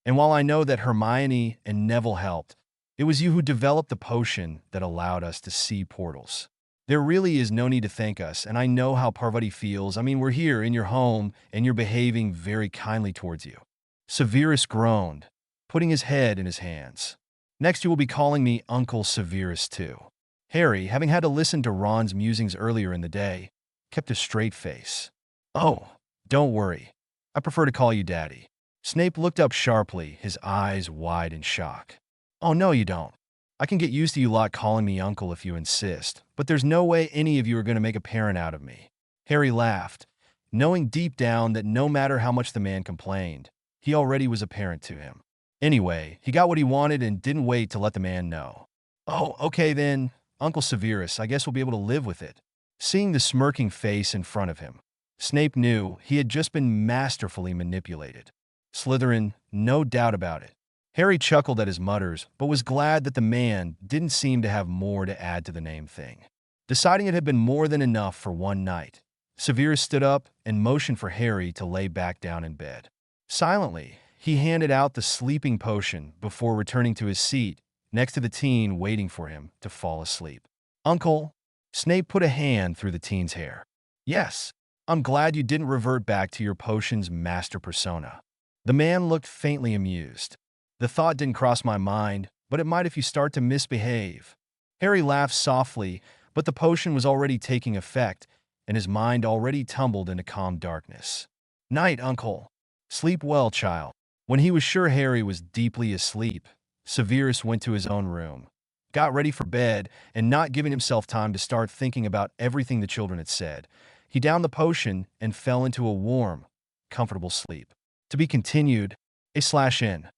And while I know that Hermione and Neville helped, it was you who developed the potion that allowed us to see portals. There really is no need to thank us, and I know how Parvati feels. I mean, we're here in your home, and you're behaving very kindly towards you. Severus groaned, putting his head in his hands. Next you will be calling me Uncle Severus too. Harry, having had to listen to Ron's musings earlier in the day, kept a straight face. Oh, don't worry. I prefer to call you Daddy. Snape looked up sharply, his eyes wide in shock. Oh, no, you don't. I can get used to you lot calling me uncle if you insist, but there's no way any of you are going to make a parent out of me. Harry laughed, knowing deep down that no matter how much the man complained, he already was a parent to him. Anyway, he got what he wanted and didn't wait to let the man know. Oh, okay then, Uncle Severus, I guess we'll be able to live with it. Seeing the smirking face in front of him, Snape knew he had just been masterfully manipulated. Slytherin, no doubt about it. Harry chuckled at his mutters, but was glad that the man didn't seem to have more to add to the name thing. Deciding it had been more than enough for one night, Severus stood up and motioned for Harry to lay back down in bed. Silently, he handed out the sleeping potion before returning to his seat next to the teen waiting for him to fall asleep. Uncle, Snape put a hand through the teen's hair. Yes, I'm glad you didn't revert back to your potion's master persona. The man looked faintly amused. The thought didn't cross my mind, but it might if you start to misbehave. Harry laughed softly, but the potion was already taking effect, and his mind already tumbled into calm darkness. Night, Uncle. Sleep well, child. When he was sure Harry was deeply asleep, Severus went to his own room, got ready for bed, and not giving himself time to start thinking about everything the children had said, he downed the potion and fell into a warm, comfortable sleep. To be continued, /n.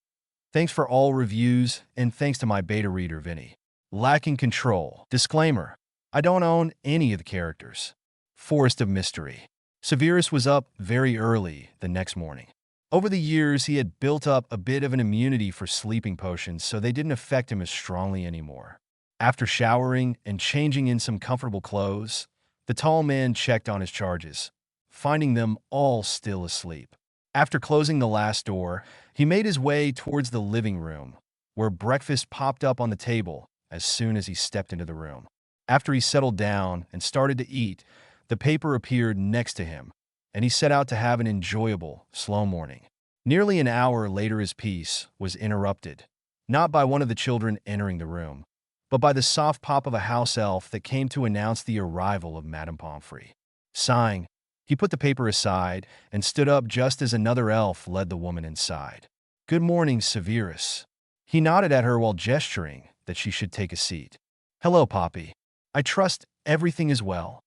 Thanks for all reviews, and thanks to my beta reader, Vinny. Lacking control. Disclaimer: I don't own any of the characters. Forest of Mystery. Severus was up very early the next morning. Over the years, he had built up a bit of an immunity for sleeping potions, so they didn't affect him as strongly anymore. After showering and changing in some comfortable clothes, the tall man checked on his charges, finding them all still asleep. After closing the last door, he made his way towards the living room, where breakfast popped up on the table as soon as he stepped into the room. After he settled down and started to eat, the paper appeared next to him, and he set out to have an enjoyable, slow morning. Nearly an hour later, his peace was interrupted, not by one of the children entering the room, but by the soft pop of a house elf that came to announce the arrival of Madame Pomfrey. Sighing, he put the paper aside and stood up just as another elf led the woman inside. "Good morning, Severus." He nodded at her while gesturing that she should take a seat. "Hello, Poppy. I trust everything is well."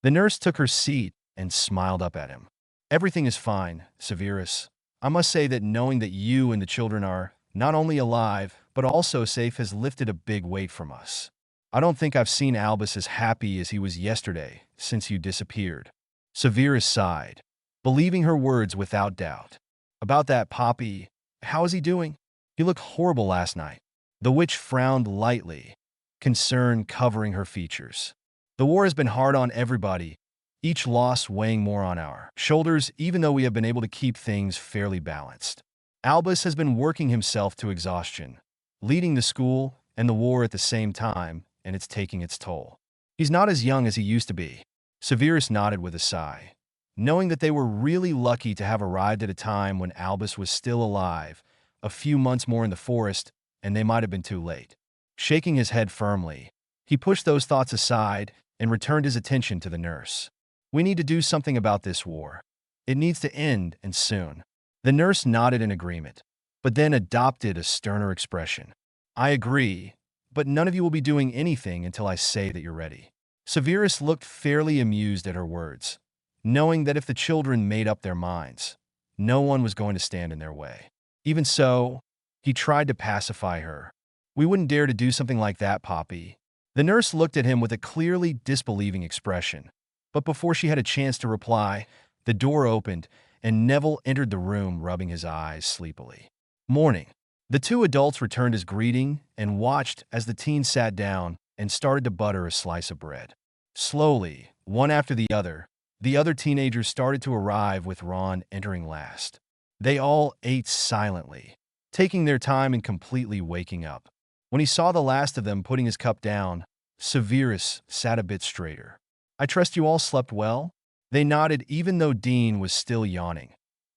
The nurse took her seat and smiled up at him. "Everything is fine, Severus. I must say that knowing that you and the children are not only alive, but also safe has lifted a big weight from us. I don't think I've seen Albus as happy as he was yesterday since you disappeared." Severus sighed, believing her words without doubt. "About that, Poppy, how is he doing? He looked horrible last night." The witch frowned lightly, concern covering her features. "The war has been hard on everybody, each loss weighing more on our shoulders, even though we have been able to keep things fairly balanced. Albus has been working himself to exhaustion, leading the school and the war at the same time, and it's taking its toll. He's not as young as he used to be." Severus nodded with a sigh, knowing that they were really lucky to have arrived at a time when Albus was still alive. A few months more in the forest, and they might have been too late. Shaking his head firmly, he pushed those thoughts aside and returned his attention to the nurse. "We need to do something about this war. It needs to end, and soon." The nurse nodded in agreement, but then adopted a sterner expression. "I agree, but none of you will be doing anything until I say that you're ready." Severus looked fairly amused at her words, knowing that if the children made up their minds, no one was going to stand in their way. Even so, he tried to pacify her. "We wouldn't dare to do something like that, Poppy." The nurse looked at him with a clearly disbelieving expression, but before she had a chance to reply, the door opened and Neville entered the room, rubbing his eyes sleepily. "Morning." The two adults returned his greeting and watched as the teen sat down and started to butter a slice of bread. Slowly, one after the other teenagers started to arrive, with Ron entering last. They all ate silently, taking their time and completely waking up. When he saw the last of them putting his cup down, Severus sat a bit straighter. "I trust you all slept well?" They nodded, even though Dean was still yawning,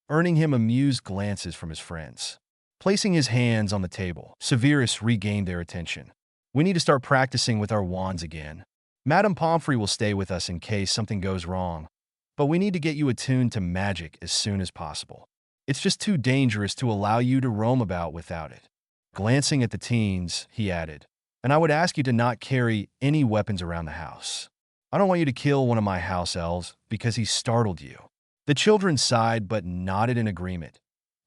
earning him amused glances from his friends. Placing his hands on the table, Severus regained their attention. "We need to start practicing with our wands again. Madame Pomfrey will stay with us in case something goes wrong, but we need to get you attuned to magic as soon as possible. It's just too dangerous to allow you to roam about without it." Glancing at the teens, he added, "And I would ask you to not carry any weapons around the house. I don't want you to kill one of my house elves because he startled you." The children sighed but nodded in agreement,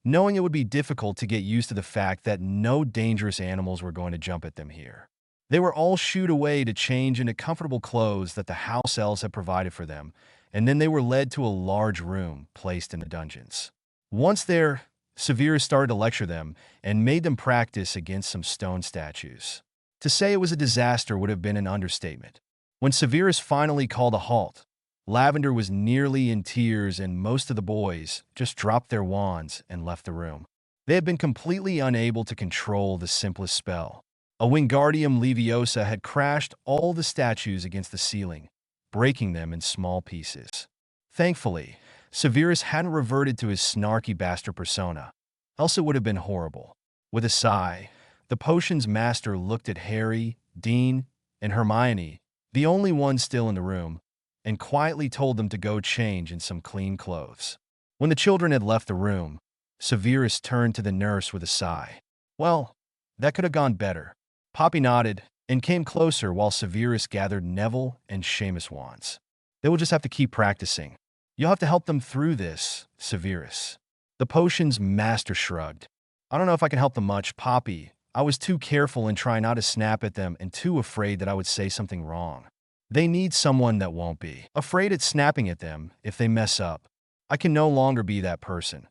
knowing it would be difficult to get used to the fact that no dangerous animals were going to jump at them here. They were all shooed away to change into comfortable clothes that the house elves had provided for them, and then they were led to a large room placed in the dungeons. Once there, Severus started to lecture them and made them practice against some stone statues. To say it was a disaster would have been an understatement. When Severus finally called a halt, Lavender was nearly in tears, and most of the boys just dropped their wands and left the room. They had been completely unable to control the simplest spell. A Wingardium Leviosa had crashed all the statues against the ceiling, breaking them in small pieces. Thankfully, Severus hadn't reverted to his snarky bastard persona, else it would have been horrible. With a sigh, the potions master looked at Harry, Dean, and Hermione, the only ones still in the room, and quietly told them to go change in some clean clothes. When the children had left the room, Severus turned to the nurse with a sigh. "Well, that could have gone better." Poppy nodded and came closer while Severus gathered Neville and Seamus wands. "They will just have to keep practicing. You'll have to help them through this, Severus." The potions master shrugged. I don't know if I can help them much, Poppy. I was too careful and try not to snap at them and too afraid that I would say something wrong. They need someone that won't be afraid at snapping at them if they mess up. I can no longer be that person.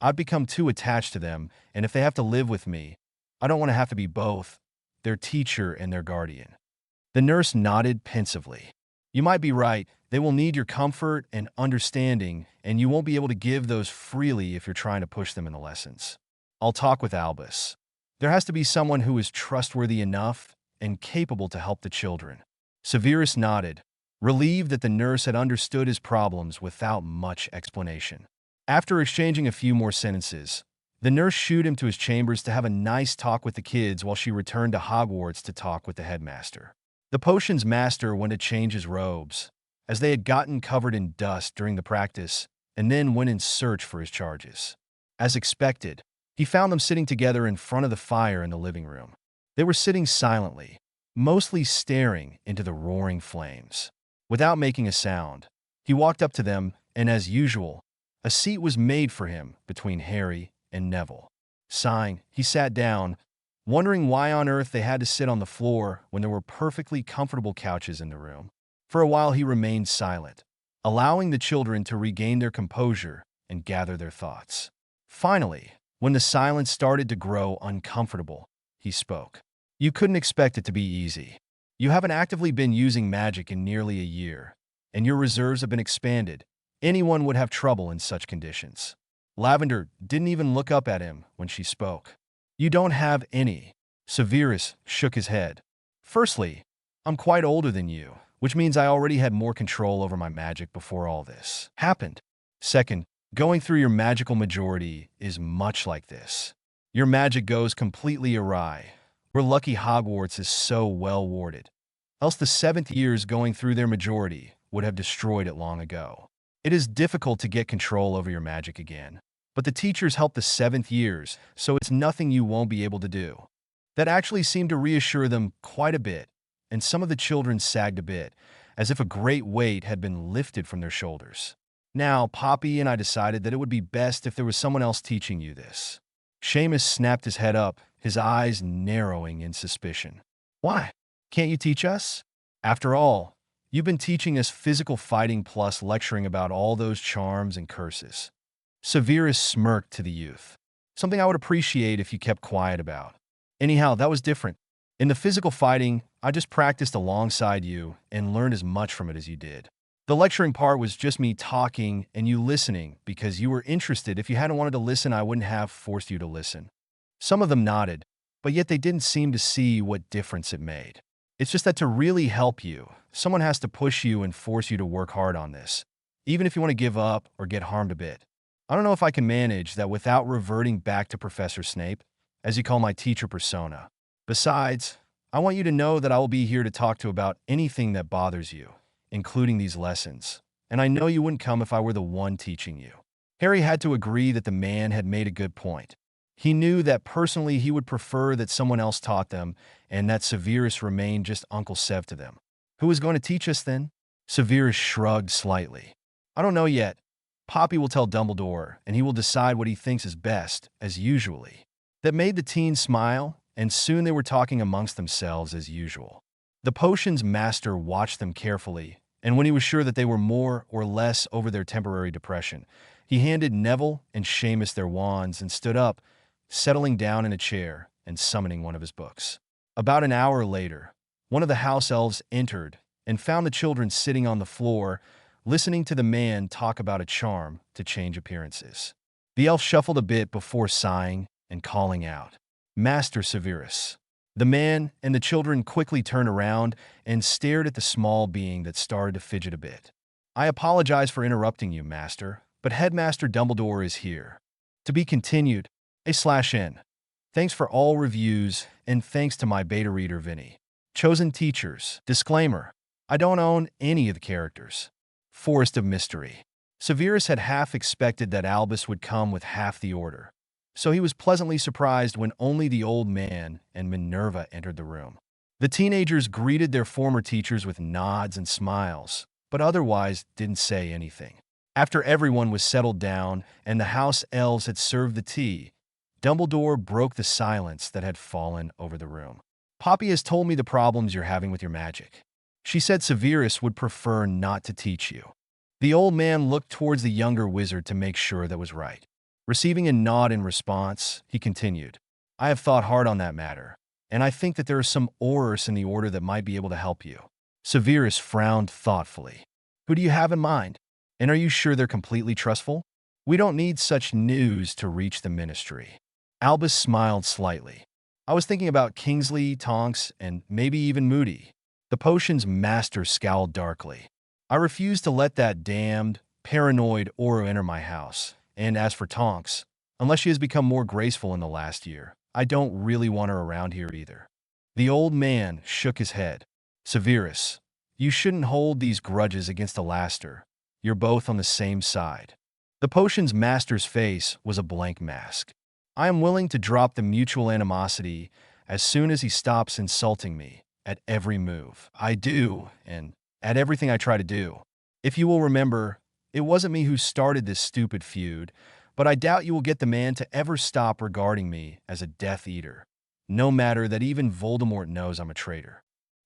I've become too attached to them, and if they have to live with me, I don't want to have to be both, their teacher and their guardian. The nurse nodded pensively. You might be right. They will need your comfort and understanding, and you won't be able to give those freely if you're trying to push them in the lessons. I'll talk with Albus. There has to be someone who is trustworthy enough and capable to help the children. Severus nodded, relieved that the nurse had understood his problems without much explanation. After exchanging a few more sentences, the nurse shooed him to his chambers to have a nice talk with the kids while she returned to Hogwarts to talk with the headmaster. The potions master went to change his robes, as they had gotten covered in dust during the practice, and then went in search for his charges. As expected, he found them sitting together in front of the fire in the living room. They were sitting silently, mostly staring into the roaring flames. Without making a sound, he walked up to them, and as usual, a seat was made for him between Harry and Neville. Sighing, he sat down, wondering why on earth they had to sit on the floor when there were perfectly comfortable couches in the room. For a while he remained silent, allowing the children to regain their composure and gather their thoughts. Finally, when the silence started to grow uncomfortable, he spoke. You couldn't expect it to be easy. You haven't actively been using magic in nearly a year, and your reserves have been expanded. Anyone would have trouble in such conditions. Lavender didn't even look up at him when she spoke. You don't have any. Severus shook his head. Firstly, I'm quite older than you, which means I already had more control over my magic before all this happened. Second, going through your magical majority is much like this. Your magic goes completely awry. We're lucky Hogwarts is so well warded. Else the 7th years going through their majority would have destroyed it long ago. It is difficult to get control over your magic again, but the teachers help the 7th years, so it's nothing you won't be able to do. That actually seemed to reassure them quite a bit, and some of the children sagged a bit, as if a great weight had been lifted from their shoulders. Now, Poppy and I decided that it would be best if there was someone else teaching you this. Seamus snapped his head up, his eyes narrowing in suspicion. Why? Can't you teach us? After all, you've been teaching us physical fighting plus lecturing about all those charms and curses. Severus smirked to the youth. Something I would appreciate if you kept quiet about. Anyhow, that was different. In the physical fighting, I just practiced alongside you and learned as much from it as you did. The lecturing part was just me talking and you listening because you were interested. If you hadn't wanted to listen, I wouldn't have forced you to listen. Some of them nodded, but yet they didn't seem to see what difference it made. It's just that to really help you, someone has to push you and force you to work hard on this, even if you want to give up or get harmed a bit. I don't know if I can manage that without reverting back to Professor Snape, as you call my teacher persona. Besides, I want you to know that I will be here to talk to about anything that bothers you, including these lessons, and I know you wouldn't come if I were the one teaching you. Harry had to agree that the man had made a good point. He knew that personally he would prefer that someone else taught them, and that Severus remained just Uncle Sev to them. Who is going to teach us then? Severus shrugged slightly. I don't know yet. Poppy will tell Dumbledore, and he will decide what he thinks is best, as usually. That made the teens smile, and soon they were talking amongst themselves as usual. The potions master watched them carefully, and when he was sure that they were more or less over their temporary depression, he handed Neville and Seamus their wands and stood up, settling down in a chair and summoning one of his books. About an hour later, one of the house elves entered and found the children sitting on the floor, listening to the man talk about a charm to change appearances. The elf shuffled a bit before sighing and calling out, Master Severus. The man and the children quickly turned around and stared at the small being that started to fidget a bit. I apologize for interrupting you, Master, but Headmaster Dumbledore is here. To be continued, /N. Thanks for all reviews, and thanks to my beta reader Vinny. Chosen teachers. Disclaimer. I don't own any of the characters. Forest of Mystery. Severus had half expected that Albus would come with half the order, so he was pleasantly surprised when only the old man and Minerva entered the room. The teenagers greeted their former teachers with nods and smiles, but otherwise didn't say anything. After everyone was settled down and the house elves had served the tea, Dumbledore broke the silence that had fallen over the room. Poppy has told me the problems you're having with your magic. She said Severus would prefer not to teach you. The old man looked towards the younger wizard to make sure that was right. Receiving a nod in response, he continued, I have thought hard on that matter, and I think that there are some aurors in the order that might be able to help you. Severus frowned thoughtfully. Who do you have in mind? And are you sure they're completely trustful? We don't need such news to reach the ministry. Albus smiled slightly. I was thinking about Kingsley, Tonks, and maybe even Moody. The potion's master scowled darkly. I refuse to let that damned, paranoid Auro enter my house. And as for Tonks, unless she has become more graceful in the last year, I don't really want her around here either. The old man shook his head. Severus, you shouldn't hold these grudges against Alastair. You're both on the same side. The potion's master's face was a blank mask. I am willing to drop the mutual animosity as soon as he stops insulting me at every move I do and at everything I try to do. If you will remember, it wasn't me who started this stupid feud, but I doubt you will get the man to ever stop regarding me as a Death Eater, no matter that even Voldemort knows I'm a traitor.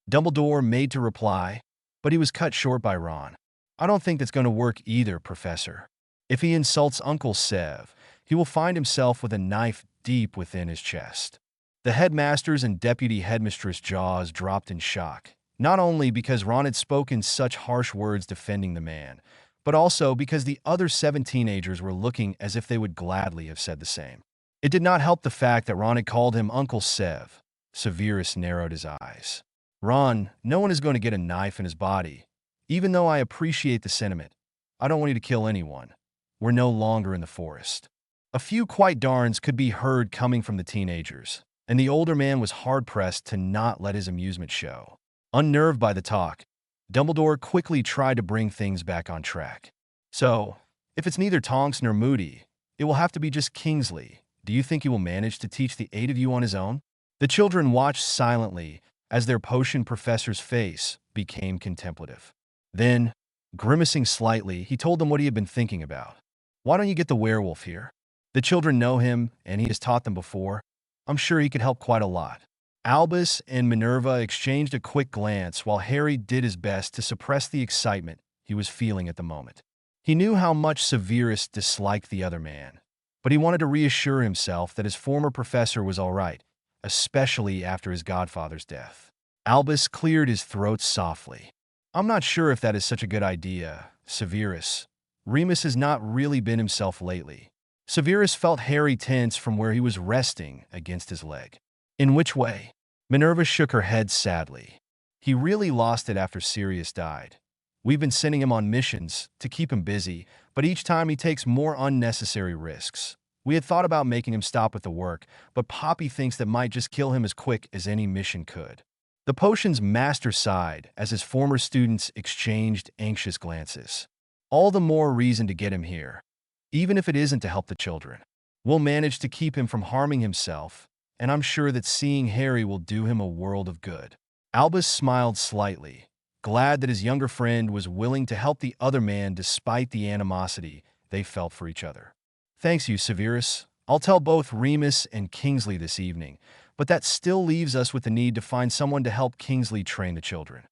Dumbledore made to reply, but he was cut short by Ron. I don't think that's going to work either, Professor. If he insults Uncle Sev, he will find himself with a knife deep within his chest. The headmaster's and deputy headmistress' jaws dropped in shock, not only because Ron had spoken such harsh words defending the man, but also because the other 7 teenagers were looking as if they would gladly have said the same. It did not help the fact that Ron had called him Uncle Sev. Severus narrowed his eyes. Ron, no one is going to get a knife in his body. Even though I appreciate the sentiment, I don't want you to kill anyone. We're no longer in the forest. A few quiet darns could be heard coming from the teenagers, and the older man was hard-pressed to not let his amusement show. Unnerved by the talk, Dumbledore quickly tried to bring things back on track. So, if it's neither Tonks nor Moody, it will have to be just Kingsley. Do you think he will manage to teach the 8 of you on his own? The children watched silently as their potion professor's face became contemplative. Then, grimacing slightly, he told them what he had been thinking about. Why don't you get the werewolf here? The children know him, and he has taught them before. I'm sure he could help quite a lot. Albus and Minerva exchanged a quick glance while Harry did his best to suppress the excitement he was feeling at the moment. He knew how much Severus disliked the other man, but he wanted to reassure himself that his former professor was all right, especially after his godfather's death. Albus cleared his throat softly. I'm not sure if that is such a good idea, Severus. Remus has not really been himself lately. Severus felt Harry tense from where he was resting against his leg. In which way? Minerva shook her head sadly. He really lost it after Sirius died. We've been sending him on missions to keep him busy, but each time he takes more unnecessary risks. We had thought about making him stop with the work, but Poppy thinks that might just kill him as quick as any mission could. The potion's master sighed as his former students exchanged anxious glances. All the more reason to get him here, even if it isn't to help the children. We'll manage to keep him from harming himself, and I'm sure that seeing Harry will do him a world of good. Albus smiled slightly, glad that his younger friend was willing to help the other man despite the animosity they felt for each other. Thanks you, Severus. I'll tell both Remus and Kingsley this evening, but that still leaves us with the need to find someone to help Kingsley train the children.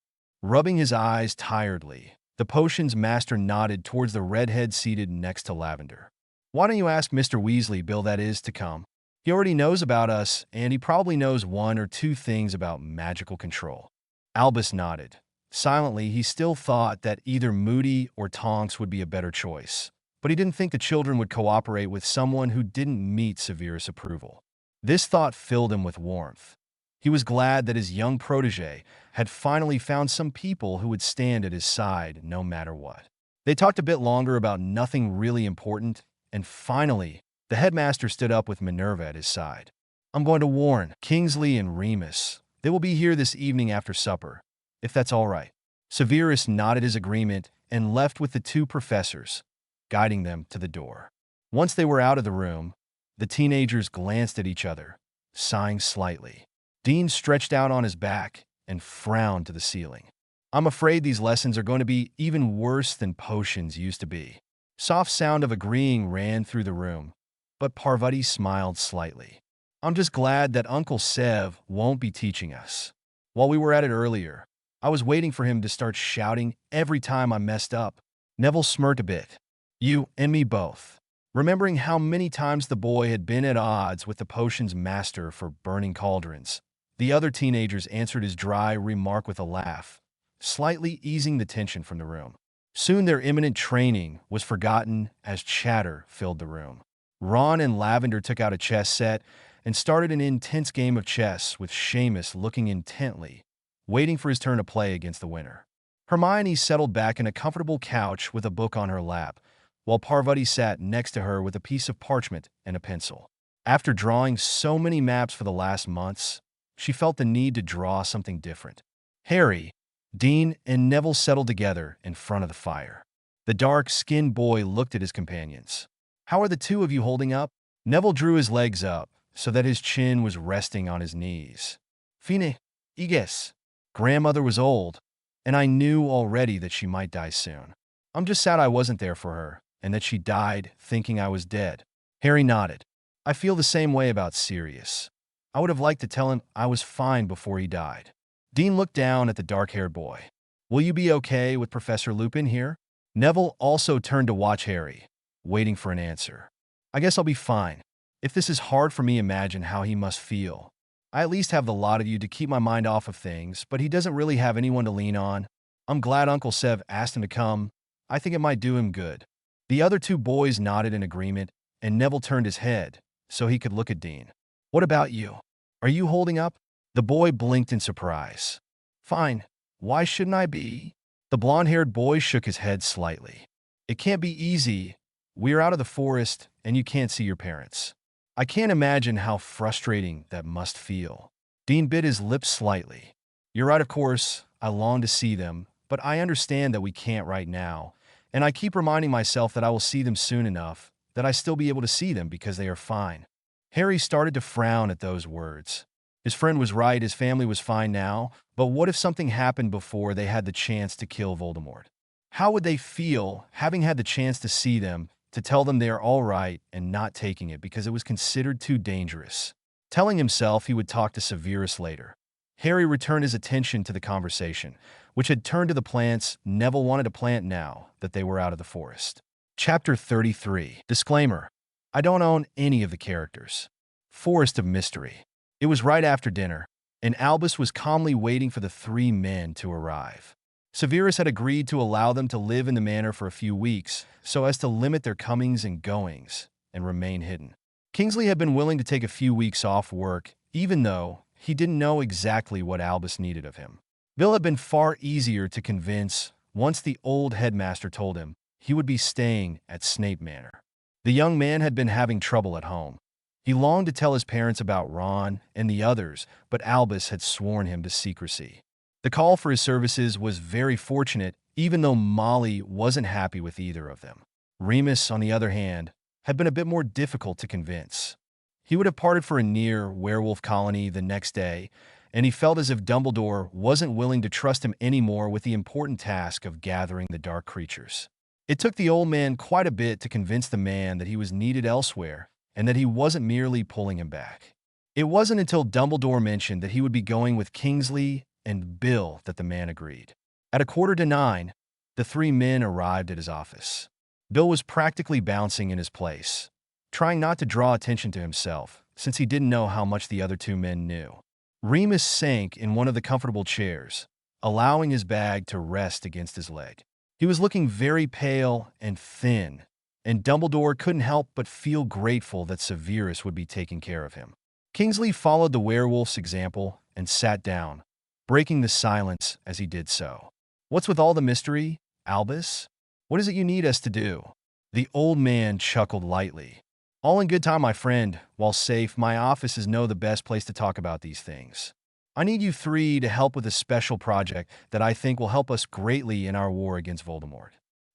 Rubbing his eyes tiredly, the potion's master nodded towards the redhead seated next to Lavender. Why don't you ask Mr. Weasley, Bill that is, to come? He already knows about us, and he probably knows 1 or 2 things about magical control. Albus nodded. Silently, he still thought that either Moody or Tonks would be a better choice, but he didn't think the children would cooperate with someone who didn't meet Severus' approval. This thought filled him with warmth. He was glad that his young protege had finally found some people who would stand at his side no matter what. They talked a bit longer about nothing really important, and finally, the headmaster stood up with Minerva at his side. I'm going to warn Kingsley and Remus. They will be here this evening after supper, if that's all right. Severus nodded his agreement and left with the 2 professors, guiding them to the door. Once they were out of the room, the teenagers glanced at each other, sighing slightly. Dean stretched out on his back and frowned to the ceiling. I'm afraid these lessons are going to be even worse than potions used to be. Soft sound of agreeing ran through the room, but Parvati smiled slightly. I'm just glad that Uncle Sev won't be teaching us. While we were at it earlier, I was waiting for him to start shouting every time I messed up. Neville smirked a bit. You and me both. Remembering how many times the boy had been at odds with the potion's master for burning cauldrons, the other teenagers answered his dry remark with a laugh, slightly easing the tension from the room. Soon their imminent training was forgotten as chatter filled the room. Ron and Lavender took out a chess set and started an intense game of chess with Seamus looking intently, waiting for his turn to play against the winner. Hermione settled back in a comfortable couch with a book on her lap, while Parvati sat next to her with a piece of parchment and a pencil. After drawing so many maps for the last months, she felt the need to draw something different. Harry, Dean, and Neville settled together in front of the fire. The dark-skinned boy looked at his companions. How are the two of you holding up? Neville drew his legs up so that his chin was resting on his knees. Fine, Iges. Grandmother was old, and I knew already that she might die soon. I'm just sad I wasn't there for her, and that she died thinking I was dead. Harry nodded. I feel the same way about Sirius. I would have liked to tell him I was fine before he died. Dean looked down at the dark-haired boy. Will you be okay with Professor Lupin here? Neville also turned to watch Harry, waiting for an answer. I guess I'll be fine. If this is hard for me, imagine how he must feel. I at least have the lot of you to keep my mind off of things, but he doesn't really have anyone to lean on. I'm glad Uncle Sev asked him to come. I think it might do him good. The other two boys nodded in agreement, and Neville turned his head so he could look at Dean. What about you? Are you holding up? The boy blinked in surprise. Fine. Why shouldn't I be? The blonde-haired boy shook his head slightly. It can't be easy. We're out of the forest, and you can't see your parents. I can't imagine how frustrating that must feel. Dean bit his lips slightly. You're right, of course. I long to see them, but I understand that we can't right now, and I keep reminding myself that I will see them soon enough, that I still be able to see them because they are fine. Harry started to frown at those words. His friend was right, his family was fine now, but what if something happened before they had the chance to kill Voldemort? How would they feel having had the chance to see them, to tell them they are all right and not taking it because it was considered too dangerous? Telling himself he would talk to Severus later, Harry returned his attention to the conversation, which had turned to the plants Neville wanted to plant now that they were out of the forest. Chapter 33. Disclaimer. I don't own any of the characters. Forest of Mystery. It was right after dinner, and Albus was calmly waiting for the three men to arrive. Severus had agreed to allow them to live in the manor for a few weeks, so as to limit their comings and goings, and remain hidden. Kingsley had been willing to take a few weeks off work, even though he didn't know exactly what Albus needed of him. Bill had been far easier to convince once the old headmaster told him he would be staying at Snape Manor. The young man had been having trouble at home. He longed to tell his parents about Ron and the others, but Albus had sworn him to secrecy. The call for his services was very fortunate, even though Molly wasn't happy with either of them. Remus, on the other hand, had been a bit more difficult to convince. He would have parted for a near werewolf colony the next day, and he felt as if Dumbledore wasn't willing to trust him anymore with the important task of gathering the dark creatures. It took the old man quite a bit to convince the man that he was needed elsewhere and that he wasn't merely pulling him back. It wasn't until Dumbledore mentioned that he would be going with Kingsley and Bill that the man agreed. At 8:45, the three men arrived at his office. Bill was practically bouncing in his place, trying not to draw attention to himself, since he didn't know how much the other two men knew. Remus sank in one of the comfortable chairs, allowing his bag to rest against his leg. He was looking very pale and thin, and Dumbledore couldn't help but feel grateful that Severus would be taking care of him. Kingsley followed the werewolf's example and sat down, breaking the silence as he did so. What's with all the mystery, Albus? What is it you need us to do? The old man chuckled lightly. All in good time, my friend. While safe, my office is the best place to talk about these things. I need you three to help with a special project that I think will help us greatly in our war against Voldemort.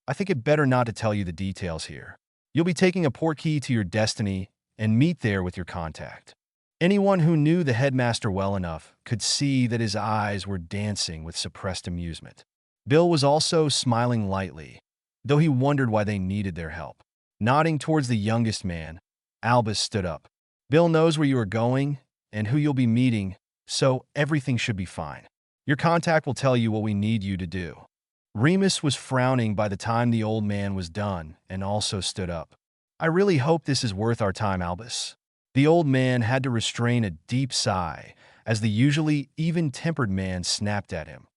I think it better not to tell you the details here. You'll be taking a portkey to your destiny and meet there with your contact. Anyone who knew the headmaster well enough could see that his eyes were dancing with suppressed amusement. Bill was also smiling lightly, though he wondered why they needed their help. Nodding towards the youngest man, Albus stood up. Bill knows where you are going and who you'll be meeting, so everything should be fine. Your contact will tell you what we need you to do. Remus was frowning by the time the old man was done and also stood up. I really hope this is worth our time, Albus. The old man had to restrain a deep sigh as the usually even-tempered man snapped at him,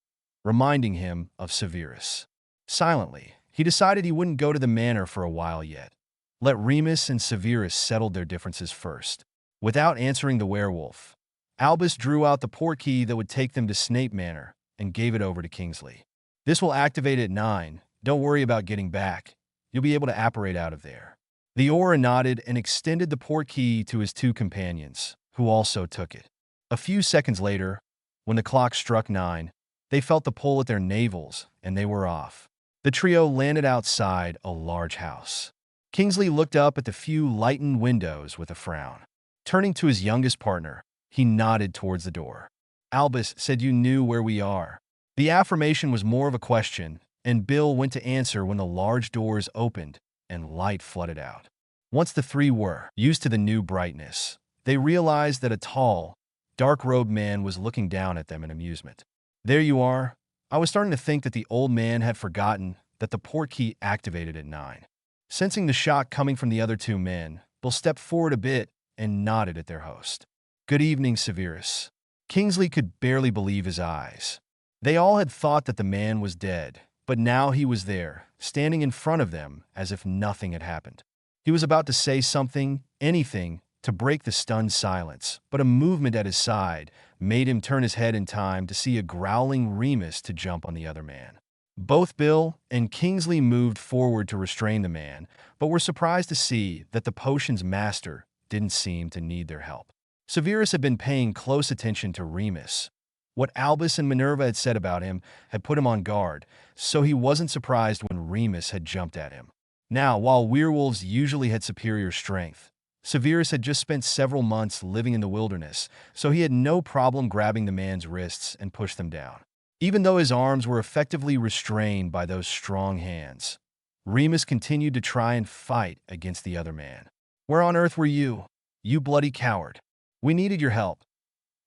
reminding him of Severus. Silently, he decided he wouldn't go to the manor for a while yet. Let Remus and Severus settle their differences first. Without answering the werewolf, Albus drew out the portkey that would take them to Snape Manor and gave it over to Kingsley. This will activate at 9. Don't worry about getting back. You'll be able to apparate out of there. The Auror nodded and extended the portkey to his two companions, who also took it. A few seconds later, when the clock struck 9, they felt the pull at their navels, and they were off. The trio landed outside a large house. Kingsley looked up at the few lightened windows with a frown. Turning to his youngest partner, he nodded towards the door. Albus said you knew where we are. The affirmation was more of a question, and Bill went to answer when the large doors opened and light flooded out. Once the three were used to the new brightness, they realized that a tall, dark-robed man was looking down at them in amusement. There you are. I was starting to think that the old man had forgotten that the portkey activated at 9. Sensing the shock coming from the other two men, Bill stepped forward a bit and nodded at their host. Good evening, Severus. Kingsley could barely believe his eyes. They all had thought that the man was dead, but now he was there, standing in front of them as if nothing had happened. He was about to say something, anything, to break the stunned silence, but a movement at his side made him turn his head in time to see a growling Remus to jump on the other man. Both Bill and Kingsley moved forward to restrain the man, but were surprised to see that the potion's master didn't seem to need their help. Severus had been paying close attention to Remus. What Albus and Minerva had said about him had put him on guard, so he wasn't surprised when Remus had jumped at him. Now, while werewolves usually had superior strength, Severus had just spent several months living in the wilderness, so he had no problem grabbing the man's wrists and pushed them down. Even though his arms were effectively restrained by those strong hands, Remus continued to try and fight against the other man. Where on earth were you? You bloody coward. We needed your help.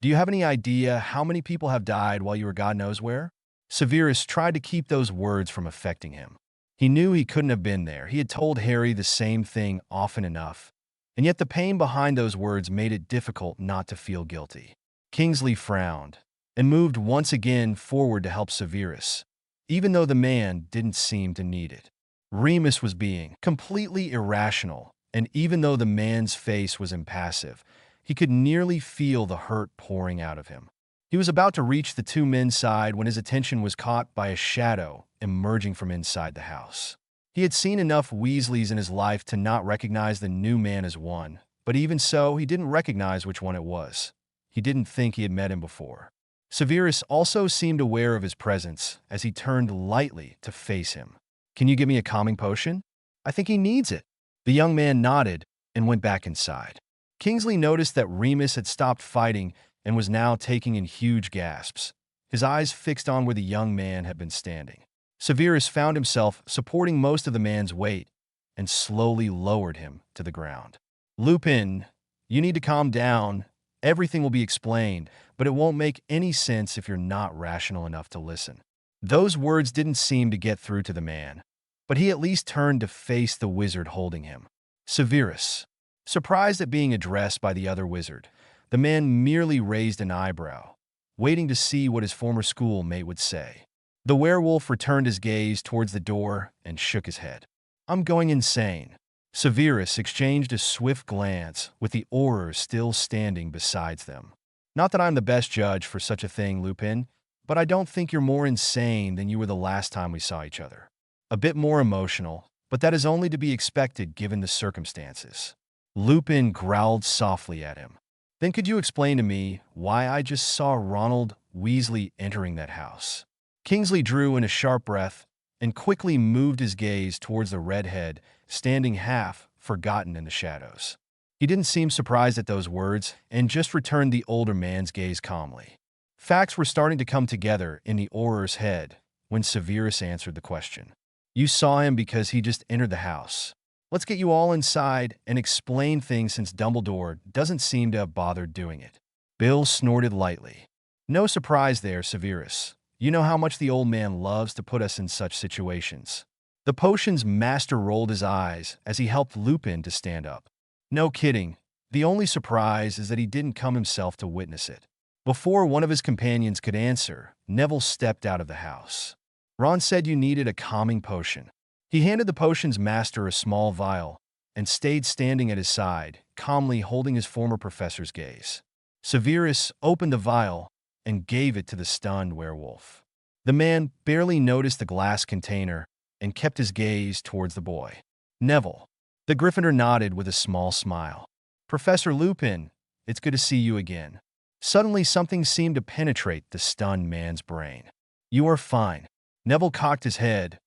Do you have any idea how many people have died while you were God knows where? Severus tried to keep those words from affecting him. He knew he couldn't have been there. He had told Harry the same thing often enough, and yet the pain behind those words made it difficult not to feel guilty. Kingsley frowned and moved once again forward to help Severus, even though the man didn't seem to need it. Remus was being completely irrational, and even though the man's face was impassive, he could nearly feel the hurt pouring out of him. He was about to reach the two men's side when his attention was caught by a shadow emerging from inside the house. He had seen enough Weasleys in his life to not recognize the new man as one, but even so, he didn't recognize which one it was. He didn't think he had met him before. Severus also seemed aware of his presence as he turned lightly to face him. Can you give me a calming potion? I think he needs it. The young man nodded and went back inside. Kingsley noticed that Remus had stopped fighting and was now taking in huge gasps, his eyes fixed on where the young man had been standing. Severus found himself supporting most of the man's weight and slowly lowered him to the ground. Lupin, you need to calm down. Everything will be explained, but it won't make any sense if you're not rational enough to listen. Those words didn't seem to get through to the man, but he at least turned to face the wizard holding him. Severus. Surprised at being addressed by the other wizard, the man merely raised an eyebrow, waiting to see what his former schoolmate would say. The werewolf returned his gaze towards the door and shook his head. I'm going insane. Severus exchanged a swift glance with the Aurors still standing beside them. Not that I'm the best judge for such a thing, Lupin, but I don't think you're more insane than you were the last time we saw each other. A bit more emotional, but that is only to be expected given the circumstances. Lupin growled softly at him. Then could you explain to me why I just saw Ronald Weasley entering that house? Kingsley drew in a sharp breath and quickly moved his gaze towards the redhead, standing half forgotten in the shadows. He didn't seem surprised at those words and just returned the older man's gaze calmly. Facts were starting to come together in the Auror's head when Severus answered the question. You saw him because he just entered the house. Let's get you all inside and explain things since Dumbledore doesn't seem to have bothered doing it. Bill snorted lightly. No surprise there, Severus. You know how much the old man loves to put us in such situations. The potion's master rolled his eyes as he helped Lupin to stand up. No kidding. The only surprise is that he didn't come himself to witness it. Before one of his companions could answer, Neville stepped out of the house. Ron said you needed a calming potion. He handed the potion's master a small vial and stayed standing at his side, calmly holding his former professor's gaze. Severus opened the vial and gave it to the stunned werewolf. The man barely noticed the glass container and kept his gaze towards the boy. Neville. The Gryffindor nodded with a small smile. Professor Lupin, it's good to see you again. Suddenly something seemed to penetrate the stunned man's brain. You are fine. Neville cocked his head,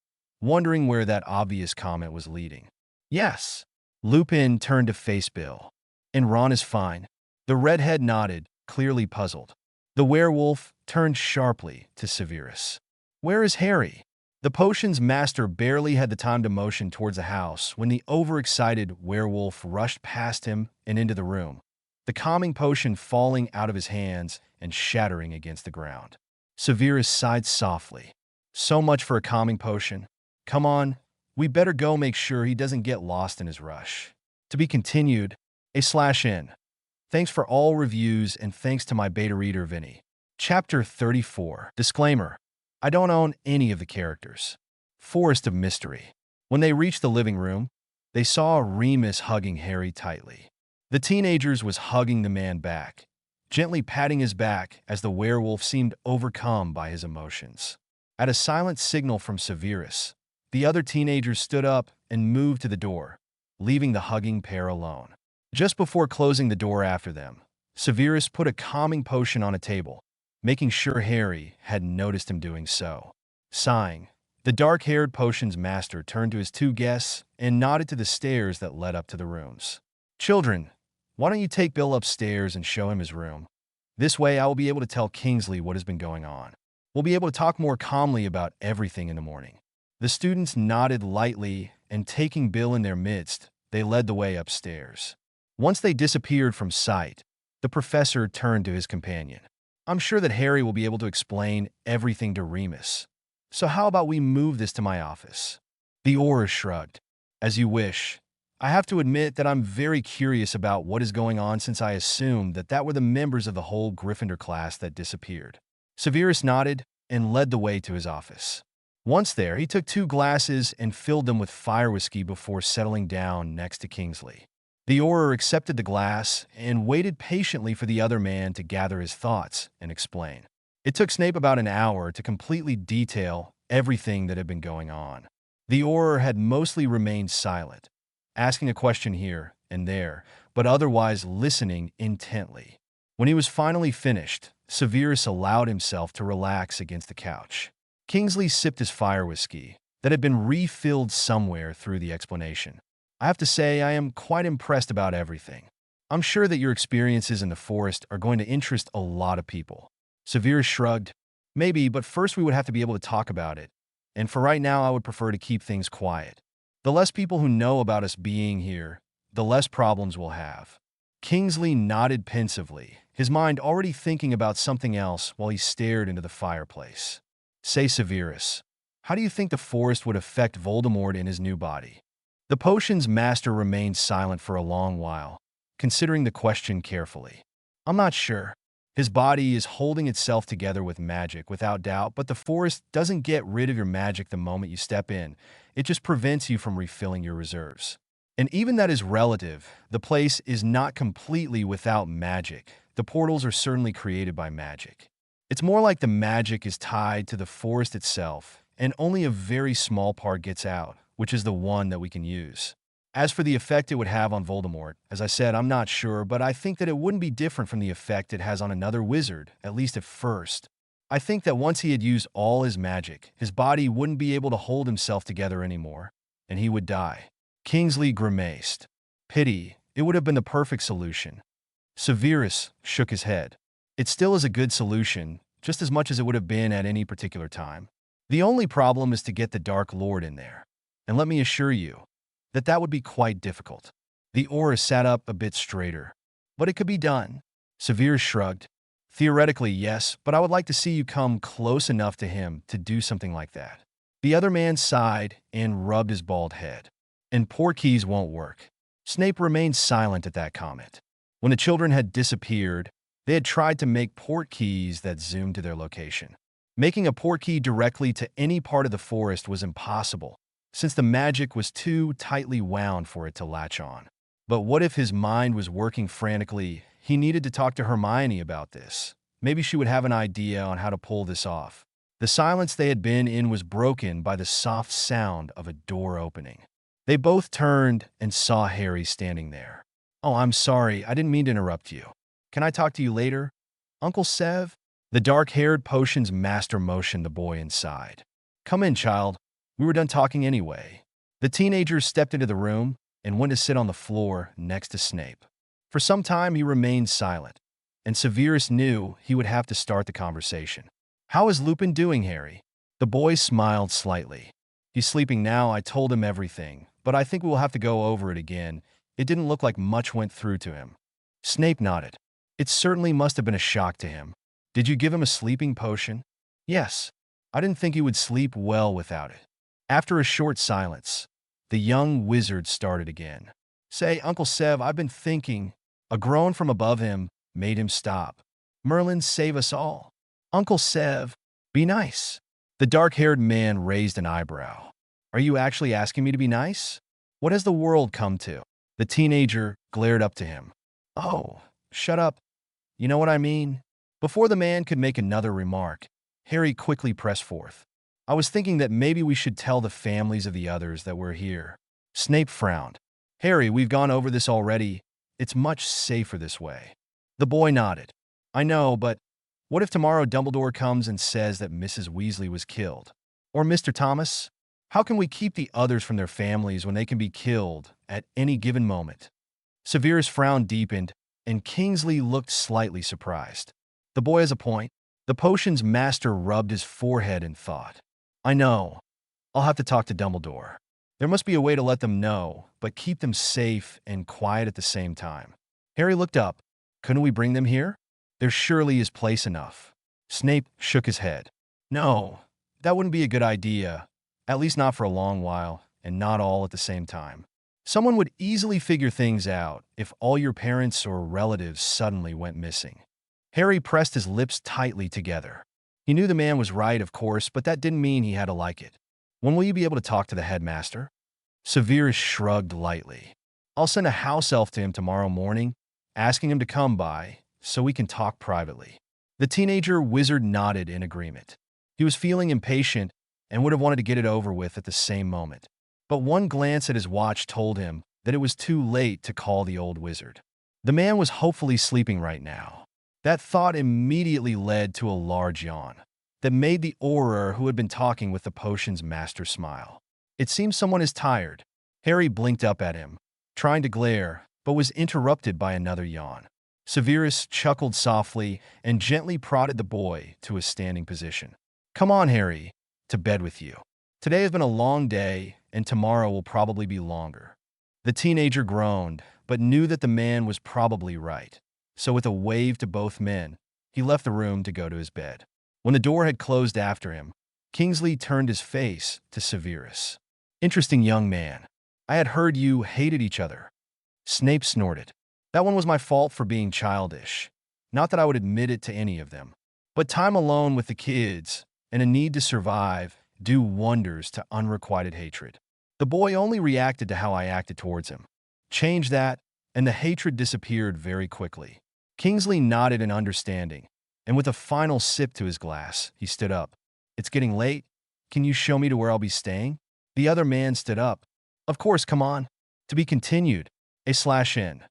wondering where that obvious comment was leading. Yes. Lupin turned to face Bill. And Ron is fine. The redhead nodded, clearly puzzled. The werewolf turned sharply to Severus. Where is Harry? The potion's master barely had the time to motion towards the house when the overexcited werewolf rushed past him and into the room, the calming potion falling out of his hands and shattering against the ground. Severus sighed softly. So much for a calming potion. Come on, we better go make sure he doesn't get lost in his rush. To be continued, /N. Thanks for all reviews and thanks to my beta reader Vinny. Chapter 34. Disclaimer. I don't own any of the characters. Forest of Mystery. When they reached the living room, they saw Remus hugging Harry tightly. The teenager was hugging the man back, gently patting his back as the werewolf seemed overcome by his emotions. At a silent signal from Severus, the other teenagers stood up and moved to the door, leaving the hugging pair alone. Just before closing the door after them, Severus put a calming potion on a table, making sure Harry hadn't noticed him doing so. Sighing, the dark-haired potion's master turned to his two guests and nodded to the stairs that led up to the rooms. Children, why don't you take Bill upstairs and show him his room? This way I will be able to tell Kingsley what has been going on. We'll be able to talk more calmly about everything in the morning. The students nodded lightly, and taking Bill in their midst, they led the way upstairs. Once they disappeared from sight, the professor turned to his companion. I'm sure that Harry will be able to explain everything to Remus. So how about we move this to my office? The Auror shrugged. As you wish. I have to admit that I'm very curious about what is going on since I assumed that were the members of the whole Gryffindor class that disappeared. Severus nodded and led the way to his office. Once there, he took 2 glasses and filled them with fire whiskey before settling down next to Kingsley. The Auror accepted the glass and waited patiently for the other man to gather his thoughts and explain. It took Snape about an hour to completely detail everything that had been going on. The Auror had mostly remained silent, asking a question here and there, but otherwise listening intently. When he was finally finished, Severus allowed himself to relax against the couch. Kingsley sipped his fire whiskey that had been refilled somewhere through the explanation. I have to say I am quite impressed about everything. I'm sure that your experiences in the forest are going to interest a lot of people. Severus shrugged. Maybe, but first we would have to be able to talk about it. And for right now, I would prefer to keep things quiet. The less people who know about us being here, the less problems we'll have. Kingsley nodded pensively, his mind already thinking about something else while he stared into the fireplace. Say, Severus, how do you think the forest would affect Voldemort in his new body? The potion's master remained silent for a long while, considering the question carefully. I'm not sure. His body is holding itself together with magic, without doubt, but the forest doesn't get rid of your magic the moment you step in. It just prevents you from refilling your reserves. And even that is relative. The place is not completely without magic. The portals are certainly created by magic. It's more like the magic is tied to the forest itself, and only a very small part gets out, which is the one that we can use. As for the effect it would have on Voldemort, as I said, I'm not sure, but I think that it wouldn't be different from the effect it has on another wizard, at least at first. I think that once he had used all his magic, his body wouldn't be able to hold himself together anymore, and he would die. Kingsley grimaced. Pity, it would have been the perfect solution. Severus shook his head. It still is a good solution, just as much as it would have been at any particular time. The only problem is to get the Dark Lord in there. And let me assure you, that would be quite difficult. The aura sat up a bit straighter. But it could be done. Severus shrugged. Theoretically, yes, but I would like to see you come close enough to him to do something like that. The other man sighed and rubbed his bald head. And portkeys won't work. Snape remained silent at that comment. When the children had disappeared, they had tried to make portkeys that zoomed to their location. Making a portkey directly to any part of the forest was impossible, since the magic was too tightly wound for it to latch on. But what if his mind was working frantically? He needed to talk to Hermione about this. Maybe she would have an idea on how to pull this off. The silence they had been in was broken by the soft sound of a door opening. They both turned and saw Harry standing there. "Oh, I'm sorry, I didn't mean to interrupt you. Can I talk to you later? Uncle Sev?" The dark-haired potions master motioned the boy inside. "Come in, child. We were done talking anyway." The teenager stepped into the room and went to sit on the floor next to Snape. For some time he remained silent, and Severus knew he would have to start the conversation. "How is Lupin doing, Harry?" The boy smiled slightly. "He's sleeping now. I told him everything, but I think we will have to go over it again. It didn't look like much went through to him." Snape nodded. "It certainly must have been a shock to him. Did you give him a sleeping potion?" "Yes. I didn't think he would sleep well without it." After a short silence, the young wizard started again. "Say, Uncle Sev, I've been thinking." A groan from above him made him stop. "Merlin, save us all." "Uncle Sev, be nice." The dark-haired man raised an eyebrow. "Are you actually asking me to be nice? What has the world come to?" The teenager glared up to him. "Oh, shut up. You know what I mean?" Before the man could make another remark, Harry quickly pressed forth. "I was thinking that maybe we should tell the families of the others that we're here." Snape frowned. "Harry, we've gone over this already. It's much safer this way." The boy nodded. "I know, but what if tomorrow Dumbledore comes and says that Mrs. Weasley was killed? Or Mr. Thomas? How can we keep the others from their families when they can be killed at any given moment?" Severus' frown deepened, and Kingsley looked slightly surprised. "The boy has a point." The potions master rubbed his forehead in thought. "I know. I'll have to talk to Dumbledore. There must be a way to let them know, but keep them safe and quiet at the same time." Harry looked up. "Couldn't we bring them here? There surely is place enough." Snape shook his head. "No, that wouldn't be a good idea, at least not for a long while, and not all at the same time. Someone would easily figure things out if all your parents or relatives suddenly went missing." Harry pressed his lips tightly together. He knew the man was right, of course, but that didn't mean he had to like it. "When will you be able to talk to the headmaster?" Severus shrugged lightly. "I'll send a house elf to him tomorrow morning, asking him to come by, so we can talk privately." The teenager wizard nodded in agreement. He was feeling impatient and would have wanted to get it over with at the same moment. But one glance at his watch told him that it was too late to call the old wizard. The man was hopefully sleeping right now. That thought immediately led to a large yawn that made the Auror who had been talking with the potions master smile. "It seems someone is tired." Harry blinked up at him, trying to glare, but was interrupted by another yawn. Severus chuckled softly and gently prodded the boy to a standing position. "Come on, Harry, to bed with you. Today has been a long day, and tomorrow will probably be longer." The teenager groaned, but knew that the man was probably right. So with a wave to both men, he left the room to go to his bed. When the door had closed after him, Kingsley turned his face to Severus. "Interesting young man. I had heard you hated each other." Snape snorted. "That one was my fault for being childish. Not that I would admit it to any of them. But time alone with the kids and a need to survive do wonders to unrequited hatred. The boy only reacted to how I acted towards him. Change that, and the hatred disappeared very quickly." Kingsley nodded in understanding, and with a final sip to his glass, he stood up. "It's getting late. Can you show me to where I'll be staying?" The other man stood up. "Of course, come on." To be continued. /n.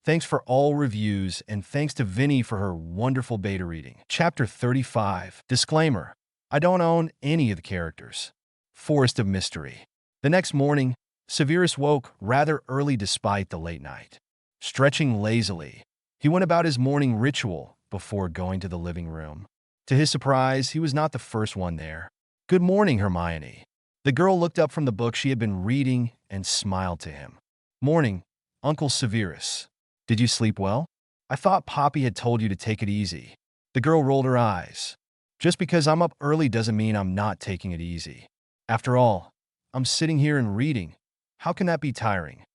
Thanks for all reviews, and thanks to Vinny for her wonderful beta reading. Chapter 35. Disclaimer: I don't own any of the characters. Forest of Mystery. The next morning, Severus woke rather early despite the late night. Stretching lazily, he went about his morning ritual before going to the living room. To his surprise, he was not the first one there. "Good morning, Hermione." The girl looked up from the book she had been reading and smiled to him. "Morning, Uncle Severus. Did you sleep well? I thought Poppy had told you to take it easy." The girl rolled her eyes. "Just because I'm up early doesn't mean I'm not taking it easy. After all, I'm sitting here and reading. How can that be tiring?"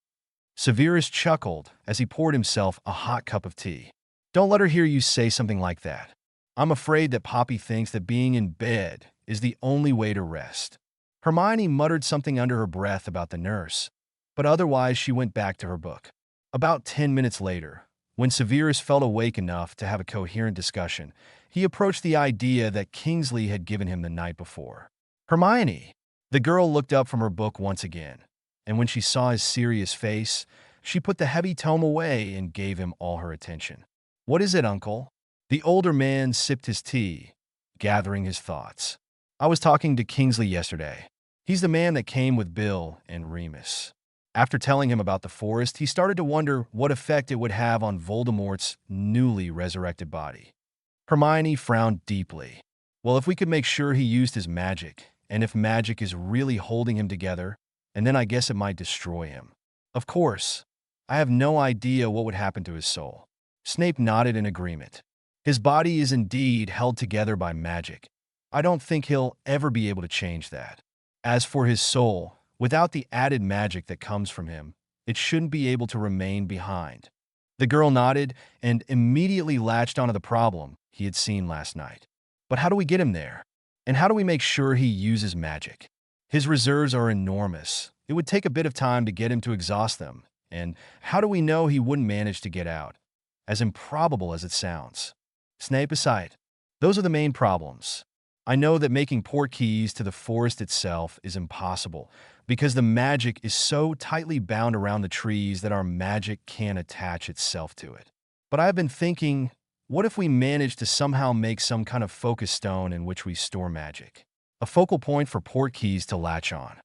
Severus chuckled as he poured himself a hot cup of tea. "Don't let her hear you say something like that. I'm afraid that Poppy thinks that being in bed is the only way to rest." Hermione muttered something under her breath about the nurse, but otherwise she went back to her book. About 10 minutes later, when Severus felt awake enough to have a coherent discussion, he approached the idea that Kingsley had given him the night before. "Hermione!" The girl looked up from her book once again, and when she saw his serious face, she put the heavy tome away and gave him all her attention. "What is it, Uncle?" The older man sipped his tea, gathering his thoughts. "I was talking to Kingsley yesterday. He's the man that came with Bill and Remus. After telling him about the forest, he started to wonder what effect it would have on Voldemort's newly resurrected body." Hermione frowned deeply. "Well, if we could make sure he used his magic, and if magic is really holding him together, and then I guess it might destroy him. Of course, I have no idea what would happen to his soul." Snape nodded in agreement. "His body is indeed held together by magic. I don't think he'll ever be able to change that. As for his soul, without the added magic that comes from him, it shouldn't be able to remain behind." The girl nodded and immediately latched onto the problem he had seen last night. "But how do we get him there? And how do we make sure he uses magic? His reserves are enormous. It would take a bit of time to get him to exhaust them. And how do we know he wouldn't manage to get out? As improbable as it sounds." Snape aside, "Those are the main problems. I know that making port keys to the forest itself is impossible because the magic is so tightly bound around the trees that our magic can't attach itself to it. But I've been thinking, what if we manage to somehow make some kind of focus stone in which we store magic? A focal point for port keys to latch on."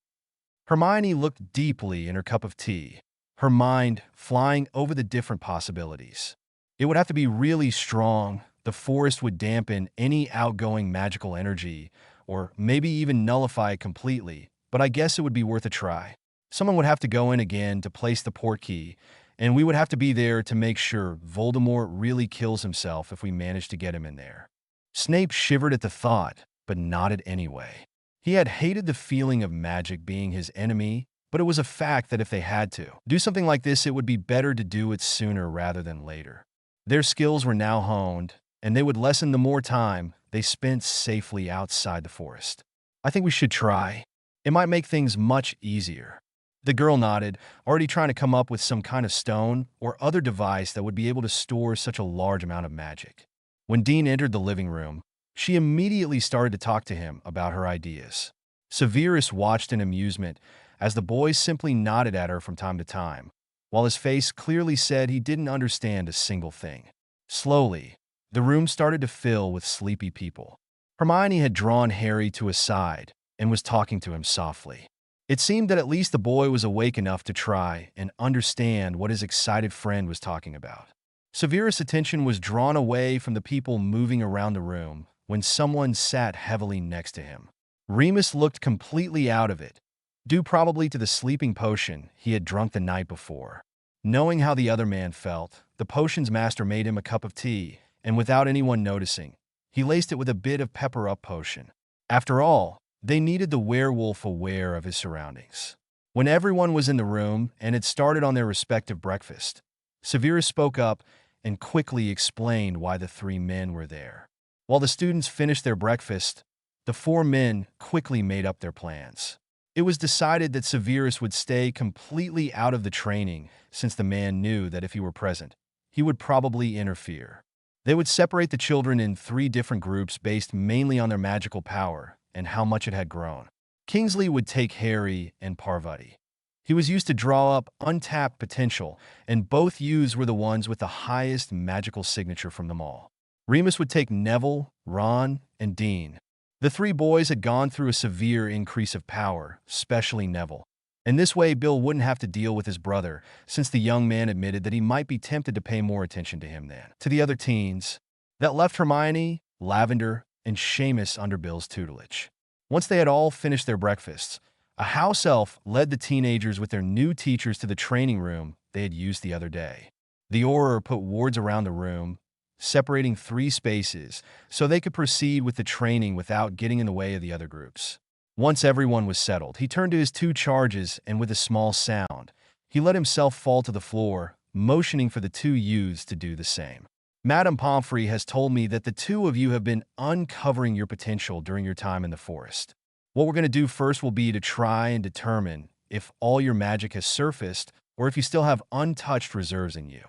Hermione looked deeply in her cup of tea, her mind flying over the different possibilities. "It would have to be really strong. The forest would dampen any outgoing magical energy, or maybe even nullify it completely, but I guess it would be worth a try. Someone would have to go in again to place the port key, and we would have to be there to make sure Voldemort really kills himself if we manage to get him in there." Snape shivered at the thought, but nodded anyway. He had hated the feeling of magic being his enemy, but it was a fact that if they had to do something like this, it would be better to do it sooner rather than later. Their skills were now honed, and they would lessen the more time they spent safely outside the forest. "I think we should try. It might make things much easier." The girl nodded, already trying to come up with some kind of stone or other device that would be able to store such a large amount of magic. When Dean entered the living room, she immediately started to talk to him about her ideas. Severus watched in amusement as the boy simply nodded at her from time to time, while his face clearly said he didn't understand a single thing. Slowly, the room started to fill with sleepy people. Hermione had drawn Harry to his side and was talking to him softly. It seemed that at least the boy was awake enough to try and understand what his excited friend was talking about. Severus' attention was drawn away from the people moving around the room when someone sat heavily next to him. Remus looked completely out of it, due probably to the sleeping potion he had drunk the night before. Knowing how the other man felt, the potion's master made him a cup of tea, and without anyone noticing, he laced it with a bit of pepper-up potion. After all, they needed the werewolf aware of his surroundings. When everyone was in the room and had started on their respective breakfast, Severus spoke up and quickly explained why the three men were there. While the students finished their breakfast, the four men quickly made up their plans. It was decided that Severus would stay completely out of the training since the man knew that if he were present, he would probably interfere. They would separate the children in 3 different groups based mainly on their magical power and how much it had grown. Kingsley would take Harry and Parvati. He was used to draw up untapped potential, and both youths were the ones with the highest magical signature from them all. Remus would take Neville, Ron, and Dean. The 3 boys had gone through a severe increase of power, especially Neville. And this way, Bill wouldn't have to deal with his brother, since the young man admitted that he might be tempted to pay more attention to him than to the other teens. That left Hermione, Lavender, and Seamus under Bill's tutelage. Once they had all finished their breakfasts, A house elf led the teenagers with their new teachers to the training room they had used the other day. The Auror put wards around the room, separating 3 spaces so they could proceed with the training without getting in the way of the other groups. Once everyone was settled, he turned to his 2 charges and with a small sound, he let himself fall to the floor, motioning for the 2 youths to do the same. Madame Pomfrey has told me that the 2 of you have been uncovering your potential during your time in the forest. What we're going to do first will be to try and determine if all your magic has surfaced or if you still have untouched reserves in you.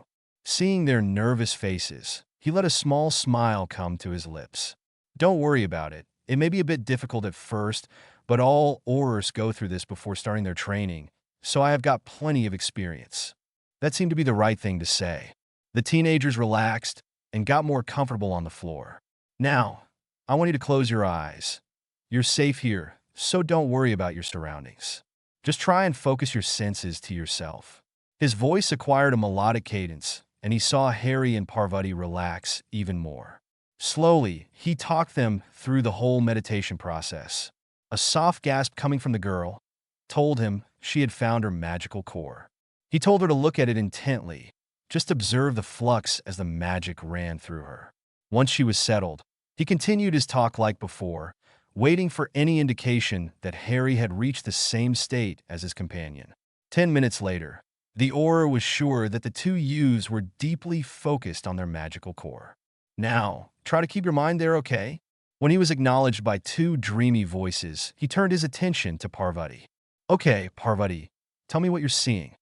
Seeing their nervous faces, he let a small smile come to his lips. Don't worry about it. It may be a bit difficult at first, but all Aurors go through this before starting their training, so I have got plenty of experience. That seemed to be the right thing to say. The teenagers relaxed and got more comfortable on the floor. Now, I want you to close your eyes. You're safe here, so don't worry about your surroundings. Just try and focus your senses to yourself. His voice acquired a melodic cadence, and he saw Harry and Parvati relax even more. Slowly, he talked them through the whole meditation process. A soft gasp coming from the girl told him she had found her magical core. He told her to look at it intently, just observe the flux as the magic ran through her. Once she was settled, he continued his talk like before, waiting for any indication that Harry had reached the same state as his companion. 10 minutes later, the Auror was sure that the 2 youths were deeply focused on their magical core. Now, try to keep your mind there, okay? When he was acknowledged by 2 dreamy voices, he turned his attention to Parvati. Okay, Parvati, tell me what you're seeing.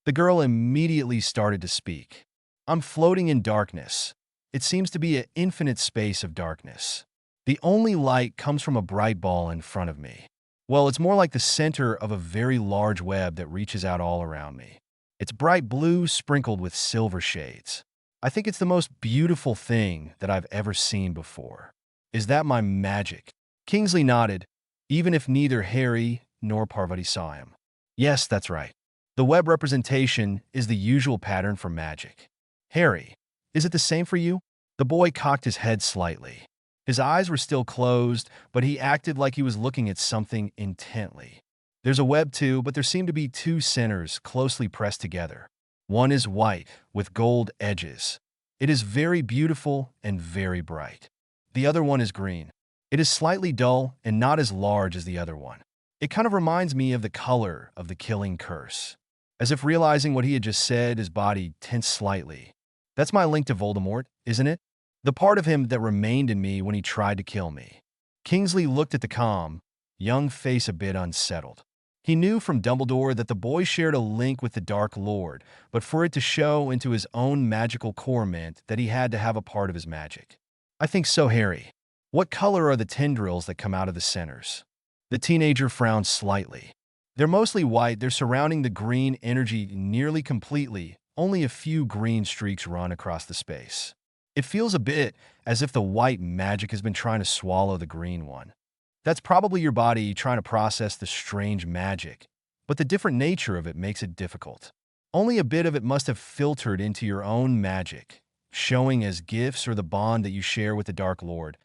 The girl immediately started to speak. I'm floating in darkness. It seems to be an infinite space of darkness. The only light comes from a bright ball in front of me. Well, it's more like the center of a very large web that reaches out all around me. It's bright blue sprinkled with silver shades. I think it's the most beautiful thing that I've ever seen before. Is that my magic? Kingsley nodded, even if neither Harry nor Parvati saw him. Yes, that's right. The web representation is the usual pattern for magic. Harry, is it the same for you? The boy cocked his head slightly. His eyes were still closed, but he acted like he was looking at something intently. There's a web too, but there seem to be 2 centers closely pressed together. One is white, with gold edges. It is very beautiful and very bright. The other one is green. It is slightly dull and not as large as the other one. It kind of reminds me of the color of the killing curse. As if realizing what he had just said, his body tensed slightly. That's my link to Voldemort, isn't it? The part of him that remained in me when he tried to kill me. Kingsley looked at the calm, young face a bit unsettled. He knew from Dumbledore that the boy shared a link with the Dark Lord, but for it to show into his own magical core meant that he had to have a part of his magic. I think so, Harry. What color are the tendrils that come out of the centers? The teenager frowned slightly. They're mostly white, they're surrounding the green energy nearly completely, only a few green streaks run across the space. It feels a bit as if the white magic has been trying to swallow the green one. That's probably your body trying to process the strange magic, but the different nature of it makes it difficult. Only a bit of it must have filtered into your own magic, showing as gifts or the bond that you share with the Dark Lord.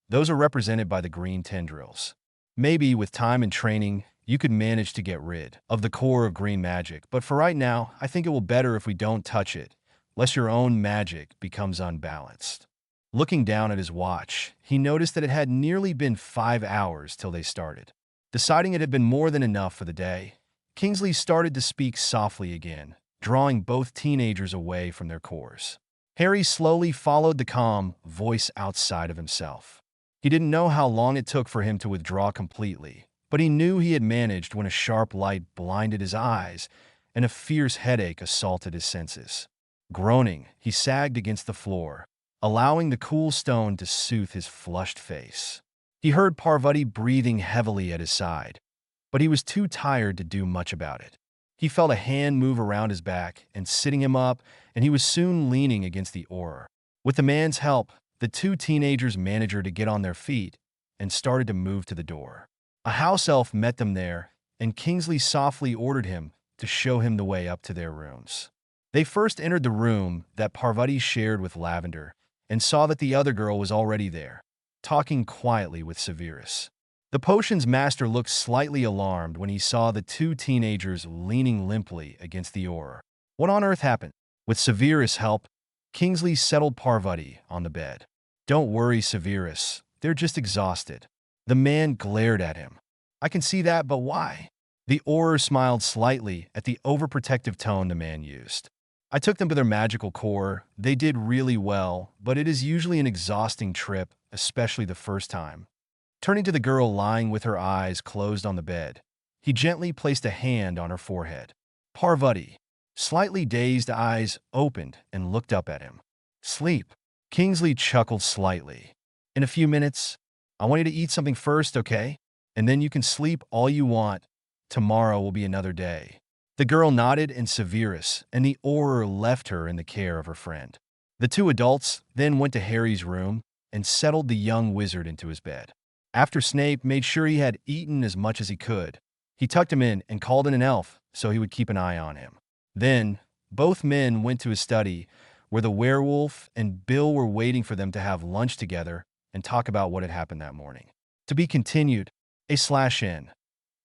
Those are represented by the green tendrils. Maybe with time and training, you could manage to get rid of the core of green magic, but for right now, I think it will better if we don't touch it, lest your own magic becomes unbalanced. Looking down at his watch, he noticed that it had nearly been 5 hours till they started. Deciding it had been more than enough for the day, Kingsley started to speak softly again, drawing both teenagers away from their cores. Harry slowly followed the calm voice outside of himself. He didn't know how long it took for him to withdraw completely, but he knew he had managed when a sharp light blinded his eyes and a fierce headache assaulted his senses. Groaning, he sagged against the floor, allowing the cool stone to soothe his flushed face. He heard Parvati breathing heavily at his side, but he was too tired to do much about it. He felt a hand move around his back and sitting him up, and he was soon leaning against the Auror. With the man's help, the 2 teenagers managed her to get on their feet and started to move to the door. A house elf met them there, and Kingsley softly ordered him to show him the way up to their rooms. They first entered the room that Parvati shared with Lavender, and saw that the other girl was already there, talking quietly with Severus. The potion's master looked slightly alarmed when he saw the two teenagers leaning limply against the oar. What on earth happened? With Severus' help, Kingsley settled Parvati on the bed. Don't worry, Severus. They're just exhausted. The man glared at him. I can see that, but why? The oarer smiled slightly at the overprotective tone the man used. I took them to their magical core. They did really well, but it is usually an exhausting trip, especially the first time. Turning to the girl lying with her eyes closed on the bed, he gently placed a hand on her forehead. Parvati, slightly dazed eyes opened and looked up at him. Sleep. Kingsley chuckled slightly. In a few minutes, I want you to eat something first, okay? And then you can sleep all you want. Tomorrow will be another day. The girl nodded and Severus and the oarer left her in the care of her friend. The two adults then went to Harry's room and settled the young wizard into his bed. After Snape made sure he had eaten as much as he could, he tucked him in and called in an elf so he would keep an eye on him. Then, both men went to his study, where the werewolf and Bill were waiting for them to have lunch together and talk about what had happened that morning. To be continued, /N.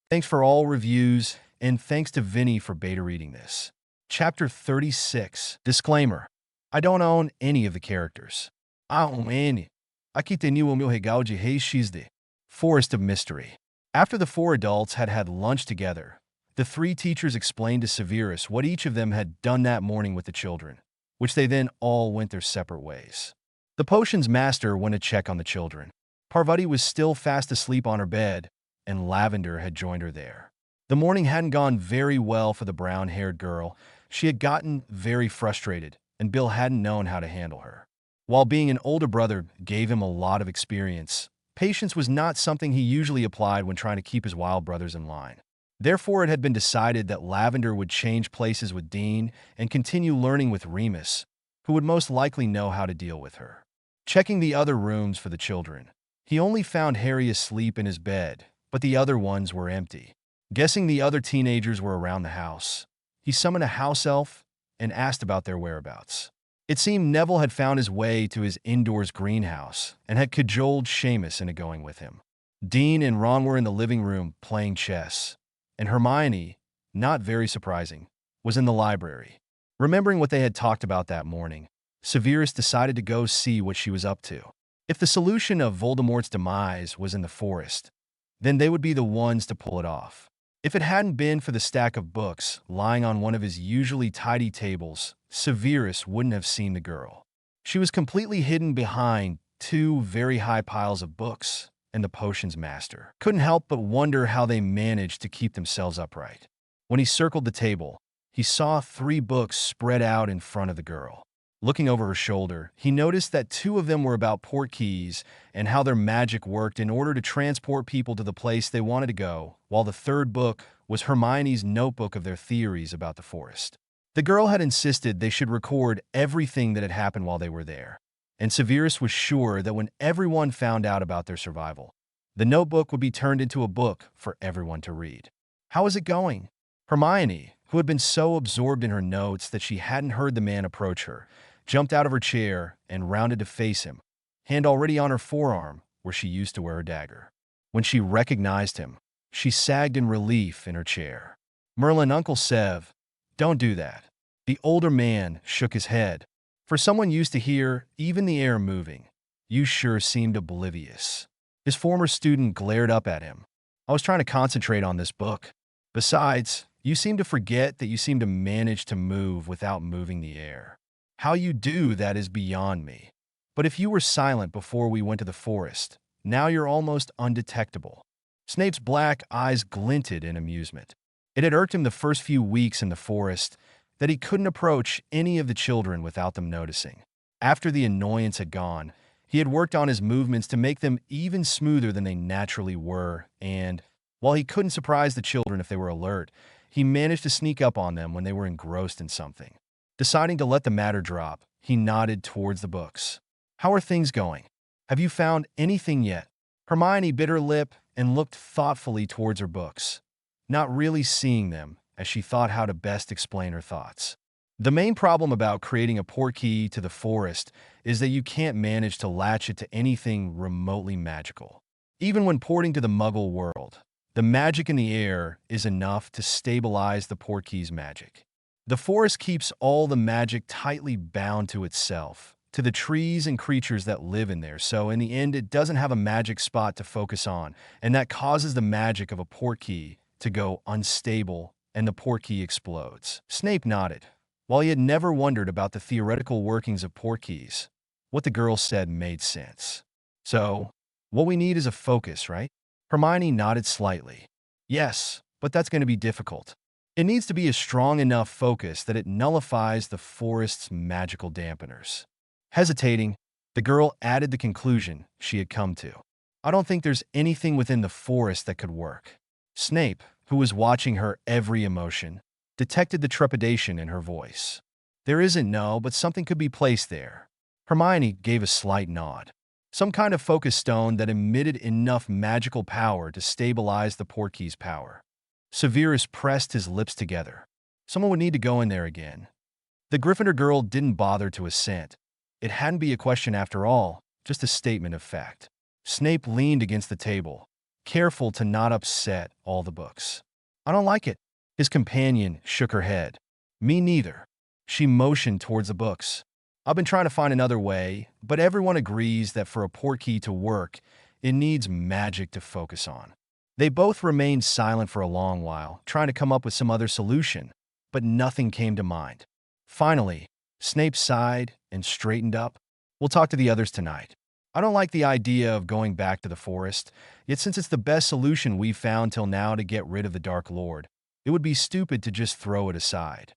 Thanks for all reviews, and thanks to Vinny for beta reading this. Chapter 36. Disclaimer. I don't own any of the characters. I own any. Aqui tenho o meu regal de reis XD. Forest of Mystery. After the four adults had lunch together, the three teachers explained to Severus what each of them had done that morning with the children, which they then all went their separate ways. The potion's master went to check on the children. Parvati was still fast asleep on her bed, and Lavender had joined her there. The morning hadn't gone very well for the brown-haired girl. She had gotten very frustrated, and Bill hadn't known how to handle her. While being an older brother gave him a lot of experience, patience was not something he usually applied when trying to keep his wild brothers in line. Therefore, it had been decided that Lavender would change places with Dean and continue learning with Remus, who would most likely know how to deal with her. Checking the other rooms for the children, he only found Harry asleep in his bed, but the other ones were empty. Guessing the other teenagers were around the house, he summoned a house elf and asked about their whereabouts. It seemed Neville had found his way to his indoors greenhouse and had cajoled Seamus into going with him. Dean and Ron were in the living room playing chess, and Hermione, not very surprising, was in the library. Remembering what they had talked about that morning, Severus decided to go see what she was up to. If the solution of Voldemort's demise was in the forest, then they would be the ones to pull it off. If it hadn't been for the stack of books lying on one of his usually tidy tables, Severus wouldn't have seen the girl. She was completely hidden behind two very high piles of books, and the potion's master couldn't help but wonder how they managed to keep themselves upright. When he circled the table, he saw 3 books spread out in front of the girl. Looking over her shoulder, he noticed that 2 of them were about portkeys and how their magic worked in order to transport people to the place they wanted to go, while the 3rd book was Hermione's notebook of their theories about the forest. The girl had insisted they should record everything that had happened while they were there, and Severus was sure that when everyone found out about their survival, the notebook would be turned into a book for everyone to read. How is it going? Hermione, who had been so absorbed in her notes that she hadn't heard the man approach her, jumped out of her chair and rounded to face him, hand already on her forearm where she used to wear her dagger. When she recognized him, she sagged in relief in her chair. Merlin, Uncle Sev, don't do that. The older man shook his head. For someone used to hear even the air moving, you sure seemed oblivious. His former student glared up at him. I was trying to concentrate on this book. Besides, you seem to forget that you seem to manage to move without moving the air. How you do that is beyond me. But if you were silent before we went to the forest, now you're almost undetectable. Snape's black eyes glinted in amusement. It had irked him the first few weeks in the forest that he couldn't approach any of the children without them noticing. After the annoyance had gone, he had worked on his movements to make them even smoother than they naturally were, and, while he couldn't surprise the children if they were alert, he managed to sneak up on them when they were engrossed in something. Deciding to let the matter drop, he nodded towards the books. How are things going? Have you found anything yet? Hermione bit her lip and looked thoughtfully towards her books, not really seeing them, as she thought how to best explain her thoughts. The main problem about creating a portkey to the forest is that you can't manage to latch it to anything remotely magical. Even when porting to the Muggle world, the magic in the air is enough to stabilize the Portkeys' magic. The forest keeps all the magic tightly bound to itself, to the trees and creatures that live in there, so in the end it doesn't have a magic spot to focus on, and that causes the magic of a Portkey to go unstable and the Portkey explodes. Snape nodded. While he had never wondered about the theoretical workings of Portkeys, what the girl said made sense. So, what we need is a focus, right? Hermione nodded slightly. Yes, but that's going to be difficult. It needs to be a strong enough focus that it nullifies the forest's magical dampeners. Hesitating, the girl added the conclusion she had come to. I don't think there's anything within the forest that could work. Snape, who was watching her every emotion, detected the trepidation in her voice. There isn't, no, but something could be placed there. Hermione gave a slight nod. Some kind of focus stone that emitted enough magical power to stabilize the Portkey's power. Severus pressed his lips together. Someone would need to go in there again. The Gryffindor girl didn't bother to assent. It hadn't be a question after all, just a statement of fact. Snape leaned against the table, careful to not upset all the books. I don't like it. His companion shook her head. Me neither. She motioned towards the books. I've been trying to find another way, but everyone agrees that for a Portkey to work, it needs magic to focus on. They both remained silent for a long while, trying to come up with some other solution, but nothing came to mind. Finally, Snape sighed and straightened up. We'll talk to the others tonight. I don't like the idea of going back to the forest, yet since it's the best solution we've found till now to get rid of the Dark Lord, it would be stupid to just throw it aside.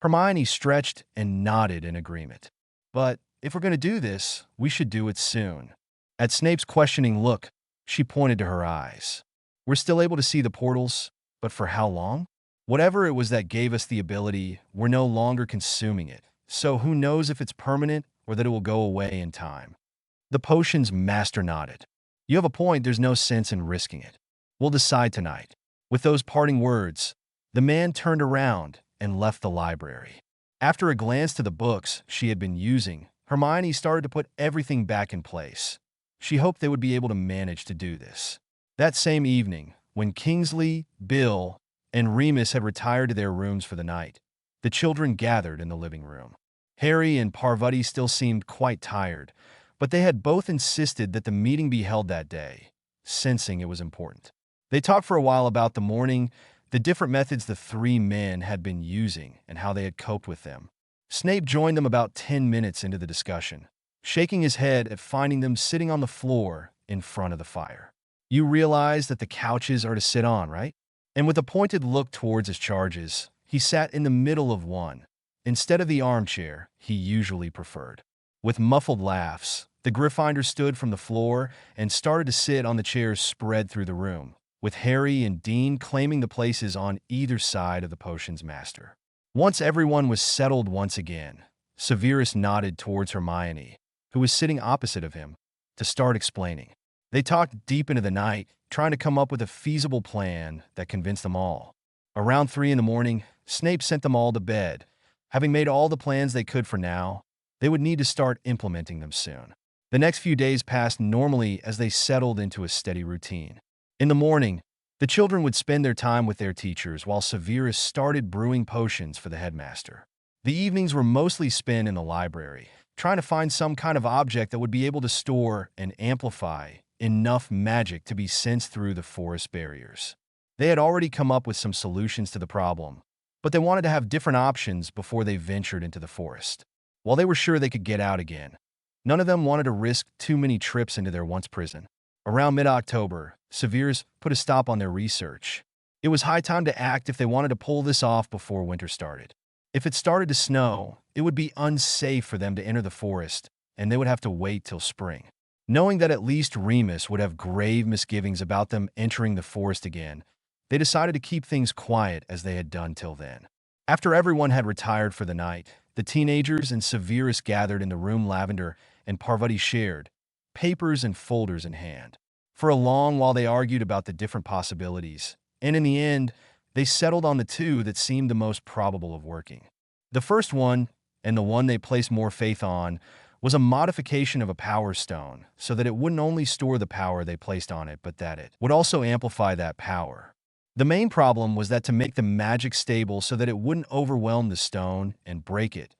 Hermione stretched and nodded in agreement. But if we're going to do this, we should do it soon. At Snape's questioning look, she pointed to her eyes. We're still able to see the portals, but for how long? Whatever it was that gave us the ability, we're no longer consuming it. So who knows if it's permanent or that it will go away in time. The potion's master nodded. You have a point, there's no sense in risking it. We'll decide tonight. With those parting words, the man turned around and left the library. After a glance to the books she had been using, Hermione started to put everything back in place. She hoped they would be able to manage to do this. That same evening, when Kingsley, Bill, and Remus had retired to their rooms for the night, the children gathered in the living room. Harry and Parvati still seemed quite tired, but they had both insisted that the meeting be held that day, sensing it was important. They talked for a while about the morning, the different methods the three men had been using, and how they had coped with them. Snape joined them about 10 minutes into the discussion, shaking his head at finding them sitting on the floor in front of the fire. You realize that the couches are to sit on, right? And with a pointed look towards his charges, he sat in the middle of one, instead of the armchair he usually preferred. With muffled laughs, the Gryffindor stood from the floor and started to sit on the chairs spread through the room, with Harry and Dean claiming the places on either side of the potion's master. Once everyone was settled once again, Severus nodded towards Hermione, who was sitting opposite of him, to start explaining. They talked deep into the night, trying to come up with a feasible plan that convinced them all. Around 3 in the morning, Snape sent them all to bed. Having made all the plans they could for now, they would need to start implementing them soon. The next few days passed normally as they settled into a steady routine. In the morning, the children would spend their time with their teachers while Severus started brewing potions for the headmaster. The evenings were mostly spent in the library, trying to find some kind of object that would be able to store and amplify enough magic to be sensed through the forest barriers. They had already come up with some solutions to the problem, but they wanted to have different options before they ventured into the forest. While they were sure they could get out again, none of them wanted to risk too many trips into their once prison. Around mid-October, Severus put a stop on their research. It was high time to act if they wanted to pull this off before winter started. If it started to snow, it would be unsafe for them to enter the forest, and they would have to wait till spring. Knowing that at least Remus would have grave misgivings about them entering the forest again, they decided to keep things quiet as they had done till then. After everyone had retired for the night, the teenagers and Severus gathered in the room Lavender and Parvati shared, papers and folders in hand. For a long while they argued about the different possibilities, and in the end, they settled on the two that seemed the most probable of working. The first one, and the one they placed more faith on, was a modification of a power stone so that it wouldn't only store the power they placed on it, but that it would also amplify that power. The main problem was that to make the magic stable so that it wouldn't overwhelm the stone and break it,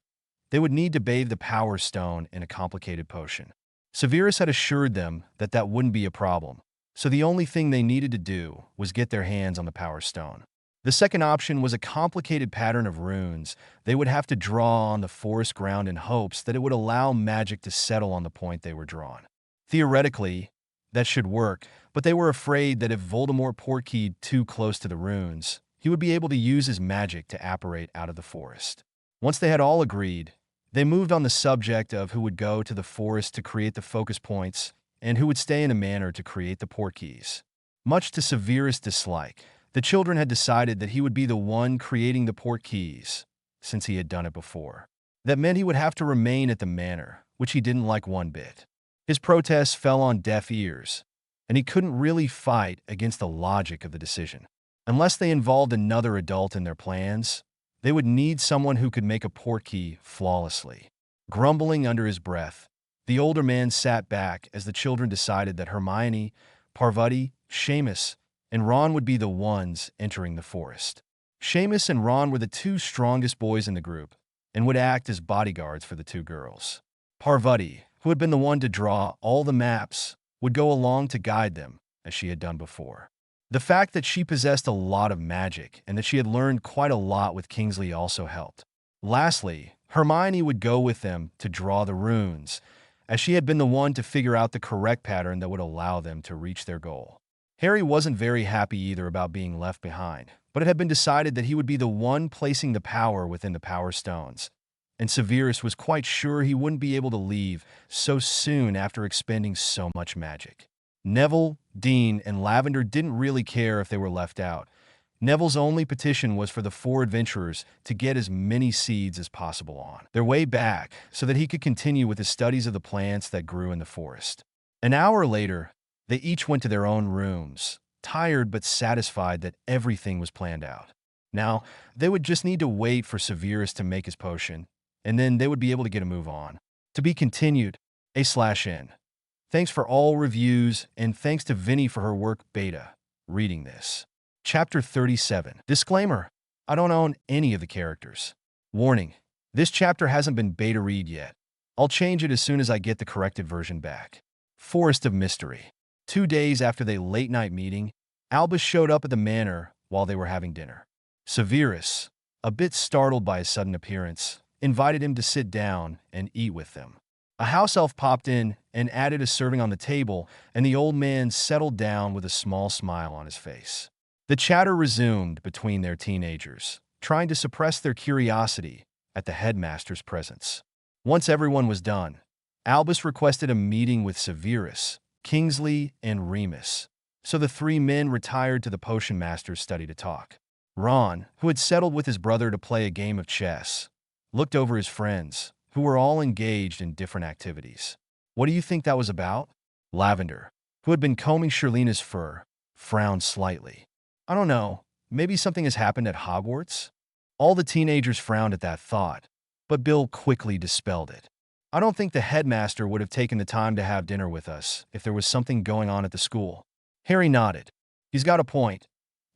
they would need to bathe the power stone in a complicated potion. Severus had assured them that that wouldn't be a problem, so the only thing they needed to do was get their hands on the power stone. The second option was a complicated pattern of runes they would have to draw on the forest ground in hopes that it would allow magic to settle on the point they were drawn. Theoretically, that should work, but they were afraid that if Voldemort portkeyed too close to the runes, he would be able to use his magic to apparate out of the forest. Once they had all agreed, they moved on the subject of who would go to the forest to create the focus points and who would stay in a manor to create the portkeys. Much to Severus' dislike, the children had decided that he would be the one creating the portkeys, since he had done it before. That meant he would have to remain at the manor, which he didn't like one bit. His protests fell on deaf ears, and he couldn't really fight against the logic of the decision. Unless they involved another adult in their plans, they would need someone who could make a portkey flawlessly. Grumbling under his breath, the older man sat back as the children decided that Hermione, Parvati, Seamus, and Ron would be the ones entering the forest. Seamus and Ron were the two strongest boys in the group and would act as bodyguards for the two girls. Parvati, who had been the one to draw all the maps, would go along to guide them, as she had done before. The fact that she possessed a lot of magic and that she had learned quite a lot with Kingsley also helped. Lastly, Hermione would go with them to draw the runes, as she had been the one to figure out the correct pattern that would allow them to reach their goal. Harry wasn't very happy either about being left behind, but it had been decided that he would be the one placing the power within the power stones, and Severus was quite sure he wouldn't be able to leave so soon after expending so much magic. Neville, Dean, and Lavender didn't really care if they were left out. Neville's only petition was for the four adventurers to get as many seeds as possible on their way back so that he could continue with his studies of the plants that grew in the forest. An hour later, they each went to their own rooms, tired but satisfied that everything was planned out. Now, they would just need to wait for Severus to make his potion, and then they would be able to get a move on. To be continued, A/N. Thanks for all reviews, and thanks to Vinny for her work beta reading this. Chapter 37. Disclaimer: I don't own any of the characters. Warning: this chapter hasn't been beta read yet. I'll change it as soon as I get the corrected version back. Forest of Mystery. 2 days after their late-night meeting, Albus showed up at the manor while they were having dinner. Severus, a bit startled by his sudden appearance, invited him to sit down and eat with them. A house elf popped in and added a serving on the table, and the old man settled down with a small smile on his face. The chatter resumed between their teenagers, trying to suppress their curiosity at the headmaster's presence. Once everyone was done, Albus requested a meeting with Severus, Kingsley, and Remus, so the three men retired to the potion master's study to talk. Ron, who had settled with his brother to play a game of chess, looked over his friends, who were all engaged in different activities. What do you think that was about? Lavender, who had been combing Shirleena's fur, frowned slightly. I don't know, maybe something has happened at Hogwarts? All the teenagers frowned at that thought, but Bill quickly dispelled it. I don't think the headmaster would have taken the time to have dinner with us if there was something going on at the school. Harry nodded. He's got a point.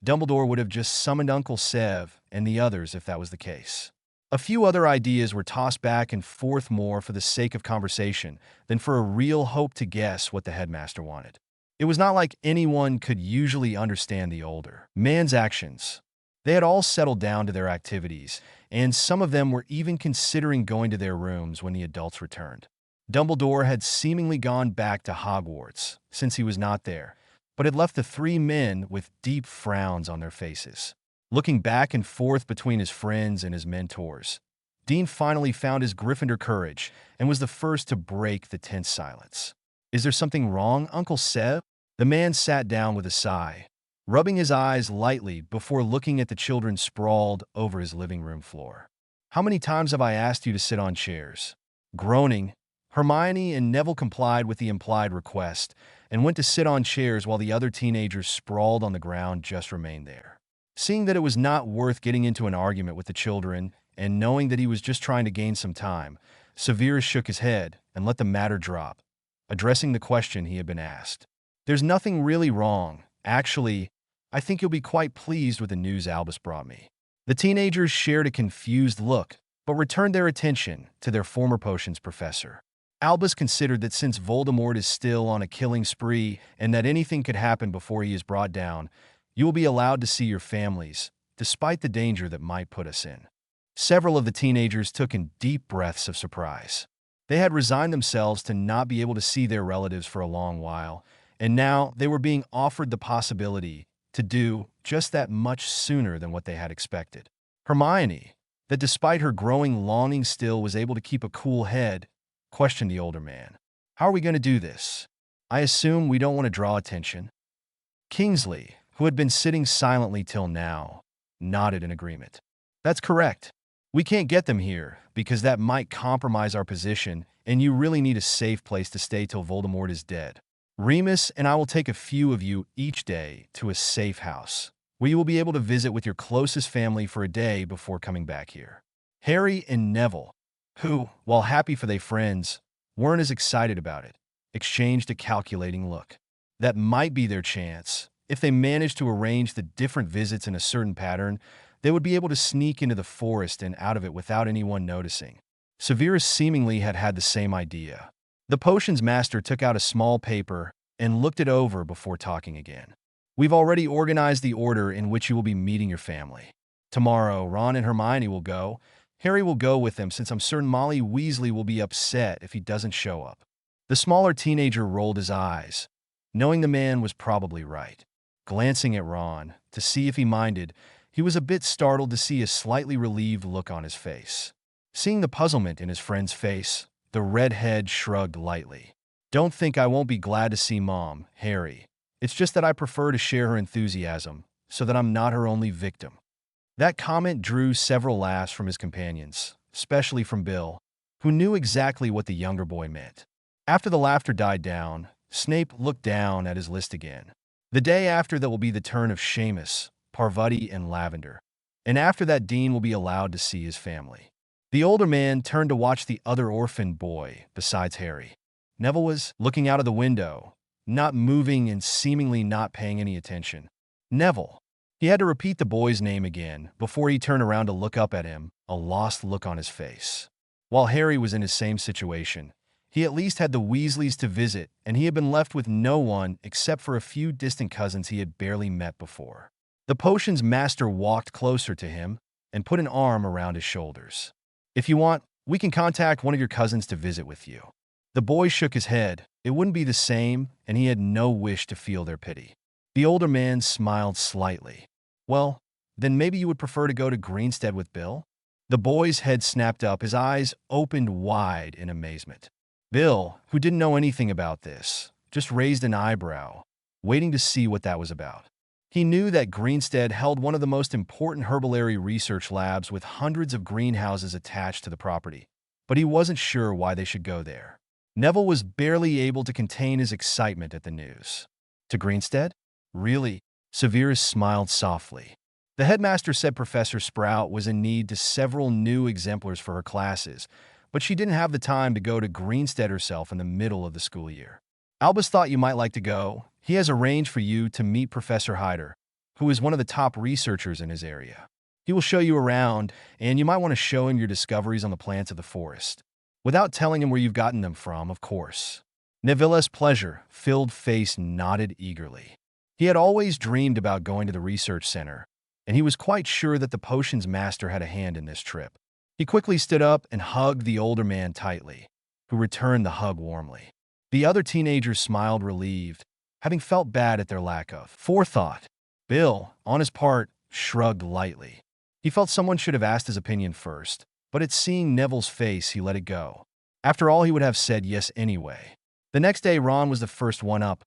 Dumbledore would have just summoned Uncle Sev and the others if that was the case. A few other ideas were tossed back and forth more for the sake of conversation than for a real hope to guess what the headmaster wanted. It was not like anyone could usually understand the older man's actions. They had all settled down to their activities, and some of them were even considering going to their rooms when the adults returned. Dumbledore had seemingly gone back to Hogwarts since he was not there, but had left the three men with deep frowns on their faces. Looking back and forth between his friends and his mentors, Dean finally found his Gryffindor courage and was the first to break the tense silence. Is there something wrong, Uncle Sev? The man sat down with a sigh, rubbing his eyes lightly before looking at the children sprawled over his living room floor. How many times have I asked you to sit on chairs? Groaning, Hermione and Neville complied with the implied request and went to sit on chairs while the other teenagers sprawled on the ground just remained there. Seeing that it was not worth getting into an argument with the children and knowing that he was just trying to gain some time, Severus shook his head and let the matter drop, addressing the question he had been asked. There's nothing really wrong. Actually, I think you'll be quite pleased with the news Albus brought me. The teenagers shared a confused look, but returned their attention to their former potions professor. Albus considered that since Voldemort is still on a killing spree and that anything could happen before he is brought down, you will be allowed to see your families, despite the danger that might put us in. Several of the teenagers took in deep breaths of surprise. They had resigned themselves to not be able to see their relatives for a long while, and now they were being offered the possibility to do just that much sooner than what they had expected. Hermione, that despite her growing longing still was able to keep a cool head, questioned the older man. How are we going to do this? I assume we don't want to draw attention. Kingsley, who had been sitting silently till now, nodded in agreement. That's correct. We can't get them here, because that might compromise our position, and you really need a safe place to stay till Voldemort is dead. Remus and I will take a few of you each day to a safe house, where you will be able to visit with your closest family for a day before coming back here. Harry and Neville, who, while happy for their friends, weren't as excited about it, exchanged a calculating look. That might be their chance. If they managed to arrange the different visits in a certain pattern, they would be able to sneak into the forest and out of it without anyone noticing. Severus seemingly had the same idea. The potions master took out a small paper and looked it over before talking again. We've already organized the order in which you will be meeting your family. Tomorrow, Ron and Hermione will go. Harry will go with them since I'm certain Molly Weasley will be upset if he doesn't show up. The smaller teenager rolled his eyes, knowing the man was probably right. Glancing at Ron to see if he minded, he was a bit startled to see a slightly relieved look on his face. Seeing the puzzlement in his friend's face, the redhead shrugged lightly. Don't think I won't be glad to see Mom, Harry. It's just that I prefer to share her enthusiasm, so that I'm not her only victim. That comment drew several laughs from his companions, especially from Bill, who knew exactly what the younger boy meant. After the laughter died down, Snape looked down at his list again. The day after that will be the turn of Seamus, Parvati, and Lavender. And after that, Dean will be allowed to see his family. The older man turned to watch the other orphan boy besides Harry. Neville was looking out of the window, not moving and seemingly not paying any attention. Neville. He had to repeat the boy's name again before he turned around to look up at him, a lost look on his face. While Harry was in his same situation, he at least had the Weasleys to visit, and he had been left with no one except for a few distant cousins he had barely met before. The potions master walked closer to him and put an arm around his shoulders. If you want, we can contact one of your cousins to visit with you. The boy shook his head. It wouldn't be the same, and he had no wish to feel their pity. The older man smiled slightly. Well, then maybe you would prefer to go to Greenstead with Bill? The boy's head snapped up, his eyes opened wide in amazement. Bill, who didn't know anything about this, just raised an eyebrow, waiting to see what that was about. He knew that Greenstead held one of the most important herbalism research labs with hundreds of greenhouses attached to the property, but he wasn't sure why they should go there. Neville was barely able to contain his excitement at the news. To Greenstead? Really? Severus smiled softly. The headmaster said Professor Sprout was in need to several new exemplars for her classes, but she didn't have the time to go to Greenstead herself in the middle of the school year. Albus thought you might like to go. He has arranged for you to meet Professor Hyder, who is one of the top researchers in his area. He will show you around, and you might want to show him your discoveries on the plants of the forest, without telling him where you've gotten them from, of course. Neville's pleasure-filled face nodded eagerly. He had always dreamed about going to the research center, and he was quite sure that the potions master had a hand in this trip. He quickly stood up and hugged the older man tightly, who returned the hug warmly. The other teenagers smiled relieved, having felt bad at their lack of forethought. Bill, on his part, shrugged lightly. He felt someone should have asked his opinion first, but at seeing Neville's face, he let it go. After all, he would have said yes anyway. The next day, Ron was the first one up,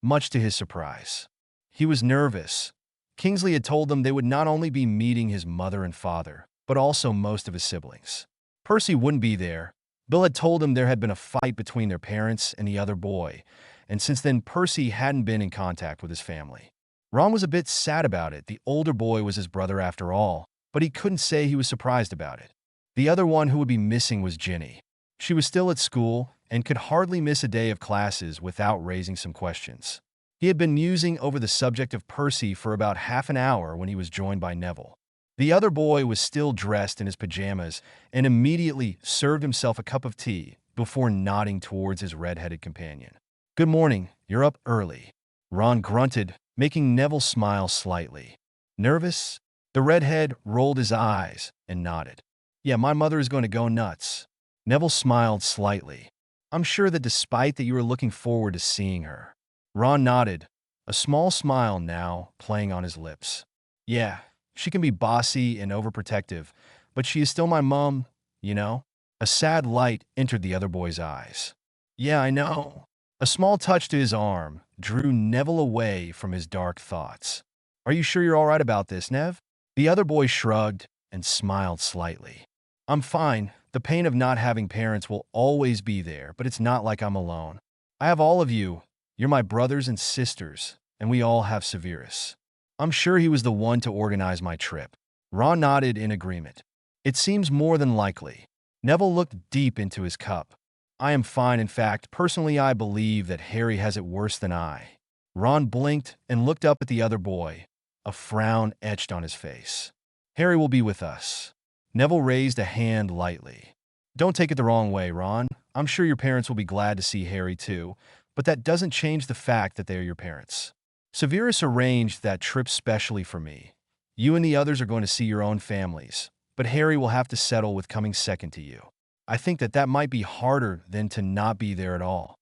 much to his surprise. He was nervous. Kingsley had told them they would not only be meeting his mother and father, but also most of his siblings. Percy wouldn't be there. Bill had told him there had been a fight between their parents and the other boy, and since then Percy hadn't been in contact with his family. Ron was a bit sad about it. The older boy was his brother after all, but he couldn't say he was surprised about it. The other one who would be missing was Ginny. She was still at school and could hardly miss a day of classes without raising some questions. He had been musing over the subject of Percy for about half an hour when he was joined by Neville. The other boy was still dressed in his pajamas and immediately served himself a cup of tea before nodding towards his red-headed companion. "Good morning, you're up early." Ron grunted, making Neville smile slightly. "Nervous?" The redhead rolled his eyes and nodded. "Yeah, my mother is going to go nuts." Neville smiled slightly. "I'm sure that despite that you are looking forward to seeing her." Ron nodded, a small smile now playing on his lips. "Yeah, she can be bossy and overprotective, but she is still my mom, you know?" A sad light entered the other boy's eyes. "Yeah, I know." A small touch to his arm drew Neville away from his dark thoughts. "Are you sure you're all right about this, Nev?" The other boy shrugged and smiled slightly. "I'm fine. The pain of not having parents will always be there, but it's not like I'm alone. I have all of you. You're my brothers and sisters, and we all have Severus. I'm sure he was the one to organize my trip." Ron nodded in agreement. "It seems more than likely." Neville looked deep into his cup. "I am fine. In fact, personally, I believe that Harry has it worse than I." Ron blinked and looked up at the other boy, a frown etched on his face. "Harry will be with us." Neville raised a hand lightly. "Don't take it the wrong way, Ron. I'm sure your parents will be glad to see Harry too, but that doesn't change the fact that they are your parents. Severus arranged that trip specially for me. You and the others are going to see your own families, but Harry will have to settle with coming second to you. I think that that might be harder than to not be there at all."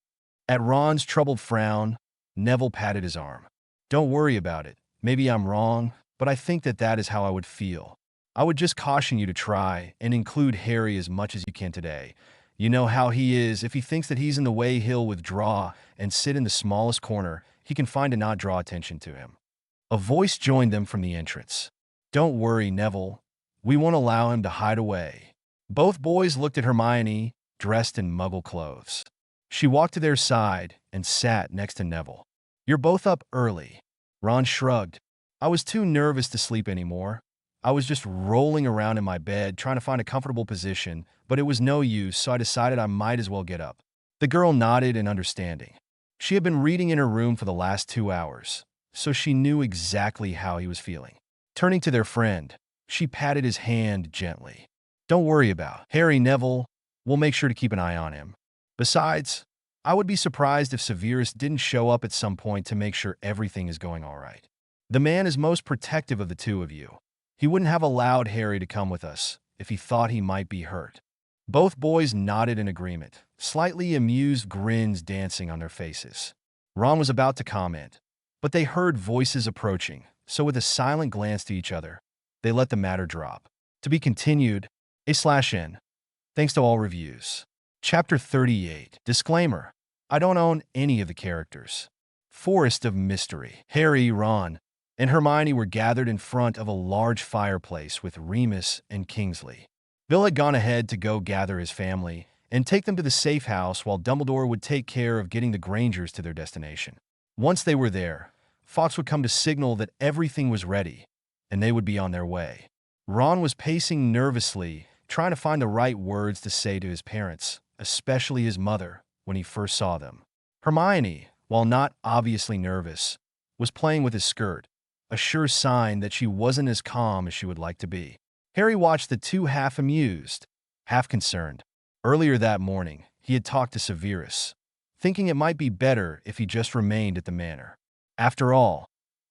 At Ron's troubled frown, Neville patted his arm. "Don't worry about it. Maybe I'm wrong, but I think that that is how I would feel. I would just caution you to try and include Harry as much as you can today. You know how he is. If he thinks that he's in the way, he'll withdraw and sit in the smallest corner he can find to not draw attention to him." A voice joined them from the entrance. "Don't worry, Neville. We won't allow him to hide away." Both boys looked at Hermione, dressed in muggle clothes. She walked to their side and sat next to Neville. "You're both up early." Ron shrugged. "I was too nervous to sleep anymore. I was just rolling around in my bed trying to find a comfortable position, but it was no use, so I decided I might as well get up." The girl nodded in understanding. She had been reading in her room for the last 2 hours, so she knew exactly how he was feeling. Turning to their friend, she patted his hand gently. "Don't worry about Harry, Neville. We'll make sure to keep an eye on him. Besides, I would be surprised if Severus didn't show up at some point to make sure everything is going all right. The man is most protective of the two of you. He wouldn't have allowed Harry to come with us if he thought he might be hurt." Both boys nodded in agreement, slightly amused grins dancing on their faces. Ron was about to comment, but they heard voices approaching, so with a silent glance to each other, they let the matter drop. To be continued, /n. Thanks to all reviews. Chapter 38. Disclaimer. I don't own any of the characters. Forest of Mystery. Harry, Ron, and Hermione were gathered in front of a large fireplace with Remus and Kingsley. Bill had gone ahead to go gather his family and take them to the safe house while Dumbledore would take care of getting the Grangers to their destination. Once they were there, Fawkes would come to signal that everything was ready, and they would be on their way. Ron was pacing nervously, trying to find the right words to say to his parents, especially his mother, when he first saw them. Hermione, while not obviously nervous, was playing with his skirt, a sure sign that she wasn't as calm as she would like to be. Harry watched the two half amused, half concerned. Earlier that morning, he had talked to Severus, thinking it might be better if he just remained at the manor. After all,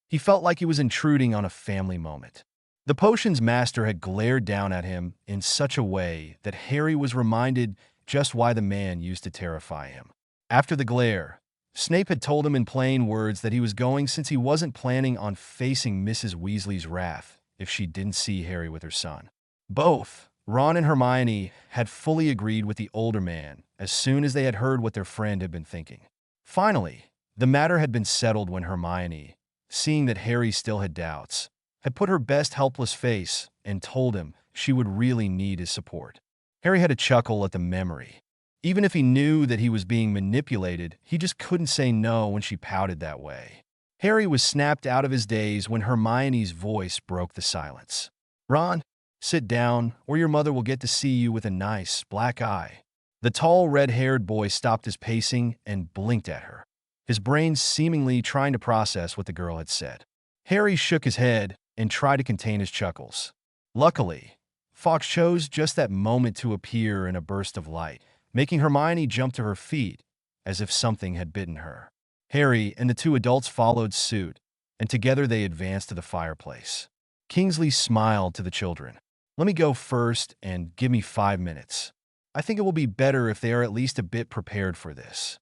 he felt like he was intruding on a family moment. The potions master had glared down at him in such a way that Harry was reminded just why the man used to terrify him. After the glare, Snape had told him in plain words that he was going since he wasn't planning on facing Mrs. Weasley's wrath if she didn't see Harry with her son. Both Ron and Hermione had fully agreed with the older man as soon as they had heard what their friend had been thinking. Finally, the matter had been settled when Hermione, seeing that Harry still had doubts, had put her best helpless face and told him she would really need his support. Harry had a chuckle at the memory. Even if he knew that he was being manipulated, he just couldn't say no when she pouted that way. Harry was snapped out of his daze when Hermione's voice broke the silence. "Ron, sit down, or your mother will get to see you with a nice black eye." The tall, red-haired boy stopped his pacing and blinked at her, his brain seemingly trying to process what the girl had said. Harry shook his head and tried to contain his chuckles. Luckily, Fox chose just that moment to appear in a burst of light, making Hermione jump to her feet as if something had bitten her. Harry and the two adults followed suit, and together they advanced to the fireplace. Kingsley smiled to the children. "Let me go first and give me 5 minutes. I think it will be better if they are at least a bit prepared for this."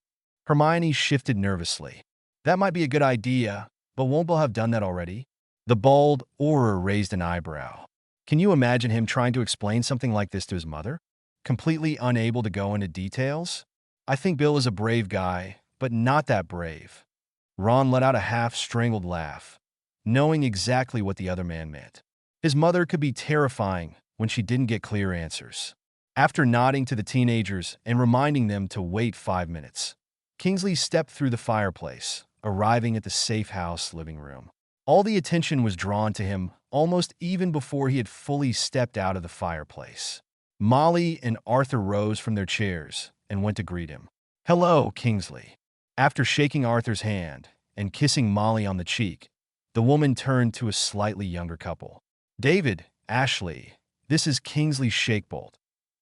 Hermione shifted nervously. "That might be a good idea, but won't Bill have done that already?" The bald Auror raised an eyebrow. Can you imagine him trying to explain something like this to his mother? Completely unable to go into details? "I think Bill is a brave guy, but not that brave." Ron let out a half-strangled laugh, knowing exactly what the other man meant. His mother could be terrifying when she didn't get clear answers. After nodding to the teenagers and reminding them to wait 5 minutes, Kingsley stepped through the fireplace, arriving at the safe house living room. All the attention was drawn to him almost even before he had fully stepped out of the fireplace. Molly and Arthur rose from their chairs and went to greet him. "Hello, Kingsley." After shaking Arthur's hand and kissing Molly on the cheek, the woman turned to a slightly younger couple. "David, Ashley, this is Kingsley Shakebolt.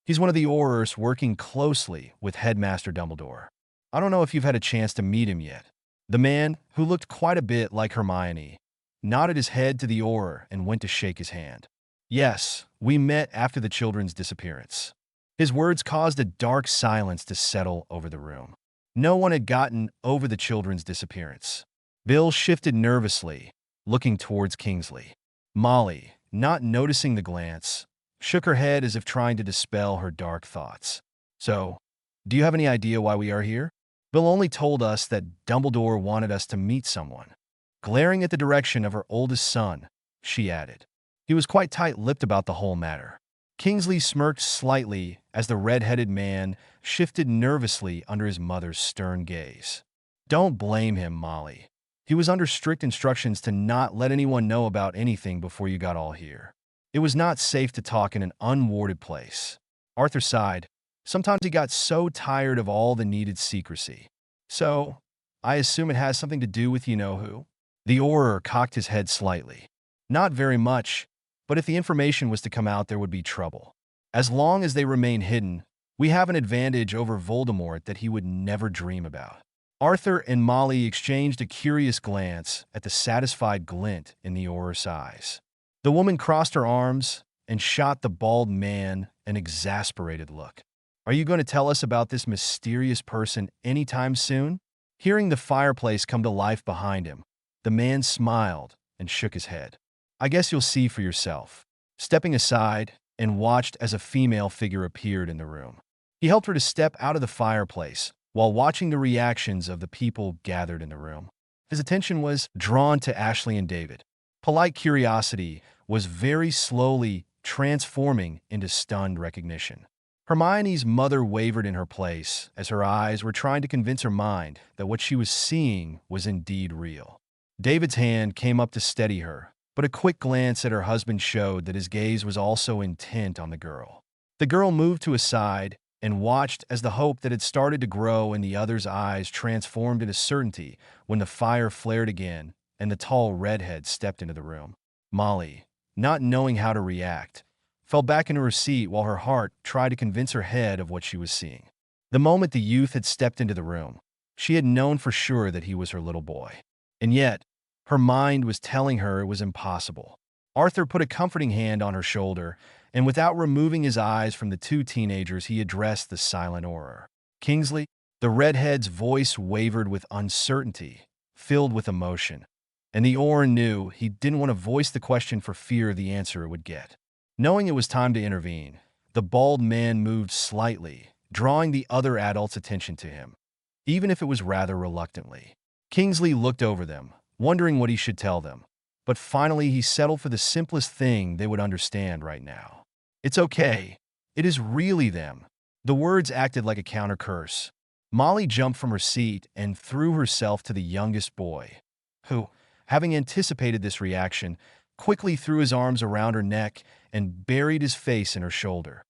He's one of the Aurors working closely with Headmaster Dumbledore. I don't know if you've had a chance to meet him yet." The man, who looked quite a bit like Hermione, nodded his head to the Auror and went to shake his hand. "Yes, we met after the children's disappearance." His words caused a dark silence to settle over the room. No one had gotten over the children's disappearance. Bill shifted nervously, looking towards Kingsley. Molly, not noticing the glance, shook her head as if trying to dispel her dark thoughts. "So, do you have any idea why we are here?" "Bill only told us that Dumbledore wanted us to meet someone." Glaring at the direction of her oldest son, she added. He was quite tight-lipped about the whole matter. Kingsley smirked slightly as the red-headed man shifted nervously under his mother's stern gaze. "Don't blame him, Molly. He was under strict instructions to not let anyone know about anything before you got all here. It was not safe to talk in an unwarded place." Arthur sighed. Sometimes he got so tired of all the needed secrecy. "So, I assume it has something to do with you-know-who?" The Auror cocked his head slightly. "Not very much, but if the information was to come out, there would be trouble. As long as they remain hidden, we have an advantage over Voldemort that he would never dream about." Arthur and Molly exchanged a curious glance at the satisfied glint in the Auror's eyes. The woman crossed her arms and shot the bald man an exasperated look. "Are you going to tell us about this mysterious person anytime soon?" Hearing the fireplace come to life behind him, the man smiled and shook his head. "I guess you'll see for yourself." Stepping aside and watched as a female figure appeared in the room. He helped her to step out of the fireplace while watching the reactions of the people gathered in the room. His attention was drawn to Ashley and David. Polite curiosity was very slowly transforming into stunned recognition. Hermione's mother wavered in her place as her eyes were trying to convince her mind that what she was seeing was indeed real. David's hand came up to steady her, but a quick glance at her husband showed that his gaze was also intent on the girl. The girl moved to a side and watched as the hope that had started to grow in the other's eyes transformed into certainty when the fire flared again and the tall redhead stepped into the room. Molly, not knowing how to react, fell back into her seat while her heart tried to convince her head of what she was seeing. The moment the youth had stepped into the room, she had known for sure that he was her little boy. And yet, her mind was telling her it was impossible. Arthur put a comforting hand on her shoulder, and without removing his eyes from the two teenagers, he addressed the silent Auror. "Kingsley?" The redhead's voice wavered with uncertainty, filled with emotion, and the Auror knew he didn't want to voice the question for fear of the answer it would get. Knowing it was time to intervene, the bald man moved slightly, drawing the other adult's attention to him, even if it was rather reluctantly. Kingsley looked over them, wondering what he should tell them, but finally he settled for the simplest thing they would understand right now. "It's okay. It is really them." The words acted like a counter-curse. Molly jumped from her seat and threw herself to the youngest boy, who, having anticipated this reaction, quickly threw his arms around her neck and buried his face in her shoulder.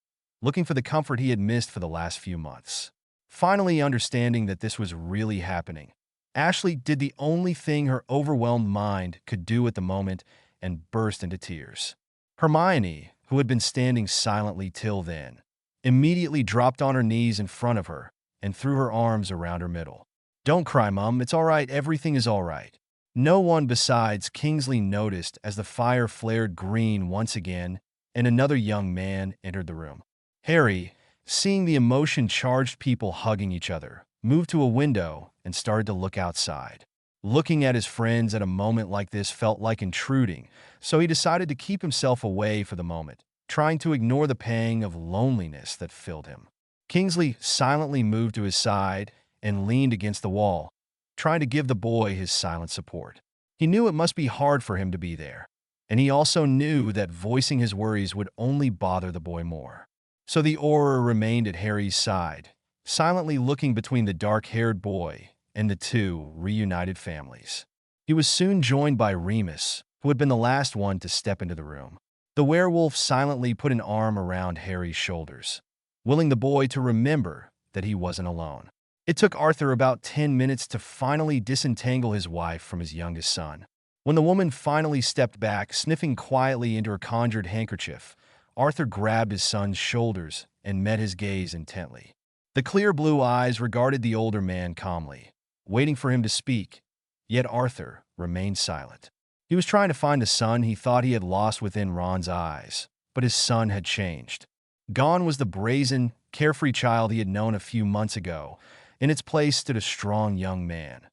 looking for the comfort he had missed for the last few months. Finally understanding that this was really happening, Ashley did the only thing her overwhelmed mind could do at the moment and burst into tears. Hermione, who had been standing silently till then, immediately dropped on her knees in front of her and threw her arms around her middle. "Don't cry, Mum. It's all right. Everything is all right." No one besides Kingsley noticed as the fire flared green once again and another young man entered the room. Harry, seeing the emotion-charged people hugging each other, moved to a window and started to look outside. Looking at his friends at a moment like this felt like intruding, so he decided to keep himself away for the moment, trying to ignore the pang of loneliness that filled him. Kingsley silently moved to his side and leaned against the wall, trying to give the boy his silent support. He knew it must be hard for him to be there, and he also knew that voicing his worries would only bother the boy more. So the Auror remained at Harry's side, silently looking between the dark-haired boy and the two reunited families. He was soon joined by Remus, who had been the last one to step into the room. The werewolf silently put an arm around Harry's shoulders, willing the boy to remember that he wasn't alone. It took Arthur about 10 minutes to finally disentangle his wife from his youngest son. When the woman finally stepped back, sniffing quietly into her conjured handkerchief, Arthur grabbed his son's shoulders and met his gaze intently. The clear blue eyes regarded the older man calmly, waiting for him to speak, yet Arthur remained silent. He was trying to find the son he thought he had lost within Ron's eyes, but his son had changed. Gone was the brazen, carefree child he had known a few months ago. In its place stood a strong young man,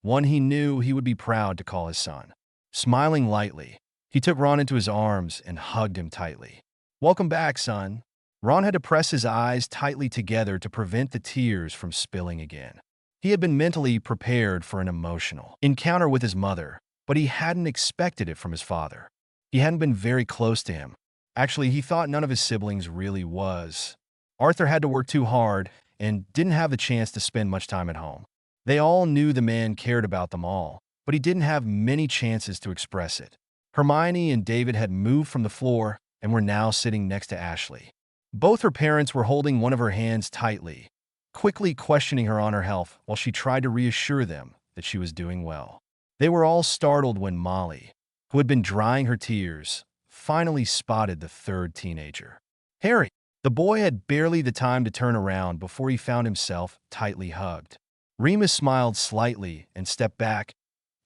one he knew he would be proud to call his son. Smiling lightly, he took Ron into his arms and hugged him tightly. "Welcome back, son." Ron had to press his eyes tightly together to prevent the tears from spilling again. He had been mentally prepared for an emotional encounter with his mother, but he hadn't expected it from his father. He hadn't been very close to him. Actually, he thought none of his siblings really was. Arthur had to work too hard and didn't have the chance to spend much time at home. They all knew the man cared about them all, but he didn't have many chances to express it. Hermione and David had moved from the floor and were now sitting next to Ashley. Both her parents were holding one of her hands tightly, quickly questioning her on her health while she tried to reassure them that she was doing well. They were all startled when Molly, who had been drying her tears, finally spotted the third teenager. Harry. The boy had barely the time to turn around before he found himself tightly hugged. Remus smiled slightly and stepped back,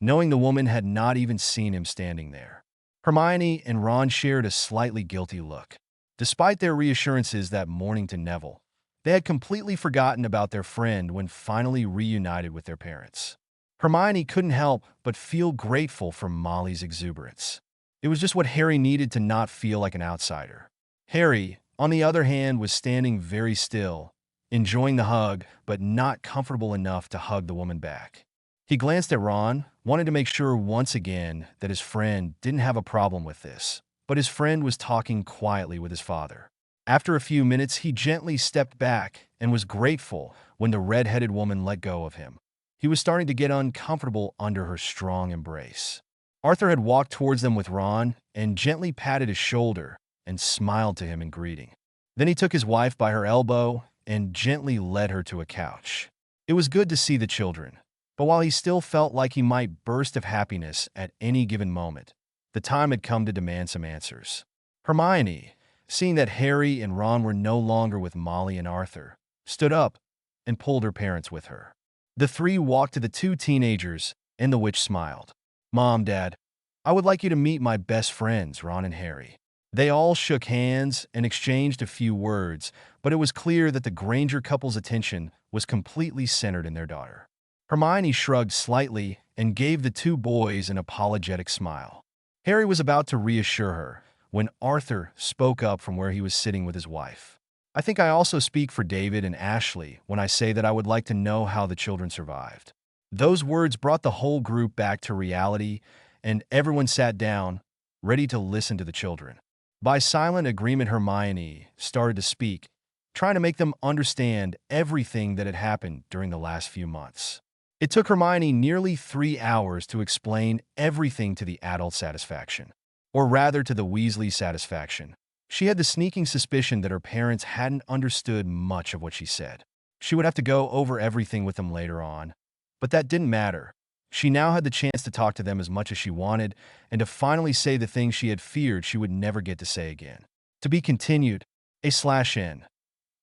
knowing the woman had not even seen him standing there. Hermione and Ron shared a slightly guilty look. Despite their reassurances that morning to Neville, they had completely forgotten about their friend when finally reunited with their parents. Hermione couldn't help but feel grateful for Molly's exuberance. It was just what Harry needed to not feel like an outsider. Harry, on the other hand, was standing very still, enjoying the hug, but not comfortable enough to hug the woman back. He glanced at Ron, wanted to make sure once again that his friend didn't have a problem with this, but his friend was talking quietly with his father. After a few minutes, he gently stepped back and was grateful when the red-headed woman let go of him. He was starting to get uncomfortable under her strong embrace. Arthur had walked towards them with Ron and gently patted his shoulder and smiled to him in greeting. Then he took his wife by her elbow and gently led her to a couch. It was good to see the children, but while he still felt like he might burst of happiness at any given moment, the time had come to demand some answers. Hermione, seeing that Harry and Ron were no longer with Molly and Arthur, stood up and pulled her parents with her. The three walked to the two teenagers, and the witch smiled. "Mom, Dad, I would like you to meet my best friends, Ron and Harry." They all shook hands and exchanged a few words, but it was clear that the Granger couple's attention was completely centered in their daughter. Hermione shrugged slightly and gave the two boys an apologetic smile. Harry was about to reassure her when Arthur spoke up from where he was sitting with his wife. "I think I also speak for David and Ashley when I say that I would like to know how the children survived." Those words brought the whole group back to reality, and everyone sat down, ready to listen to the children. By silent agreement, Hermione started to speak, trying to make them understand everything that had happened during the last few months. It took Hermione nearly 3 hours to explain everything to the adult satisfaction, or rather to the Weasley satisfaction. She had the sneaking suspicion that her parents hadn't understood much of what she said. She would have to go over everything with them later on. But that didn't matter. She now had the chance to talk to them as much as she wanted and to finally say the things she had feared she would never get to say again. To be continued, /N.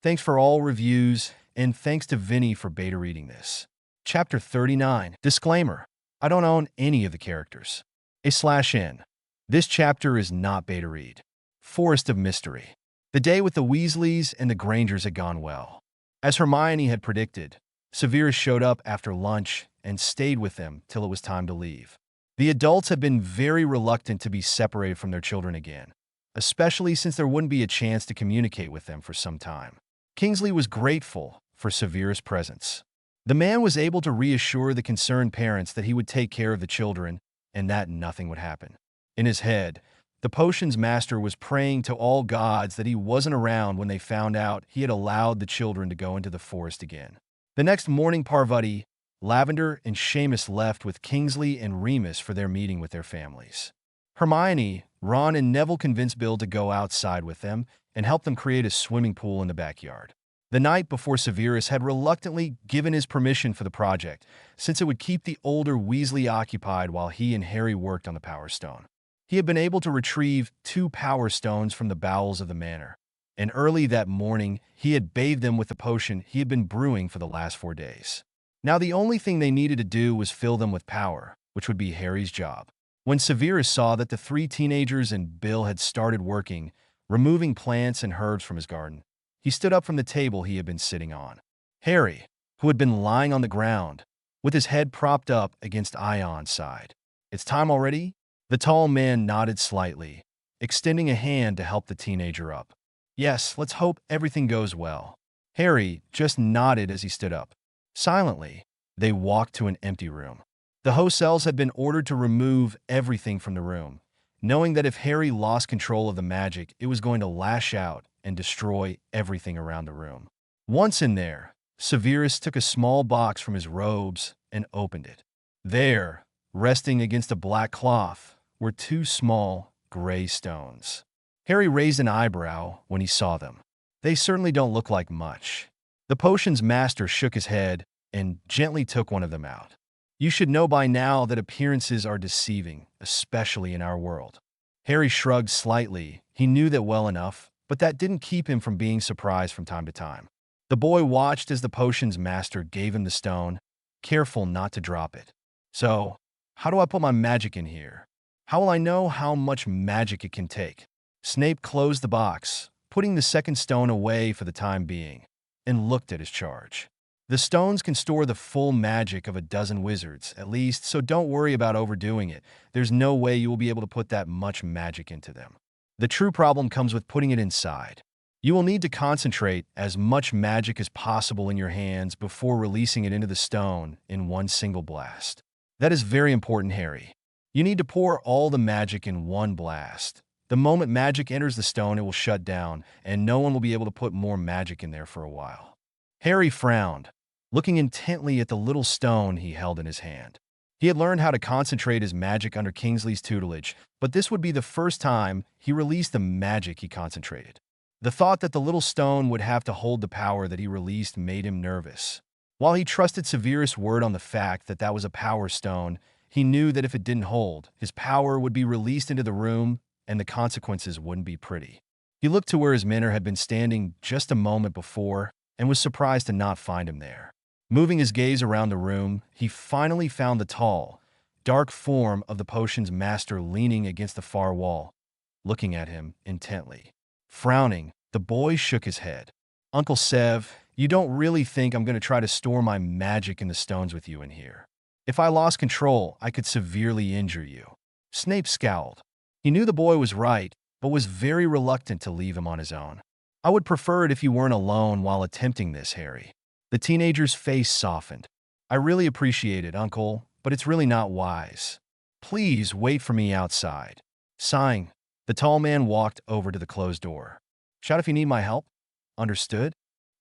Thanks for all reviews, and thanks to Vinny for beta reading this. Chapter 39. Disclaimer. I don't own any of the characters. /N. This chapter is not beta read. Forest of Mystery. The day with the Weasleys and the Grangers had gone well. As Hermione had predicted, Severus showed up after lunch and stayed with them till it was time to leave. The adults had been very reluctant to be separated from their children again, especially since there wouldn't be a chance to communicate with them for some time. Kingsley was grateful for Severus' presence. The man was able to reassure the concerned parents that he would take care of the children and that nothing would happen. In his head, the potions master was praying to all gods that he wasn't around when they found out he had allowed the children to go into the forest again. The next morning, Parvati, Lavender, and Seamus left with Kingsley and Remus for their meeting with their families. Hermione, Ron, and Neville convinced Bill to go outside with them and help them create a swimming pool in the backyard. The night before, Severus had reluctantly given his permission for the project, since it would keep the older Weasley occupied while he and Harry worked on the Power Stone. He had been able to retrieve 2 Power Stones from the bowels of the manor, and early that morning he had bathed them with the potion he had been brewing for the last 4 days. Now the only thing they needed to do was fill them with power, which would be Harry's job. When Severus saw that the 3 teenagers and Bill had started working, removing plants and herbs from his garden, he stood up from the table he had been sitting on. Harry, who had been lying on the ground, with his head propped up against Ion's side. "It's time already?" The tall man nodded slightly, extending a hand to help the teenager up. "Yes, let's hope everything goes well." Harry just nodded as he stood up. Silently, they walked to an empty room. The host elves had been ordered to remove everything from the room, knowing that if Harry lost control of the magic, it was going to lash out and destroy everything around the room. Once in there, Severus took a small box from his robes and opened it. There, resting against a black cloth, were 2 small, gray stones. Harry raised an eyebrow when he saw them. "They certainly don't look like much." The potions master shook his head and gently took one of them out. "You should know by now that appearances are deceiving, especially in our world." Harry shrugged slightly. He knew that well enough, but that didn't keep him from being surprised from time to time. The boy watched as the potions master gave him the stone, careful not to drop it. "So, how do I put my magic in here? How will I know how much magic it can take?" Snape closed the box, putting the second stone away for the time being, and looked at his charge. "The stones can store the full magic of a dozen wizards, at least, so don't worry about overdoing it. There's no way you will be able to put that much magic into them. The true problem comes with putting it inside. You will need to concentrate as much magic as possible in your hands before releasing it into the stone in one single blast. That is very important, Harry. You need to pour all the magic in one blast. The moment magic enters the stone, it will shut down, and no one will be able to put more magic in there for a while." Harry frowned, looking intently at the little stone he held in his hand. He had learned how to concentrate his magic under Kingsley's tutelage, but this would be the first time he released the magic he concentrated. The thought that the little stone would have to hold the power that he released made him nervous. While he trusted Severus' word on the fact that that was a power stone, he knew that if it didn't hold, his power would be released into the room and the consequences wouldn't be pretty. He looked to where his mentor had been standing just a moment before and was surprised to not find him there. Moving his gaze around the room, he finally found the tall, dark form of the potions master leaning against the far wall, looking at him intently. Frowning, the boy shook his head. "Uncle Sev, you don't really think I'm going to try to store my magic in the stones with you in here? If I lost control, I could severely injure you." Snape scowled. He knew the boy was right, but was very reluctant to leave him on his own. "I would prefer it if you weren't alone while attempting this, Harry." The teenager's face softened. "I really appreciate it, Uncle, but it's really not wise. Please wait for me outside." Sighing, the tall man walked over to the closed door. "Shout if you need my help." "Understood."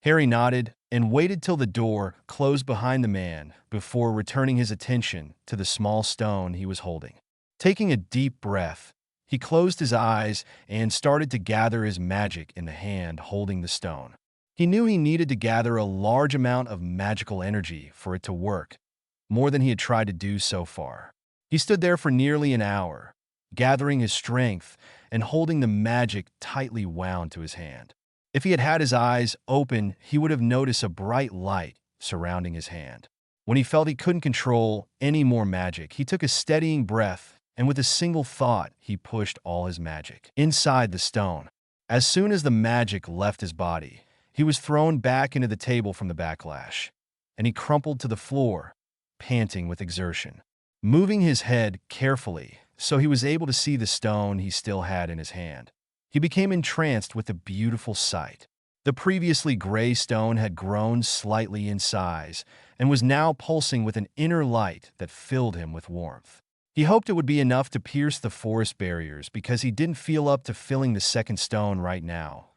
Harry nodded and waited till the door closed behind the man before returning his attention to the small stone he was holding. Taking a deep breath, He closed his eyes and started to gather his magic in the hand holding the stone. He knew he needed to gather a large amount of magical energy for it to work, more than he had tried to do so far. He stood there for nearly an hour, gathering his strength and holding the magic tightly wound to his hand. If he had had his eyes open, he would have noticed a bright light surrounding his hand. When he felt he couldn't control any more magic, he took a steadying breath, and with a single thought, he pushed all his magic inside the stone. As soon as the magic left his body, he was thrown back into the table from the backlash, and he crumpled to the floor, panting with exertion. Moving his head carefully so he was able to see the stone he still had in his hand, he became entranced with the beautiful sight. The previously gray stone had grown slightly in size and was now pulsing with an inner light that filled him with warmth. He hoped it would be enough to pierce the forest barriers because he didn't feel up to filling the second stone right now.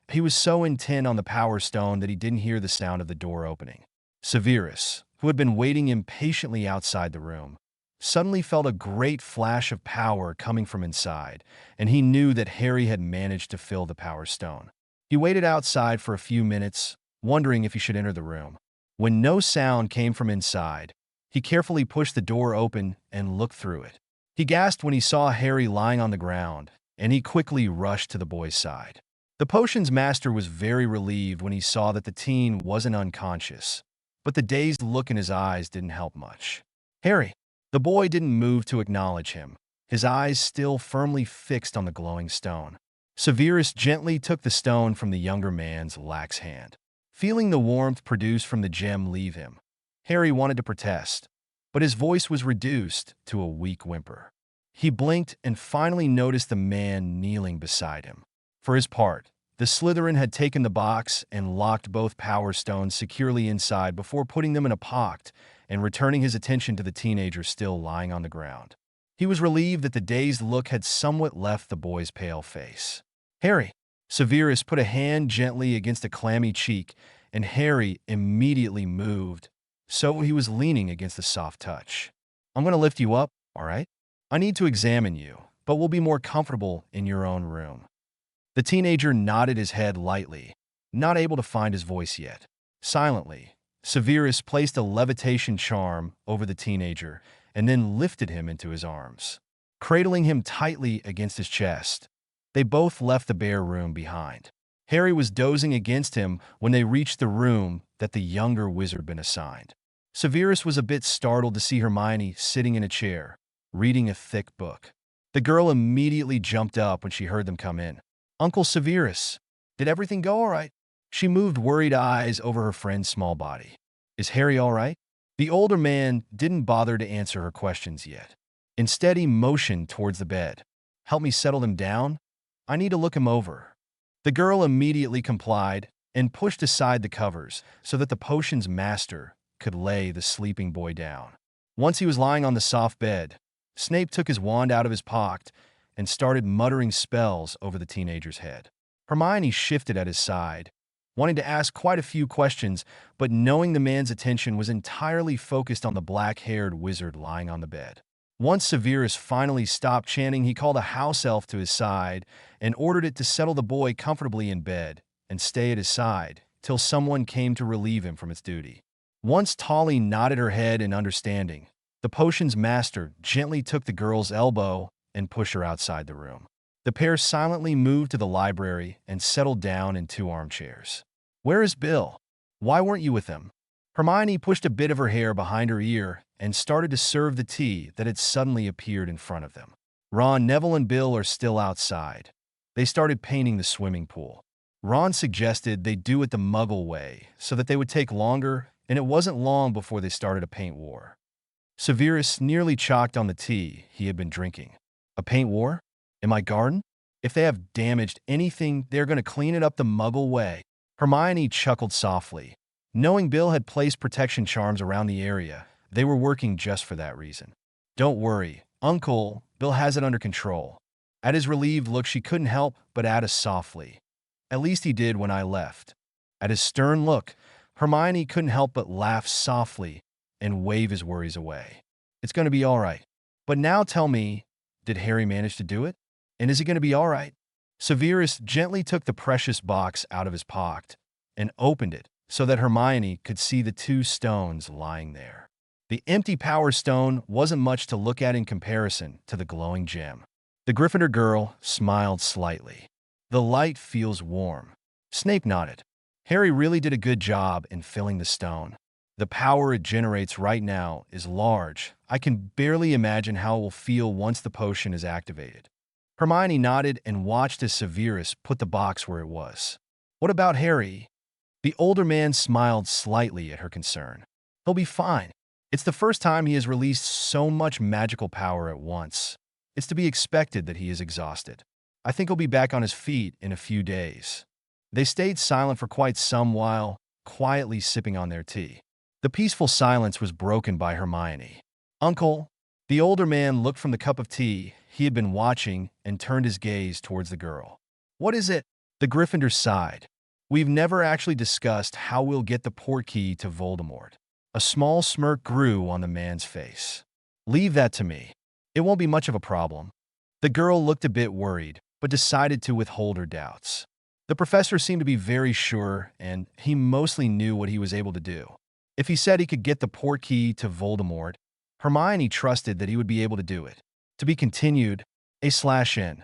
He was so intent on the power stone that he didn't hear the sound of the door opening. Severus, who had been waiting impatiently outside the room, suddenly felt a great flash of power coming from inside, and he knew that Harry had managed to fill the power stone. He waited outside for a few minutes, wondering if he should enter the room. When no sound came from inside, he carefully pushed the door open and looked through it. He gasped when he saw Harry lying on the ground, and he quickly rushed to the boy's side. The potions master was very relieved when he saw that the teen wasn't unconscious, but the dazed look in his eyes didn't help much. Harry! The boy didn't move to acknowledge him, his eyes still firmly fixed on the glowing stone. Severus gently took the stone from the younger man's lax hand. Feeling the warmth produced from the gem leave him, Harry wanted to protest, but his voice was reduced to a weak whimper. He blinked and finally noticed the man kneeling beside him. For his part, the Slytherin had taken the box and locked both power stones securely inside before putting them in a pocket and returning his attention to the teenager still lying on the ground. He was relieved that the dazed look had somewhat left the boy's pale face. Harry! Severus put a hand gently against a clammy cheek, and Harry immediately moved, so he was leaning against the soft touch. I'm going to lift you up, all right? I need to examine you, but we'll be more comfortable in your own room. The teenager nodded his head lightly, not able to find his voice yet. Silently, Severus placed a levitation charm over the teenager and then lifted him into his arms. Cradling him tightly against his chest, they both left the bare room behind. Harry was dozing against him when they reached the room that the younger wizard had been assigned. Severus was a bit startled to see Hermione sitting in a chair, reading a thick book. The girl immediately jumped up when she heard them come in. Uncle Severus, did everything go all right? She moved worried eyes over her friend's small body. Is Harry all right? The older man didn't bother to answer her questions yet. Instead, he motioned towards the bed. Help me settle him down? I need to look him over. The girl immediately complied and pushed aside the covers so that the potion's master could lay the sleeping boy down. Once he was lying on the soft bed, Snape took his wand out of his pocket and started muttering spells over the teenager's head. Hermione shifted at his side, wanting to ask quite a few questions, but knowing the man's attention was entirely focused on the black-haired wizard lying on the bed. Once Severus finally stopped chanting, he called a house elf to his side and ordered it to settle the boy comfortably in bed and stay at his side till someone came to relieve him from its duty. Once Tolly nodded her head in understanding, the potion's master gently took the girl's elbow and pushed her outside the room. The pair silently moved to the library and settled down in 2 armchairs. Where is Bill? Why weren't you with him? Hermione pushed a bit of her hair behind her ear and started to serve the tea that had suddenly appeared in front of them. Ron, Neville, and Bill are still outside. They started painting the swimming pool. Ron suggested they do it the Muggle way so that they would take longer, and it wasn't long before they started a paint war. Severus nearly choked on the tea he had been drinking. A paint war? In my garden? If they have damaged anything, they're going to clean it up the Muggle way. Hermione chuckled softly. Knowing Bill had placed protection charms around the area, they were working just for that reason. Don't worry, Uncle, Bill has it under control. At his relieved look, she couldn't help but add softly. At least he did when I left. At his stern look, Hermione couldn't help but laugh softly and wave his worries away. It's going to be all right. But now tell me, did Harry manage to do it? And is he going to be all right? Severus gently took the precious box out of his pocket and opened it so that Hermione could see the two stones lying there. The empty Power Stone wasn't much to look at in comparison to the glowing gem. The Gryffindor girl smiled slightly. The light feels warm. Snape nodded. Harry really did a good job in filling the stone. The power it generates right now is large. I can barely imagine how it will feel once the potion is activated. Hermione nodded and watched as Severus put the box where it was. What about Harry? The older man smiled slightly at her concern. He'll be fine. It's the first time he has released so much magical power at once. It's to be expected that he is exhausted. I think he'll be back on his feet in a few days. They stayed silent for quite some while, quietly sipping on their tea. The peaceful silence was broken by Hermione. Uncle, the older man looked from the cup of tea he had been watching and turned his gaze towards the girl. What is it? The Gryffindor sighed. We've never actually discussed how we'll get the portkey to Voldemort. A small smirk grew on the man's face. Leave that to me. It won't be much of a problem. The girl looked a bit worried, but decided to withhold her doubts. The professor seemed to be very sure, and he mostly knew what he was able to do. If he said he could get the portkey to Voldemort, Hermione trusted that he would be able to do it. To be continued, /N.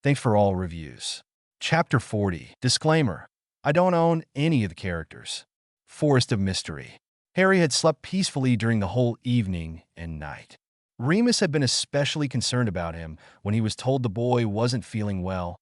Thanks for all reviews. Chapter 40. Disclaimer. I don't own any of the characters. Forest of Mystery. Harry had slept peacefully during the whole evening and night. Remus had been especially concerned about him when he was told the boy wasn't feeling well,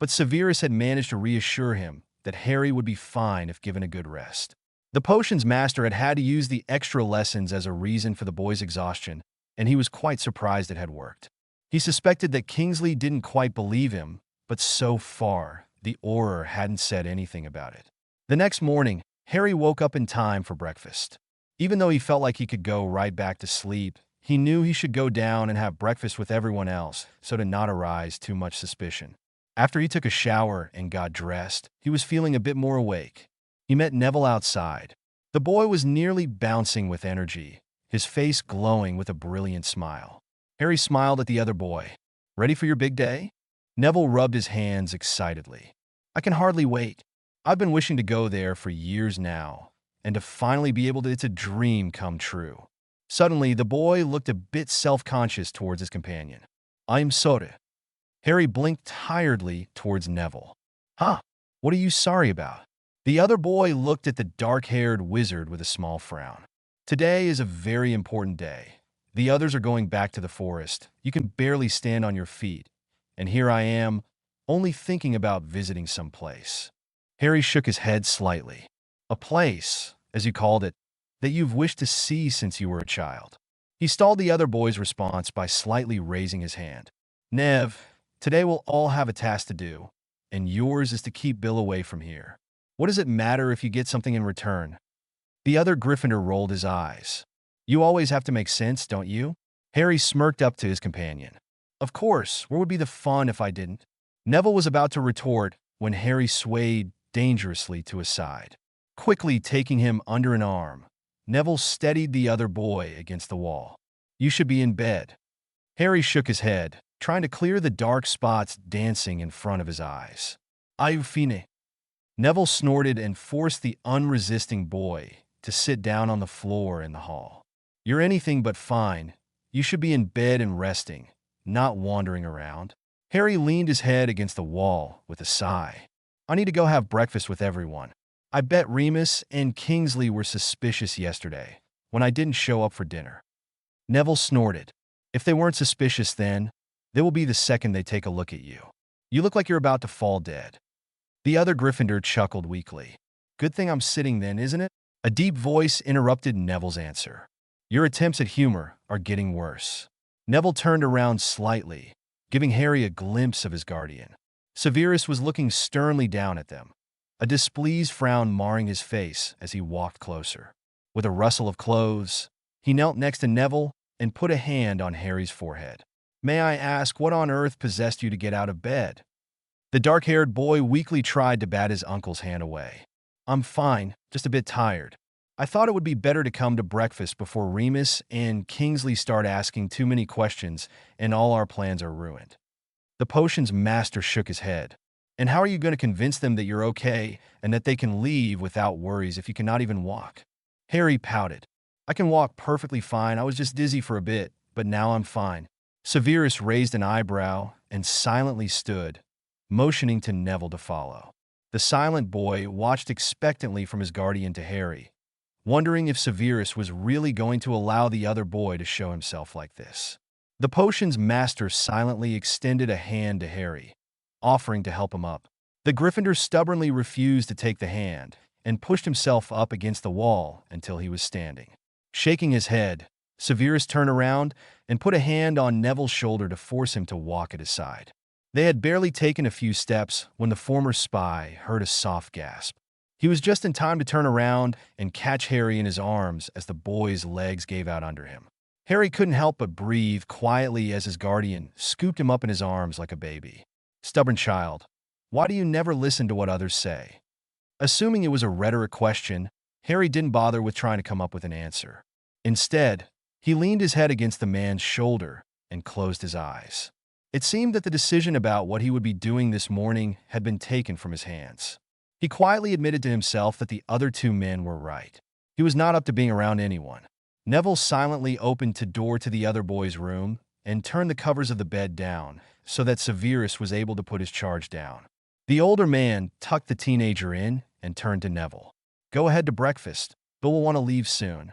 but Severus had managed to reassure him that Harry would be fine if given a good rest. The potions master had had to use the extra lessons as a reason for the boy's exhaustion, and he was quite surprised it had worked. He suspected that Kingsley didn't quite believe him, but so far, the Auror hadn't said anything about it. The next morning, Harry woke up in time for breakfast. Even though he felt like he could go right back to sleep, he knew he should go down and have breakfast with everyone else so to not arouse too much suspicion. After he took a shower and got dressed, he was feeling a bit more awake. He met Neville outside. The boy was nearly bouncing with energy, his face glowing with a brilliant smile. Harry smiled at the other boy. Ready for your big day? Neville rubbed his hands excitedly. I can hardly wait. I've been wishing to go there for years now, and to finally be able to, it's a dream come true. Suddenly, the boy looked a bit self-conscious towards his companion. I'm sorry. Harry blinked tiredly towards Neville. Huh? What are you sorry about? The other boy looked at the dark-haired wizard with a small frown. Today is a very important day. The others are going back to the forest. You can barely stand on your feet. And here I am, only thinking about visiting some place. Harry shook his head slightly. A place, as you called it, that you've wished to see since you were a child. He stalled the other boy's response by slightly raising his hand. Nev, today we'll all have a task to do, and yours is to keep Bill away from here. What does it matter if you get something in return? The other Gryffindor rolled his eyes. You always have to make sense, don't you? Harry smirked up to his companion. Of course, where would be the fun if I didn't? Neville was about to retort when Harry swayed dangerously to his side. Quickly taking him under an arm, Neville steadied the other boy against the wall. You should be in bed. Harry shook his head, trying to clear the dark spots dancing in front of his eyes. Are fine? Neville snorted and forced the unresisting boy to sit down on the floor in the hall. You're anything but fine. You should be in bed and resting, not wandering around. Harry leaned his head against the wall with a sigh. I need to go have breakfast with everyone. I bet Remus and Kingsley were suspicious yesterday when I didn't show up for dinner. Neville snorted. If they weren't suspicious then, they will be the second they take a look at you. You look like you're about to fall dead. The other Gryffindor chuckled weakly. Good thing I'm sitting then, isn't it? A deep voice interrupted Neville's answer. Your attempts at humor are getting worse. Neville turned around slightly, giving Harry a glimpse of his guardian. Severus was looking sternly down at them, a displeased frown marring his face as he walked closer. With a rustle of clothes, he knelt next to Neville and put a hand on Harry's forehead. May I ask what on earth possessed you to get out of bed? The dark-haired boy weakly tried to bat his uncle's hand away. I'm fine, just a bit tired. I thought it would be better to come to breakfast before Remus and Kingsley start asking too many questions and all our plans are ruined. The potion's master shook his head. And how are you going to convince them that you're okay and that they can leave without worries if you cannot even walk? Harry pouted. I can walk perfectly fine. I was just dizzy for a bit, but now I'm fine. Severus raised an eyebrow and silently stood, motioning to Neville to follow. The silent boy watched expectantly from his guardian to Harry, wondering if Severus was really going to allow the other boy to show himself like this. The potion's master silently extended a hand to Harry, offering to help him up. The Gryffindor stubbornly refused to take the hand and pushed himself up against the wall until he was standing. Shaking his head, Severus turned around and put a hand on Neville's shoulder to force him to walk at his side. They had barely taken a few steps when the former spy heard a soft gasp. He was just in time to turn around and catch Harry in his arms as the boy's legs gave out under him. Harry couldn't help but breathe quietly as his guardian scooped him up in his arms like a baby. Stubborn child, why do you never listen to what others say? Assuming it was a rhetoric question, Harry didn't bother with trying to come up with an answer. Instead, he leaned his head against the man's shoulder and closed his eyes. It seemed that the decision about what he would be doing this morning had been taken from his hands. He quietly admitted to himself that the other two men were right. He was not up to being around anyone. Neville silently opened the door to the other boy's room and turned the covers of the bed down so that Severus was able to put his charge down. The older man tucked the teenager in and turned to Neville. Go ahead to breakfast, but we'll want to leave soon.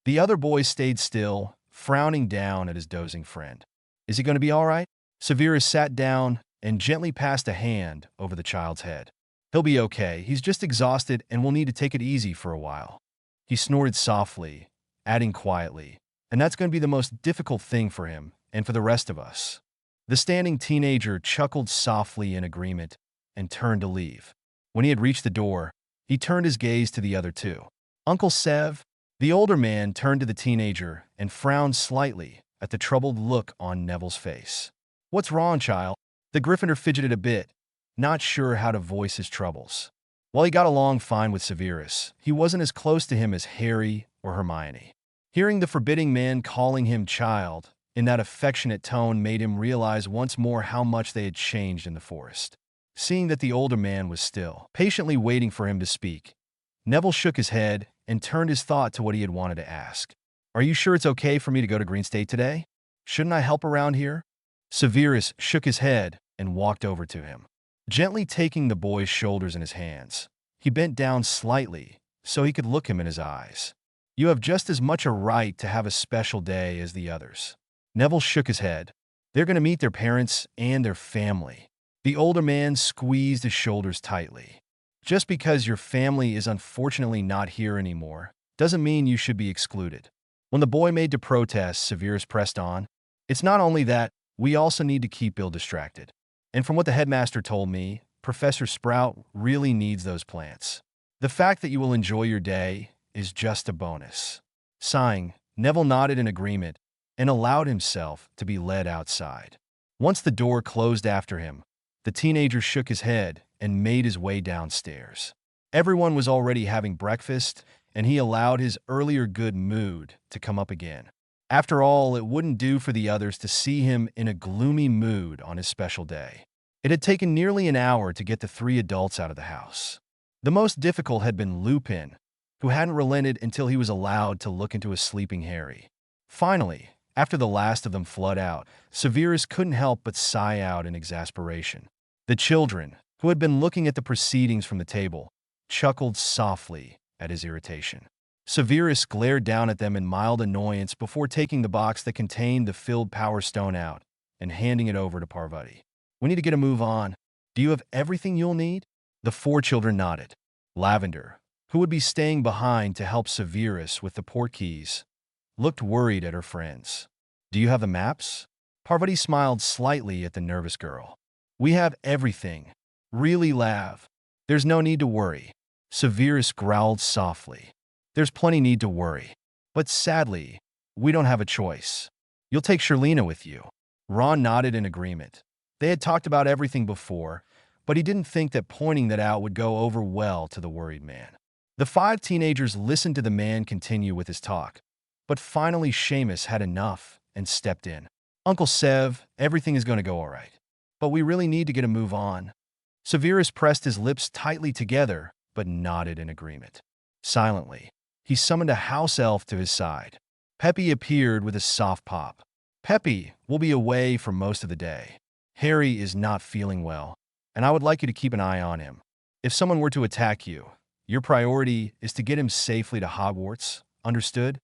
The other boy stayed still, frowning down at his dozing friend. Is he going to be all right? Severus sat down and gently passed a hand over the child's head. He'll be okay. He's just exhausted and will need to take it easy for a while. He snorted softly, adding quietly, and that's going to be the most difficult thing for him and for the rest of us. The standing teenager chuckled softly in agreement and turned to leave. When he had reached the door, he turned his gaze to the other two. Uncle Sev, the older man turned to the teenager and frowned slightly at the troubled look on Neville's face. What's wrong, child? The Gryffindor fidgeted a bit, not sure how to voice his troubles. While he got along fine with Severus, he wasn't as close to him as Harry or Hermione. Hearing the forbidding man calling him child in that affectionate tone made him realize once more how much they had changed in the forest. Seeing that the older man was still, patiently waiting for him to speak, Neville shook his head and turned his thought to what he had wanted to ask. Are you sure it's okay for me to go to Green State today? Shouldn't I help around here? Severus shook his head and walked over to him. Gently taking the boy's shoulders in his hands, he bent down slightly so he could look him in his eyes. You have just as much a right to have a special day as the others. Neville shook his head. They're going to meet their parents and their family. The older man squeezed his shoulders tightly. Just because your family is unfortunately not here anymore doesn't mean you should be excluded. When the boy made to protest, Severus pressed on. It's not only that, we also need to keep Bill distracted. And from what the headmaster told me, Professor Sprout really needs those plants. The fact that you will enjoy your day is just a bonus. Sighing, Neville nodded in agreement and allowed himself to be led outside. Once the door closed after him, the teenager shook his head and made his way downstairs. Everyone was already having breakfast, and he allowed his earlier good mood to come up again. After all, it wouldn't do for the others to see him in a gloomy mood on his special day. It had taken nearly an hour to get the three adults out of the house. The most difficult had been Lupin, who hadn't relented until he was allowed to look into a sleeping Harry. Finally, after the last of them fled out, Severus couldn't help but sigh out in exasperation. The children, who had been looking at the proceedings from the table, chuckled softly at his irritation. Severus glared down at them in mild annoyance before taking the box that contained the filled power stone out and handing it over to Parvati. We need to get a move on. Do you have everything you'll need? The four children nodded. Lavender, who would be staying behind to help Severus with the port keys, looked worried at her friends. Do you have the maps? Parvati smiled slightly at the nervous girl. We have everything. Really, Lav. There's no need to worry. Severus growled softly. There's plenty need to worry. But sadly, we don't have a choice. You'll take Sherlina with you. Ron nodded in agreement. They had talked about everything before, but he didn't think that pointing that out would go over well to the worried man. The five teenagers listened to the man continue with his talk, but finally Seamus had enough and stepped in. Uncle Sev, everything is going to go all right. but we really need to get a move on. Severus pressed his lips tightly together, but nodded in agreement. Silently, he summoned a house elf to his side. Peppy appeared with a soft pop. Peppy will be away for most of the day. Harry is not feeling well, and I would like you to keep an eye on him. If someone were to attack you, your priority is to get him safely to Hogwarts, understood?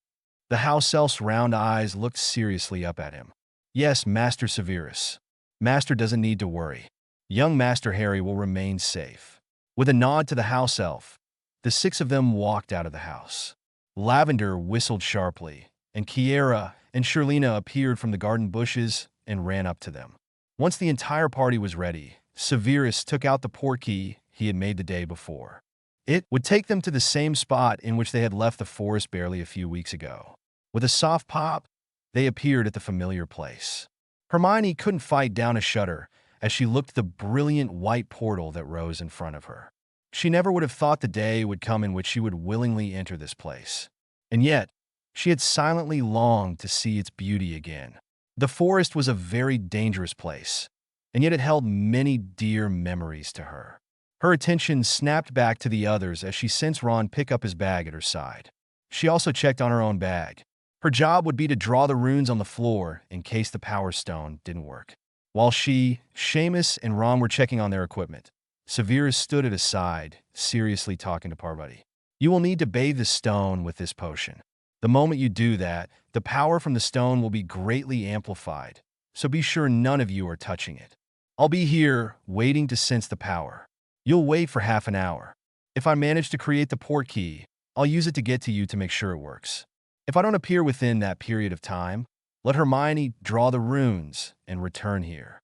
The house elf's round eyes looked seriously up at him. Yes, Master Severus. Master doesn't need to worry. Young Master Harry will remain safe. With a nod to the house elf, the six of them walked out of the house. Lavender whistled sharply, and Kiera and Shirlena appeared from the garden bushes and ran up to them. Once the entire party was ready, Severus took out the portkey he had made the day before. It would take them to the same spot in which they had left the forest barely a few weeks ago. With a soft pop, they appeared at the familiar place. Hermione couldn't fight down a shudder as she looked at the brilliant white portal that rose in front of her. She never would have thought the day would come in which she would willingly enter this place. And yet, she had silently longed to see its beauty again. The forest was a very dangerous place, and yet it held many dear memories to her. Her attention snapped back to the others as she sensed Ron pick up his bag at her side. She also checked on her own bag. Her job would be to draw the runes on the floor in case the power stone didn't work. While she, Seamus, and Ron were checking on their equipment, Severus stood at his side, seriously talking to Parvati. You will need to bathe the stone with this potion. The moment you do that, the power from the stone will be greatly amplified, so be sure none of you are touching it. I'll be here, waiting to sense the power. You'll wait for half an hour. If I manage to create the portkey, I'll use it to get to you to make sure it works. If I don't appear within that period of time, let Hermione draw the runes and return here.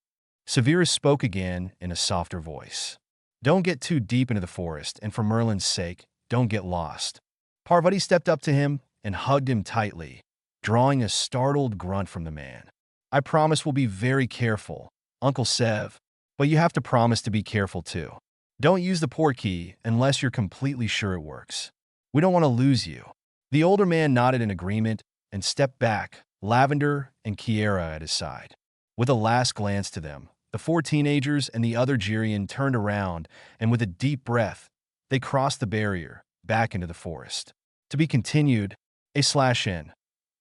Severus spoke again in a softer voice. Don't get too deep into the forest, and for Merlin's sake, don't get lost. Parvati stepped up to him and hugged him tightly, drawing a startled grunt from the man. I promise we'll be very careful, Uncle Sev, but you have to promise to be careful too. Don't use the portkey unless you're completely sure it works. We don't want to lose you. The older man nodded in agreement and stepped back, Lavender and Kiera at his side. With a last glance to them, the four teenagers and the other Jirian turned around, and with a deep breath, they crossed the barrier, back into the forest. To be continued, /n.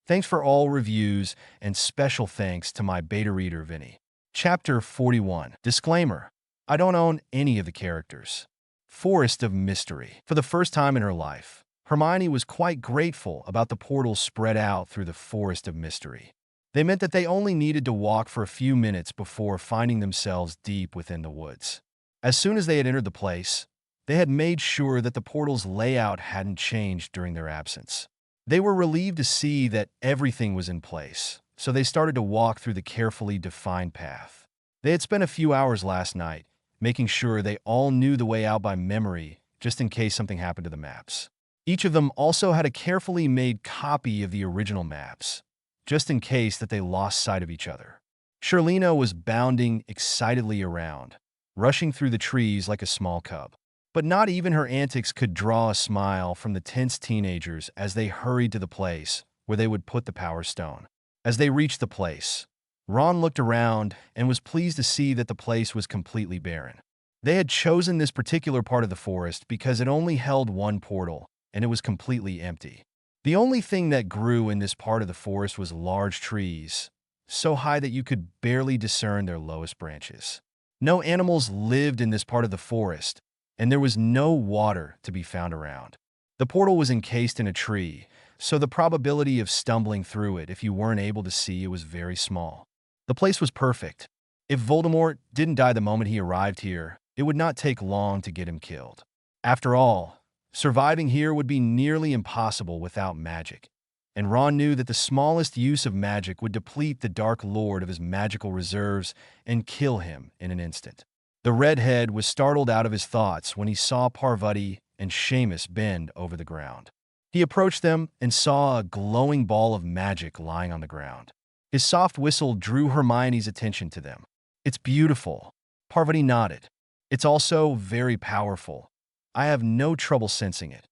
Thanks for all reviews, and special thanks to my beta reader Vinny. Chapter 41. Disclaimer. I don't own any of the characters. Forest of Mystery. For the first time in her life, Hermione was quite grateful about the portals spread out through the Forest of Mystery. They meant that they only needed to walk for a few minutes before finding themselves deep within the woods. As soon as they had entered the place, they had made sure that the portal's layout hadn't changed during their absence. They were relieved to see that everything was in place, so they started to walk through the carefully defined path. They had spent a few hours last night, making sure they all knew the way out by memory, just in case something happened to the maps. Each of them also had a carefully made copy of the original maps, just in case that they lost sight of each other. Shirlena was bounding excitedly around, rushing through the trees like a small cub. But not even her antics could draw a smile from the tense teenagers as they hurried to the place where they would put the power stone. As they reached the place, Ron looked around and was pleased to see that the place was completely barren. They had chosen this particular part of the forest because it only held one portal, and it was completely empty. The only thing that grew in this part of the forest was large trees, so high that you could barely discern their lowest branches. No animals lived in this part of the forest, and there was no water to be found around. The portal was encased in a tree, so the probability of stumbling through it if you weren't able to see it was very small. The place was perfect. If Voldemort didn't die the moment he arrived here, it would not take long to get him killed. After all, surviving here would be nearly impossible without magic, and Ron knew that the smallest use of magic would deplete the Dark Lord of his magical reserves and kill him in an instant. The redhead was startled out of his thoughts when he saw Parvati and Seamus bend over the ground. He approached them and saw a glowing ball of magic lying on the ground. His soft whistle drew Hermione's attention to them. It's beautiful. Parvati nodded. It's also very powerful. I have no trouble sensing it.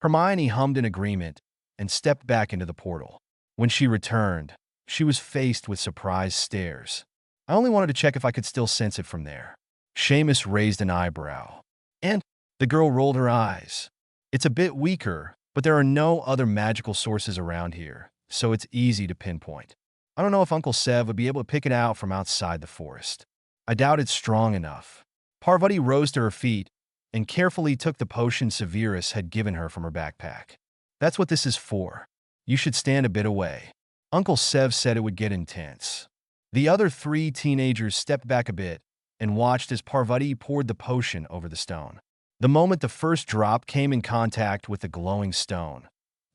Hermione hummed in agreement and stepped back into the portal. When she returned, she was faced with surprised stares. I only wanted to check if I could still sense it from there. Seamus raised an eyebrow. And the girl rolled her eyes. It's a bit weaker, but there are no other magical sources around here, so it's easy to pinpoint. I don't know if Uncle Sev would be able to pick it out from outside the forest. I doubt it's strong enough. Parvati rose to her feet and carefully took the potion Severus had given her from her backpack. That's what this is for. You should stand a bit away. Uncle Sev said it would get intense. The other 3 teenagers stepped back a bit and watched as Parvati poured the potion over the stone. The moment the first drop came in contact with the glowing stone,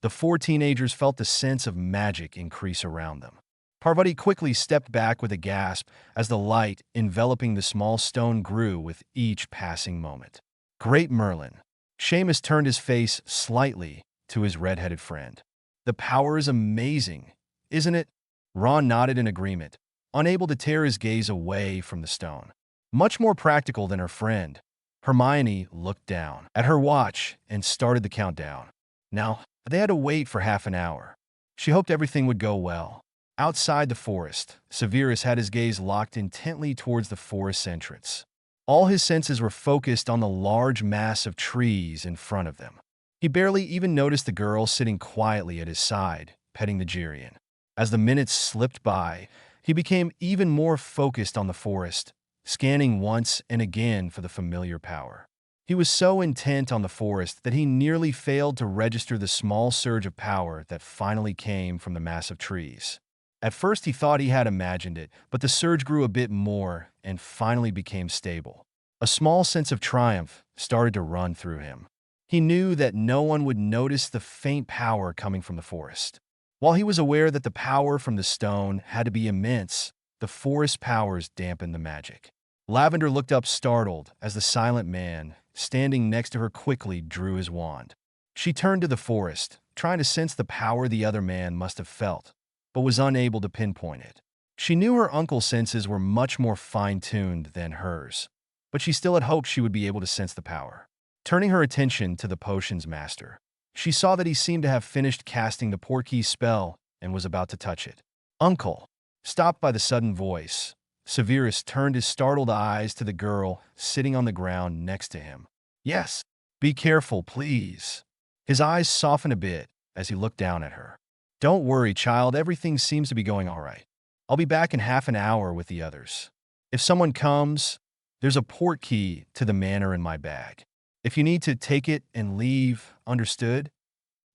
the 4 teenagers felt the sense of magic increase around them. Parvati quickly stepped back with a gasp as the light enveloping the small stone grew with each passing moment. Great Merlin! Seamus turned his face slightly to his red-headed friend. The power is amazing, isn't it? Ron nodded in agreement, unable to tear his gaze away from the stone. Much more practical than her friend, Hermione looked down at her watch and started the countdown. Now, they had to wait for half an hour. She hoped everything would go well. Outside the forest, Severus had his gaze locked intently towards the forest's entrance. All his senses were focused on the large mass of trees in front of them. He barely even noticed the girl sitting quietly at his side, petting the Girion. As the minutes slipped by, he became even more focused on the forest, scanning once and again for the familiar power. He was so intent on the forest that he nearly failed to register the small surge of power that finally came from the massive trees. At first he thought he had imagined it, but the surge grew a bit more and finally became stable. A small sense of triumph started to run through him. He knew that no one would notice the faint power coming from the forest. While he was aware that the power from the stone had to be immense, the forest powers dampened the magic. Lavender looked up startled as the silent man, standing next to her, quickly drew his wand. She turned to the forest, trying to sense the power the other man must have felt, but was unable to pinpoint it. She knew her uncle's senses were much more fine-tuned than hers, but she still had hoped she would be able to sense the power. Turning her attention to the potion's master, she saw that he seemed to have finished casting the Portkey spell and was about to touch it. "Uncle!" Stopped by the sudden voice, Severus turned his startled eyes to the girl sitting on the ground next to him. "Yes, be careful, please." His eyes softened a bit as he looked down at her. "Don't worry, child, everything seems to be going all right. I'll be back in half an hour with the others. If someone comes, there's a portkey to the manor in my bag. If you need to take it and leave, understood?"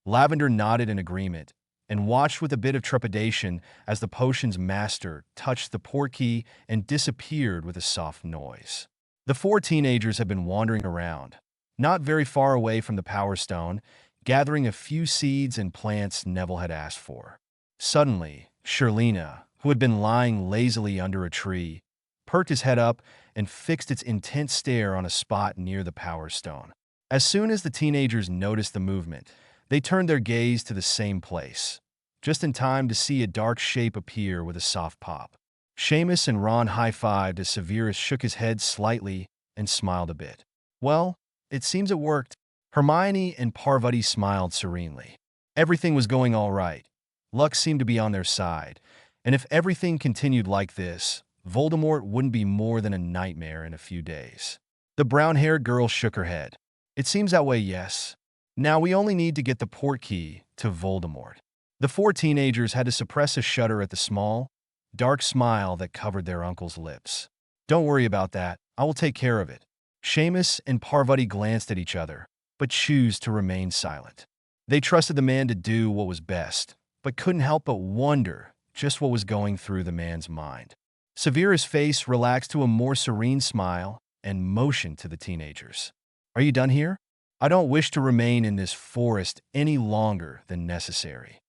Lavender nodded in agreement and watched with a bit of trepidation as the potion's master touched the portkey and disappeared with a soft noise. The 4 teenagers had been wandering around, not very far away from the Power Stone, gathering a few seeds and plants Neville had asked for. Suddenly, Shirlena, who had been lying lazily under a tree, perked his head up and fixed its intense stare on a spot near the Power Stone. As soon as the teenagers noticed the movement, they turned their gaze to the same place, just in time to see a dark shape appear with a soft pop. Seamus and Ron high-fived as Severus shook his head slightly and smiled a bit. "Well, it seems it worked." Hermione and Parvati smiled serenely. Everything was going all right. Luck seemed to be on their side, and if everything continued like this, Voldemort wouldn't be more than a nightmare in a few days. The brown-haired girl shook her head. "It seems that way, yes. Now we only need to get the portkey to Voldemort." The 4 teenagers had to suppress a shudder at the small, dark smile that covered their uncle's lips. "Don't worry about that. I will take care of it." Seamus and Parvati glanced at each other, but chose to remain silent. They trusted the man to do what was best, but couldn't help but wonder just what was going through the man's mind. Severus' face relaxed to a more serene smile and motioned to the teenagers. "Are you done here? I don't wish to remain in this forest any longer than necessary."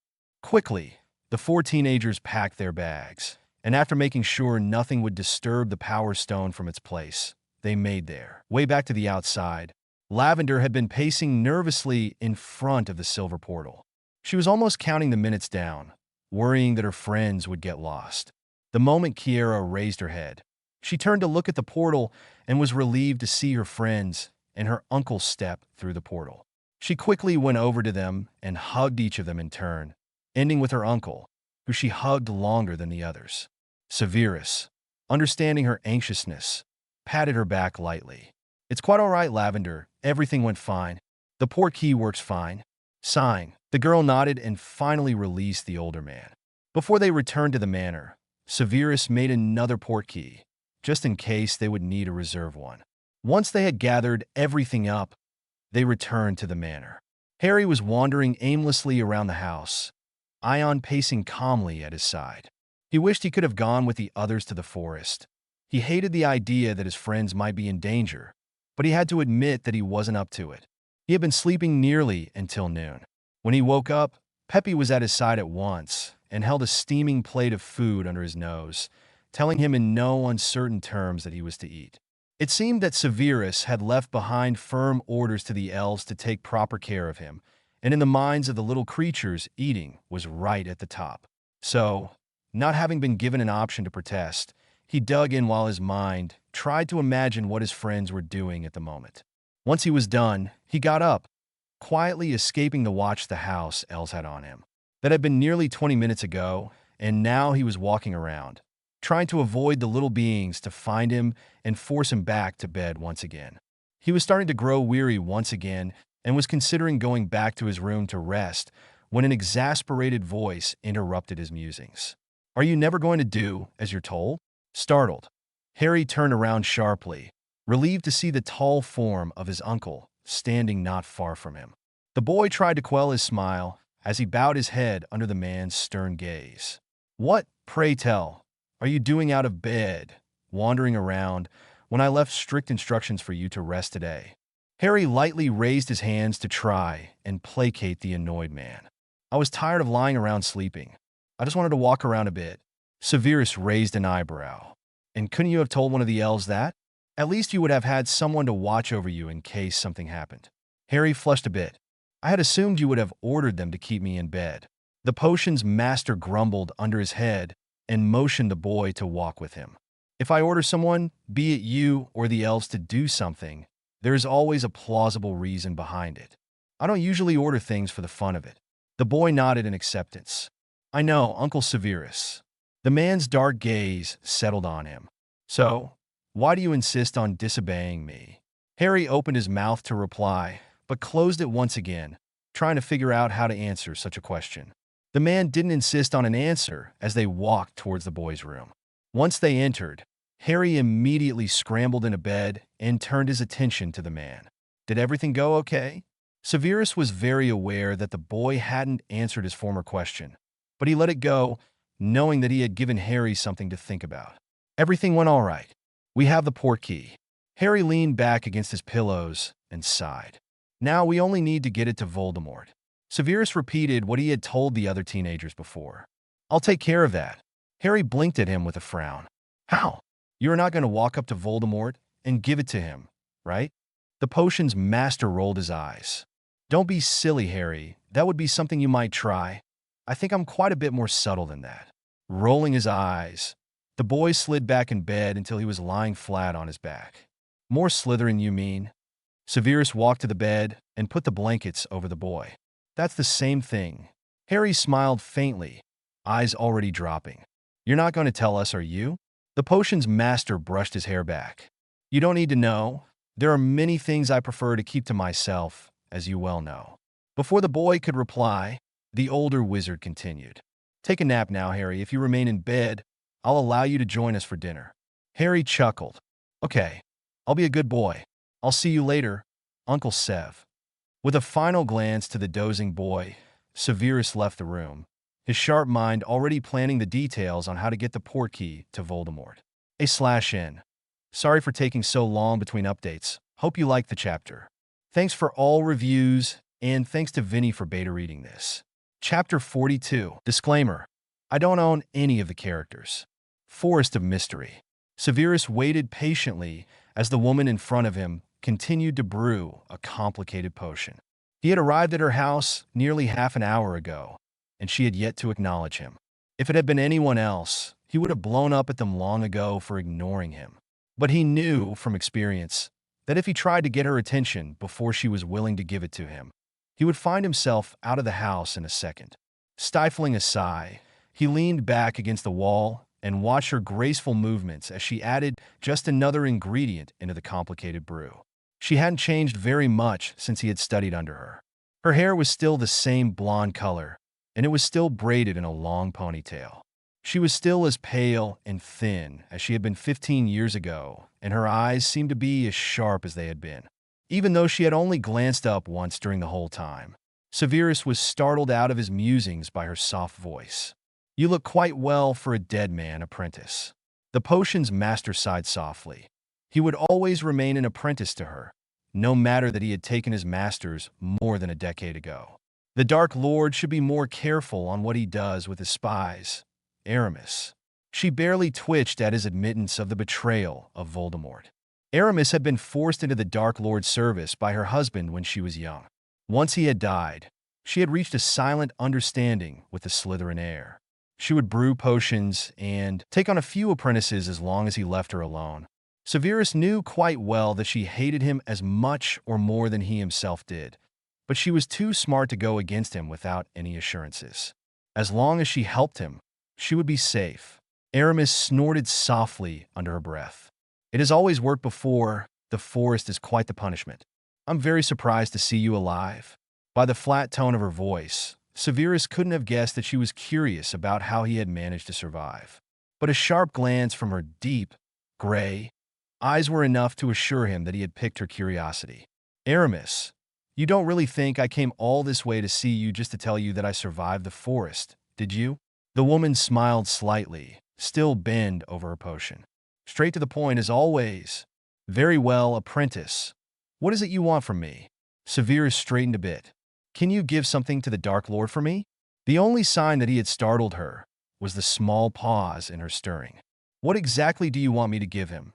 Quickly, the 4 teenagers packed their bags, and after making sure nothing would disturb the Power Stone from its place, they made their way back to the outside. Lavender had been pacing nervously in front of the silver portal. She was almost counting the minutes down, worrying that her friends would get lost. The moment Kiera raised her head, she turned to look at the portal and was relieved to see her friends and her uncle step through the portal. She quickly went over to them and hugged each of them in turn, ending with her uncle, who she hugged longer than the others. "Severus, understanding her anxiousness, patted her back lightly. "It's quite all right, Lavender. Everything went fine. The port key works fine." Sighing, the girl nodded and finally released the older man. Before they returned to the manor, Severus made another port key, just in case they would need a reserve one. Once they had gathered everything up, they returned to the manor. Harry was wandering aimlessly around the house, Ion pacing calmly at his side. He wished he could have gone with the others to the forest. He hated the idea that his friends might be in danger, but he had to admit that he wasn't up to it. He had been sleeping nearly until noon. When he woke up, Peppy was at his side at once and held a steaming plate of food under his nose, telling him in no uncertain terms that he was to eat. It seemed that Severus had left behind firm orders to the elves to take proper care of him, and in the minds of the little creatures, eating was right at the top. So, not having been given an option to protest, he dug in while his mind tried to imagine what his friends were doing at the moment. Once he was done, he got up, quietly escaping the watch the house elves had on him. That had been nearly 20 minutes ago, and now he was walking around, trying to avoid the little beings to find him and force him back to bed once again. He was starting to grow weary once again and was considering going back to his room to rest when an exasperated voice interrupted his musings. "Are you never going to do as you're told?" Startled, Harry turned around sharply, relieved to see the tall form of his uncle standing not far from him. The boy tried to quell his smile as he bowed his head under the man's stern gaze. "What, pray tell, are you doing out of bed, wandering around, when I left strict instructions for you to rest today?" Harry lightly raised his hands to try and placate the annoyed man. "I was tired of lying around sleeping. I just wanted to walk around a bit." Severus raised an eyebrow. "And couldn't you have told one of the elves that? At least you would have had someone to watch over you in case something happened." Harry flushed a bit. "I had assumed you would have ordered them to keep me in bed." The potion's master grumbled under his head and motioned the boy to walk with him. "If I order someone, be it you or the elves, to do something, there is always a plausible reason behind it. I don't usually order things for the fun of it." The boy nodded in acceptance. "I know, Uncle Severus." The man's dark gaze settled on him. "So, why do you insist on disobeying me?" Harry opened his mouth to reply, but closed it once again, trying to figure out how to answer such a question. The man didn't insist on an answer as they walked towards the boy's room. Once they entered, Harry immediately scrambled into bed and turned his attention to the man. "Did everything go okay?" Severus was very aware that the boy hadn't answered his former question, but he let it go, knowing that he had given Harry something to think about. "Everything went all right. We have the port key." Harry leaned back against his pillows and sighed. "Now we only need to get it to Voldemort." Severus repeated what he had told the other teenagers before. "I'll take care of that." Harry blinked at him with a frown. "How? You're not going to walk up to Voldemort and give it to him, right?" The potion's master rolled his eyes. "Don't be silly, Harry. That would be something you might try. I think I'm quite a bit more subtle than that." Rolling his eyes, the boy slid back in bed until he was lying flat on his back. "More Slytherin, you mean?" Severus walked to the bed and put the blankets over the boy. "That's the same thing." Harry smiled faintly, eyes already dropping. "You're not going to tell us, are you?" The potion's master brushed his hair back. "You don't need to know. There are many things I prefer to keep to myself, as you well know." Before the boy could reply, the older wizard continued. "Take a nap now, Harry. If you remain in bed, I'll allow you to join us for dinner." Harry chuckled. "Okay, I'll be a good boy. I'll see you later, Uncle Sev." With a final glance to the dozing boy, Severus left the room, his sharp mind already planning the details on how to get the port key to Voldemort. /N. Sorry for taking so long between updates. Hope you liked the chapter. Thanks for all reviews, and thanks to Vinny for beta reading this. Chapter 42. Disclaimer: I don't own any of the characters. Forest of Mystery. Severus waited patiently as the woman in front of him continued to brew a complicated potion. He had arrived at her house nearly half an hour ago, and she had yet to acknowledge him. If it had been anyone else, he would have blown up at them long ago for ignoring him. But he knew from experience that if he tried to get her attention before she was willing to give it to him, he would find himself out of the house in a second. Stifling a sigh, he leaned back against the wall and watched her graceful movements as she added just another ingredient into the complicated brew. She hadn't changed very much since he had studied under her. Her hair was still the same blonde color, and it was still braided in a long ponytail. She was still as pale and thin as she had been 15 years ago, and her eyes seemed to be as sharp as they had been, even though she had only glanced up once during the whole time. Severus was startled out of his musings by her soft voice. "You look quite well for a dead man, apprentice." The potion's master sighed softly. He would always remain an apprentice to her, no matter that he had taken his master's more than a decade ago. The Dark Lord should be more careful on what he does with his spies. Aramis. She barely twitched at his admittance of the betrayal of Voldemort. Aramis had been forced into the Dark Lord's service by her husband when she was young. Once he had died, she had reached a silent understanding with the Slytherin heir. She would brew potions and take on a few apprentices as long as he left her alone. Severus knew quite well that she hated him as much or more than he himself did, but she was too smart to go against him without any assurances. As long as she helped him, she would be safe. Aramis snorted softly under her breath. "It has always worked before. The forest is quite the punishment. I'm very surprised to see you alive." By the flat tone of her voice, Severus couldn't have guessed that she was curious about how he had managed to survive. But a sharp glance from her deep, gray eyes were enough to assure him that he had piqued her curiosity. "Aramis, you don't really think I came all this way to see you just to tell you that I survived the forest, did you?" The woman smiled slightly, still bent over her potion. "Straight to the point as always." "Very well, apprentice. What is it you want from me?" Severus straightened a bit. "Can you give something to the Dark Lord for me?" The only sign that he had startled her was the small pause in her stirring. "What exactly do you want me to give him?"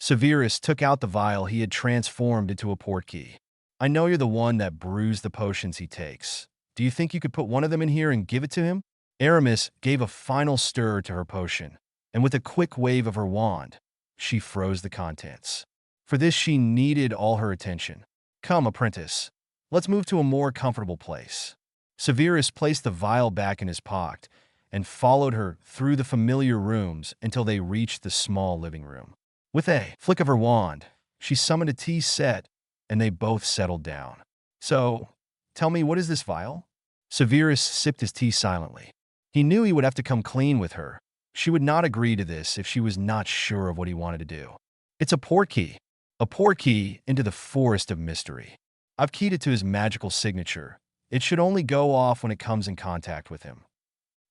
Severus took out the vial he had transformed into a portkey. "I know you're the one that brews the potions he takes. Do you think you could put one of them in here and give it to him?" Aramis gave a final stir to her potion, and with a quick wave of her wand, she froze the contents. For this she needed all her attention. "Come, apprentice. Let's move to a more comfortable place." Severus placed the vial back in his pocket and followed her through the familiar rooms until they reached the small living room. With a flick of her wand, she summoned a tea set, and they both settled down. "So, tell me, what is this vial?" Severus sipped his tea silently. He knew he would have to come clean with her. She would not agree to this if she was not sure of what he wanted to do. "It's a portkey. A portkey into the forest of mystery. I've keyed it to his magical signature. It should only go off when it comes in contact with him."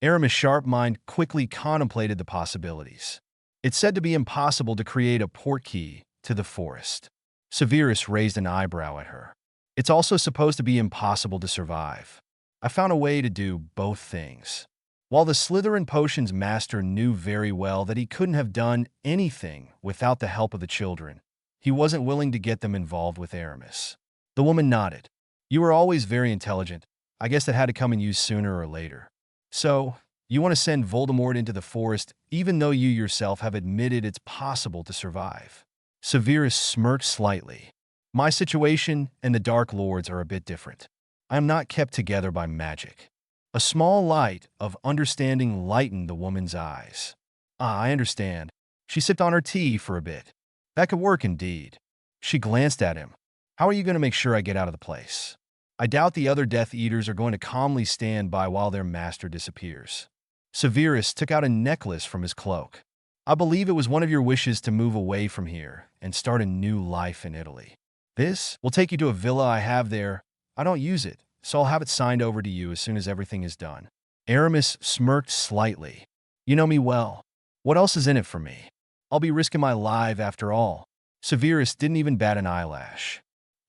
Aramis' sharp mind quickly contemplated the possibilities. It's said to be impossible to create a portkey to the forest. Severus raised an eyebrow at her. "It's also supposed to be impossible to survive. I found a way to do both things." While the Slytherin potions master knew very well that he couldn't have done anything without the help of the children, he wasn't willing to get them involved with Aramis. The woman nodded. "You were always very intelligent. I guess that had to come in use sooner or later. So, you want to send Voldemort into the forest even though you yourself have admitted it's possible to survive." Severus smirked slightly. "My situation and the Dark Lord's are a bit different. I am not kept together by magic." A small light of understanding lightened the woman's eyes. "Ah, I understand." She sipped on her tea for a bit. "That could work indeed." She glanced at him. "How are you going to make sure I get out of the place?" "I doubt the other Death Eaters are going to calmly stand by while their master disappears." Severus took out a necklace from his cloak. "I believe it was one of your wishes to move away from here and start a new life in Italy. This will take you to a villa I have there. I don't use it, so I'll have it signed over to you as soon as everything is done." Aramis smirked slightly. "You know me well. What else is in it for me? I'll be risking my life after all." Severus didn't even bat an eyelash.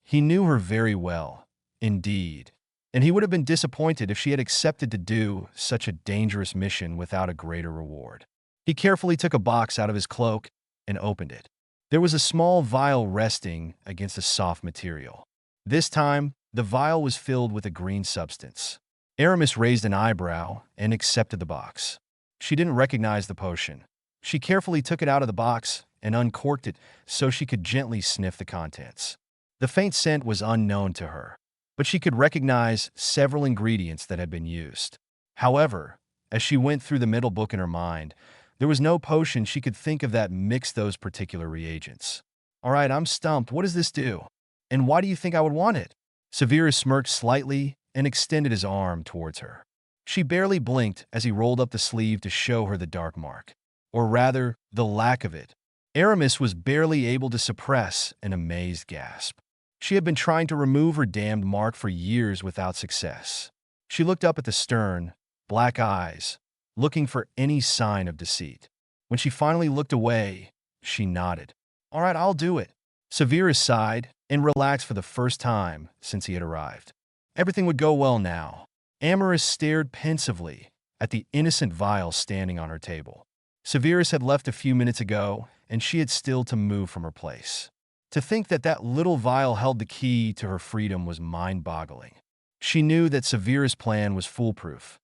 He knew her very well, indeed, and he would have been disappointed if she had accepted to do such a dangerous mission without a greater reward. He carefully took a box out of his cloak and opened it. There was a small vial resting against a soft material. This time, the vial was filled with a green substance. Aramis raised an eyebrow and accepted the box. She didn't recognize the potion. She carefully took it out of the box and uncorked it so she could gently sniff the contents. The faint scent was unknown to her, but she could recognize several ingredients that had been used. However, as she went through the middle book in her mind, There was no potion she could think of that mixed those particular reagents. All right, I'm stumped. What does this do? And why do you think I would want it? Severus smirked slightly and extended his arm towards her. She barely blinked as he rolled up the sleeve to show her the dark mark. Or rather, the lack of it. Aramis was barely able to suppress an amazed gasp. She had been trying to remove her damned mark for years without success. She looked up at the stern, black eyes, looking for any sign of deceit. When she finally looked away, she nodded. All right, I'll do it. Severus sighed and relaxed for the first time since he had arrived. Everything would go well now. Amaris stared pensively at the innocent vial standing on her table. Severus had left a few minutes ago, and she had still to move from her place. To think that that little vial held the key to her freedom was mind-boggling. She knew that Severus' plan was foolproof.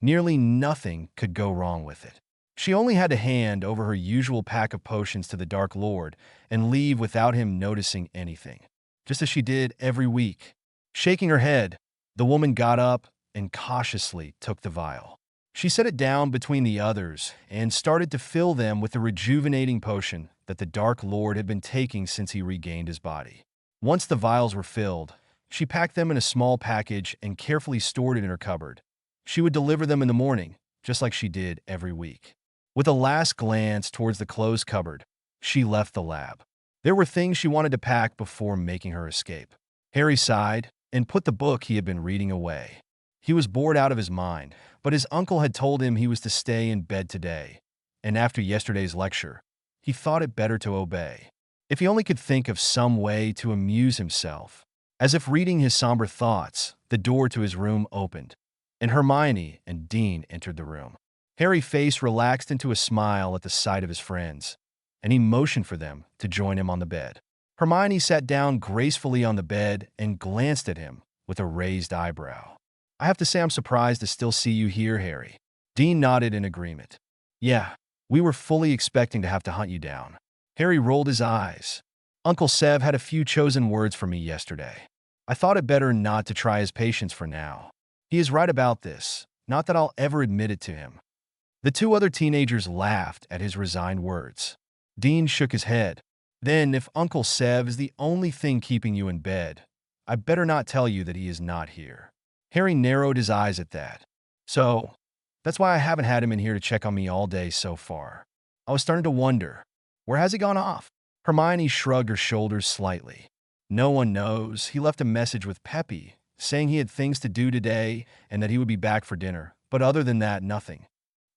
Nearly nothing could go wrong with it. She only had to hand over her usual pack of potions to the Dark Lord and leave without him noticing anything, just as she did every week. Shaking her head, the woman got up and cautiously took the vial. She set it down between the others and started to fill them with the rejuvenating potion that the Dark Lord had been taking since he regained his body. Once the vials were filled, she packed them in a small package and carefully stored it in her cupboard. She would deliver them in the morning, just like she did every week. With a last glance towards the closed cupboard, she left the lab. There were things she wanted to pack before making her escape. Harry sighed and put the book he had been reading away. He was bored out of his mind, but his uncle had told him he was to stay in bed today, and after yesterday's lecture, he thought it better to obey. If he only could think of some way to amuse himself. As if reading his somber thoughts, the door to his room opened, and Hermione and Dean entered the room. Harry's face relaxed into a smile at the sight of his friends, and he motioned for them to join him on the bed. Hermione sat down gracefully on the bed and glanced at him with a raised eyebrow. I have to say I'm surprised to still see you here, Harry. Dean nodded in agreement. Yeah, we were fully expecting to have to hunt you down. Harry rolled his eyes. Uncle Sev had a few chosen words for me yesterday. I thought it better not to try his patience for now. He is right about this, not that I'll ever admit it to him. The two other teenagers laughed at his resigned words. Dean shook his head. Then, if Uncle Sev is the only thing keeping you in bed, I better not tell you that he is not here. Harry narrowed his eyes at that. So, that's why I haven't had him in here to check on me all day so far. I was starting to wonder, where has he gone off? Hermione shrugged her shoulders slightly. No one knows. He left a message with Peppy, saying he had things to do today and that he would be back for dinner. But other than that, nothing.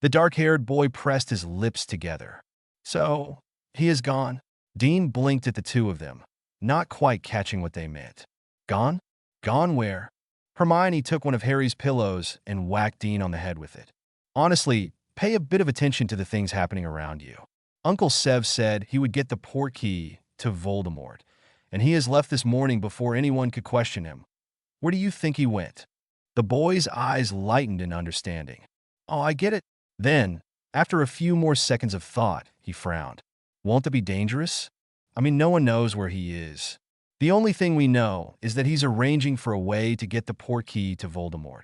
The dark-haired boy pressed his lips together. So, he is gone? Dean blinked at the two of them, not quite catching what they meant. Gone? Gone where? Hermione took one of Harry's pillows and whacked Dean on the head with it. Honestly, pay a bit of attention to the things happening around you. Uncle Sev said he would get the port key to Voldemort, and he has left this morning before anyone could question him. Where do you think he went? The boy's eyes lightened in understanding. Oh, I get it. Then, after a few more seconds of thought, he frowned. Won't that be dangerous? I mean, no one knows where he is. The only thing we know is that he's arranging for a way to get the port key to Voldemort.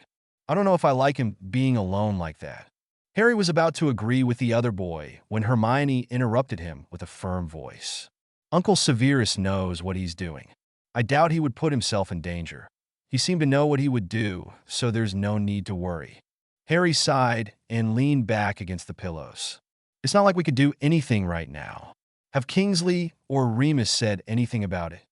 I don't know if I like him being alone like that. Harry was about to agree with the other boy when Hermione interrupted him with a firm voice. Uncle Severus knows what he's doing. I doubt he would put himself in danger. He seemed to know what he would do, so there's no need to worry. Harry sighed and leaned back against the pillows. It's not like we could do anything right now. Have Kingsley or Remus said anything about it?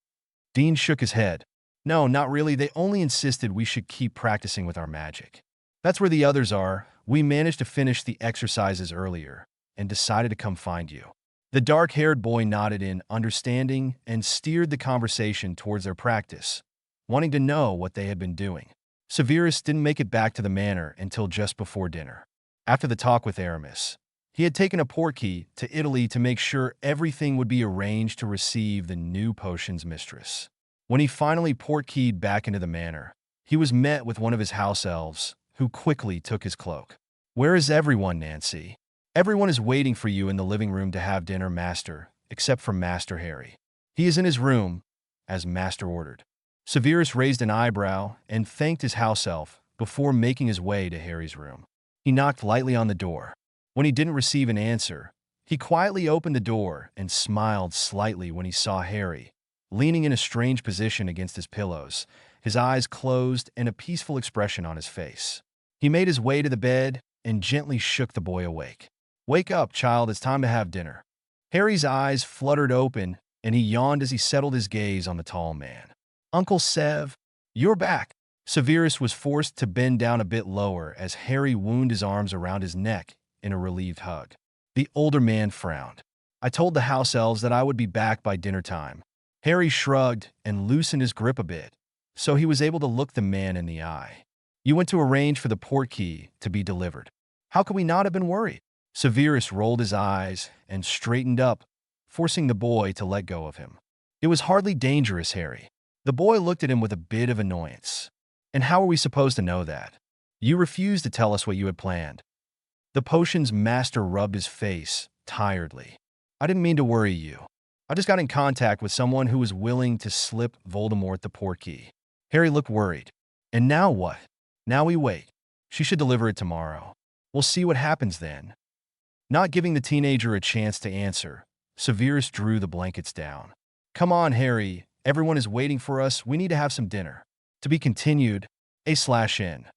Dean shook his head. No, not really. They only insisted we should keep practicing with our magic. That's where the others are. We managed to finish the exercises earlier and decided to come find you. The dark-haired boy nodded in understanding and steered the conversation towards their practice, wanting to know what they had been doing. Severus didn't make it back to the manor until just before dinner. After the talk with Aramis, he had taken a portkey to Italy to make sure everything would be arranged to receive the new potion's mistress. When he finally portkeyed back into the manor, he was met with one of his house elves, who quickly took his cloak. Where is everyone, Nancy? Everyone is waiting for you in the living room to have dinner, Master, except for Master Harry. He is in his room, as Master ordered. Severus raised an eyebrow and thanked his house elf before making his way to Harry's room. He knocked lightly on the door. When he didn't receive an answer, he quietly opened the door and smiled slightly when he saw Harry, leaning in a strange position against his pillows, his eyes closed and a peaceful expression on his face. He made his way to the bed and gently shook the boy awake. "Wake up, child, it's time to have dinner." Harry's eyes fluttered open, and he yawned as he settled his gaze on the tall man. "Uncle Sev, you're back." Severus was forced to bend down a bit lower as Harry wound his arms around his neck in a relieved hug. The older man frowned. "I told the house elves that I would be back by dinner time." Harry shrugged and loosened his grip a bit, so he was able to look the man in the eye. "You went to arrange for the portkey to be delivered. How could we not have been worried?" Severus rolled his eyes and straightened up, forcing the boy to let go of him. "It was hardly dangerous, Harry." The boy looked at him with a bit of annoyance. "And how are we supposed to know that? You refused to tell us what you had planned." The potion's master rubbed his face tiredly. "I didn't mean to worry you. I just got in contact with someone who was willing to slip Voldemort the portkey." Harry looked worried. "And now what?" "Now we wait. She should deliver it tomorrow. We'll see what happens then." Not giving the teenager a chance to answer, Severus drew the blankets down. "Come on, Harry. Everyone is waiting for us. We need to have some dinner." To be continued, A/N.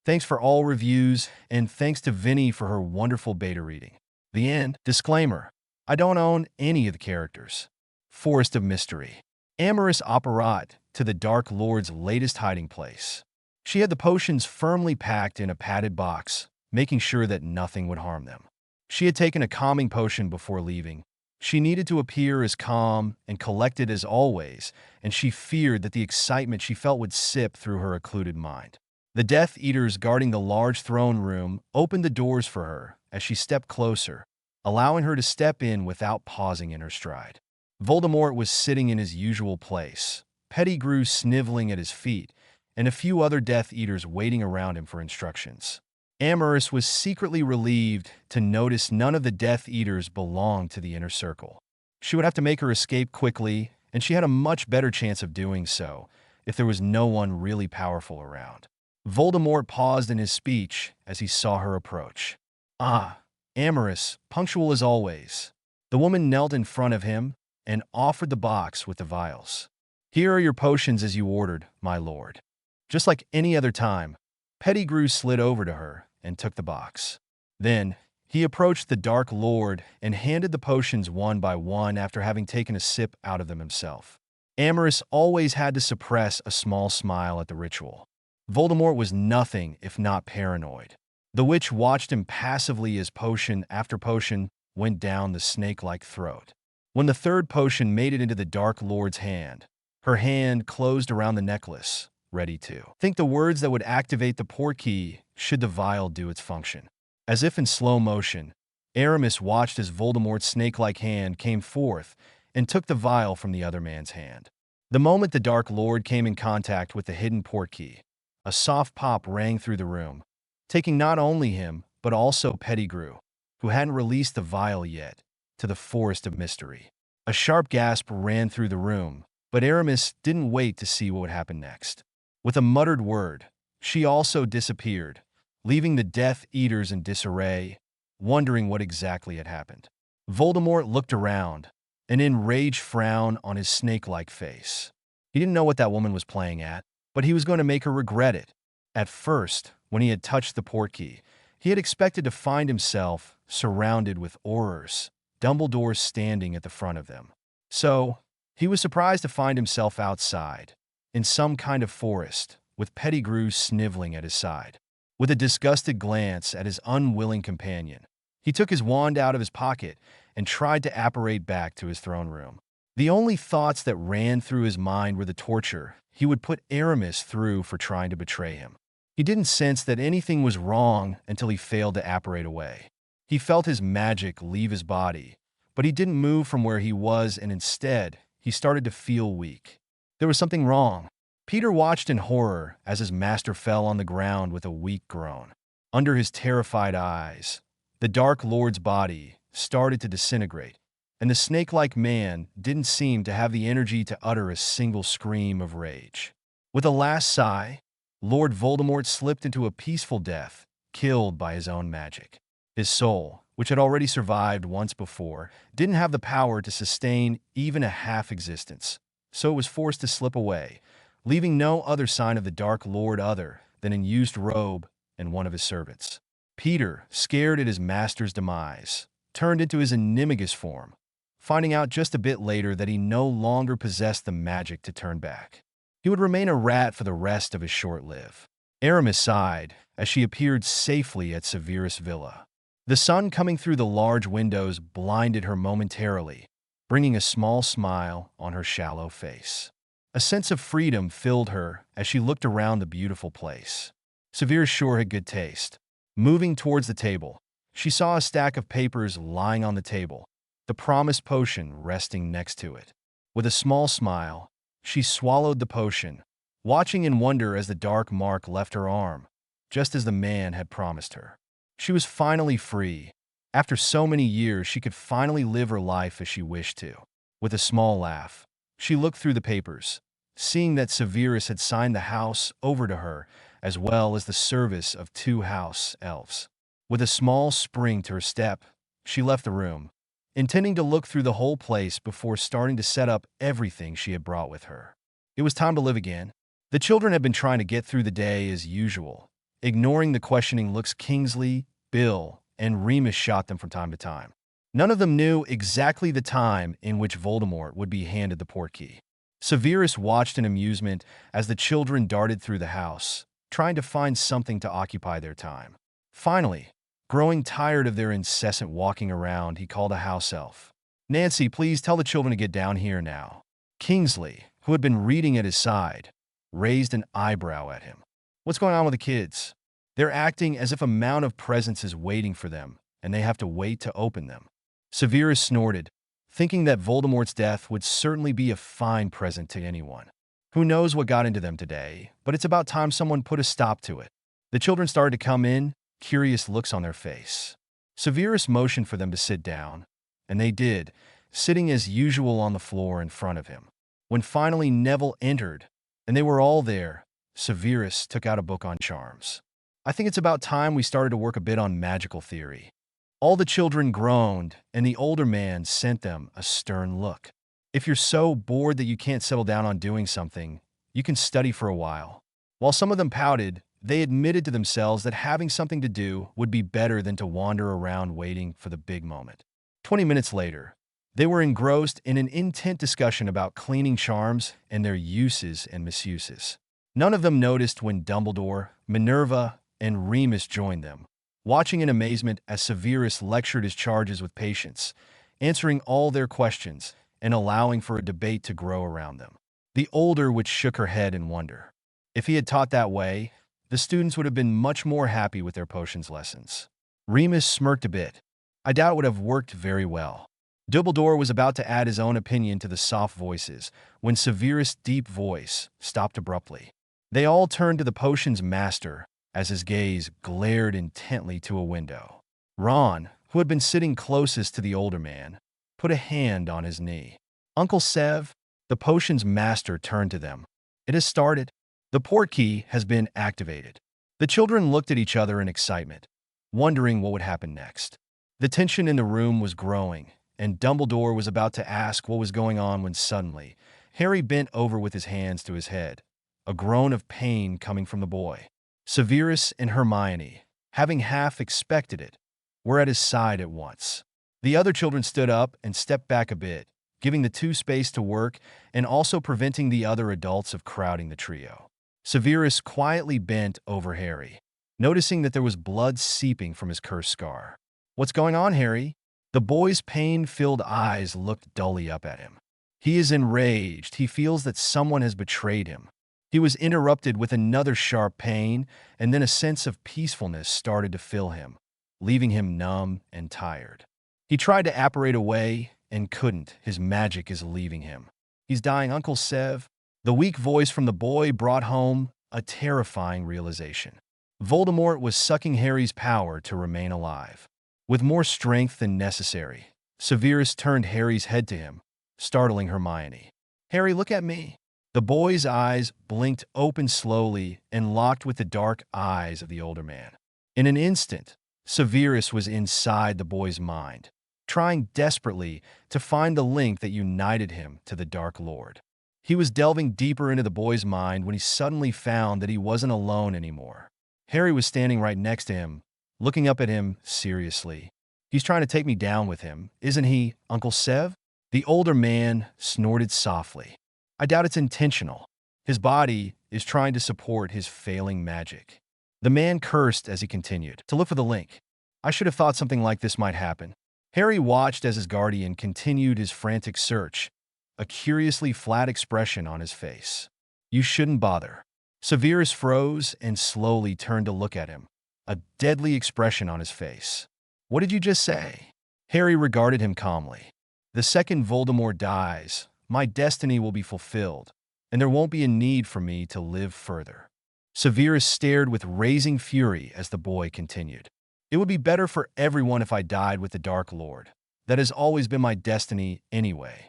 Thanks for all reviews, and thanks to Vinny for her wonderful beta reading. The end. Disclaimer: I don't own any of the characters. Forest of Mystery. Amorous Operat to the Dark Lord's latest hiding place. She had the potions firmly packed in a padded box, making sure that nothing would harm them. She had taken a calming potion before leaving. She needed to appear as calm and collected as always, and she feared that the excitement she felt would sip through her occluded mind. The Death Eaters guarding the large throne room opened the doors for her as she stepped closer, allowing her to step in without pausing in her stride. Voldemort was sitting in his usual place, Pettigrew sniveling at his feet, and a few other Death Eaters waiting around him for instructions. Amorous was secretly relieved to notice none of the Death Eaters belonged to the inner circle. She would have to make her escape quickly, and she had a much better chance of doing so if there was no one really powerful around. Voldemort paused in his speech as he saw her approach. "Ah, Amorous, punctual as always." The woman knelt in front of him and offered the box with the vials. "Here are your potions as you ordered, my lord." Just like any other time, Pettigrew slid over to her and took the box. Then, he approached the Dark Lord and handed the potions one by one after having taken a sip out of them himself. Amorous always had to suppress a small smile at the ritual. Voldemort was nothing if not paranoid. The witch watched him passively as potion after potion went down the snake-like throat. When the third potion made it into the Dark Lord's hand, her hand closed around the necklace, ready to think the words that would activate the portkey should the vial do its function. As if in slow motion, Aramis watched as Voldemort's snake-like hand came forth and took the vial from the other man's hand. The moment the Dark Lord came in contact with the hidden portkey, a soft pop rang through the room, taking not only him, but also Pettigrew, who hadn't released the vial yet, to the Forest of Mystery. A sharp gasp ran through the room, but Aramis didn't wait to see what would happen next. With a muttered word, she also disappeared, leaving the Death Eaters in disarray, wondering what exactly had happened. Voldemort looked around, an enraged frown on his snake-like face. He didn't know what that woman was playing at, but he was going to make her regret it. At first, when he had touched the portkey, he had expected to find himself surrounded with Aurors, Dumbledore standing at the front of them. So, he was surprised to find himself outside, in some kind of forest, with Pettigrew sniveling at his side. With a disgusted glance at his unwilling companion, he took his wand out of his pocket and tried to apparate back to his throne room. The only thoughts that ran through his mind were the torture he would put Aramis through for trying to betray him. He didn't sense that anything was wrong until he failed to apparate away. He felt his magic leave his body, but he didn't move from where he was, and instead, he started to feel weak. There was something wrong. Peter watched in horror as his master fell on the ground with a weak groan. Under his terrified eyes, the Dark Lord's body started to disintegrate, and the snake-like man didn't seem to have the energy to utter a single scream of rage. With a last sigh, Lord Voldemort slipped into a peaceful death, killed by his own magic. His soul, which had already survived once before, didn't have the power to sustain even a half existence, so it was forced to slip away, leaving no other sign of the Dark Lord other than an used robe and one of his servants. Peter, scared at his master's demise, turned into his animagus form, finding out just a bit later that he no longer possessed the magic to turn back. He would remain a rat for the rest of his short life. Aramis sighed as she appeared safely at Severus' villa. The sun coming through the large windows blinded her momentarily, bringing a small smile on her shallow face. A sense of freedom filled her as she looked around the beautiful place. Severus sure had good taste. Moving towards the table, she saw a stack of papers lying on the table, the promised potion resting next to it. With a small smile, she swallowed the potion, watching in wonder as the dark mark left her arm, just as the man had promised her. She was finally free. After so many years, she could finally live her life as she wished to. With a small laugh, she looked through the papers, seeing that Severus had signed the house over to her, as well as the service of 2 house elves. With a small spring to her step, she left the room, intending to look through the whole place before starting to set up everything she had brought with her. It was time to live again. The children had been trying to get through the day as usual, ignoring the questioning looks Kingsley, Bill, and Remus shot them from time to time. None of them knew exactly the time in which Voldemort would be handed the portkey. Severus watched in amusement as the children darted through the house, trying to find something to occupy their time. Finally, growing tired of their incessant walking around, he called a house elf. "Nancy, please tell the children to get down here now." Kingsley, who had been reading at his side, raised an eyebrow at him. "What's going on with the kids? They're acting as if a mound of presents is waiting for them, and they have to wait to open them." Severus snorted, thinking that Voldemort's death would certainly be a fine present to anyone. Who knows what got into them today, but it's about time someone put a stop to it. The children started to come in, curious looks on their face. Severus motioned for them to sit down, and they did, sitting as usual on the floor in front of him. When finally Neville entered, and they were all there, Severus took out a book on charms. "I think it's about time we started to work a bit on magical theory." All the children groaned, and the older man sent them a stern look. "If you're so bored that you can't settle down on doing something, you can study for a while." While some of them pouted, they admitted to themselves that having something to do would be better than to wander around waiting for the big moment. 20 minutes later, they were engrossed in an intense discussion about cleaning charms and their uses and misuses. None of them noticed when Dumbledore, Minerva, and Remus joined them, watching in amazement as Severus lectured his charges with patience, answering all their questions and allowing for a debate to grow around them. The older witch shook her head in wonder. If he had taught that way, the students would have been much more happy with their potions lessons. Remus smirked a bit. "I doubt it would have worked very well." Dumbledore was about to add his own opinion to the soft voices when Severus' deep voice stopped abruptly. They all turned to the potions master as his gaze glared intently to a window. Ron, who had been sitting closest to the older man, put a hand on his knee. "Uncle Sev," the potions master turned to them. "It has started. The portkey has been activated." The children looked at each other in excitement, wondering what would happen next. The tension in the room was growing, and Dumbledore was about to ask what was going on when suddenly, Harry bent over with his hands to his head, a groan of pain coming from the boy. Severus and Hermione, having half expected it, were at his side at once. The other children stood up and stepped back a bit, giving the two space to work and also preventing the other adults of crowding the trio. Severus quietly bent over Harry, noticing that there was blood seeping from his cursed scar. "What's going on, Harry?" The boy's pain-filled eyes looked dully up at him. He is enraged. He feels that someone has betrayed him. He was interrupted with another sharp pain, and then a sense of peacefulness started to fill him, leaving him numb and tired. He tried to apparate away and couldn't. His magic is leaving him. "He's dying, Uncle Sev." The weak voice from the boy brought home a terrifying realization. Voldemort was sucking Harry's power to remain alive. With more strength than necessary, Severus turned Harry's head to him, startling Hermione. "Harry, look at me." The boy's eyes blinked open slowly and locked with the dark eyes of the older man. In an instant, Severus was inside the boy's mind, trying desperately to find the link that united him to the Dark Lord. He was delving deeper into the boy's mind when he suddenly found that he wasn't alone anymore. Harry was standing right next to him, looking up at him seriously. "He's trying to take me down with him, isn't he, Uncle Sev?" The older man snorted softly. "I doubt it's intentional. His body is trying to support his failing magic." The man cursed as he continued to look for the link. "I should have thought something like this might happen." Harry watched as his guardian continued his frantic search, a curiously flat expression on his face. "You shouldn't bother." Severus froze and slowly turned to look at him, a deadly expression on his face. "What did you just say?" Harry regarded him calmly. "The second Voldemort dies, my destiny will be fulfilled, and there won't be a need for me to live further." Severus stared with raising fury as the boy continued. "It would be better for everyone if I died with the Dark Lord. That has always been my destiny anyway."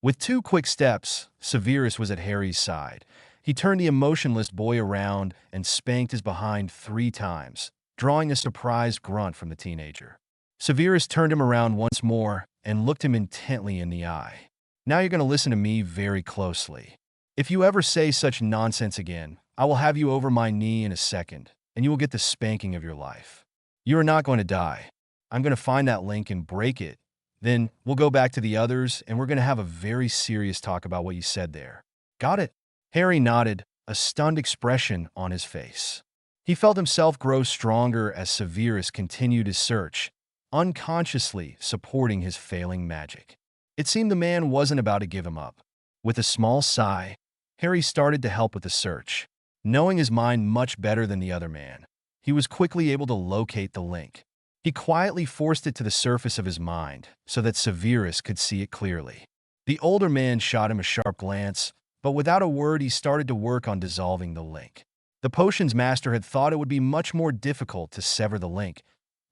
With 2 quick steps, Severus was at Harry's side. He turned the emotionless boy around and spanked his behind 3 times, drawing a surprised grunt from the teenager. Severus turned him around once more and looked him intently in the eye. "Now you're going to listen to me very closely. If you ever say such nonsense again, I will have you over my knee in a second, and you will get the spanking of your life. You are not going to die. I'm going to find that link and break it. Then we'll go back to the others, and we're going to have a very serious talk about what you said there. Got it?" Harry nodded, a stunned expression on his face. He felt himself grow stronger as Severus continued his search, unconsciously supporting his failing magic. It seemed the man wasn't about to give him up. With a small sigh, Harry started to help with the search. Knowing his mind much better than the other man, he was quickly able to locate the link. He quietly forced it to the surface of his mind so that Severus could see it clearly. The older man shot him a sharp glance, but without a word he started to work on dissolving the link. The potions master had thought it would be much more difficult to sever the link,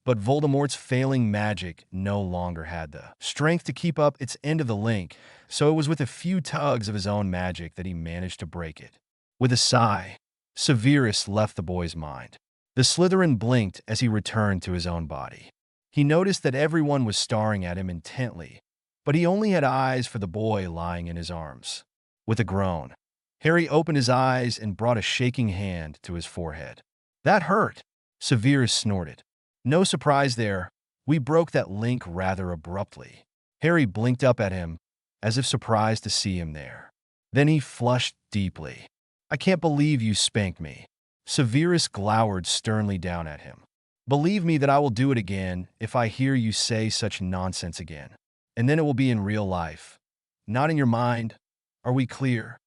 but Voldemort's failing magic no longer had the strength to keep up its end of the link, so it was with a few tugs of his own magic that he managed to break it. With a sigh, Severus left the boy's mind. The Slytherin blinked as he returned to his own body. He noticed that everyone was staring at him intently, but he only had eyes for the boy lying in his arms. With a groan, Harry opened his eyes and brought a shaking hand to his forehead. "That hurt," Severus snorted. "No surprise there. We broke that link rather abruptly." Harry blinked up at him, as if surprised to see him there. Then he flushed deeply. "I can't believe you spanked me." Severus glowered sternly down at him. "Believe me that I will do it again if I hear you say such nonsense again. And then it will be in real life, not in your mind. Are we clear?"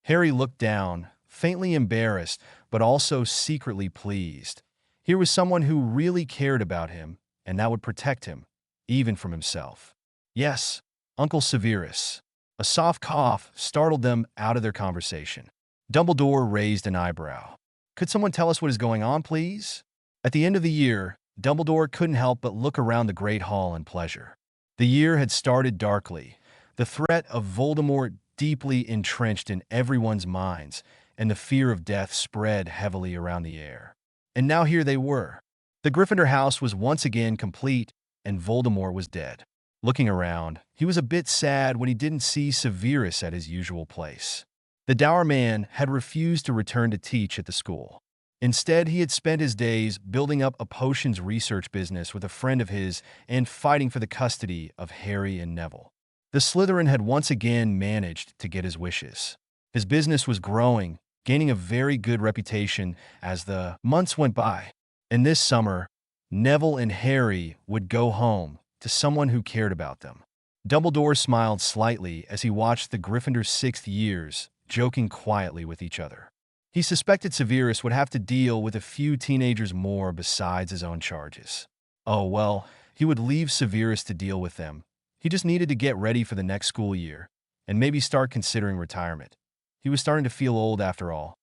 Harry looked down, faintly embarrassed, but also secretly pleased. Here was someone who really cared about him, and that would protect him, even from himself. "Yes, Uncle Severus." A soft cough startled them out of their conversation. Dumbledore raised an eyebrow. "Could someone tell us what is going on, please?" At the end of the year, Dumbledore couldn't help but look around the Great Hall in pleasure. The year had started darkly, the threat of Voldemort deeply entrenched in everyone's minds, and the fear of death spread heavily around the air. And now here they were. The Gryffindor house was once again complete, and Voldemort was dead. Looking around, he was a bit sad when he didn't see Severus at his usual place. The dour man had refused to return to teach at the school. Instead, he had spent his days building up a potions research business with a friend of his and fighting for the custody of Harry and Neville. The Slytherin had once again managed to get his wishes. His business was growing, gaining a very good reputation as the months went by. And this summer, Neville and Harry would go home to someone who cared about them. Dumbledore smiled slightly as he watched the Gryffindor's 6th years joking quietly with each other. He suspected Severus would have to deal with a few teenagers more besides his own charges. Oh, well, he would leave Severus to deal with them. He just needed to get ready for the next school year and maybe start considering retirement. He was starting to feel old after all.